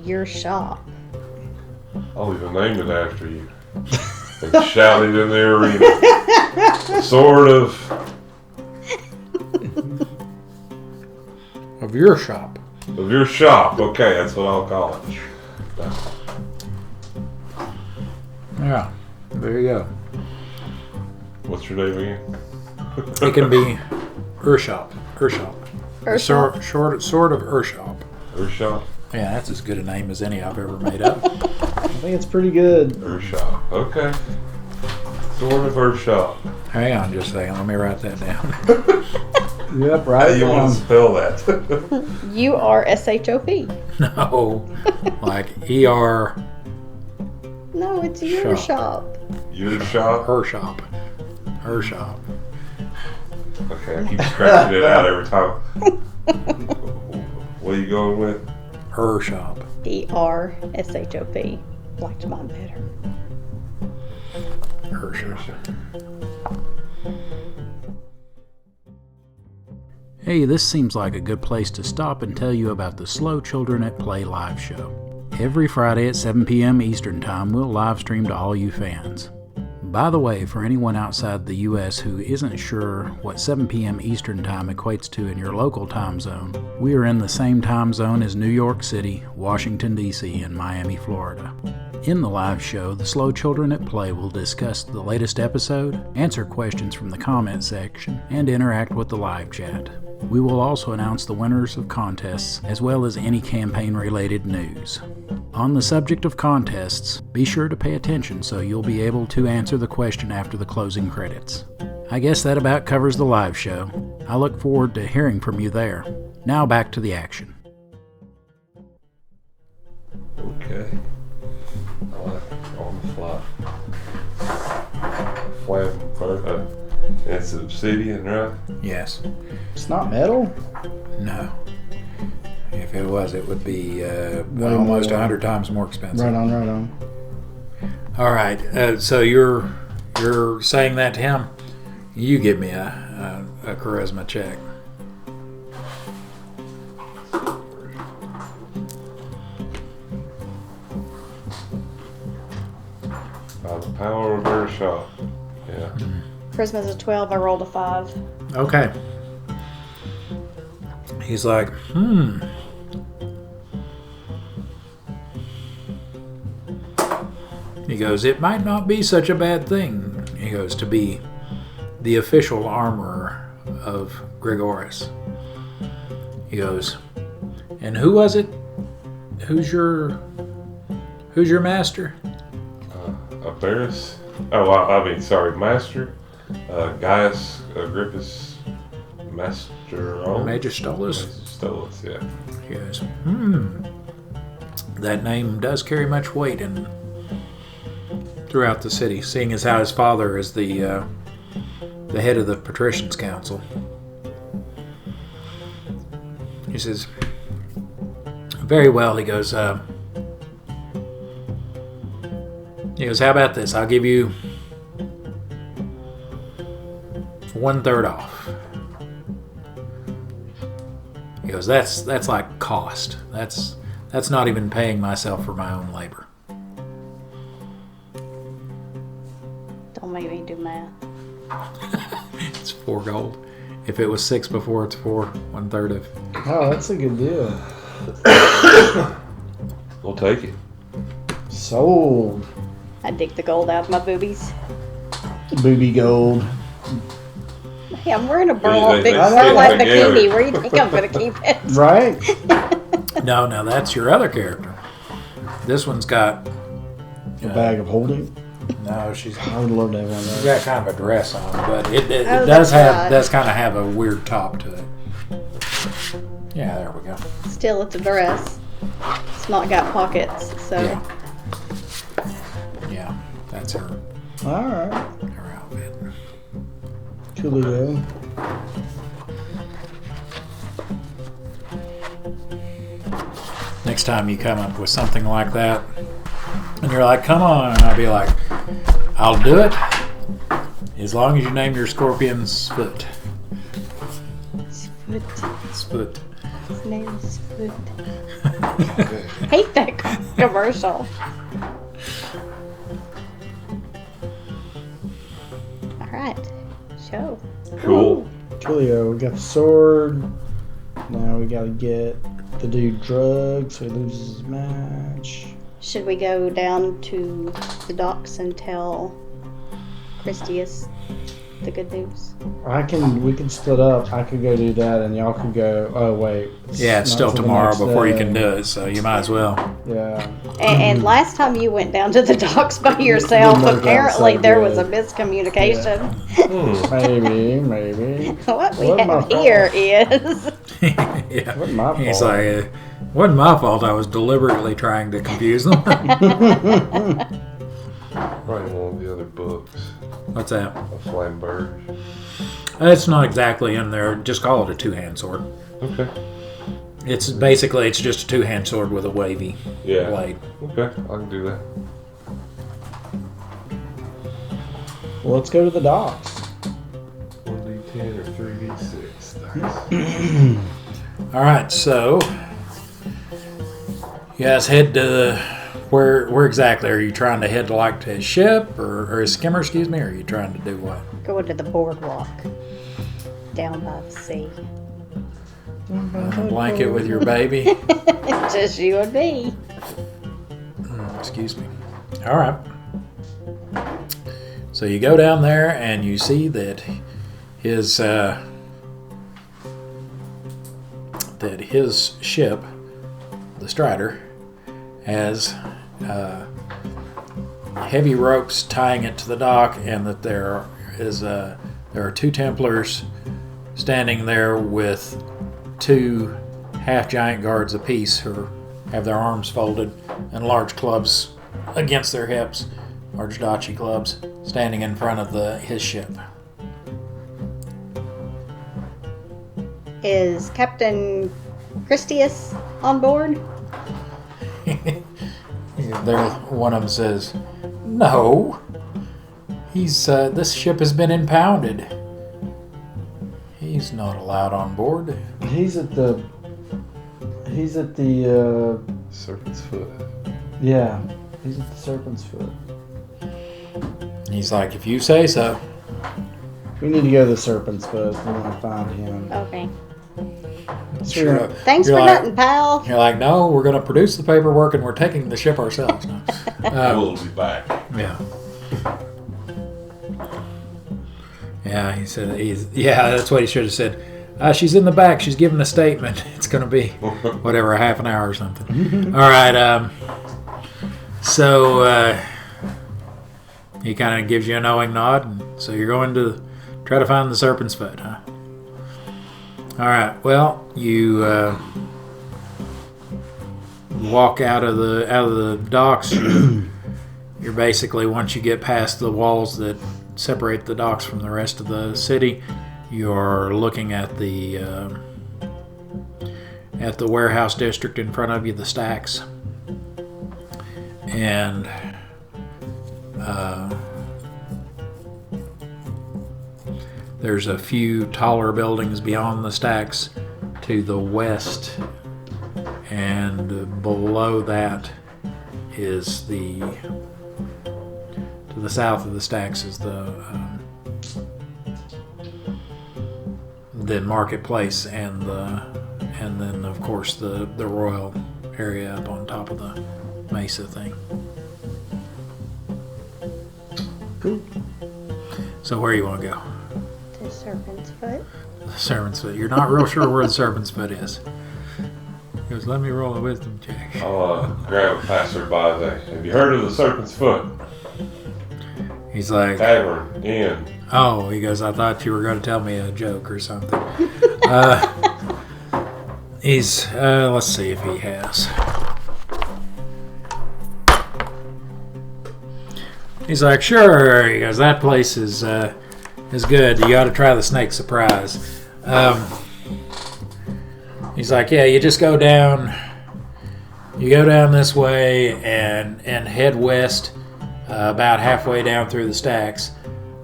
your shop"? I'll even name it after you. And shout it in the arena. Sword of your shop. of your shop. Okay, that's what I'll call it. Yeah, there you go. What's your name again? It can be Urshop. Urshop? Sort of Urshop. Your shop. Yeah, that's as good a name as any I've ever made up. think it's pretty good. Herb shop. Okay. Sword of herb shop. Hang on just a second. Let me write that down. Yep, How right. you want to spell that? URSHOP. No. Like ER. No, it's your shop. Your shop? Her shop. Her shop. Okay, I keep scratching it out every time. What are you going with? Her shop. ERSHOP. Liked mine better. Her shop. Hey, this seems like a good place to stop and tell you about the Slow Children at Play live show. Every Friday at 7 p.m. Eastern Time, we'll live stream to all you fans. By the way, for anyone outside the U.S. who isn't sure what 7 p.m. Eastern Time equates to in your local time zone, we are in the same time zone as New York City, Washington, D.C., and Miami, Florida. In the live show, the Slow Children at Play will discuss the latest episode, answer questions from the comment section, and interact with the live chat. We will also announce the winners of contests, as well as any campaign-related news. On the subject of contests, be sure to pay attention so you'll be able to answer the question after the closing credits. I guess that about covers the live show. I look forward to hearing from you there. Now back to the action. Okay. I like it. On the fly. Flam. It's obsidian, right? Yes. It's not metal? No. If it was, it would be Way almost more. 100 times more expensive. Right on. All right. So you're saying that to him? You give me a charisma check. By the power of her shop. Yeah. Charisma's a 12. I rolled a 5. Okay. He's like, He goes, it might not be such a bad thing. He goes, to be the official armorer of Gregoris. He goes, and who was it? Who's your master? Abaris? Oh, I mean, sorry, Master. Gaius Agrippus Masteron? Magistolus? Magistolus, yeah. He goes, that name does carry much weight throughout the city, seeing as how his father is the head of the Patricians' Council. He says, very well. He goes, how about this? I'll give you 1/3 off. He goes, that's like cost. That's not even paying myself for my own labor. Don't make me do math. It's 4 gold. If it was 6 before, it's 4. 1/3 of. Oh, that's a good deal. We'll take it. Sold. I dig the gold out of my boobies. Booby gold. Hey, I'm wearing a They- burlap they burlap stick together. bikini. Where do you think I'm going to keep it? Right? No, that's your other character. This one's got. A bag of holding. No, she's I would love to have one of she's those. got kind of a dress on, but it Oh, does that's right. kind of have a weird top to it. Yeah, there we go. Still, it's a dress. It's not got pockets, so. Yeah, that's her Alright. outfit. Coolio. Next time you come up with something like that, and you're like, come on, I'll be like, I'll do it, as long as you name your scorpion's foot. Foot. Foot. His name is Foot. Hate that commercial. All right, show. Cool. Coolio. We got the sword. Now we gotta get the dude drugged so he loses his match. Should we go down to the docks and tell Christius? the good news. We can split up. I could go do that, and y'all could go. Oh wait. Yeah, it's not still till the tomorrow next before you day. can do it, so you might as well. Yeah. And last time you went down to the docks by yourself, Didn't work out apparently so there was a good. miscommunication. Maybe. What we Wasn't my have here is Yeah. Wasn't my He's fault. like, wasn't my fault. I was deliberately trying to confuse them. Probably one of the other books. What's that? A flamberge. It's not exactly in there. Just call it a two-hand sword. Okay. It's just a two-hand sword with a wavy Yeah. blade. Okay, I can do that. Well, let's go to the docks. 1d10 or 3d6. All right, so you guys head to where exactly are you trying to head to, like to his ship or his skimmer? Excuse me. Or are you trying to do what? going to the boardwalk down by the sea. On a blanket with your baby. Just you and me. Excuse me. All right. So you go down there and you see that his ship, the Strider, has heavy ropes tying it to the dock, and that there are two Templars standing there with two half-giant guards apiece who have their arms folded and large clubs against their hips, large dachi clubs, standing in front of his ship. Is Captain Christius on board? One of them says, "No, this ship has been impounded. He's not allowed on board." He's at the Serpent's Foot. yeah. He's at the Serpent's Foot. He's like, "If you say so." We need to go to the Serpent's Foot. We want to find him. Okay. Sure. Thanks You're for like- nothing, pal. You're like, "No, we're going to produce the paperwork and we're taking the ship ourselves." We'll be back. Yeah. Yeah, he said, that's what he should have said. She's in the back. She's giving a statement. It's going to be, whatever, half an hour or something. All right. So he kind of gives you a knowing nod. And so you're going to try to find the Serpent's Foot, huh? All right. Well, you walk out of the docks. You're basically, once you get past the walls that separate the docks from the rest of the city, you're looking at the warehouse district in front of you, the stacks, and there's a few taller buildings beyond the stacks to the west, and below that is to the south of the stacks is the marketplace and then of course the royal area up on top of the mesa thing. Cool. So where you want to go? The Serpent's Foot. The Serpent's Foot. You're not real sure where the Serpent's Foot is. He goes, "Let me roll a wisdom check." I'll grab a passerby and say, "Have you heard of the Serpent's Foot? He's like, Tavern, inn." "Oh," he goes, "I thought you were going to tell me a joke or something." Let's see if he has. He's like, "Sure." He goes, "That place is good. You got to try the snake surprise." He's like, "Yeah, you just go down. You go down this way and head west, about halfway down through the stacks.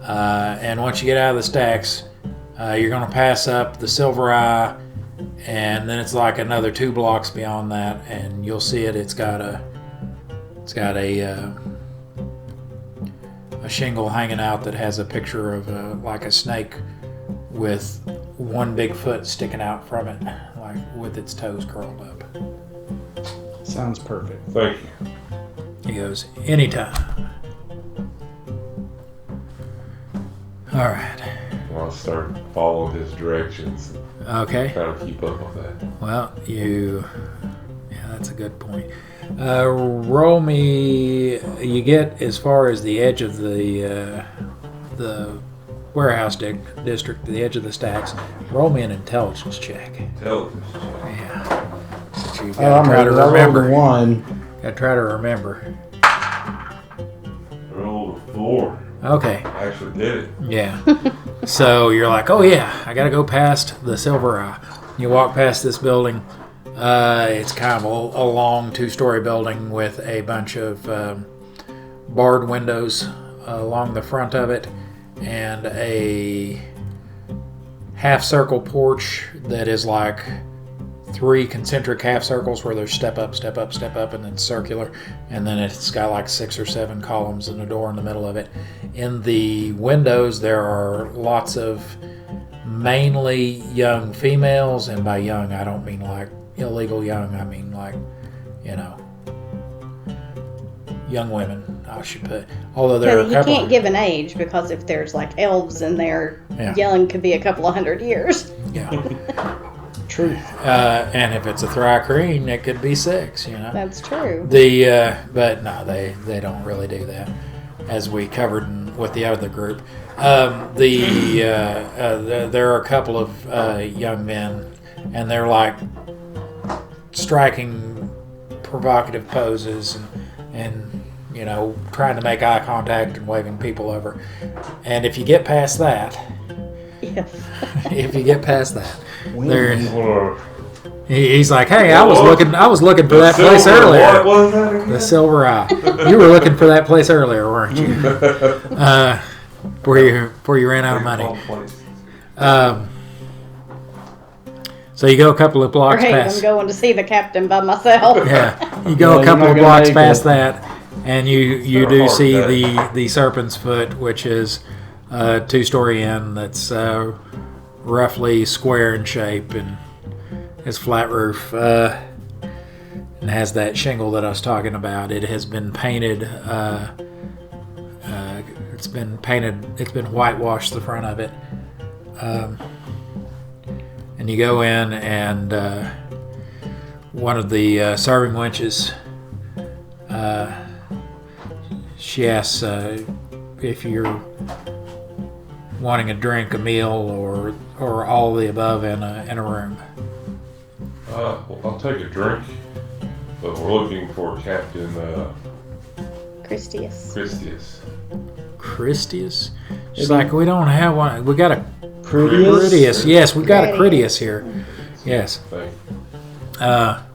And once you get out of the stacks, you're going to pass up the Silver Eye, and then it's like another 2 blocks beyond that, and you'll see it. It's got a shingle hanging out that has a picture of like a snake with one big foot sticking out from it, like with its toes curled up." Sounds perfect. Thank you. He goes, "Anytime." All right. when I start following his directions. Okay. Trying to keep up with that. Well, yeah, that's a good point. Roll me. You get as far as the edge of the warehouse district, the edge of the stacks. Roll me an intelligence check. Intelligence. Yeah. So you Oh, gotta try to remember. One. Gotta try to remember. I rolled a 4. Okay. I actually did it. Yeah. So you're like, oh yeah, I gotta go past the Silver Eye. You walk past this building. It's kind of a long 2-story building with a bunch of barred windows along the front of it, and a half-circle porch that is like 3 concentric half circles where there's step up, step up, step up, and then circular, and then it's got like 6 or 7 columns and a door in the middle of it. In the windows there are lots of mainly young females, and by young I don't mean like illegal young, I mean like, young women, I should put. Although there are a You couple. can't give an age, because if there's like elves in there, Yeah. young could be a couple of 100 years. Yeah. Truth. And if it's a Thrycreen, it could be 6. That's true. But no, they don't really do that, as we covered with the other group. There are a couple of young men, and they're like striking provocative poses and trying to make eye contact and waving people over. And if you get past that, Yes. he's like, hey, I was looking for that place earlier. What was that again? The Silver Eye. You were looking for that place earlier, weren't you? Before you ran out of money. So you go a couple of blocks Great, past. I'm going to see the captain by myself. Yeah, you go a couple you're of not gonna blocks make past it. that, and you It's do hard see day. the Serpent's Foot, which is a 2-story inn that's roughly square in shape and has flat roof and has that shingle that I was talking about. It has been painted. It's been painted. It's been whitewashed, the front of it. And you go in, and one of the serving wenches, she asks if you're wanting a drink, a meal, or all of the above in a room. Well, I'll take a drink, but we're looking for Captain Christius. Christius. Christius? She's like, we don't have one. We got a Critius? Critius. Yes, we've got a Critius. Critius here. Yes. Thank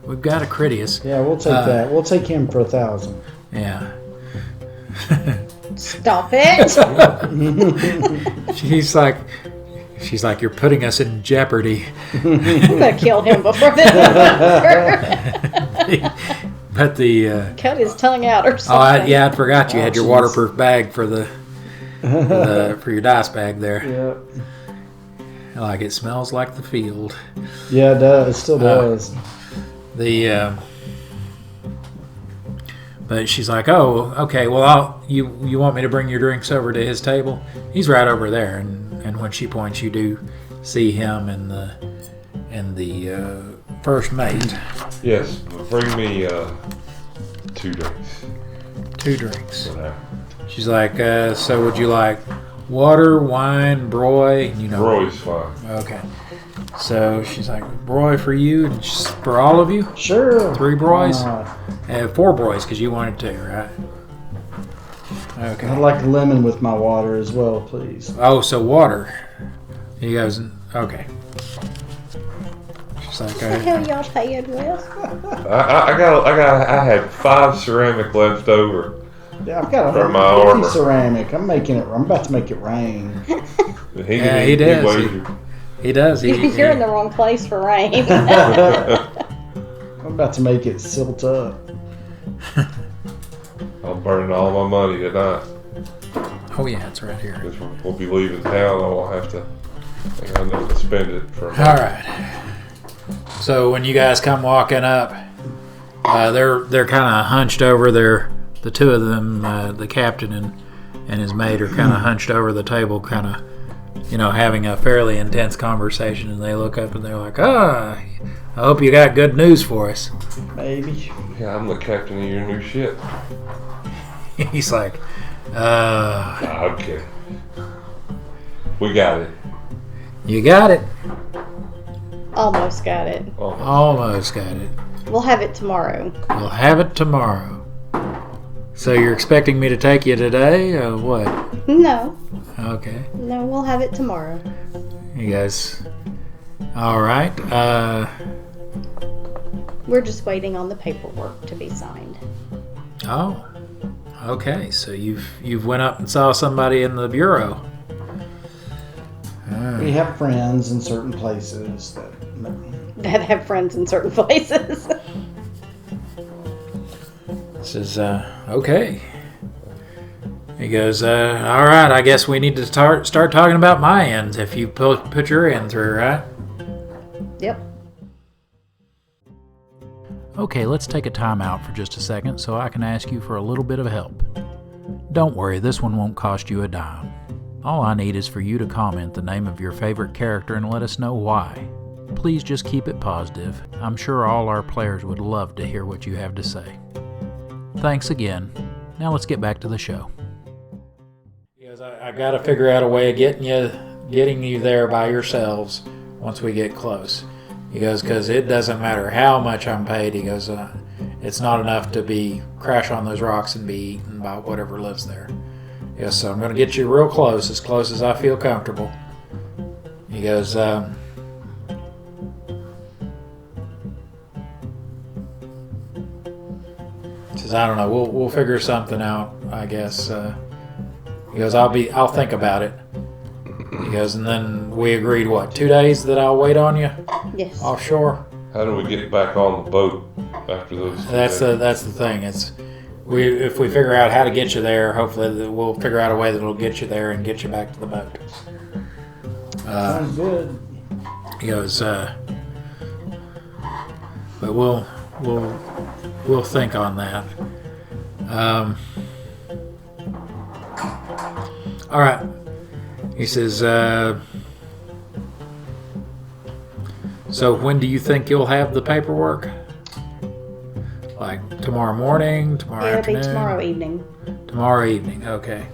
We've got a Critius. Yeah, we'll take that. We'll take him for 1,000. Yeah. Stop it! She's like, you're putting us in jeopardy. I'm going to kill him before this is over. But the Cut his tongue out or something. I forgot you had your jeez. waterproof bag for for your dice bag there. Yeah. Like, it smells like the field. Yeah, it does. It still does. But she's like, oh, okay. Well, you want me to bring your drinks over to his table? He's right over there. And when she points, you do see him and the first mate. Yes, bring me 2 drinks 2 drinks. for now. She's like, so would you like water, wine, broy? Roy's fine. Okay. So she's like, broy for you and for all of you? Sure. 3 broys? Why not? 4 broys because you wanted 2, right? Okay. I'd like lemon with my water as well, please. Oh, so water. He goes, okay. She's like, What the hell y'all paying with? I had 5 ceramic left over. Yeah, I've got For my 150 armor. ceramic. I'm about to make it rain. He does. wagered. He does. You're in the wrong place for rain. I'm about to make it silt up. I'm burning all my money tonight. Oh yeah, it's right here. Because we'll be leaving town. I won't have to. I got enough to spend it for a All month. right. So when you guys come walking up, they're kind of hunched over. The 2 of them, the captain and his mate, are kind of hunched over the table, kind of, having a fairly intense conversation, and they look up and they're like, I hope you got good news for us. Maybe. Yeah, I'm the captain of your new ship. He's like, Nah, okay. We got it. you got it. Almost got it. Almost got it. We'll have it tomorrow. We'll have it tomorrow. So you're expecting me to take you today, or what? No. Okay. No, we'll have it tomorrow. You guys, all right. We're just waiting on the paperwork to be signed. Oh, okay. So you've went up and saw somebody in the bureau. We have friends in certain places That have friends in certain places. Says, okay. He goes, all right, I guess we need to start talking about my ends if you put your end through, right? Yep. Okay, let's take a time out for just a second so I can ask you for a little bit of help. Don't worry, this one won't cost you a dime. All I need is for you to comment the name of your favorite character and let us know why. Please just keep it positive. I'm sure all our players would love to hear what you have to say. Thanks again. Now let's get back to the show. He goes, I got to figure out a way of getting you there by yourselves once we get close. He goes, because it doesn't matter how much I'm paid. He goes, it's not enough to crash on those rocks and be eaten by whatever lives there. He goes, so I'm going to get you real close as I feel comfortable. He goes, says, I don't know, we'll figure something out, I guess. He goes, I'll think about it. He goes, and then we agreed, 2 days that I'll wait on you? Yes. Offshore? How do we get back on the boat after those? That's the thing. If we figure out how to get you there, hopefully we'll figure out a way that'll get you there and get you back to the boat. Sounds good. He goes, but we'll think on that. All right. He says, so when do you think you'll have the paperwork? Like tomorrow morning, tomorrow afternoon? It'll be tomorrow evening. Tomorrow evening, okay.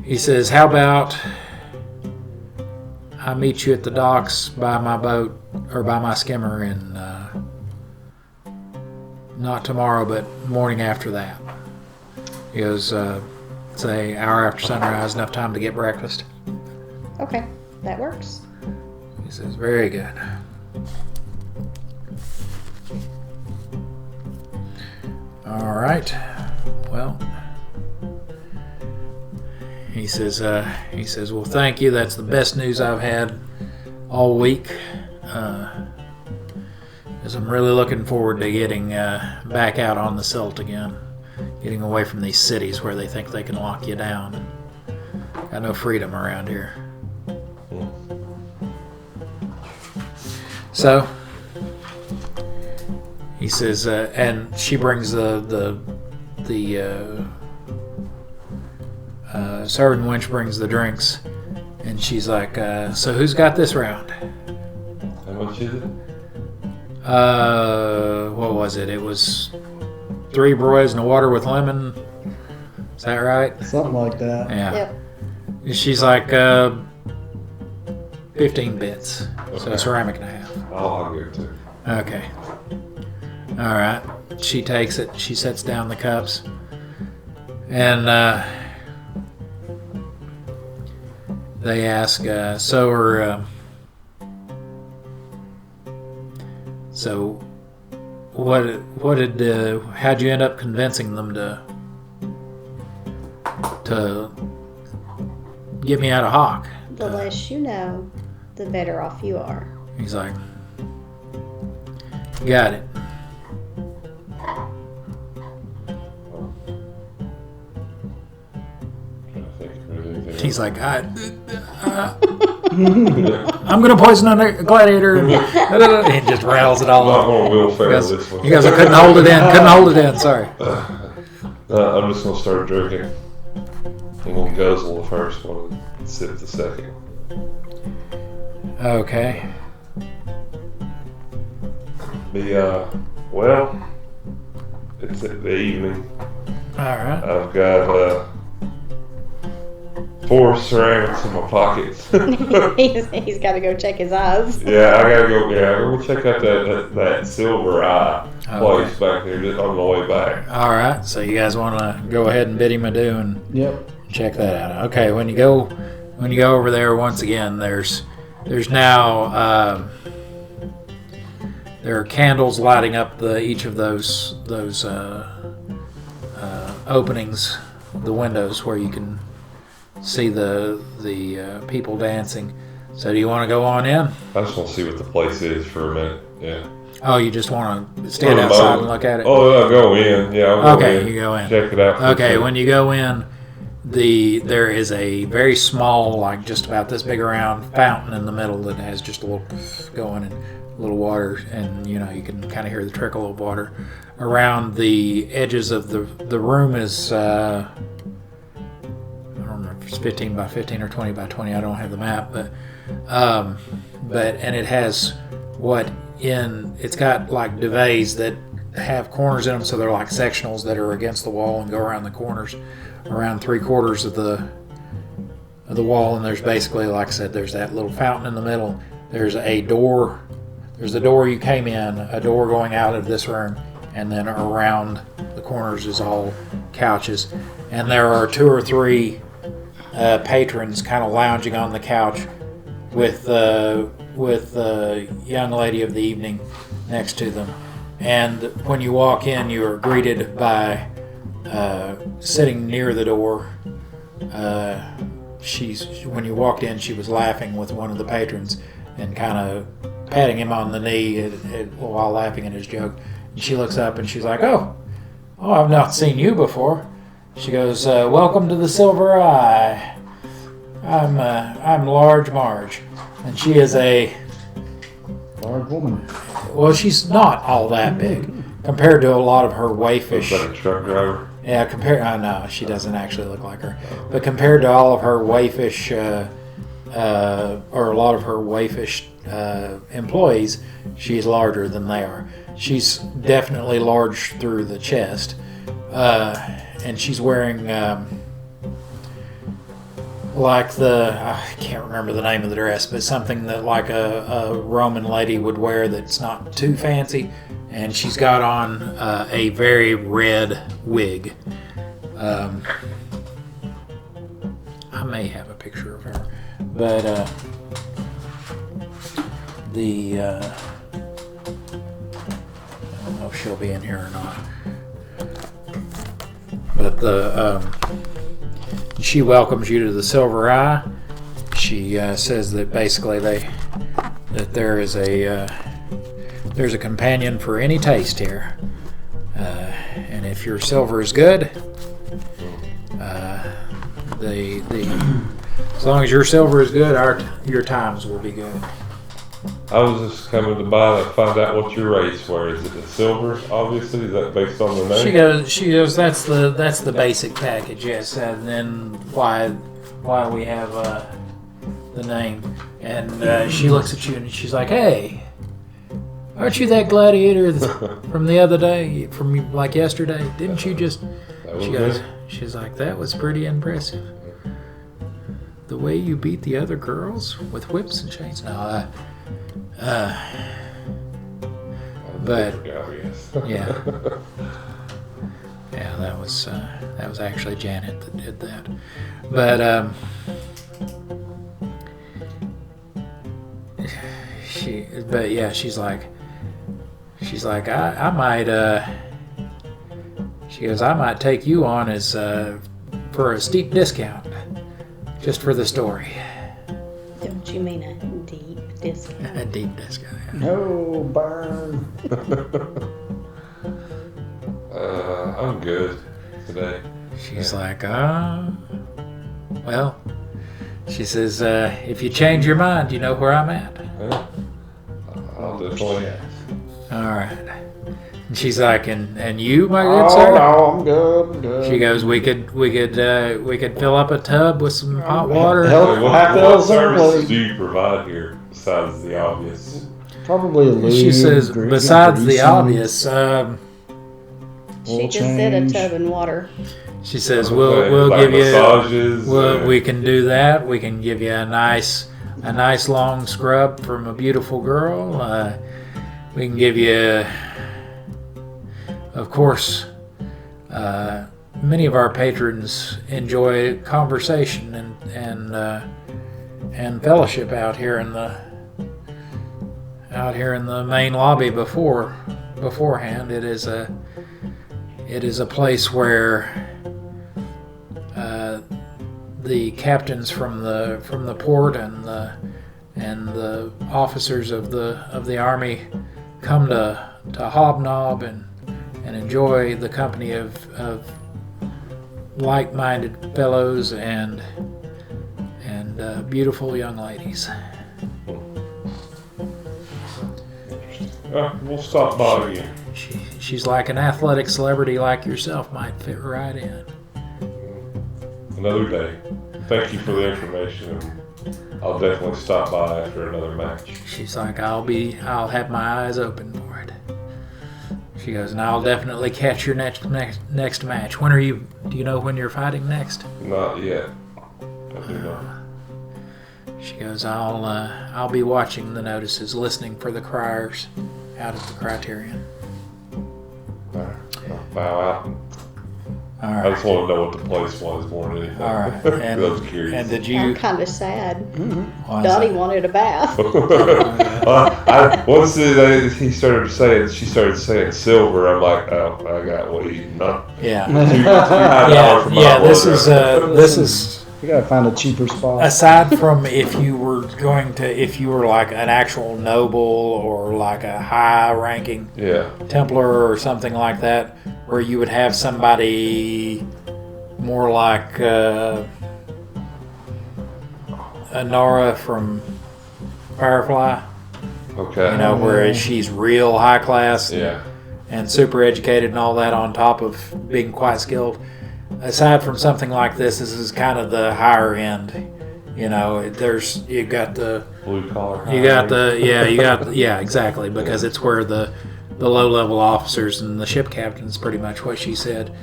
He says, how about I meet you at the docks by my boat or by my skimmer in not tomorrow, but morning after that. He goes, say hour after sunrise, enough time to get breakfast. Okay, that works. He says, very good. All right. Well, he says, well, thank you. That's the best news I've had all week. Because I'm really looking forward to getting back out on the silt again. Getting away from these cities where they think they can lock you down. Got no freedom around here. So, he says, and she brings the serving wench brings the drinks, and she's like, so who's got this round? How much is it? What was it? It was 3 broys and a water with lemon. Is that right? Something like that. Yeah. Yep. She's like 15 bits. So ceramic and a half. I'll give it to her. Okay. All right. She takes it. She sets down the cups. And they ask, so how'd you end up convincing them to get me out of Hawk? The less you know, the better off you are. He's like, got it. He's like, I'm gonna poison a gladiator. He just rattles it all I'm not off. going to Will Ferrell this one. You guys, I couldn't hold it in. Sorry. I'm just going to start drinking. I'm gonna guzzle the first one and sip the second. Okay. Well, it's the evening. All right. I've got 4 ceramics in my pockets. he's got to go check his eyes. Yeah, I gotta go. Yeah, we'll check out that silver eye place back there just on the way back. All right. So you guys want to go ahead and bid him adieu and Yep. check that out. Okay. When you go over there once again, there's now there are candles lighting up each of those openings, the windows where you can see the people dancing. So do you want to go on in? I just want to see what the place is for a minute. Yeah. Oh, you just want to stand outside and look at it? Oh, I'll go in. Yeah, I'll go in. You go in. Check it out. Okay, when you go in, there is a very small, like just about this big around fountain in the middle that has just a little going and a little water, and you can kind of hear the trickle of water. Around the edges of the room is I don't know if it's 15 by 15 or 20 by 20. I don't have the map, but and it has it's got like duvets that have corners in them, so they're like sectionals that are against the wall and go around the corners, around 3/4 of the wall. And there's basically, like I said, there's that little fountain in the middle. There's a door. There's the door you came in, a door going out of this room, and then around the corners is all couches. And there are 2 or 3 patrons kind of lounging on the couch with the young lady of the evening next to them. And when you walk in, you are greeted by sitting near the door. When you walked in, she was laughing with one of the patrons and kind of patting him on the knee while laughing at his joke. And she looks up and she's like, "Oh, I've not seen you before." She goes, "Welcome to the Silver Eye. I'm Large Marge," and she is a Large woman. well, she's not all that big compared to a lot of her waifish. Is that a truck driver? Yeah, no, she doesn't actually look like her. But compared to all of her waifish, or a lot of her waifish employees, she's larger than they are. She's definitely large through the chest, and she's wearing I can't remember the name of the dress, but something that like a Roman lady would wear that's not too fancy. And she's got on a very red wig. I may have a picture of her, but I don't know if she'll be in here or not. But she welcomes you to the Silver Eye. She says that basically that there is there's a companion for any taste here, and if your silver is good, as long as your silver is good, your times will be good. I was just coming to find out what your rates were. Is it the silver? Obviously, is that based on the name? She goes. That's the basic package. Yes, and then why we have the name. And she looks at you and she's like, "Hey, aren't you that gladiator from the other day, from like yesterday? Didn't you just?" She's like, "That was pretty impressive. The way you beat the other girls with whips and chains." No, but yeah, that was actually Janet that did that. But she's like, I might. She goes, "I might take you on as for a steep discount, just for the story." Don't you mean a deep discount? A deep discount. Yeah. No, burn. I'm good today. She's like, well, she says, if you change your mind, you know where I'm at. Yeah. I'll definitely. All right. She's like, and you, my good Oh sir? no, I'm good. She goes, we could fill up a tub with some hot water. Hell, What services do you provide here besides the obvious? Probably a lube. She says, besides the greasing, obvious, oil She just said a change. tub and water. she says, Okay, we'll like give massages, you, we can do that. We can give you a nice long scrub from a beautiful girl. We can give you, of course, many of our patrons enjoy conversation and fellowship out here in the main lobby beforehand. It is a place where the captains from the port and the officers of the army come to hobnob and enjoy the company of like-minded fellows and beautiful young ladies. We'll stop by again. She's like an athletic celebrity like yourself, might fit right in. Another day. Thank you for the information, and I'll definitely stop by after another match. She's like, I'll have my eyes open for it. She goes, and I'll definitely catch your next match. Do you know when you're fighting next? Not yet. I do not. She goes, I'll be watching the notices, listening for the criers out at the Criterion. Alright, I'll bow out. All I right. just want to know what the place was more than anything. All right. I was curious. And did I'm you? kind of sad. Why is Dottie that? wanted a bath. Once she started saying silver, I'm like, oh, I got weed. No. Yeah. Yeah. This is. We gotta find a cheaper spot. Aside from if you were like an actual noble or like a high-ranking Yeah. Templar or something like that, where you would have somebody more like Nora from Firefly, Okay. where she's real high class Yeah. and super educated and all that on top of being quite skilled. Aside from something like this is kind of the higher end. You got the Blue collar. exactly, because it's where the low level officers and the ship captains, pretty much what she said,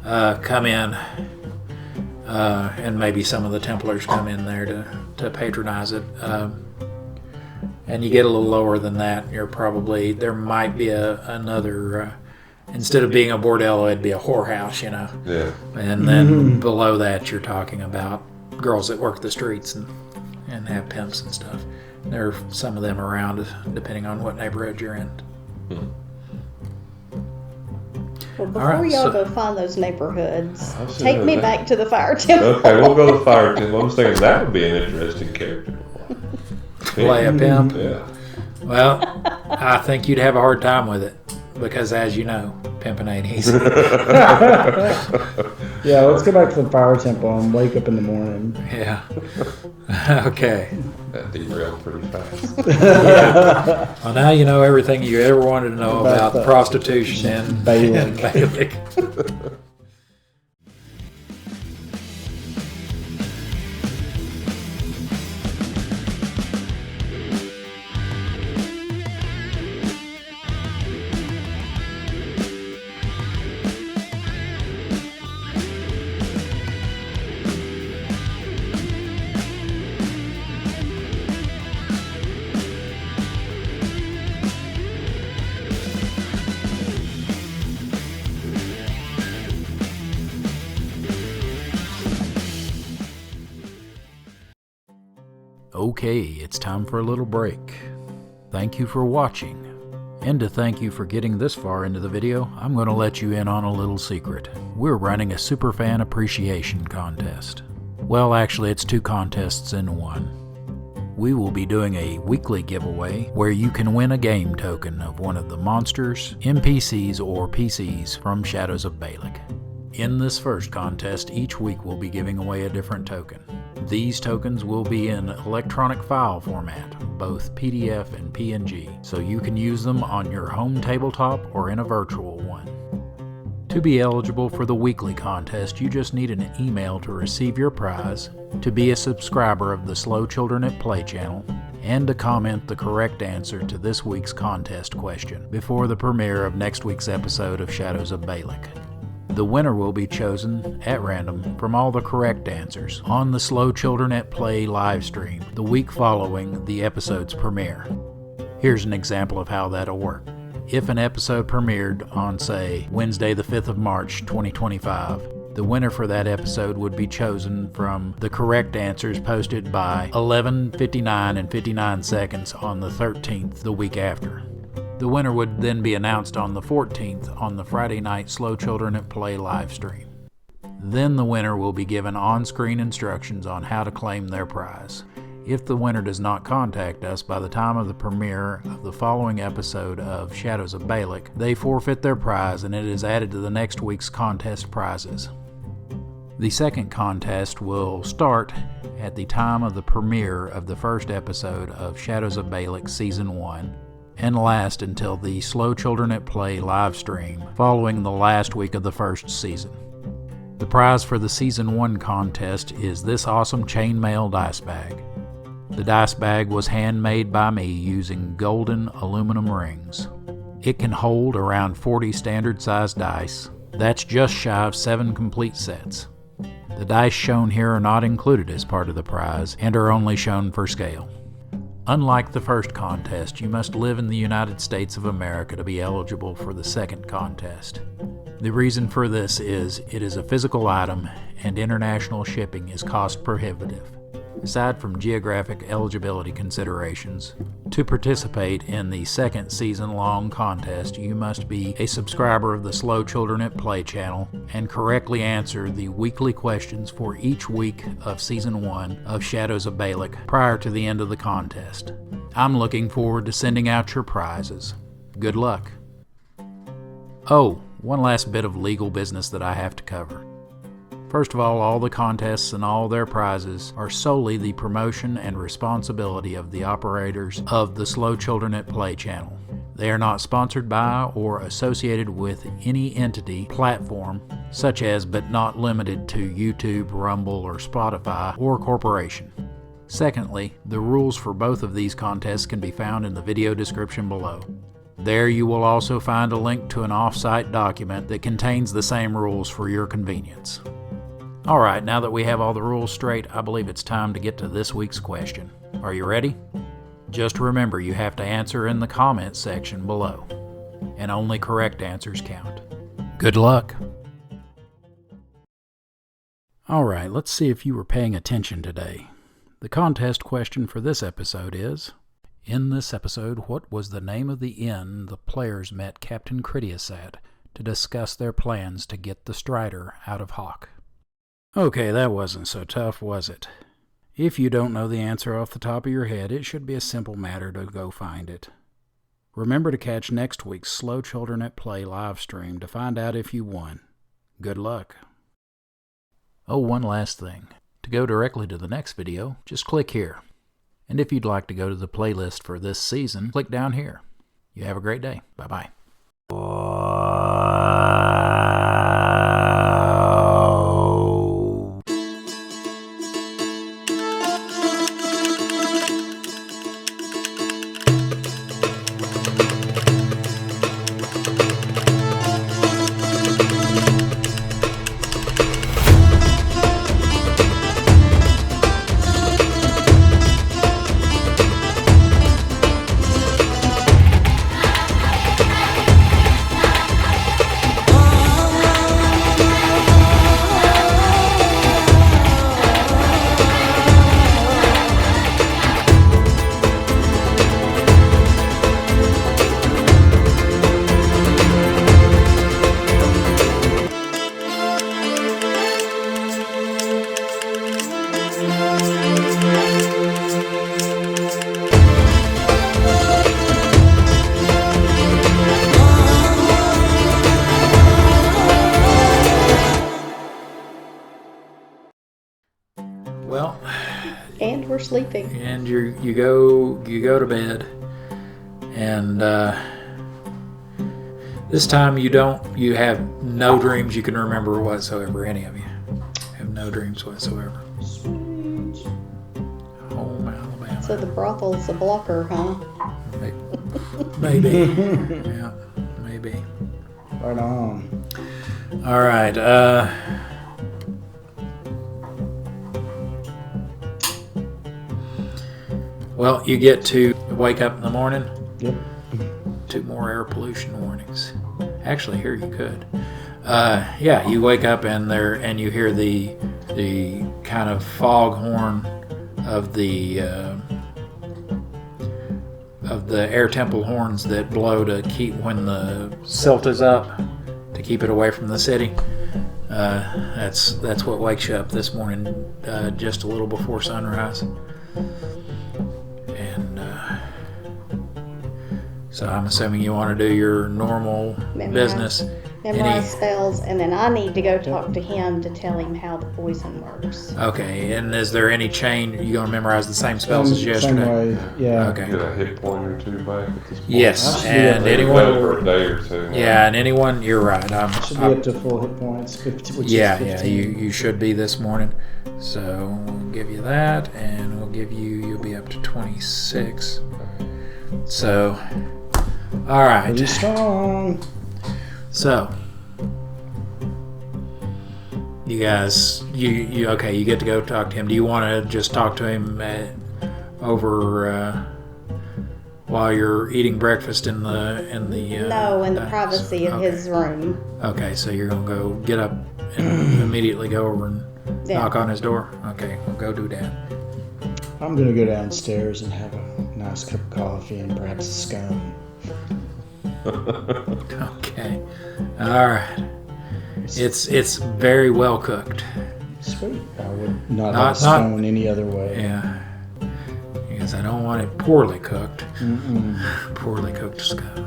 come in, and maybe some of the Templars come in there to patronize it. And you get a little lower than that, there might be another. Instead of being a bordello, it'd be a whorehouse, Yeah. And then below that, you're talking about girls that work the streets and have pimps and stuff. There are some of them around, depending on what neighborhood you're in. Well, before right, y'all so- go find those neighborhoods, I should take know me that. back to the fire temple. Okay, we'll go to the fire team. I was thinking that would be an interesting character. Play a pimp. Yeah. Well, I think you'd have a hard time with it because, as you know, pimping ain't easy. Yeah, let's go back to the fire temple and wake up in the morning. Yeah. Okay. That derailed pretty fast. Well, now you know everything you ever wanted to know About about the prostitution in Balic. Balic. Okay, it's time for a little break. Thank you for watching. And to thank you for getting this far into the video, I'm going to let you in on a little secret. We're running a Superfan Appreciation Contest. Well, actually, it's 2 contests in one. We will be doing a weekly giveaway where you can win a game token of one of the monsters, NPCs, or PCs from Shadows of Balic. In this first contest, each week we'll be giving away a different token. These tokens will be in electronic file format, both PDF and PNG, so you can use them on your home tabletop or in a virtual one. To be eligible for the weekly contest, you just need an email to receive your prize, to be a subscriber of the Slow Children at Play channel, and to comment the correct answer to this week's contest question before the premiere of next week's episode of Shadows of Balic. The winner will be chosen at random from all the correct answers on the Slow Children at Play live stream the week following the episode's premiere. Here's an example of how that'll work. If an episode premiered on, say, Wednesday the 5th of March 2025, the winner for that episode would be chosen from the correct answers posted by 11:59 and 59 seconds on the 13th the week after. The winner would then be announced on the 14th on the Friday night Slow Children at Play live stream. Then the winner will be given on-screen instructions on how to claim their prize. If the winner does not contact us by the time of the premiere of the following episode of Shadows of Balic, they forfeit their prize and it is added to the next week's contest prizes. The second contest will start at the time of the premiere of the first episode of Shadows of Balic Season 1 and last until the Slow Children at Play live stream following the last week of the first season. The prize for the Season 1 contest is this awesome chainmail dice bag. The dice bag was handmade by me using golden aluminum rings. It can hold around 40 standard-sized dice. That's just shy of 7 complete sets. The dice shown here are not included as part of the prize and are only shown for scale. Unlike the first contest, you must live in the United States of America to be eligible for the second contest. The reason for this is it is a physical item and international shipping is cost prohibitive. Aside from geographic eligibility considerations, to participate in the second season-long contest, you must be a subscriber of the Slow Children at Play channel and correctly answer the weekly questions for each week of Season 1 of Shadows of Balic prior to the end of the contest. I'm looking forward to sending out your prizes. Good luck. Oh, one last bit of legal business that I have to cover. First of all the contests and all their prizes are solely the promotion and responsibility of the operators of the Slow Children at Play channel. They are not sponsored by or associated with any entity, platform, such as but not limited to YouTube, Rumble, or Spotify, or corporation. Secondly, the rules for both of these contests can be found in the video description below. There you will also find a link to an off-site document that contains the same rules for your convenience. Alright, now that we have all the rules straight, I believe it's time to get to this week's question. Are you ready? Just remember you have to answer in the comments section below, and only correct answers count. Good luck! Alright, let's see if you were paying attention today. The contest question for this episode is, in this episode, what was the name of the inn the players met Captain Critias at to discuss their plans to get the Strider out of Hawk? Okay, that wasn't so tough, was it? If you don't know the answer off the top of your head, it should be a simple matter to go find it. Remember to catch next week's Slow Children at Play live stream to find out if you won. Good luck. Oh, one last thing. To go directly to the next video, just click here. And if you'd like to go to the playlist for this season, click down here. You have a great day. Bye-bye. And we're sleeping. And you go to bed, and this time you have no dreams you can remember whatsoever. Any of you have no dreams whatsoever. Sweet. Home Alabama. So the brothel's a blocker, huh? Maybe. Yeah, maybe. Right on. All right. Well, you get to wake up in the morning. Yep. 2 more air pollution warnings. Actually, here you could. Yeah, you wake up and you hear the kind of foghorn of the air temple horns that blow to keep when the silt is up to keep it away from the city. That's what wakes you up this morning, just a little before sunrise. And so I'm assuming you want to do your normal business. Memorize spells, and then I need to go talk to him to tell him how the poison works. Okay, and is there any chain? You going to memorize the same spells as yesterday? Same way, yeah. Okay. Get a hit point or 2 back at this point. Yes, I should be and Maybe anyone. for a day or 2. Yeah, and anyone. You're right. Should be up to full hit points, 50, which Yeah, is 15. you should be this morning. So we'll give you that, and we'll give you'll be up to 26. So, all right. Pretty strong. So, you guys, you okay? You get to go talk to him. Do you want to just talk to him over while you're eating breakfast in the No, in the privacy of okay. his room. Okay, so you're gonna go get up and immediately go over and Yeah. knock on his door. Okay, we'll go do that. I'm gonna go downstairs and have a nice cup of coffee and perhaps a scone. Okay, all right. It's very well cooked. Sweet. I would not have a scone any other way. Yeah. Because I don't want it poorly cooked. Mm-mm. Poorly cooked scone.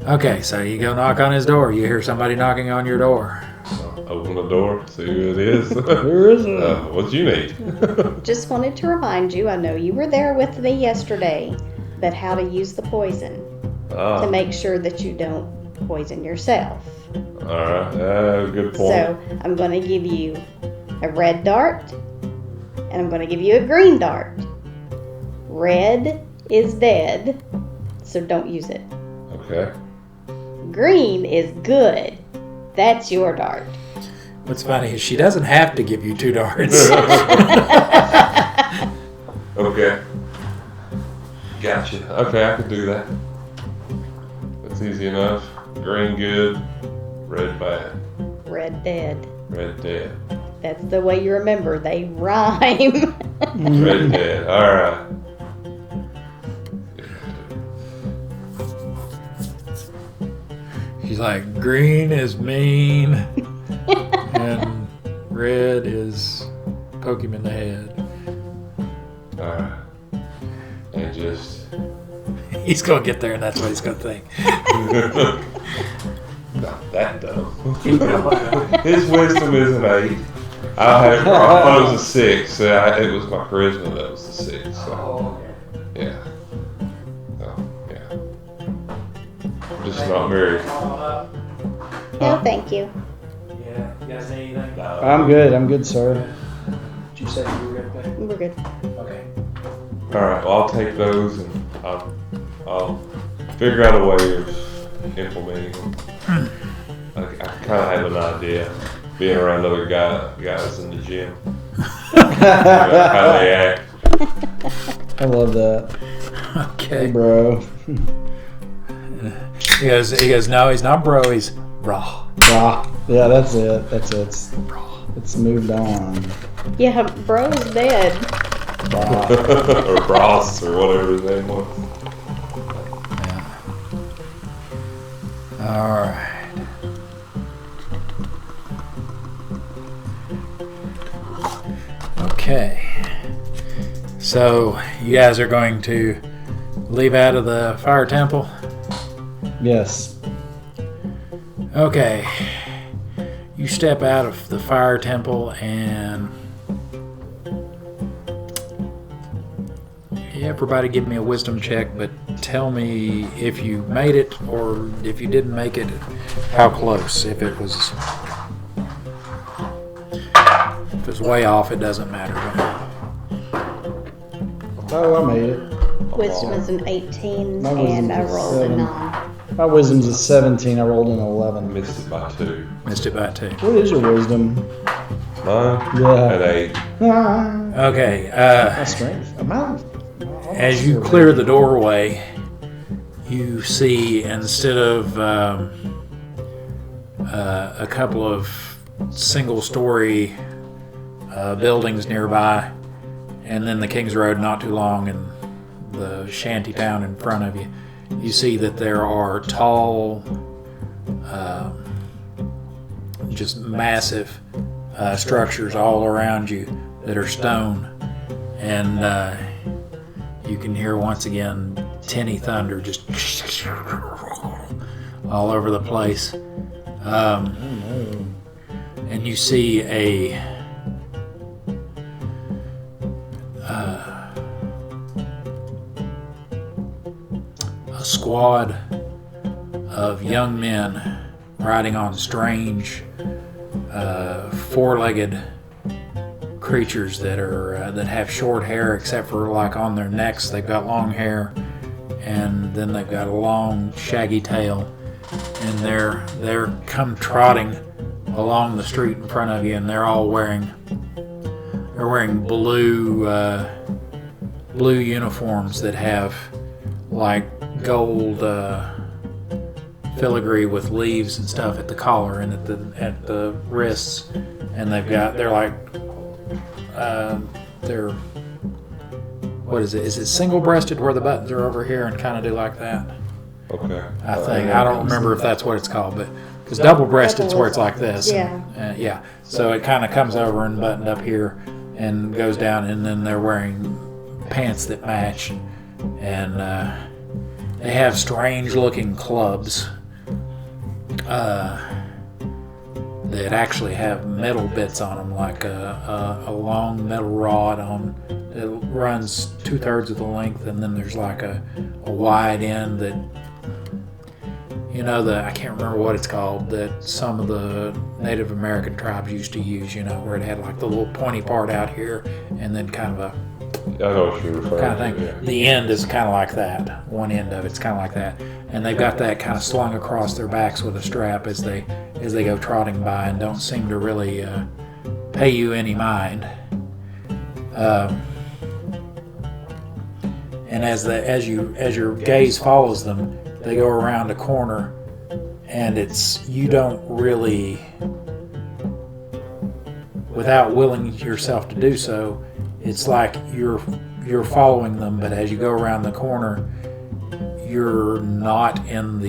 Okay, so you go knock on his door. You hear somebody knocking on your door. Open the door, see who it is. Who is it? What you need? Just wanted to remind you, I know you were there with me yesterday, but how to use the poison to make sure that you don't poison yourself. Alright, good point. So I'm going to give you a red dart, and I'm going to give you a green dart. Red is dead, so don't use it. Okay. Green is good. That's your dart. What's funny is she doesn't have to give you 2 darts. Okay. Gotcha. Okay, I can do that. That's easy enough. Green good, red bad. Red dead. Red dead. That's the way you remember. They rhyme. Red dead. Alright. She's like, green is mean, and red is poke him in the head. Alright. And just He's going to get there, and that's what he's going to think. not that dumb. His wisdom is an 8. I thought it was a 6. So it was my charisma that was the 6. So yeah. Oh, yeah. I'm just not very. No, thank you. Yeah, you guys need anything? I'm good, sir. Did you say you were good? We're good. Okay. Alright, well, I'll take those and I'll figure out a way of implementing them. I kind of have an idea, being around other guys in the gym. How they act. I love that. Okay. Hey, bro. He goes, no, he's not bro, he's raw. Ah, yeah, that's it. It's moved on. Yeah, bro's dead. Bah. Or Ross, or whatever his name was. All right. Okay. So you guys are going to leave out of the fire temple? Yes. Okay. You step out of the fire temple and Everybody give me a wisdom check, but tell me if you made it or if you didn't make it, how close. If it was way off, it doesn't matter. Oh, I made it. Wisdom is an 18, My wisdom's and I a rolled a 7. 9. My wisdom's a 17. I rolled an 11. Missed it by 2. Missed it by 2. What is your wisdom? Mine? Yeah. An 8. Ah, Okay. my strength. As you clear the doorway, you see instead of a couple of single-story buildings nearby, and then the King's Road not too long, and the shanty town in front of you, you see that there are tall, just massive structures all around you that are stone, and you can hear once again tinny thunder just all over the place. And you see a squad of young men riding on strange four-legged creatures that are that have short hair, except for like on their necks they've got long hair, and then they've got a long shaggy tail, and they're come trotting along the street in front of you, and they're all wearing blue uniforms that have like gold filigree with leaves and stuff at the collar and at the wrists, and they're what is it? Is it single-breasted where the buttons are over here and kind of do like that? Okay. I think I don't remember if that's what it's called, but because double-breasted's where it's like this. Yeah. Yeah. So it kind of comes over and buttoned up here and goes down, and then they're wearing pants that match, and they have strange-looking clubs that actually have metal bits on them, like a long metal rod it runs 2/3 of the length, and then there's like a wide end that, I can't remember what it's called, that some of the Native American tribes used to use, where it had like the little pointy part out here and then kind of a I know what you're referring kind of to. thing. Yeah. The end is kind of like that. One end of it's kind of like that, and they've got that kind of slung across their backs with a strap as they go trotting by, and don't seem to really pay you any mind. And as your gaze follows them, they go around a corner, and you don't really, without willing yourself to do so, it's like you're following them, but as you go around the corner, you're not in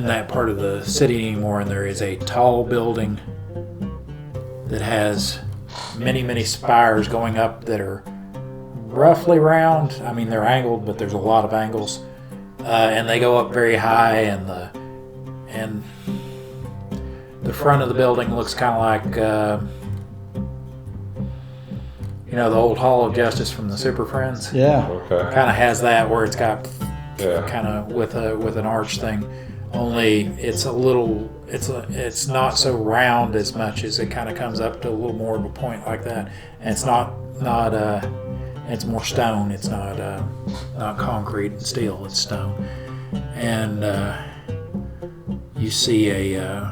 that part of the city anymore, and there is a tall building that has many spires going up that are roughly round. I mean, they're angled, but there's a lot of angles, and they go up very high, and the front of the building looks kind of like the old Hall of Justice from the Super Friends. Yeah. Okay. Kind of has that, where it's got Yeah. kind of with an arch thing, only it's it's not so round as much as it kind of comes up to a little more of a point like that, and it's not it's more stone. It's not concrete and steel. It's stone, and you see a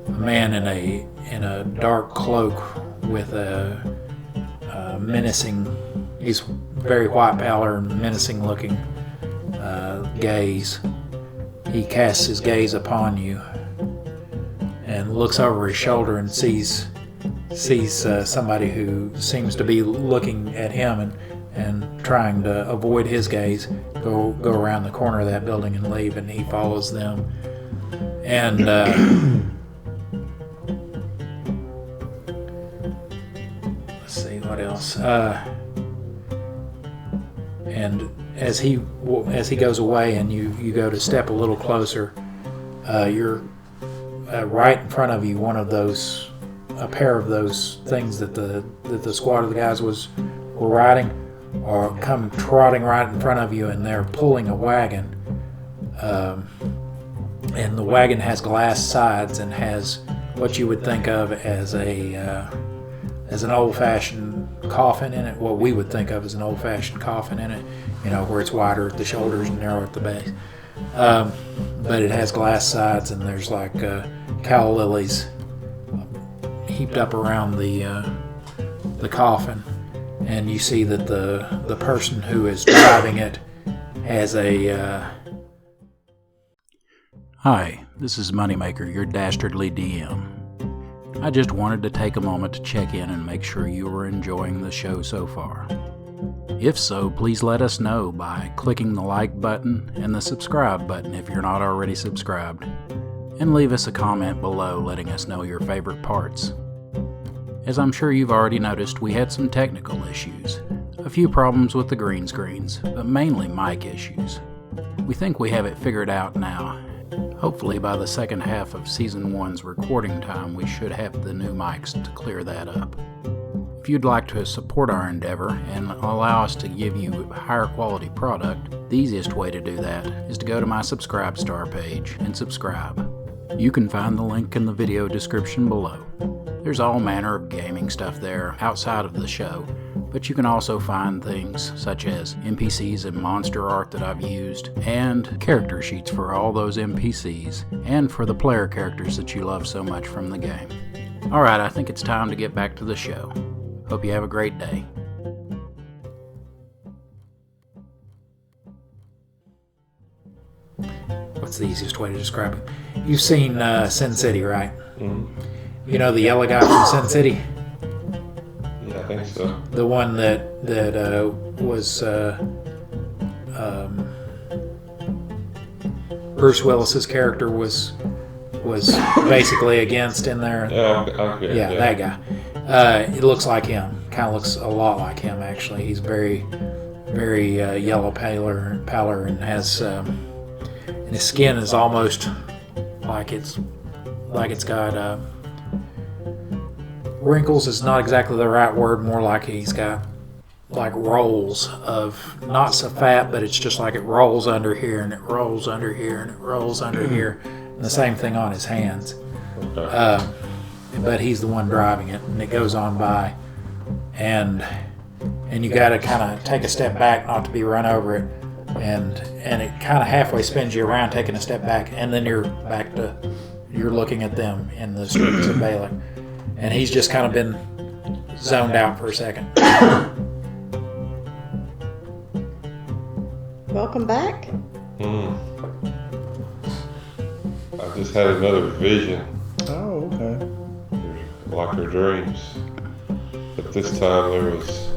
man in a dark cloak with a menacing. He's very white pallor and menacing looking gaze. He casts his gaze upon you and looks over his shoulder and sees somebody who seems to be looking at him and trying to avoid his gaze, go around the corner of that building and leave, and he follows them. And let's see what else. And as he goes away and you go to step a little closer, right in front of you, a pair of those things that the squad of the guys were riding, or come trotting right in front of you, and they're pulling a wagon. And the wagon has glass sides and has what you would think of as an old-fashioned coffin in it. What we would think of as an old-fashioned coffin in it, where it's wider at the shoulders and narrow at the base. But it has glass sides, and there's like calla lilies heaped up around the coffin. And you see that the person who is driving it has a... Hi, this is Moneymaker, your dastardly DM. I just wanted to take a moment to check in and make sure you are enjoying the show so far. If so, please let us know by clicking the like button and the subscribe button if you're not already subscribed, and leave us a comment below letting us know your favorite parts. As I'm sure you've already noticed, we had some technical issues, a few problems with the green screens, but mainly mic issues. We think we have it figured out now. Hopefully by the second half of Season 1's recording time, we should have the new mics to clear that up. If you'd like to support our endeavor and allow us to give you a higher quality product, the easiest way to do that is to go to my Subscribe Star page and subscribe. You can find the link in the video description below. There's all manner of gaming stuff there outside of the show, but you can also find things such as NPCs and monster art that I've used, and character sheets for all those NPCs, and for the player characters that you love so much from the game. Alright, I think it's time to get back to the show. Hope you have a great day. What's the easiest way to describe it? You've seen Sin City, right? Mm-hmm. You know the yellow guy from Sin City? Yeah, I think so. The one that was Bruce Willis's character was basically against in there. Yeah, that guy. It looks like him. Kind of looks a lot like him, actually. He's very, very yellow, paler, and has and his skin is almost like it's got wrinkles. Is not exactly the right word. More like he's got like rolls of, not so fat, but it's just like it rolls under here and it rolls under here and it rolls under here. And the same thing on his hands. Okay. But he's the one driving it, and it goes on by, and you got to kind of take a step back not to be run over it, and it kind of halfway spins you around, taking a step back, and then you're looking at them in the streets of Balic, and he's just kind of been zoned out for a second. Welcome back. I just had another vision. Oh, okay. Like her dreams. But this time there was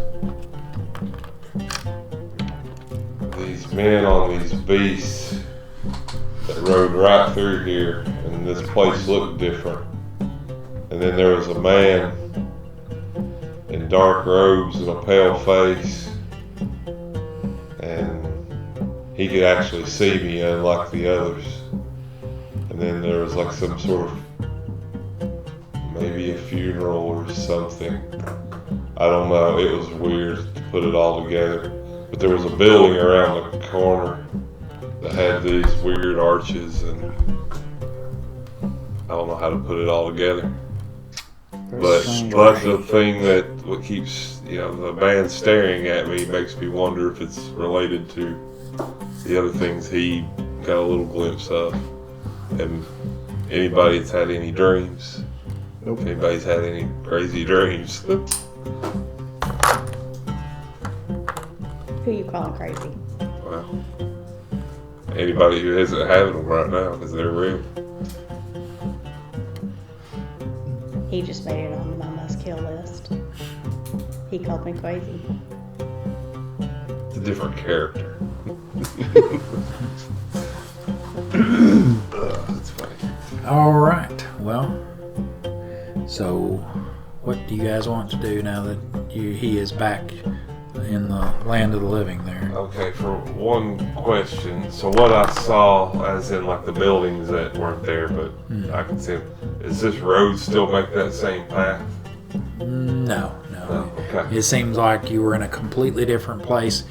these men on these beasts that rode right through here, and this place looked different. And then there was a man in dark robes and a pale face, and he could actually see me unlike the others. And then there was like some sort of, maybe a funeral or something. I don't know. It was weird to put it all together. But there was a building around the corner that had these weird arches, and I don't know how to put it all together. But the thing that what keeps, the man staring at me makes me wonder if it's related to the other things he got a little glimpse of. And anybody that's had any dreams? Nope. If anybody's had any crazy dreams? Who you calling crazy? Well, anybody who isn't having them right now, because they're real. He just made it on my must-kill list. He called me crazy. It's a different character. That's funny. All right. Well, so what do you guys want to do now that he is back in the land of the living there. Okay, for one question, so what I saw, as in like the buildings that weren't there, but I can see them, is this road still make that same path? No. No, okay. It seems like you were in a completely different place,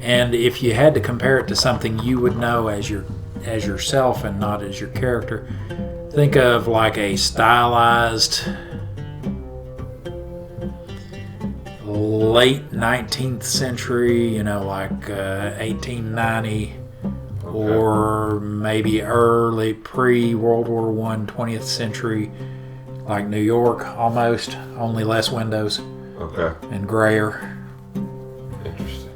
and if you had to compare it to something you would know as yourself and not as your character, think of like a stylized late 19th century, like 1890, or maybe early pre-World War I 20th century, like New York almost, only less windows. Okay. And grayer. Interesting.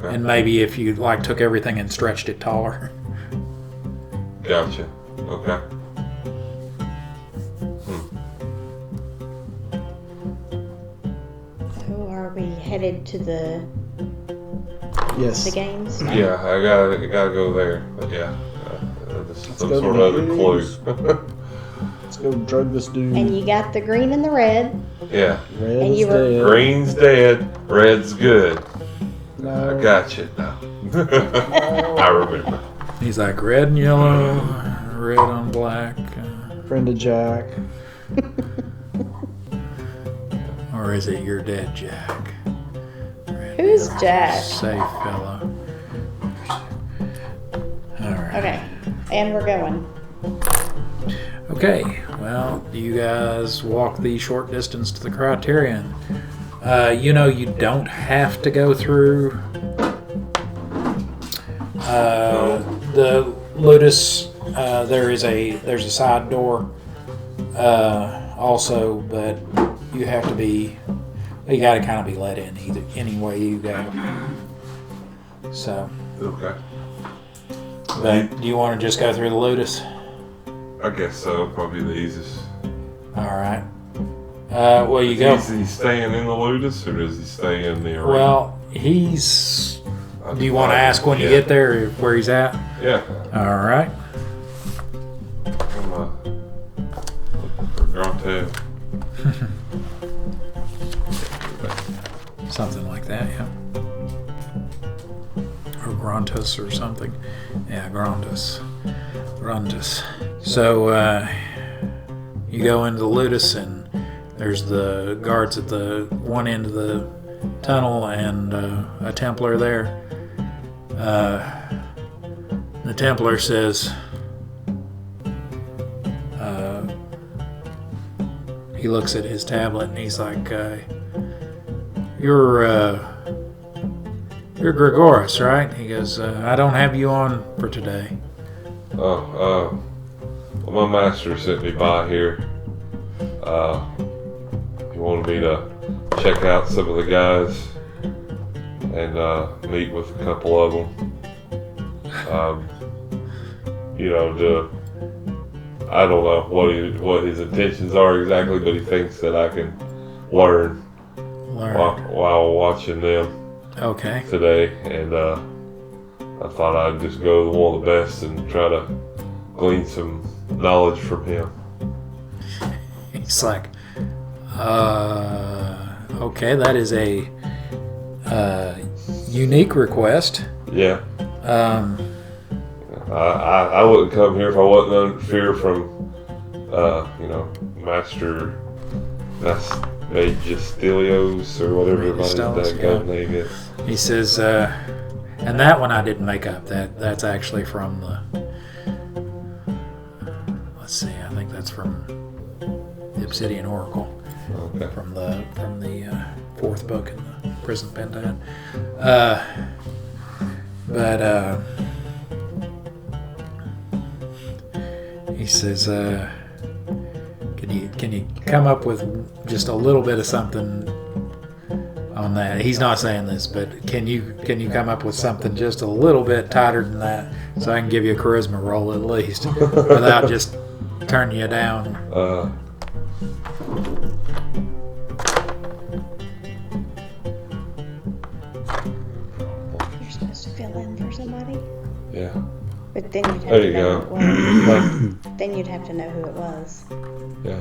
And maybe if you took everything and stretched it taller. Gotcha. Okay. So are we headed to the Yes. games? Yeah, I gotta go there. But yeah, some go to sort the of other clue. games. Let's go drug this dude. And you got the green and the red. Yeah. Red and is you were- dead. Green's dead, red's good. No. I got you now. I remember. He's like red and yellow, red on black. Friend of Jack. Or is it you're dead, Jack? Red, Who's yellow, Jack? Safe fellow. All right. Okay. And we're going. Okay, well, you guys walk the short distance to the Criterion. You don't have to go through the Ludus. There's a side door also, but you have to be. You got to kind of be let in any way you go. So, Okay. but do you want to just go through the Ludus? I guess so. Probably the easiest. All right. Well, you go. Is he staying in the Ludus, or does he stay in the arena? Well, he's. Do you want to ask when you get there where he's at? Yeah. All right. I'm looking for Grontail. Something like that, yeah. Or Grontus or something. Yeah, Grontus. So, you go into the Ludus, and there's the guards at the one end of the tunnel and a Templar there. The Templar says, he looks at his tablet and he's like, You're Gregoris, right? He goes, I don't have you on for today. Well, my master sent me by here. He wanted me to check out some of the guys and meet with a couple of them. I don't know what his intentions are exactly, but he thinks that I can learn while watching them Okay. today, and I thought I'd just go to one of the best and try to glean some knowledge from him. He's like, okay, that is a unique request. Yeah. I wouldn't come here if I wasn't under fear from, Master Magistelios or whatever his Magistelios, name is. He says, and that one I didn't make up. That's actually from the. Let's see. I think that's from the Obsidian Oracle. Okay. From the fourth book in the Prison Pentateuch. He says, can you come up with just a little bit of something on that? He's not saying this, but can you come up with something just a little bit tighter than that, so I can give you a charisma roll at least, without just turning you down? You're supposed to fill in for somebody. Yeah. But then you'd have There to you know go. who it was. Then you'd have to know who it was. Yeah.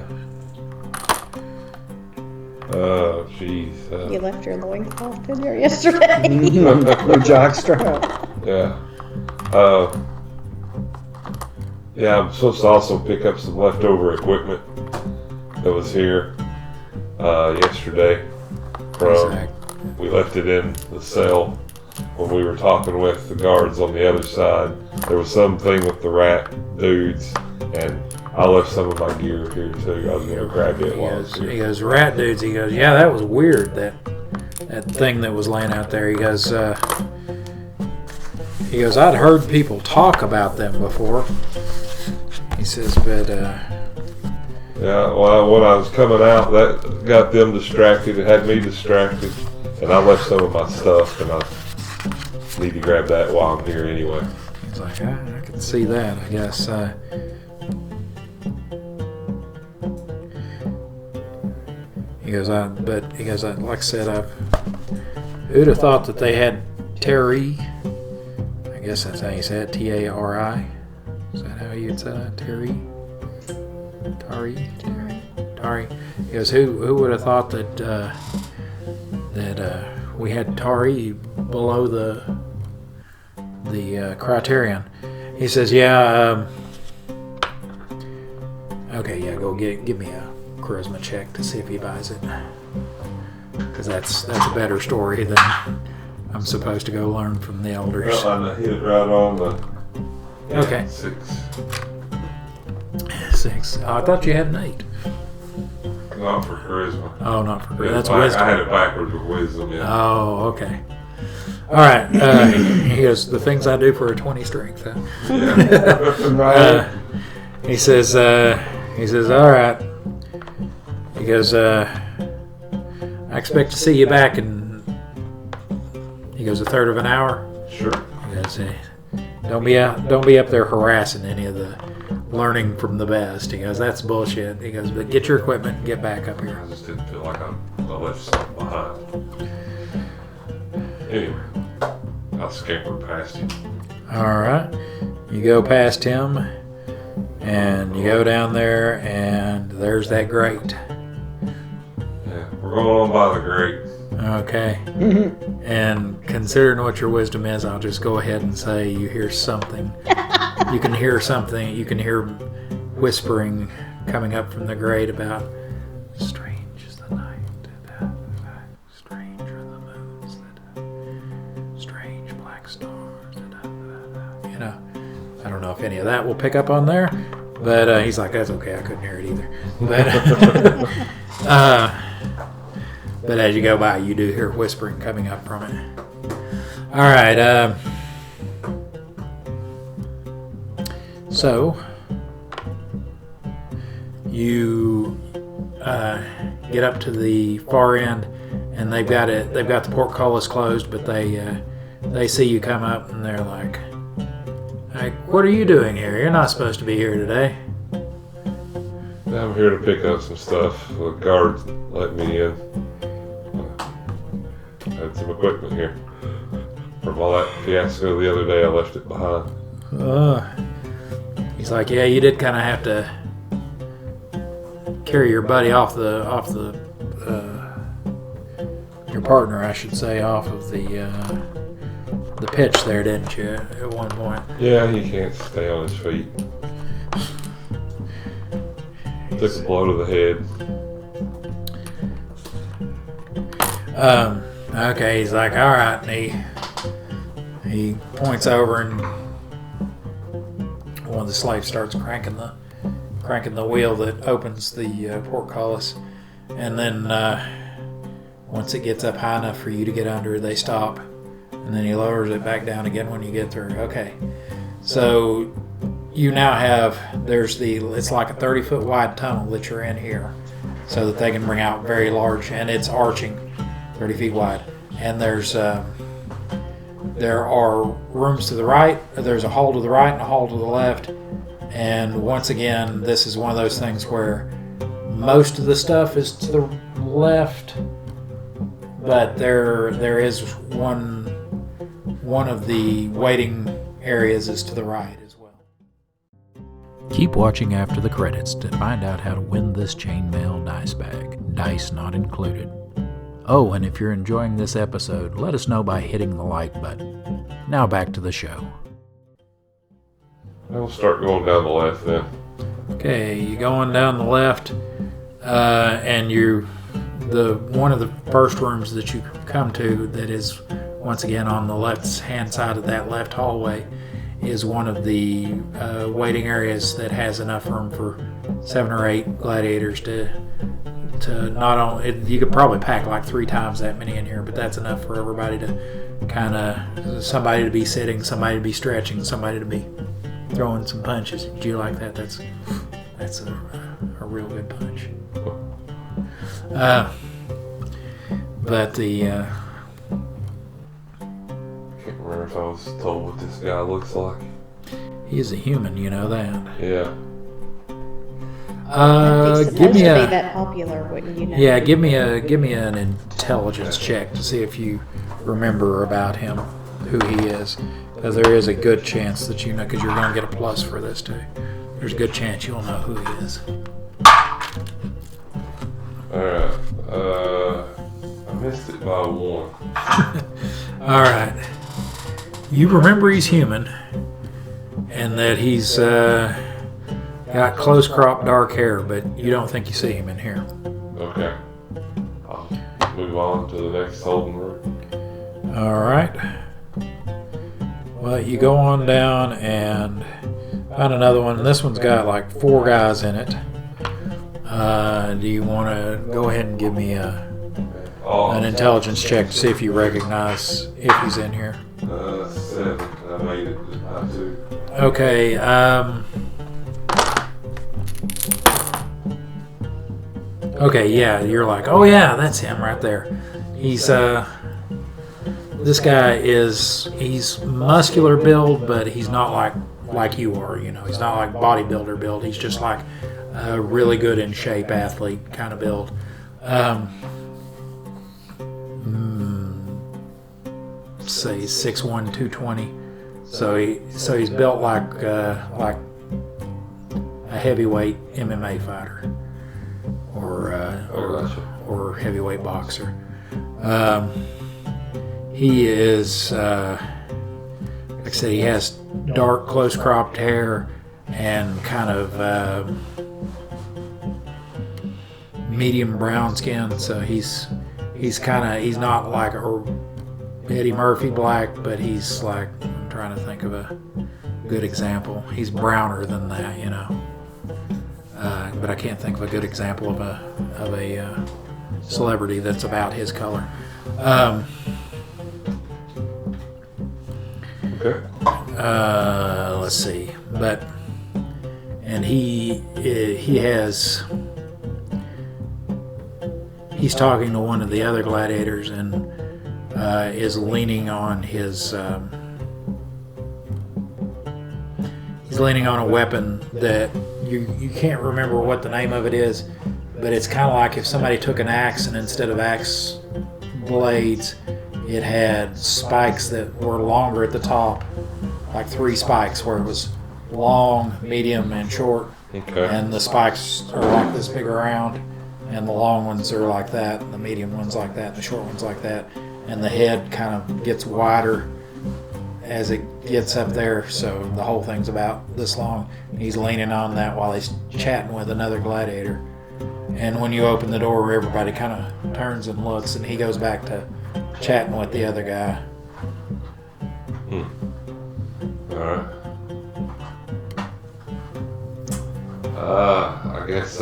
Oh, jeez. You left your loincloth in there yesterday. Your jockstrap. Yeah. Yeah, I'm supposed to also pick up some leftover equipment that was here yesterday. We left it in the cell when we were talking with the guards on the other side. There was something with the rat dudes, and I left some of my gear here too. I was going to grab it while I was here. He goes, rat dudes. He goes, yeah, that was weird. That thing that was laying out there. He goes, I'd heard people talk about them before. He says, but yeah, well, when I was coming out, that got them distracted. It had me distracted, and I left some of my stuff, and I need to grab that while I'm here anyway. he's like, I can see that. I guess. He goes, like I said, who'd have thought that they had Terry? I guess that's how you say it, Tari. Is that how you'd say that, Terry? Tari. He goes, who would have thought that we had Tari below the Criterion? He says, yeah. Okay, yeah, go give me a charisma check to see if he buys it, because that's a better story than I'm supposed to go learn from the elders. Well, I hit it right on the Okay. 6. Oh, I thought you had an 8. Not for charisma. Oh, not for charisma. Yeah, That's I wisdom. had it backwards with wisdom, yeah. Oh, okay. All right. He goes, the things I do for a 20 strength. Huh? Yeah. He says, all right. He goes, I expect to see you back in, he goes, a third of an hour. Sure. He goes, don't be up there harassing any of the learning from the best. He goes, that's bullshit. He goes, but get your equipment and get back up here. I just didn't feel like I left something behind. Anyway, I'll scamper past you. All right. You go past him, and you go down there, and there's that grate. Yeah, we're going on by the grate. Okay. And considering what your wisdom is, I'll just go ahead and say you hear something. You can hear something. You can hear whispering coming up from the grate about strange is the night, strange are the moons, strange black stars. You know, I don't know if any of that will pick up on there, but he's like, that's okay. I couldn't hear it either. But as you go by, you do hear whispering coming up from it. All right. So you get up to the far end, and they've got the portcullis closed, but they see you come up, and they're like, "What are you doing here? You're not supposed to be here today." I'm here to pick up some stuff. The guards let me in. I had some equipment here. From all that fiasco the other day, I left it behind. He's like, yeah, you did kind of have to carry your buddy off the your partner, I should say, off of the pitch there, didn't you? At one point. Yeah, he can't stay on his feet. Took a blow to the head. Okay, he's like, all right, and he points over, and one of the slaves starts cranking the wheel that opens the portcullis, and then once it gets up high enough for you to get under, they stop, and then he lowers it back down again when you get through. Okay, so you now have it's like a 30-foot wide tunnel that you're in here, so that they can bring out very large, and it's arching 30 feet wide, and there are rooms to the right, there's a hall to the right and a hall to the left, and once again, this is one of those things where most of the stuff is to the left, but there is one of the waiting areas is to the right as well. Keep watching after the credits to find out how to win this chainmail dice bag. Dice not included. Oh, and if you're enjoying this episode, let us know by hitting the like button. Now back to the show. We'll start going down the left then. Okay, you're going down the left, and one of the first rooms that you come to that is once again on the left hand side of that left hallway is one of the waiting areas that has enough room for 7 or 8 gladiators to not only, you could probably pack like 3 times that many in here, but that's enough for everybody to kind of, somebody to be sitting, somebody to be stretching, somebody to be throwing some punches. Do you like that? That's a real good punch. But the Can't remember if I was told what this guy looks like. he's a human, you know that. Yeah. He's supposed Give me to a be that popular, wouldn't you know? yeah. Give me an intelligence check to see if you remember about him, who he is, because there is a good chance that you know, because you're going to get a plus for this too. There's a good chance you'll know who he is. Alright. I missed it by 1. All right. You remember he's human, and that he's got close cropped dark hair, but you don't think you see him in here. Okay. I'll move on to the next holding room. All right. Well, you go on down and find another one. This one's got like 4 guys in it. Do you want to go ahead and give me an intelligence check to see if you recognize if he's in here? 7. I made it just by 2. Okay. Okay. Yeah, you're like, oh yeah, that's him right there. He's this guy he's muscular build, but he's not like you are. You know, he's not like bodybuilder build. He's just like a really good in shape athlete kind of build. Say 6'1", 220. So he's built like a heavyweight MMA fighter or heavyweight boxer. He is like I said, he has dark, close cropped hair and kind of medium brown skin. So he's not like a Eddie Murphy black, but he's like, I'm trying to think of a good example. He's browner than that, you know. But I can't think of a good example of a celebrity that's about his color. Okay. Let's see, and he's talking to one of the other gladiators and is leaning on his he's leaning on a weapon that you can't remember what the name of it is, but it's kind of like if somebody took an axe and instead of axe blades it had spikes that were longer at the top, like 3 spikes where it was long, medium, and short. Okay. And the spikes are like this big around, and the long ones are like that, and the medium ones like that, and the short ones like that. And the head kind of gets wider as it gets up there, so the whole thing's about this long. He's leaning on that while he's chatting with another gladiator. And when you open the door, everybody kind of turns and looks, and he goes back to chatting with the other guy. Alright. I guess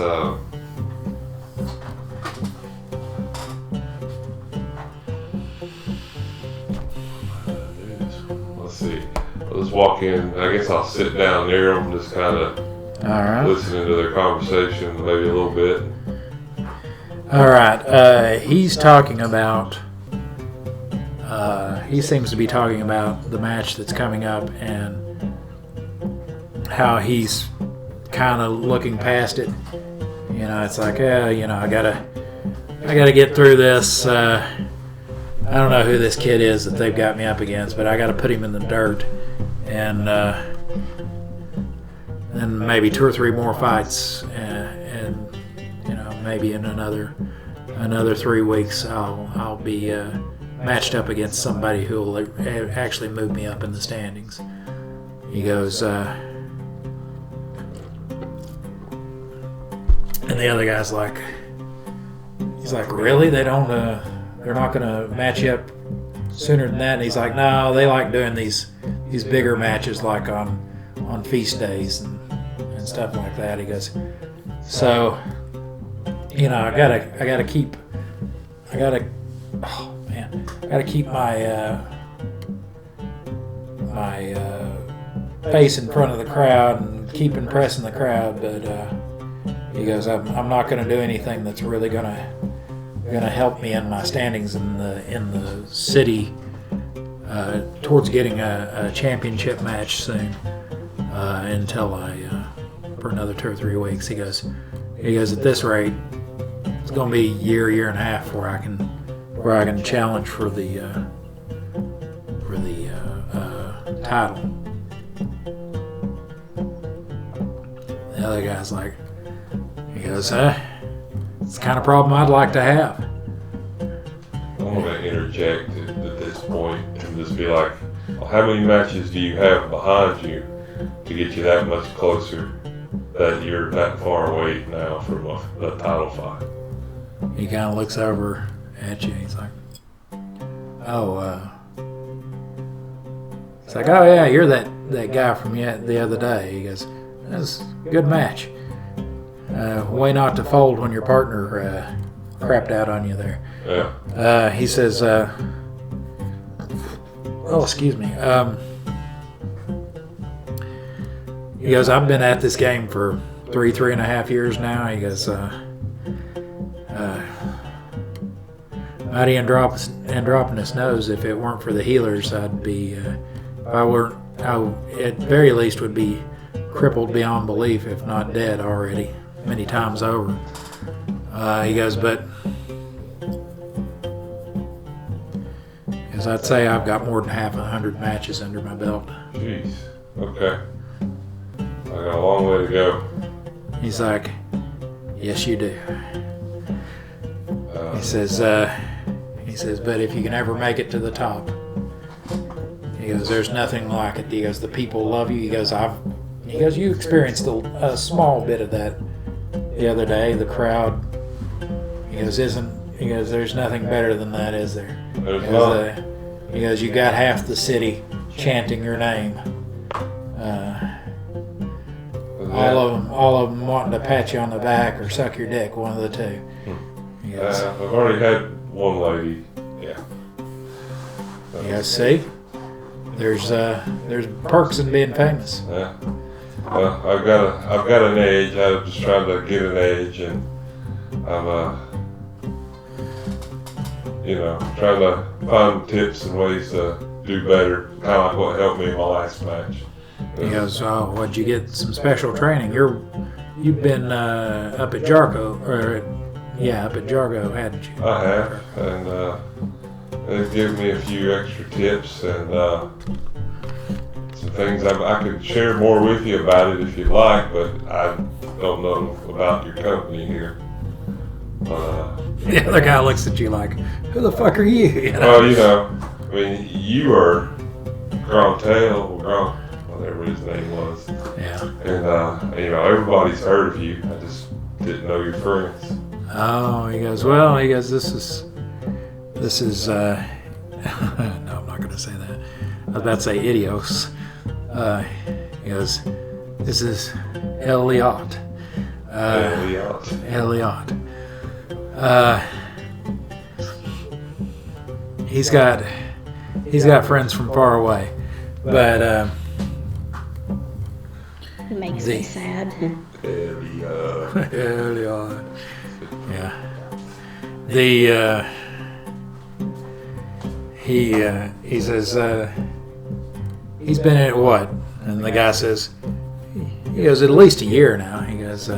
let's see. I'll just walk in. I guess I'll sit down near them, just kind of listening to their conversation, maybe a little bit. All right. He's talking about. He seems to be talking about the match that's coming up and how he's kind of looking past it. You know, it's like, I gotta get through this. I don't know who this kid is that they've got me up against, but I gotta put him in the dirt. And then maybe 2 or 3 more fights, and maybe in another 3 weeks I'll be matched up against somebody who will actually move me up in the standings. He goes, and the other guy's like, he's like, really? They're not gonna match you up sooner than that? And he's like, no, they like doing these bigger matches like on feast days and stuff like that. He goes, so I gotta keep my face in front of the crowd and keep impressing the crowd, but he goes, I'm not going to do anything that's really going to help me in my standings in the city towards getting a championship match soon until for another 2 or 3 weeks. He goes, at this rate, it's going to be a year and a half where I can challenge for the title. The other guy's like, he goes, it's the kind of problem I'd like to have. I'm going to interject at this point and just be like, well, how many matches do you have behind you to get you that much closer that you're that far away now from a title fight? He kind of looks over at you. He's like, it's like, oh yeah, you're that guy from the other day. He goes, that's a good match. Way not to fold when your partner crapped out on you there. Yeah. He says, excuse me. He goes, I've been at this game for 3.5 years now. He goes, Mighty Andropinus knows if it weren't for the healers, I'd be, I at very least would be crippled beyond belief, if not dead already, many times over. He goes, but as I'd say, I've got more than 100 matches under my belt. Jeez. Okay. I got a long way to go. He's like, yes, you do. He says, but if you can ever make it to the top, he goes, there's nothing like it. He goes, the people love you. He goes, you experienced a small bit of that the other day. The crowd. He goes, there's nothing better than that, is there? He goes, you got half the city chanting your name. All of them wanting to pat you on the back or suck your dick, one of the two. He goes, I've already had one lady. Yeah. You guys see? There's perks in being famous. Yeah. Well, I've got an edge. I'm just trying to get an edge, and I'm trying to find tips and ways to do better. Kind of like what helped me in my last match. He goes, oh, what'd you get? Some special training? You've been up at Jargo, up at Jargo, hadn't you? I have, and they've given me a few extra tips and some things I could share more with you about it if you'd like, but I don't know about your company here. The other guy looks at you like, who the fuck are you? Well, you are Grontail, whatever his name was. Yeah. And, everybody's heard of you. I just didn't know your friends. Oh, he goes, this is, no, I'm not going to say that. I was about to say Idios. He goes, this is Eliot. Eliot. He's got friends from far away, but It makes me sad. Eliot. Yeah. He says he's been in it what? And the guy says he goes at least a year now. He goes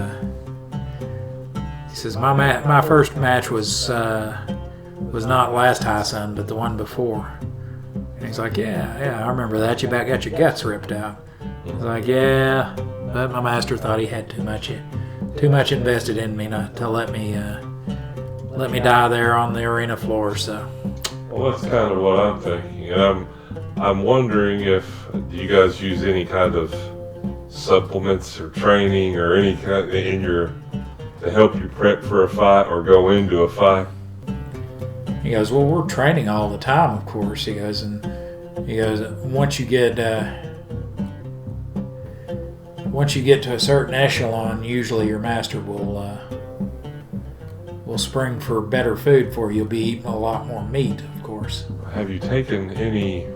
he says my first match was not last High Sun but the one before. And he's like, yeah, I remember that. You about got your guts ripped out. He's like, yeah, But my master thought he had too much invested in me not to let me die there on the arena floor. So. Well, that's kind of what I'm thinking, and I'm wondering if you guys use any kind of supplements or training or any kind to help you prep for a fight or go into a fight. He goes, well, we're training all the time, of course. He goes, once you get to a certain echelon, usually your master will spring for better food for you. You'll be eating a lot more meat, of course. Have you taken any?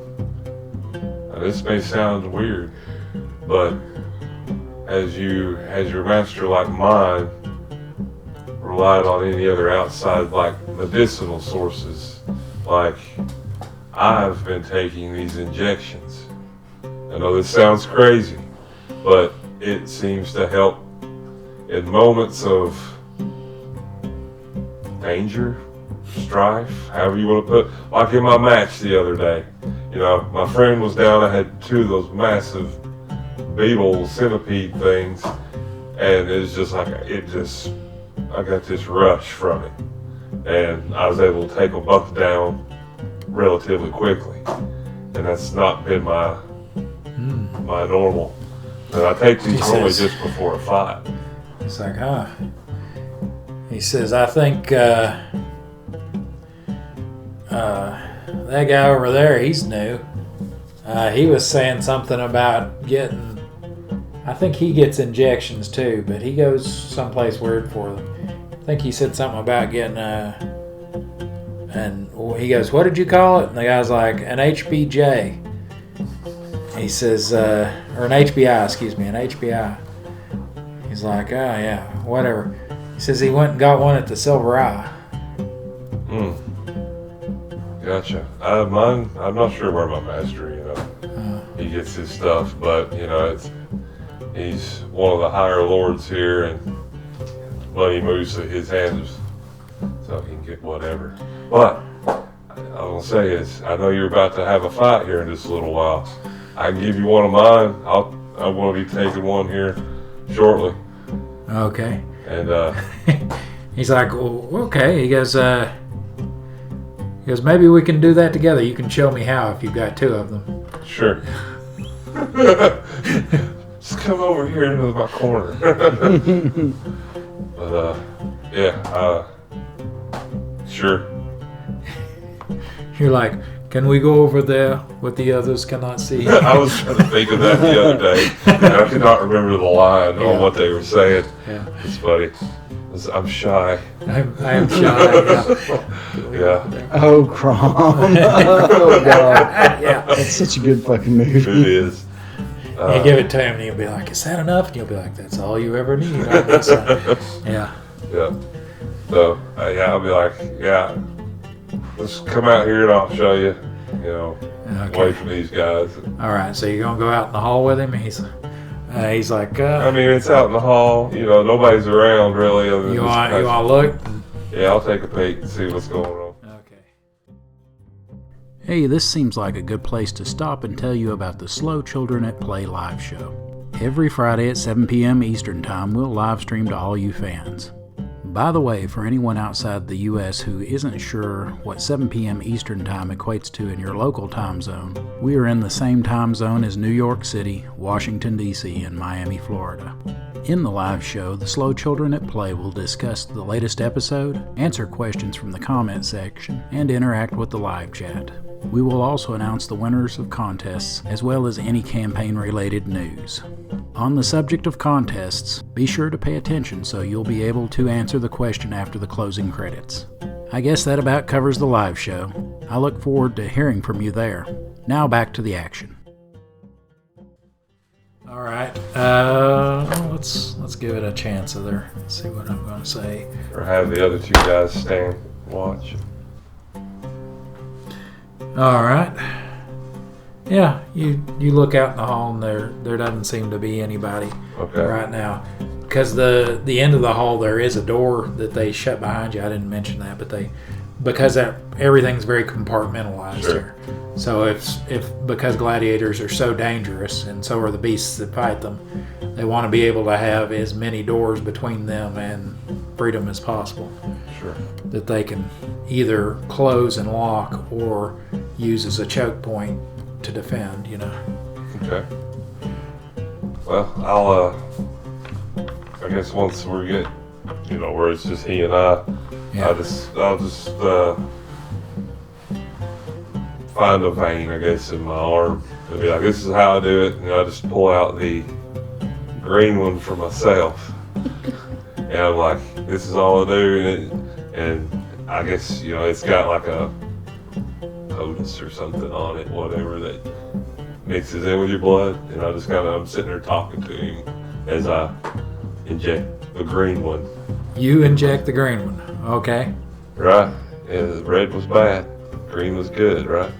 This may sound weird, but has your master like mine relied on any other outside like medicinal sources? Like I've been taking these injections. I know this sounds crazy, but it seems to help in moments of danger, strife, however you want to put it. Like in my match the other day, my friend was down. I had 2 of those massive beetle centipede things, and it's just like I got this rush from it, and I was able to take them both down relatively quickly, and that's not been my normal. And I take these only just before a fight. It's like, He says, I think that guy over there, he's new. He was saying something about getting, I think he gets injections too, but he goes someplace weird for them. I think he said something about getting and he goes, what did you call it? And the guy's like, an HBJ. He says, or an HBI, excuse me, an HBI. He's like, yeah, whatever. He says he went and got one at the Silver Eye. Gotcha. Mine, I'm not sure where my master, he gets his stuff, but, he's one of the higher lords here, and money moves to his hands, so he can get whatever. But, I was going to say is, I know you're about to have a fight here in just a little while. I can give you one of mine. I'm going to be taking one here shortly. Okay. And he's like, well, okay. He goes, maybe we can do that together. You can show me how if you've got 2 of them. Sure. Just come over here into my corner. But sure. You're like, can we go over there what the others cannot see? I was trying to think of that the other day, and I could not remember the line on what they were saying. Yeah. It's funny. I'm shy. I am shy. Yeah. Oh, Crom. Oh, God. Yeah. That's such a good fucking movie. It is. You give it to him, and he'll be like, is that enough? And you'll be like, that's all you ever need. I think so. Yeah. Yeah. So, I'll be like, let's come out here and I'll show you, away from these guys. All right, so you're going to go out in the hall with him? He's like, I mean, it's out in the hall. Nobody's around really. Other than you want to look? Yeah, I'll take a peek and see what's going on. Okay. Hey, this seems like a good place to stop and tell you about the Slow Children at Play live show. Every Friday at 7 p.m. Eastern Time, we'll live stream to all you fans. By the way, for anyone outside the U.S. who isn't sure what 7 p.m. Eastern Time equates to in your local time zone, we are in the same time zone as New York City, Washington, D.C., and Miami, Florida. In the live show, the Slow Children at Play will discuss the latest episode, answer questions from the comment section, and interact with the live chat. We will also announce the winners of contests, as well as any campaign-related news. On the subject of contests, be sure to pay attention so you'll be able to answer the question after the closing credits. I guess that about covers the live show. I look forward to hearing from you there. Now back to the action. All right. Let's give it a chance there. Let's see what I'm going to say. Or have the other 2 guys stand watch. All right. Yeah, you look out in the hall and there doesn't seem to be anybody right now. Because the end of the hall, there is a door that they shut behind you. I didn't mention that, but because everything's very compartmentalized Sure. here. So if because gladiators are so dangerous and so are the beasts that fight them, they want to be able to have as many doors between them and freedom as possible Sure. that they can either close and lock or use as a choke point to defend. Okay. Well, I'll I guess once we get, where it's just he and I, Yeah. I'll just find a vein, I guess, in my arm and be like, this is how I do it, and I just pull out the green one for myself, and I'm like, this is all I do, and I guess it's got like a POTUS or something on it, whatever that mixes in with your blood, and I'm sitting there talking to him as I inject the green one. You inject the green one. Okay. Right. Yeah, the red was bad. Green was good, right?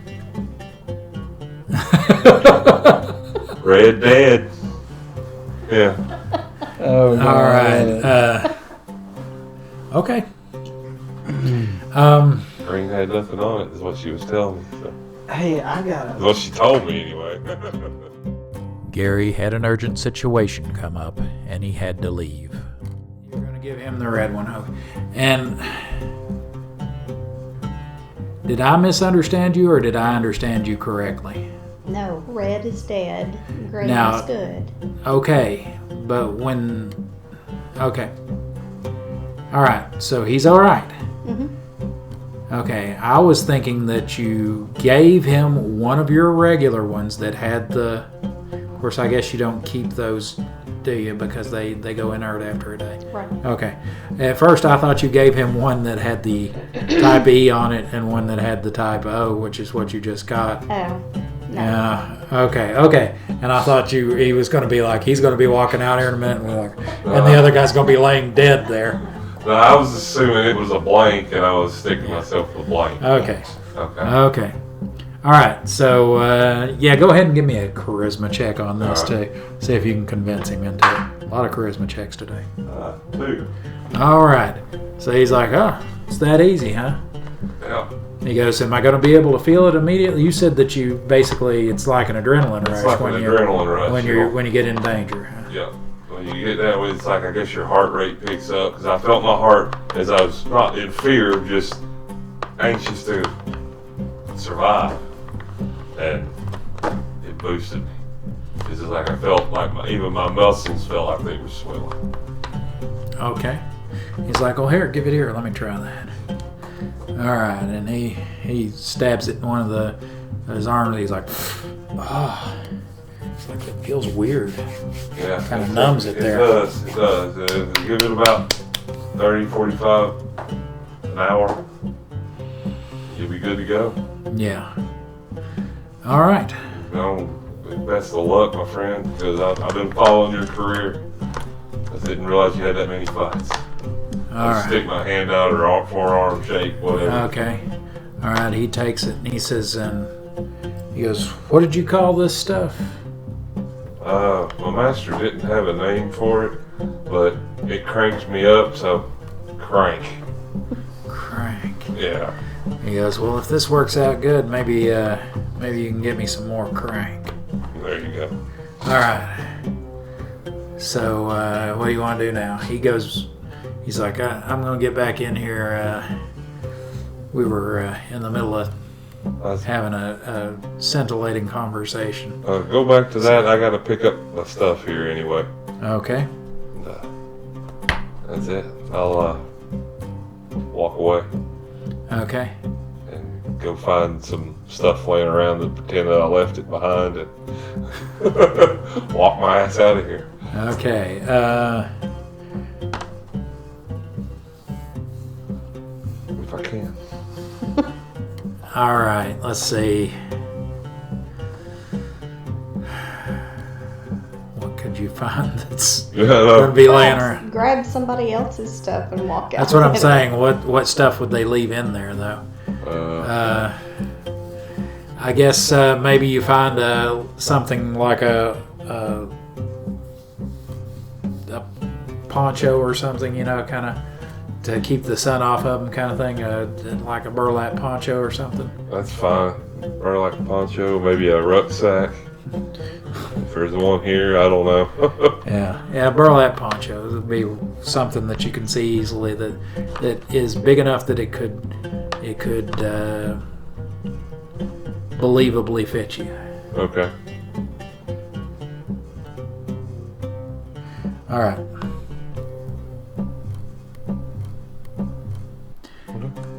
Red dead. Yeah. Oh, God. All right. Okay. Green had nothing on it, is what she was telling me. So. Hey, I got Is what she told me, anyway. Gary had an urgent situation come up, and he had to leave. You're going to give him the red one. Okay. And did I misunderstand you, or did I understand you correctly? No, red is dead. Green Now- is good. Okay, but okay. All right, so he's all right. Mhm. Okay, I was thinking that you gave him one of your regular ones that had the... Of course, I guess you don't keep those, do you? Because they go inert after a day. Right. Okay. At first, I thought you gave him one that had the type E on it and one that had the type O, which is what you just got. Oh, no. Yeah. Okay. And I thought he was going to be like, he's going to be walking out here in a minute, and the other guy's going to be laying dead there. No, I was assuming it was a blank, and I was sticking myself with a blank. Okay. Okay. All right. So, go ahead and give me a charisma check on this, All right. too. See if you can convince him into it. A lot of charisma checks today. 2. All right. So he's like, oh, it's that easy, huh? Yeah. He goes, am I going to be able to feel it immediately? You said that you basically, it's like an adrenaline rush It's like an adrenaline rush. when you get in danger. Huh? Yeah. When you get that way, it's like, I guess your heart rate picks up, because I felt my heart as I was not in fear, just anxious to survive, and it boosted me. It's just like I felt like even my muscles felt like they were swelling. Okay. He's like, well, here, give it here. Let me try that. All right, and he stabs it in one of his arms. He's like, oh, it's like it feels weird. Yeah. Kind of numbs it there. It does. Give it about 30, 45 an hour. You'll be good to go. Yeah. All right. Best of luck, my friend, because I've been following your career. I didn't realize you had that many fights. All right. Stick my hand out or forearm shake, whatever. Okay. All right. He takes it and he says, he goes, what did you call this stuff? My master didn't have a name for it, but it cranks me up, so crank. Crank. Yeah. He goes, well, if this works out good, maybe you can get me some more crank. There you go. All right. So, what do you want to do now? He's like, I'm going to get back in here. We were in the middle of having a scintillating conversation. Go back to that. I got to pick up my stuff here anyway. Okay. And, that's it. I'll walk away Okay. and go find some stuff laying around and pretend that I left it behind and walk my ass out of here. Okay. If I can. All right. Let's see. What could you find that's going to be laying around? Grab somebody else's stuff and walk out. That's what I'm saying. What stuff would they leave in there, though? I guess maybe you find something like a poncho or something, kind of to keep the sun off of them, kind of thing, like a burlap poncho or something? That's fine. Burlap poncho, maybe a rucksack. If there's one here, I don't know. Yeah, burlap poncho would be something that you can see easily that is big enough that it could believably fit you. Okay. All right.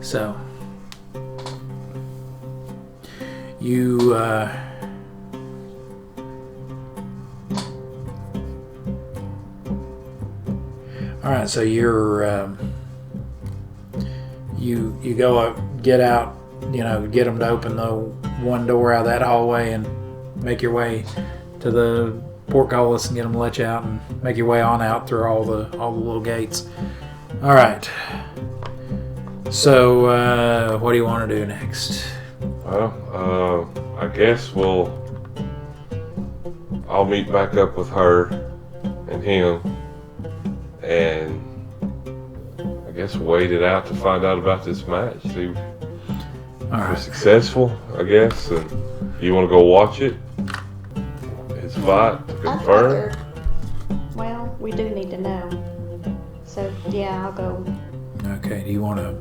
So you all right, so you're you go up, get out, get them to open the one door out of that hallway and make your way to the portcullis and get them to let you out and make your way on out through all the little gates. All right. So what do you want to do next? Well, I guess I'll meet back up with her and him, and I guess wait it out to find out about this match. See if we're successful, I guess. And you want to go watch it? His fight to confirm. Well, we do need to know. So yeah, I'll go. Okay. Do you want to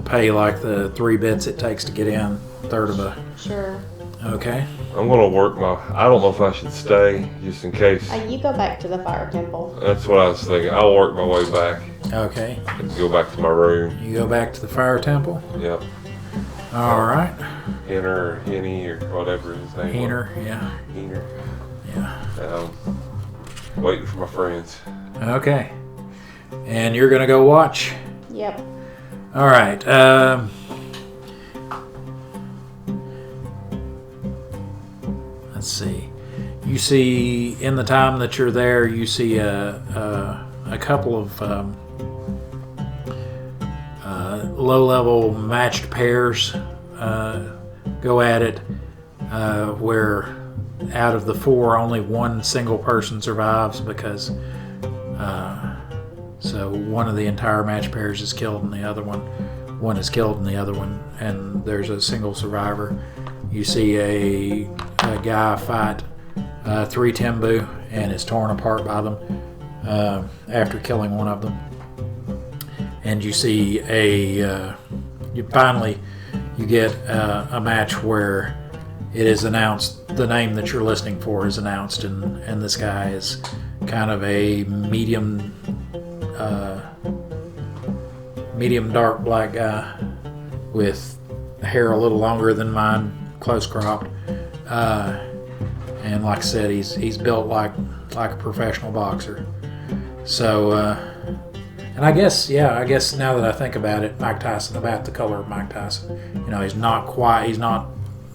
pay like the 3 bits it takes to get in, third of a? Sure. Okay. I'm gonna work I don't know if I should stay just in case. You go back to the fire temple. That's what I was thinking. I'll work my way back. Okay. And go back to my room. You go back to the fire temple. Yep. All right. Henner or Henny or whatever his name was. Henner, yeah. Henner. Yeah. Waiting for my friends. Okay. And you're gonna go watch. Yep. All right. Let's see. You see, in the time that you're there, you see a couple of low-level matched pairs go at it, where out of the 4, only one single person survives because so one of the entire match pairs is killed and the other one is killed and the other one, and there's a single survivor. You see a guy fight 3 Timbu and is torn apart by them after killing one of them. And you see you get a match where it is announced, the name that you're listening for is announced, and this guy is kind of a medium dark black guy with hair a little longer than mine, close cropped, and like I said, he's built like a professional boxer. So and I guess now that I think about it, Mike Tyson, about the color of Mike Tyson, he's not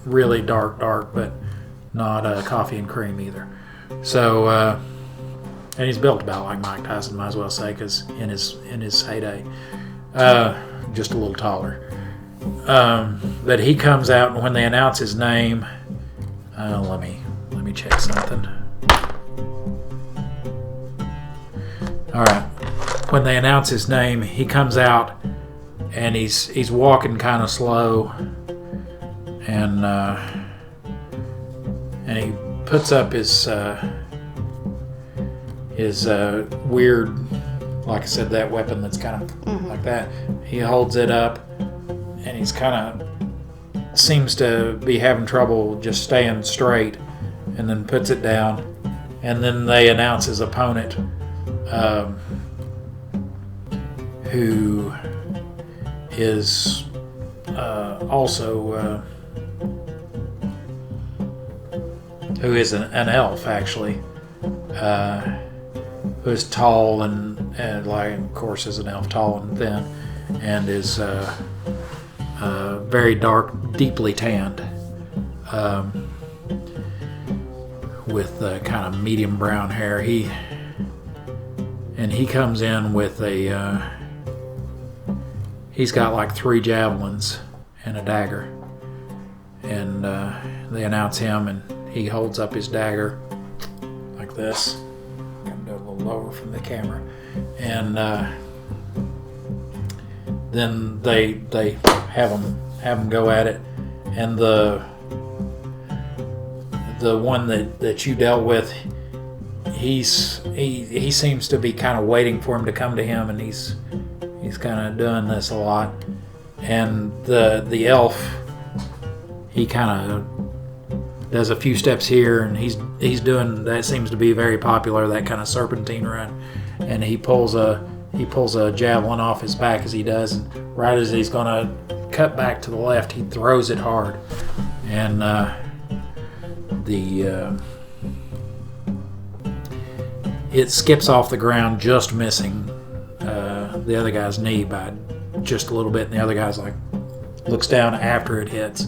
really dark, but not coffee and cream either. So and he's built about like Mike Tyson, might as well say, because in his heyday, just a little taller. But he comes out, and when they announce his name, let me check something. All right, when they announce his name, he comes out, and he's walking kind of slow, and he puts up his weird, like I said, that weapon that's kind of like that. He holds it up, and he's kind of seems to be having trouble just staying straight, and then puts it down, and then they announce his opponent, who is also who is an elf, actually, who is tall and like, of course, is an elf, tall and thin, and is very dark, deeply tanned, with kind of medium brown hair. He comes in with he's got like 3 javelins and a dagger, and they announce him, and he holds up his dagger like this. I'm gonna do it a little lower from the camera, and then they have him go at it, and the one that you dealt with, he seems to be kind of waiting for him to come to him, and he's kind of doing this a lot. And the elf, he kind of does a few steps here, and he's doing that. Seems to be very popular, that kind of serpentine run. And he pulls a javelin off his back as he does, and right as he's gonna cut back to the left, he throws it hard, and it skips off the ground, just missing the other guy's knee by just a little bit, and the other guy's like looks down after it hits,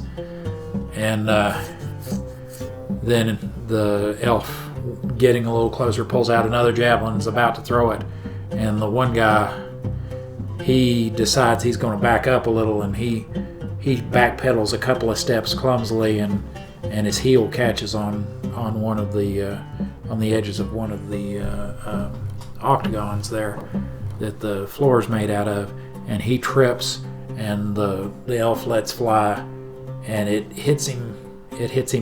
and then the elf, getting a little closer, pulls out another javelin and is about to throw it, and the one guy, he decides he's going to back up a little, and he backpedals a couple of steps clumsily, and his heel catches on one of the on the edges of one of the octagons there that the floor is made out of, and he trips, and the elf lets fly, and it hits him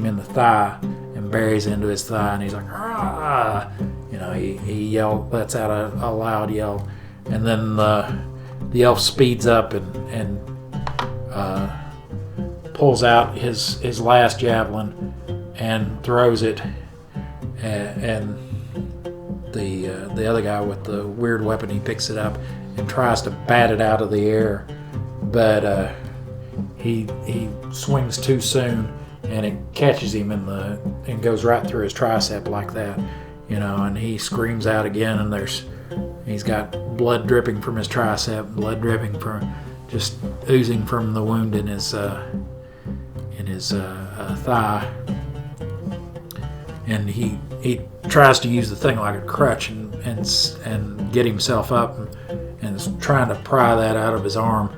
in the thigh and buries into his thigh, and he's like, ah! He lets out a loud yell, and then the elf speeds up and pulls out his last javelin and throws it, and the other guy with the weird weapon, he picks it up and tries to bat it out of the air, but he swings too soon, and it catches him and goes right through his tricep like that, and he screams out again, and he's got blood dripping from his tricep, blood dripping from just oozing from the wound in his thigh, and he tries to use the thing like a crutch and get himself up and is trying to pry that out of his arm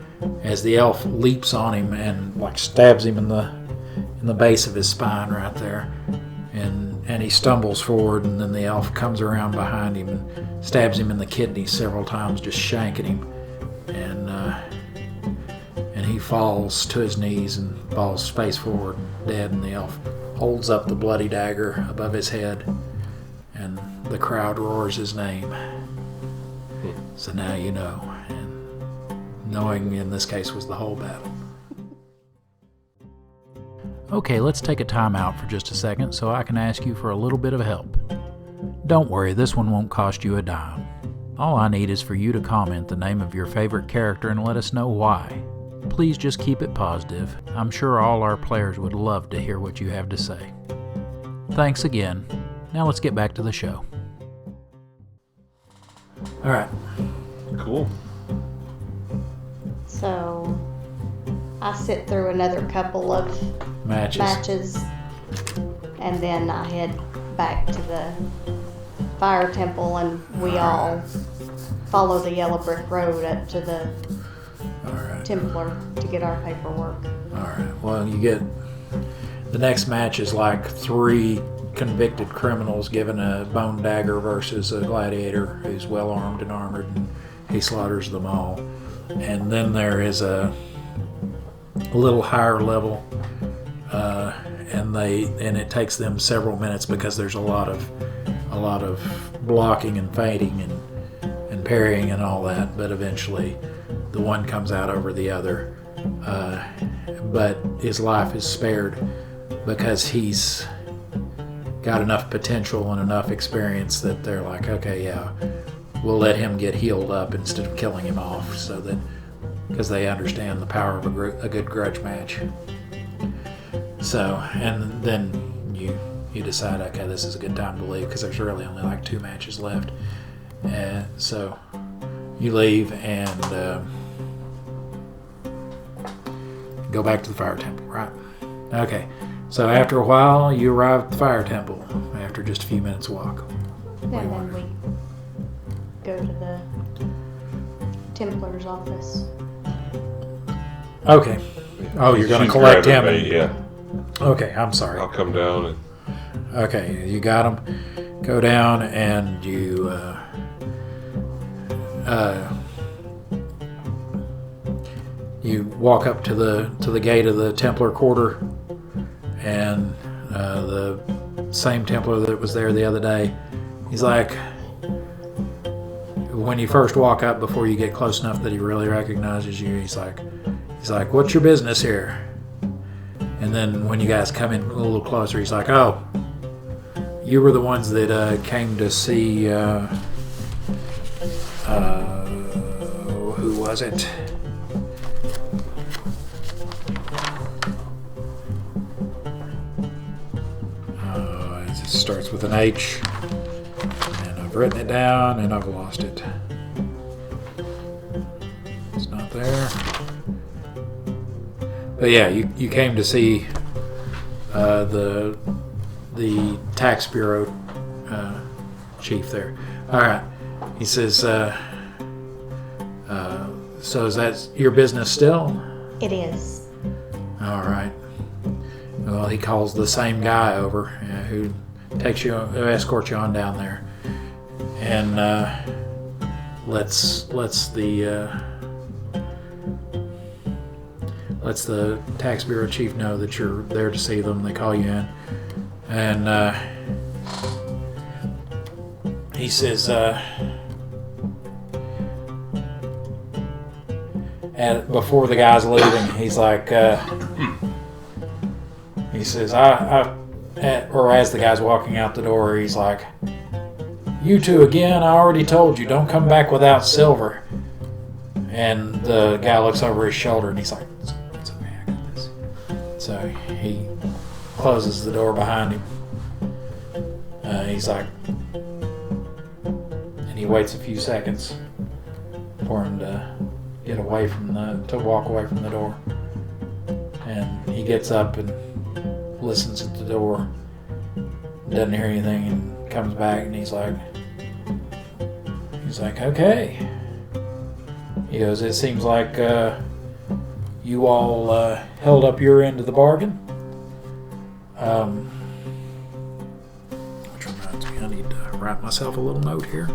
as the elf leaps on him and like stabs him in the base of his spine right there, and he stumbles forward, and then the elf comes around behind him and stabs him in the kidney several times, just shanking him, and he falls to his knees and falls face forward dead, and the elf holds up the bloody dagger above his head, and the crowd roars his name. So now you know, and knowing in this case was the whole battle. Okay, let's take a time out for just a second so I can ask you for a little bit of help. Don't worry, this one won't cost you a dime. All I need is for you to comment the name of your favorite character and let us know why. Please just keep it positive. I'm sure all our players would love to hear what you have to say. Thanks again. Now let's get back to the show. All right. Cool. So I sit through another couple of matches, and then I head back to the fire temple, and we all follow the yellow brick road up to the Templar to get our paperwork. All right. Well, you get the next match is like 3 convicted criminals given a bone dagger versus a gladiator who's well armed and armored, and he slaughters them all. And then there is a little higher level, and it takes them several minutes because there's a lot of blocking and feinting and parrying and all that. But eventually, the one comes out over the other, but his life is spared because he's got enough potential and enough experience that they're like, okay, yeah, we'll let him get healed up instead of killing him off, so that because they understand the power of a good grudge match. So, and then you decide, okay, this is a good time to leave because there's really only like 2 matches left, and so you leave and go back to the fire temple, right? Okay, so after a while you arrive at the fire temple after just a few minutes walk. And then we go to the Templar's office. Okay. Oh, you're going to collect him. Yeah. Okay, I'm sorry. I'll come down and... Okay, you got him. Go down and you walk up to the gate of the Templar quarter, and the same Templar that was there the other day, he's like, when you first walk up, before you get close enough that he really recognizes you, he's like, what's your business here? And then when you guys come in a little closer, he's like, oh, you were the ones that came to see, who was it? It starts with an H, and I've written it down, and I've lost it. It's not there. But yeah, you came to see the tax bureau chief there. All right. He says, so is that your business still? It is. All right. Well, he calls the same guy over who escorts you on down there, and lets the tax bureau chief know that you're there to see them. They call you in, and he says, before the guy's leaving, he's like, he says, or as the guy's walking out the door, he's like, you two again, I already told you, don't come back without silver. And the guy looks over his shoulder and he's like, it's okay, I got this. So he closes the door behind him. He's like, and he waits a few seconds for him to walk away from the door. And he gets up and listens at the door, doesn't hear anything, and comes back, and he's like, okay. He goes, it seems like you all held up your end of the bargain. Which reminds me, I need to write myself a little note here.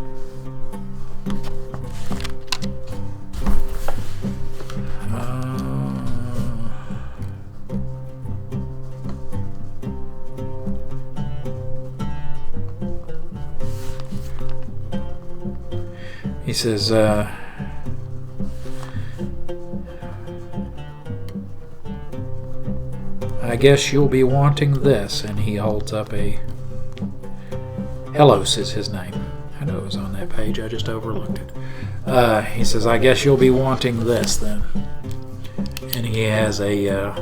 He says, I guess you'll be wanting this. And he holds up a... Hellos is his name. I know it was on that page. I just overlooked it. He says, I guess you'll be wanting this then. And he has a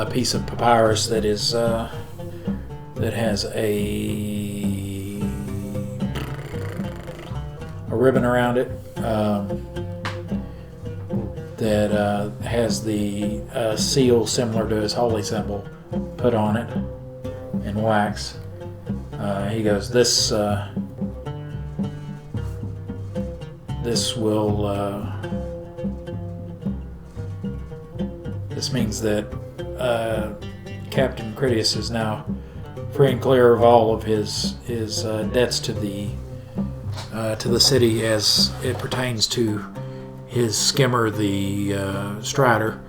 piece of papyrus that is that has a ribbon around it that has the seal similar to his holy symbol put on it in wax. He goes, this means that Captain Critias is now free and clear of all of his debts to the city as it pertains to his skimmer, the Strider.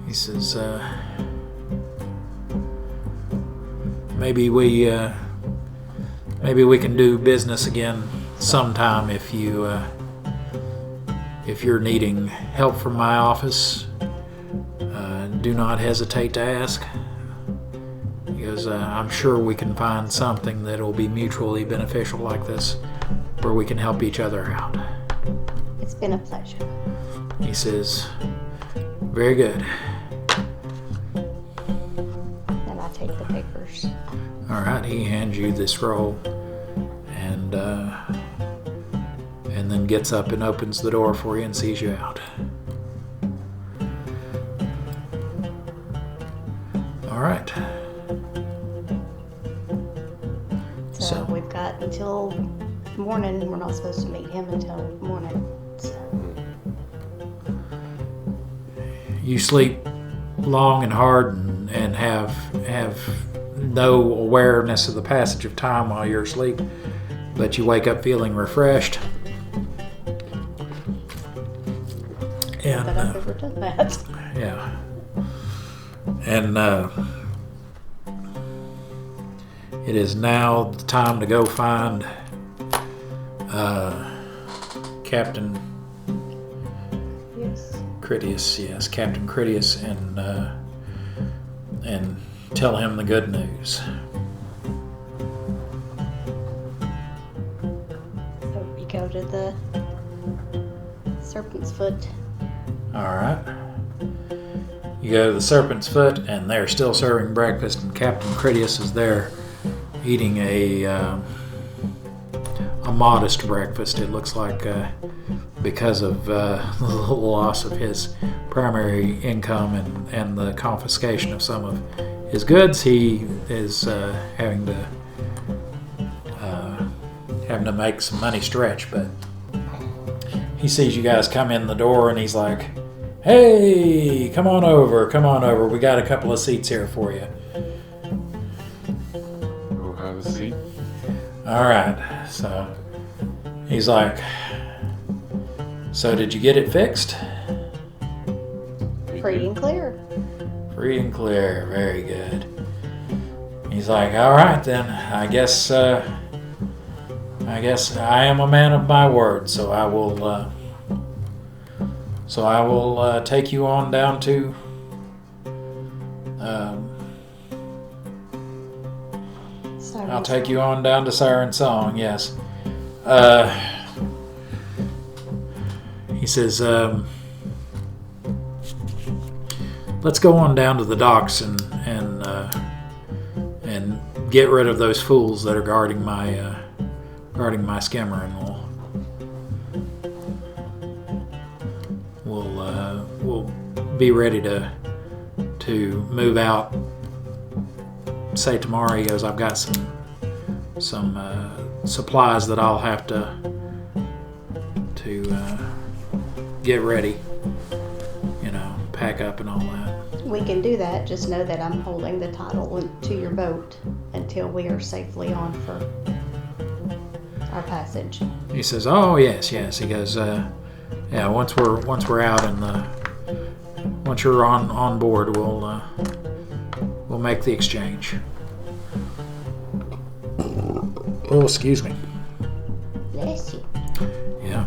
He says, maybe we can do business again sometime if you're needing help from my office. Do not hesitate to ask. Because I'm sure we can find something that will be mutually beneficial like this, where we can help each other out. It's been a pleasure. He says, very good. And I take the papers. All right, he hands you this scroll, and then gets up and opens the door for you and sees you out. All right. So we've got until morning. We're not supposed to meet him until morning. So. You sleep long and hard and have no awareness of the passage of time while you're asleep. but you wake up feeling refreshed. And But I've never done that. yeah, and it is now the time to go find Captain Yes. Critias. Yes, Captain Critias, and tell him the good news. So we go to the Serpent's Foot. All right. You go to the Serpent's Foot, and they're still serving breakfast, and Captain Critias is there eating a modest breakfast. It looks like because of the loss of his primary income and the confiscation of some of his goods, he is having to make some money stretch. But he sees you guys come in the door, and he's like, "Hey, come on over. We got a couple of seats here for you." We'll have a seat. All right. So he's like, "So did you get it fixed?" Free and clear. Free and clear. Very good. He's like, "All right then. I guess I am a man of my word. So I will take you on down to I'll take you on down to Siren Song." Yes. He says, "Let's go on down to the docks and get rid of those fools that are guarding my skimmer, and we'll be ready to move out. Say tomorrow." He goes, "I've got some supplies that I'll have to get ready. Pack up and all that." We can do that. Just know that I'm holding the title to your boat until we are safely on for our passage. He says, "Oh yes." He goes, "Yeah. Once we're out and once you're on board, we'll make the exchange." Oh, excuse me. Bless you. Yeah.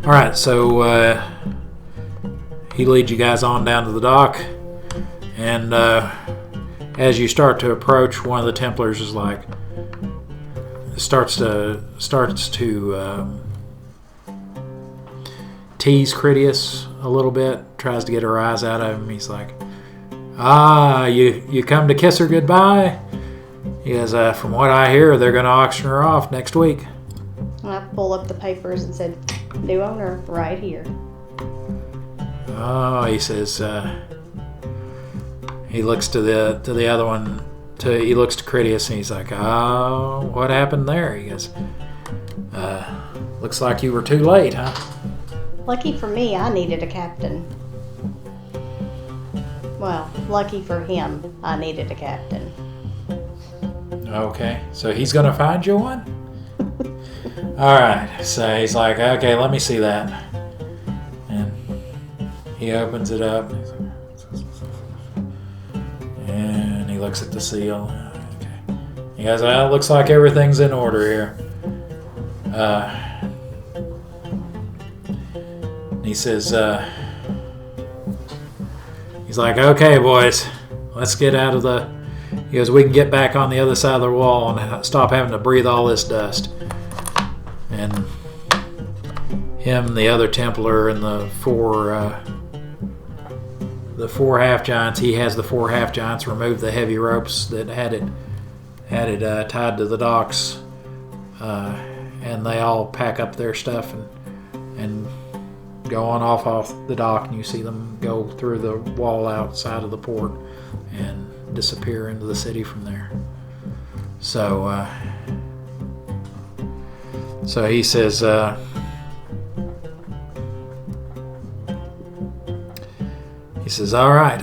All right. So he leads you guys on down to the dock, and as you start to approach, one of the Templars is like starts to tease Critias a little bit, tries to get her eyes out of him. He's like, you come to kiss her goodbye?" He goes, "From what I hear, they're going to auction her off next week." And I pull up the papers and said, "New owner, right here." "Oh," he says. He looks to the other one. He looks to Critias, and he's like, "Oh, what happened there?" He goes, "Looks like you were too late, huh?" Lucky for me, I needed a captain. Well, lucky for him, I needed a captain. Okay, so he's gonna find you one? All right, so he's like, "Okay, let me see that." And he opens it up, and he looks at the seal. Okay. He goes, "Well, it looks like everything's in order here." He says, he's like, "Okay, boys, let's get out of the..." He goes, "We can get back on the other side of the wall and stop having to breathe all this dust." And him, the other Templar, and the four half giants. He has the four half giants remove the heavy ropes that had it tied to the docks, and they all pack up their stuff and go on off the dock. And you see them go through the wall outside of the port and disappear into the city from there. So he says, "All right."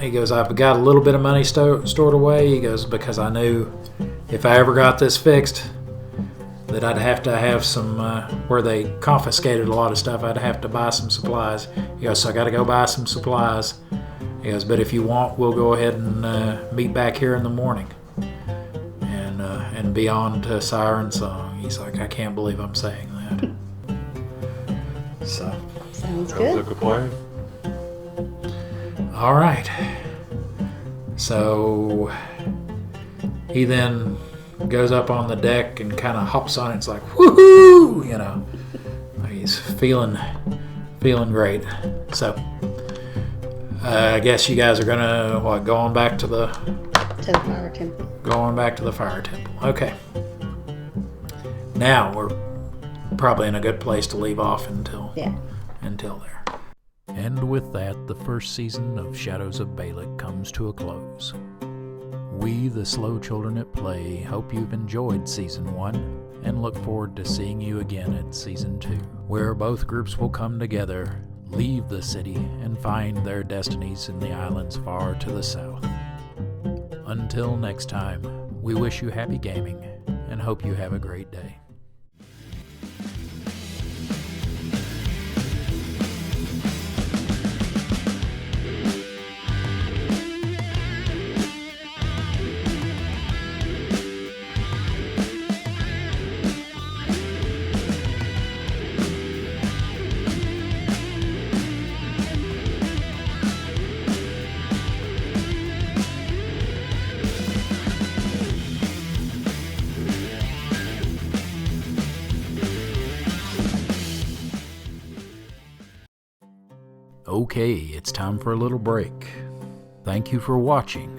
He goes, "I've got a little bit of money stored away." He goes, "Because I knew if I ever got this fixed, that I'd have to have some, where they confiscated a lot of stuff, I'd have to buy some supplies. He goes, so I got to go buy some supplies. He goes, but if you want, we'll go ahead and meet back here in the morning and beyond Siren Song. He's like, I can't believe I'm saying that. So. Sounds Sounds good. like a plan. All right. So he then goes up on the deck and kind of hops on it. It's like, woohoo! You know, he's feeling great. So I guess you guys are gonna going back to the fire temple. Going back to the fire temple. Okay. Now we're probably in a good place to leave off until there. And with that, the first season of Shadows of Balic comes to a close. We, the Slow Children at Play, hope you've enjoyed Season 1 and look forward to seeing you again at Season 2, where both groups will come together, leave the city, and find their destinies in the islands far to the south. Until next time, we wish you happy gaming and hope you have a great day. Okay, it's time for a little break. Thank you for watching.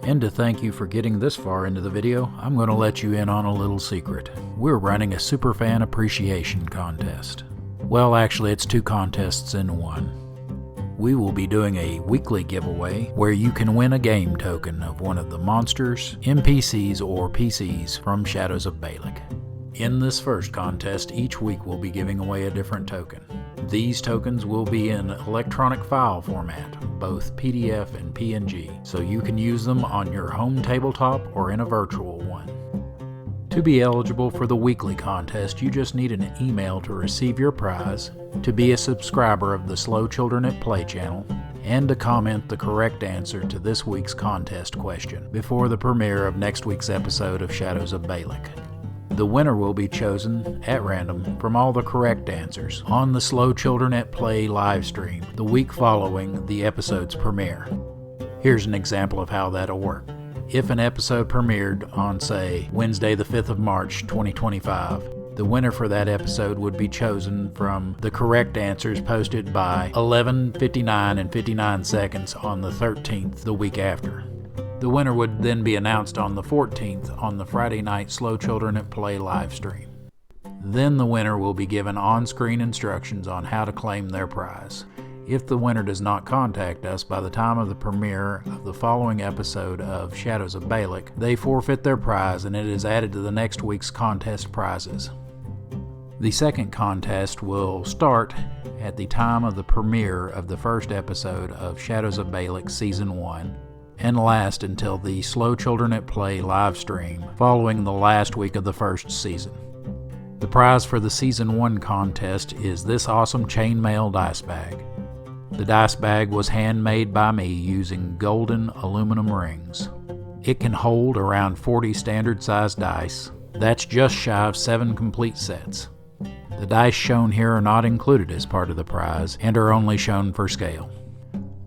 And to thank you for getting this far into the video, I'm going to let you in on a little secret. We're running a Superfan Appreciation Contest. Well, actually, it's 2 contests in one. We will be doing a weekly giveaway where you can win a game token of one of the monsters, NPCs, or PCs from Shadows of Balic. In this first contest, each week we'll be giving away a different token. These tokens will be in electronic file format, both PDF and PNG, so you can use them on your home tabletop or in a virtual one. To be eligible for the weekly contest, you just need an email to receive your prize, to be a subscriber of the Slow Children at Play channel, and to comment the correct answer to this week's contest question before the premiere of next week's episode of Shadows of Balic. The winner will be chosen at random from all the correct answers on the Slow Children at Play live stream the week following the episode's premiere. Here's an example of how that'll work. If an episode premiered on, say, Wednesday the 5th of March 2025, the winner for that episode would be chosen from the correct answers posted by 11:59 and 59 seconds on the 13th the week after. The winner would then be announced on the 14th on the Friday night Slow Children at Play live stream. Then the winner will be given on-screen instructions on how to claim their prize. If the winner does not contact us by the time of the premiere of the following episode of Shadows of Balic, they forfeit their prize and it is added to the next week's contest prizes. The second contest will start at the time of the premiere of the first episode of Shadows of Balic Season 1 and last until the Slow Children at Play live stream following the last week of the first season. The prize for the Season 1 contest is this awesome chainmail dice bag. The dice bag was handmade by me using golden aluminum rings. It can hold around 40 standard-sized dice. That's just shy of 7 complete sets. The dice shown here are not included as part of the prize and are only shown for scale.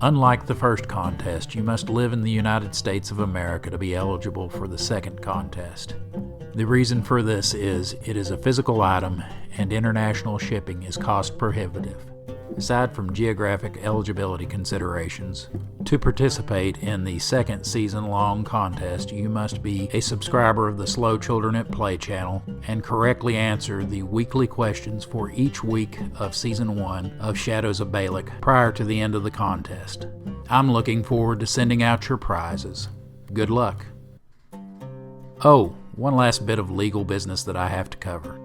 Unlike the first contest, you must live in the United States of America to be eligible for the second contest. The reason for this is it is a physical item and international shipping is cost prohibitive. Aside from geographic eligibility considerations, to participate in the second season-long contest, you must be a subscriber of the Slow Children at Play channel and correctly answer the weekly questions for each week of Season 1 of Shadows of Balic prior to the end of the contest. I'm looking forward to sending out your prizes. Good luck. Oh, one last bit of legal business that I have to cover.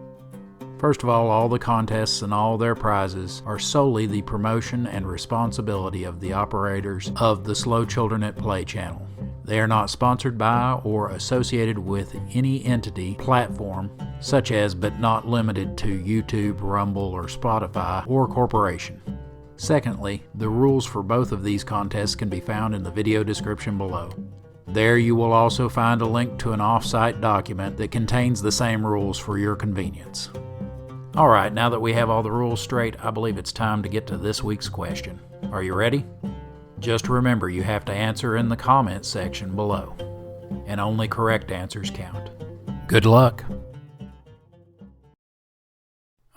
First of all the contests and all their prizes are solely the promotion and responsibility of the operators of the Slow Children at Play channel. They are not sponsored by or associated with any entity, platform, such as but not limited to YouTube, Rumble, or Spotify, or corporation. Secondly, the rules for both of these contests can be found in the video description below. There you will also find a link to an off-site document that contains the same rules for your convenience. Alright, now that we have all the rules straight, I believe it's time to get to this week's question. Are you ready? Just remember you have to answer in the comments section below, and only correct answers count. Good luck!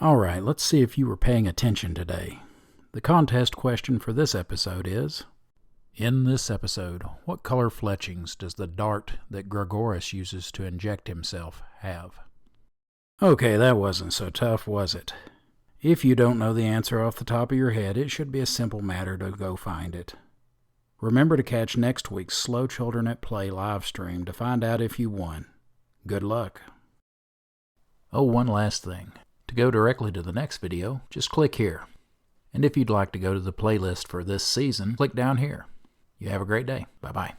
Alright, let's see if you were paying attention today. The contest question for this episode is, in this episode, what color fletchings does the dart that Gregoris uses to inject himself have? Okay, that wasn't so tough, was it? If you don't know the answer off the top of your head, it should be a simple matter to go find it. Remember to catch next week's Slow Children at Play live stream to find out if you won. Good luck. Oh, one last thing. To go directly to the next video, just click here. And if you'd like to go to the playlist for this season, click down here. You have a great day. Bye-bye.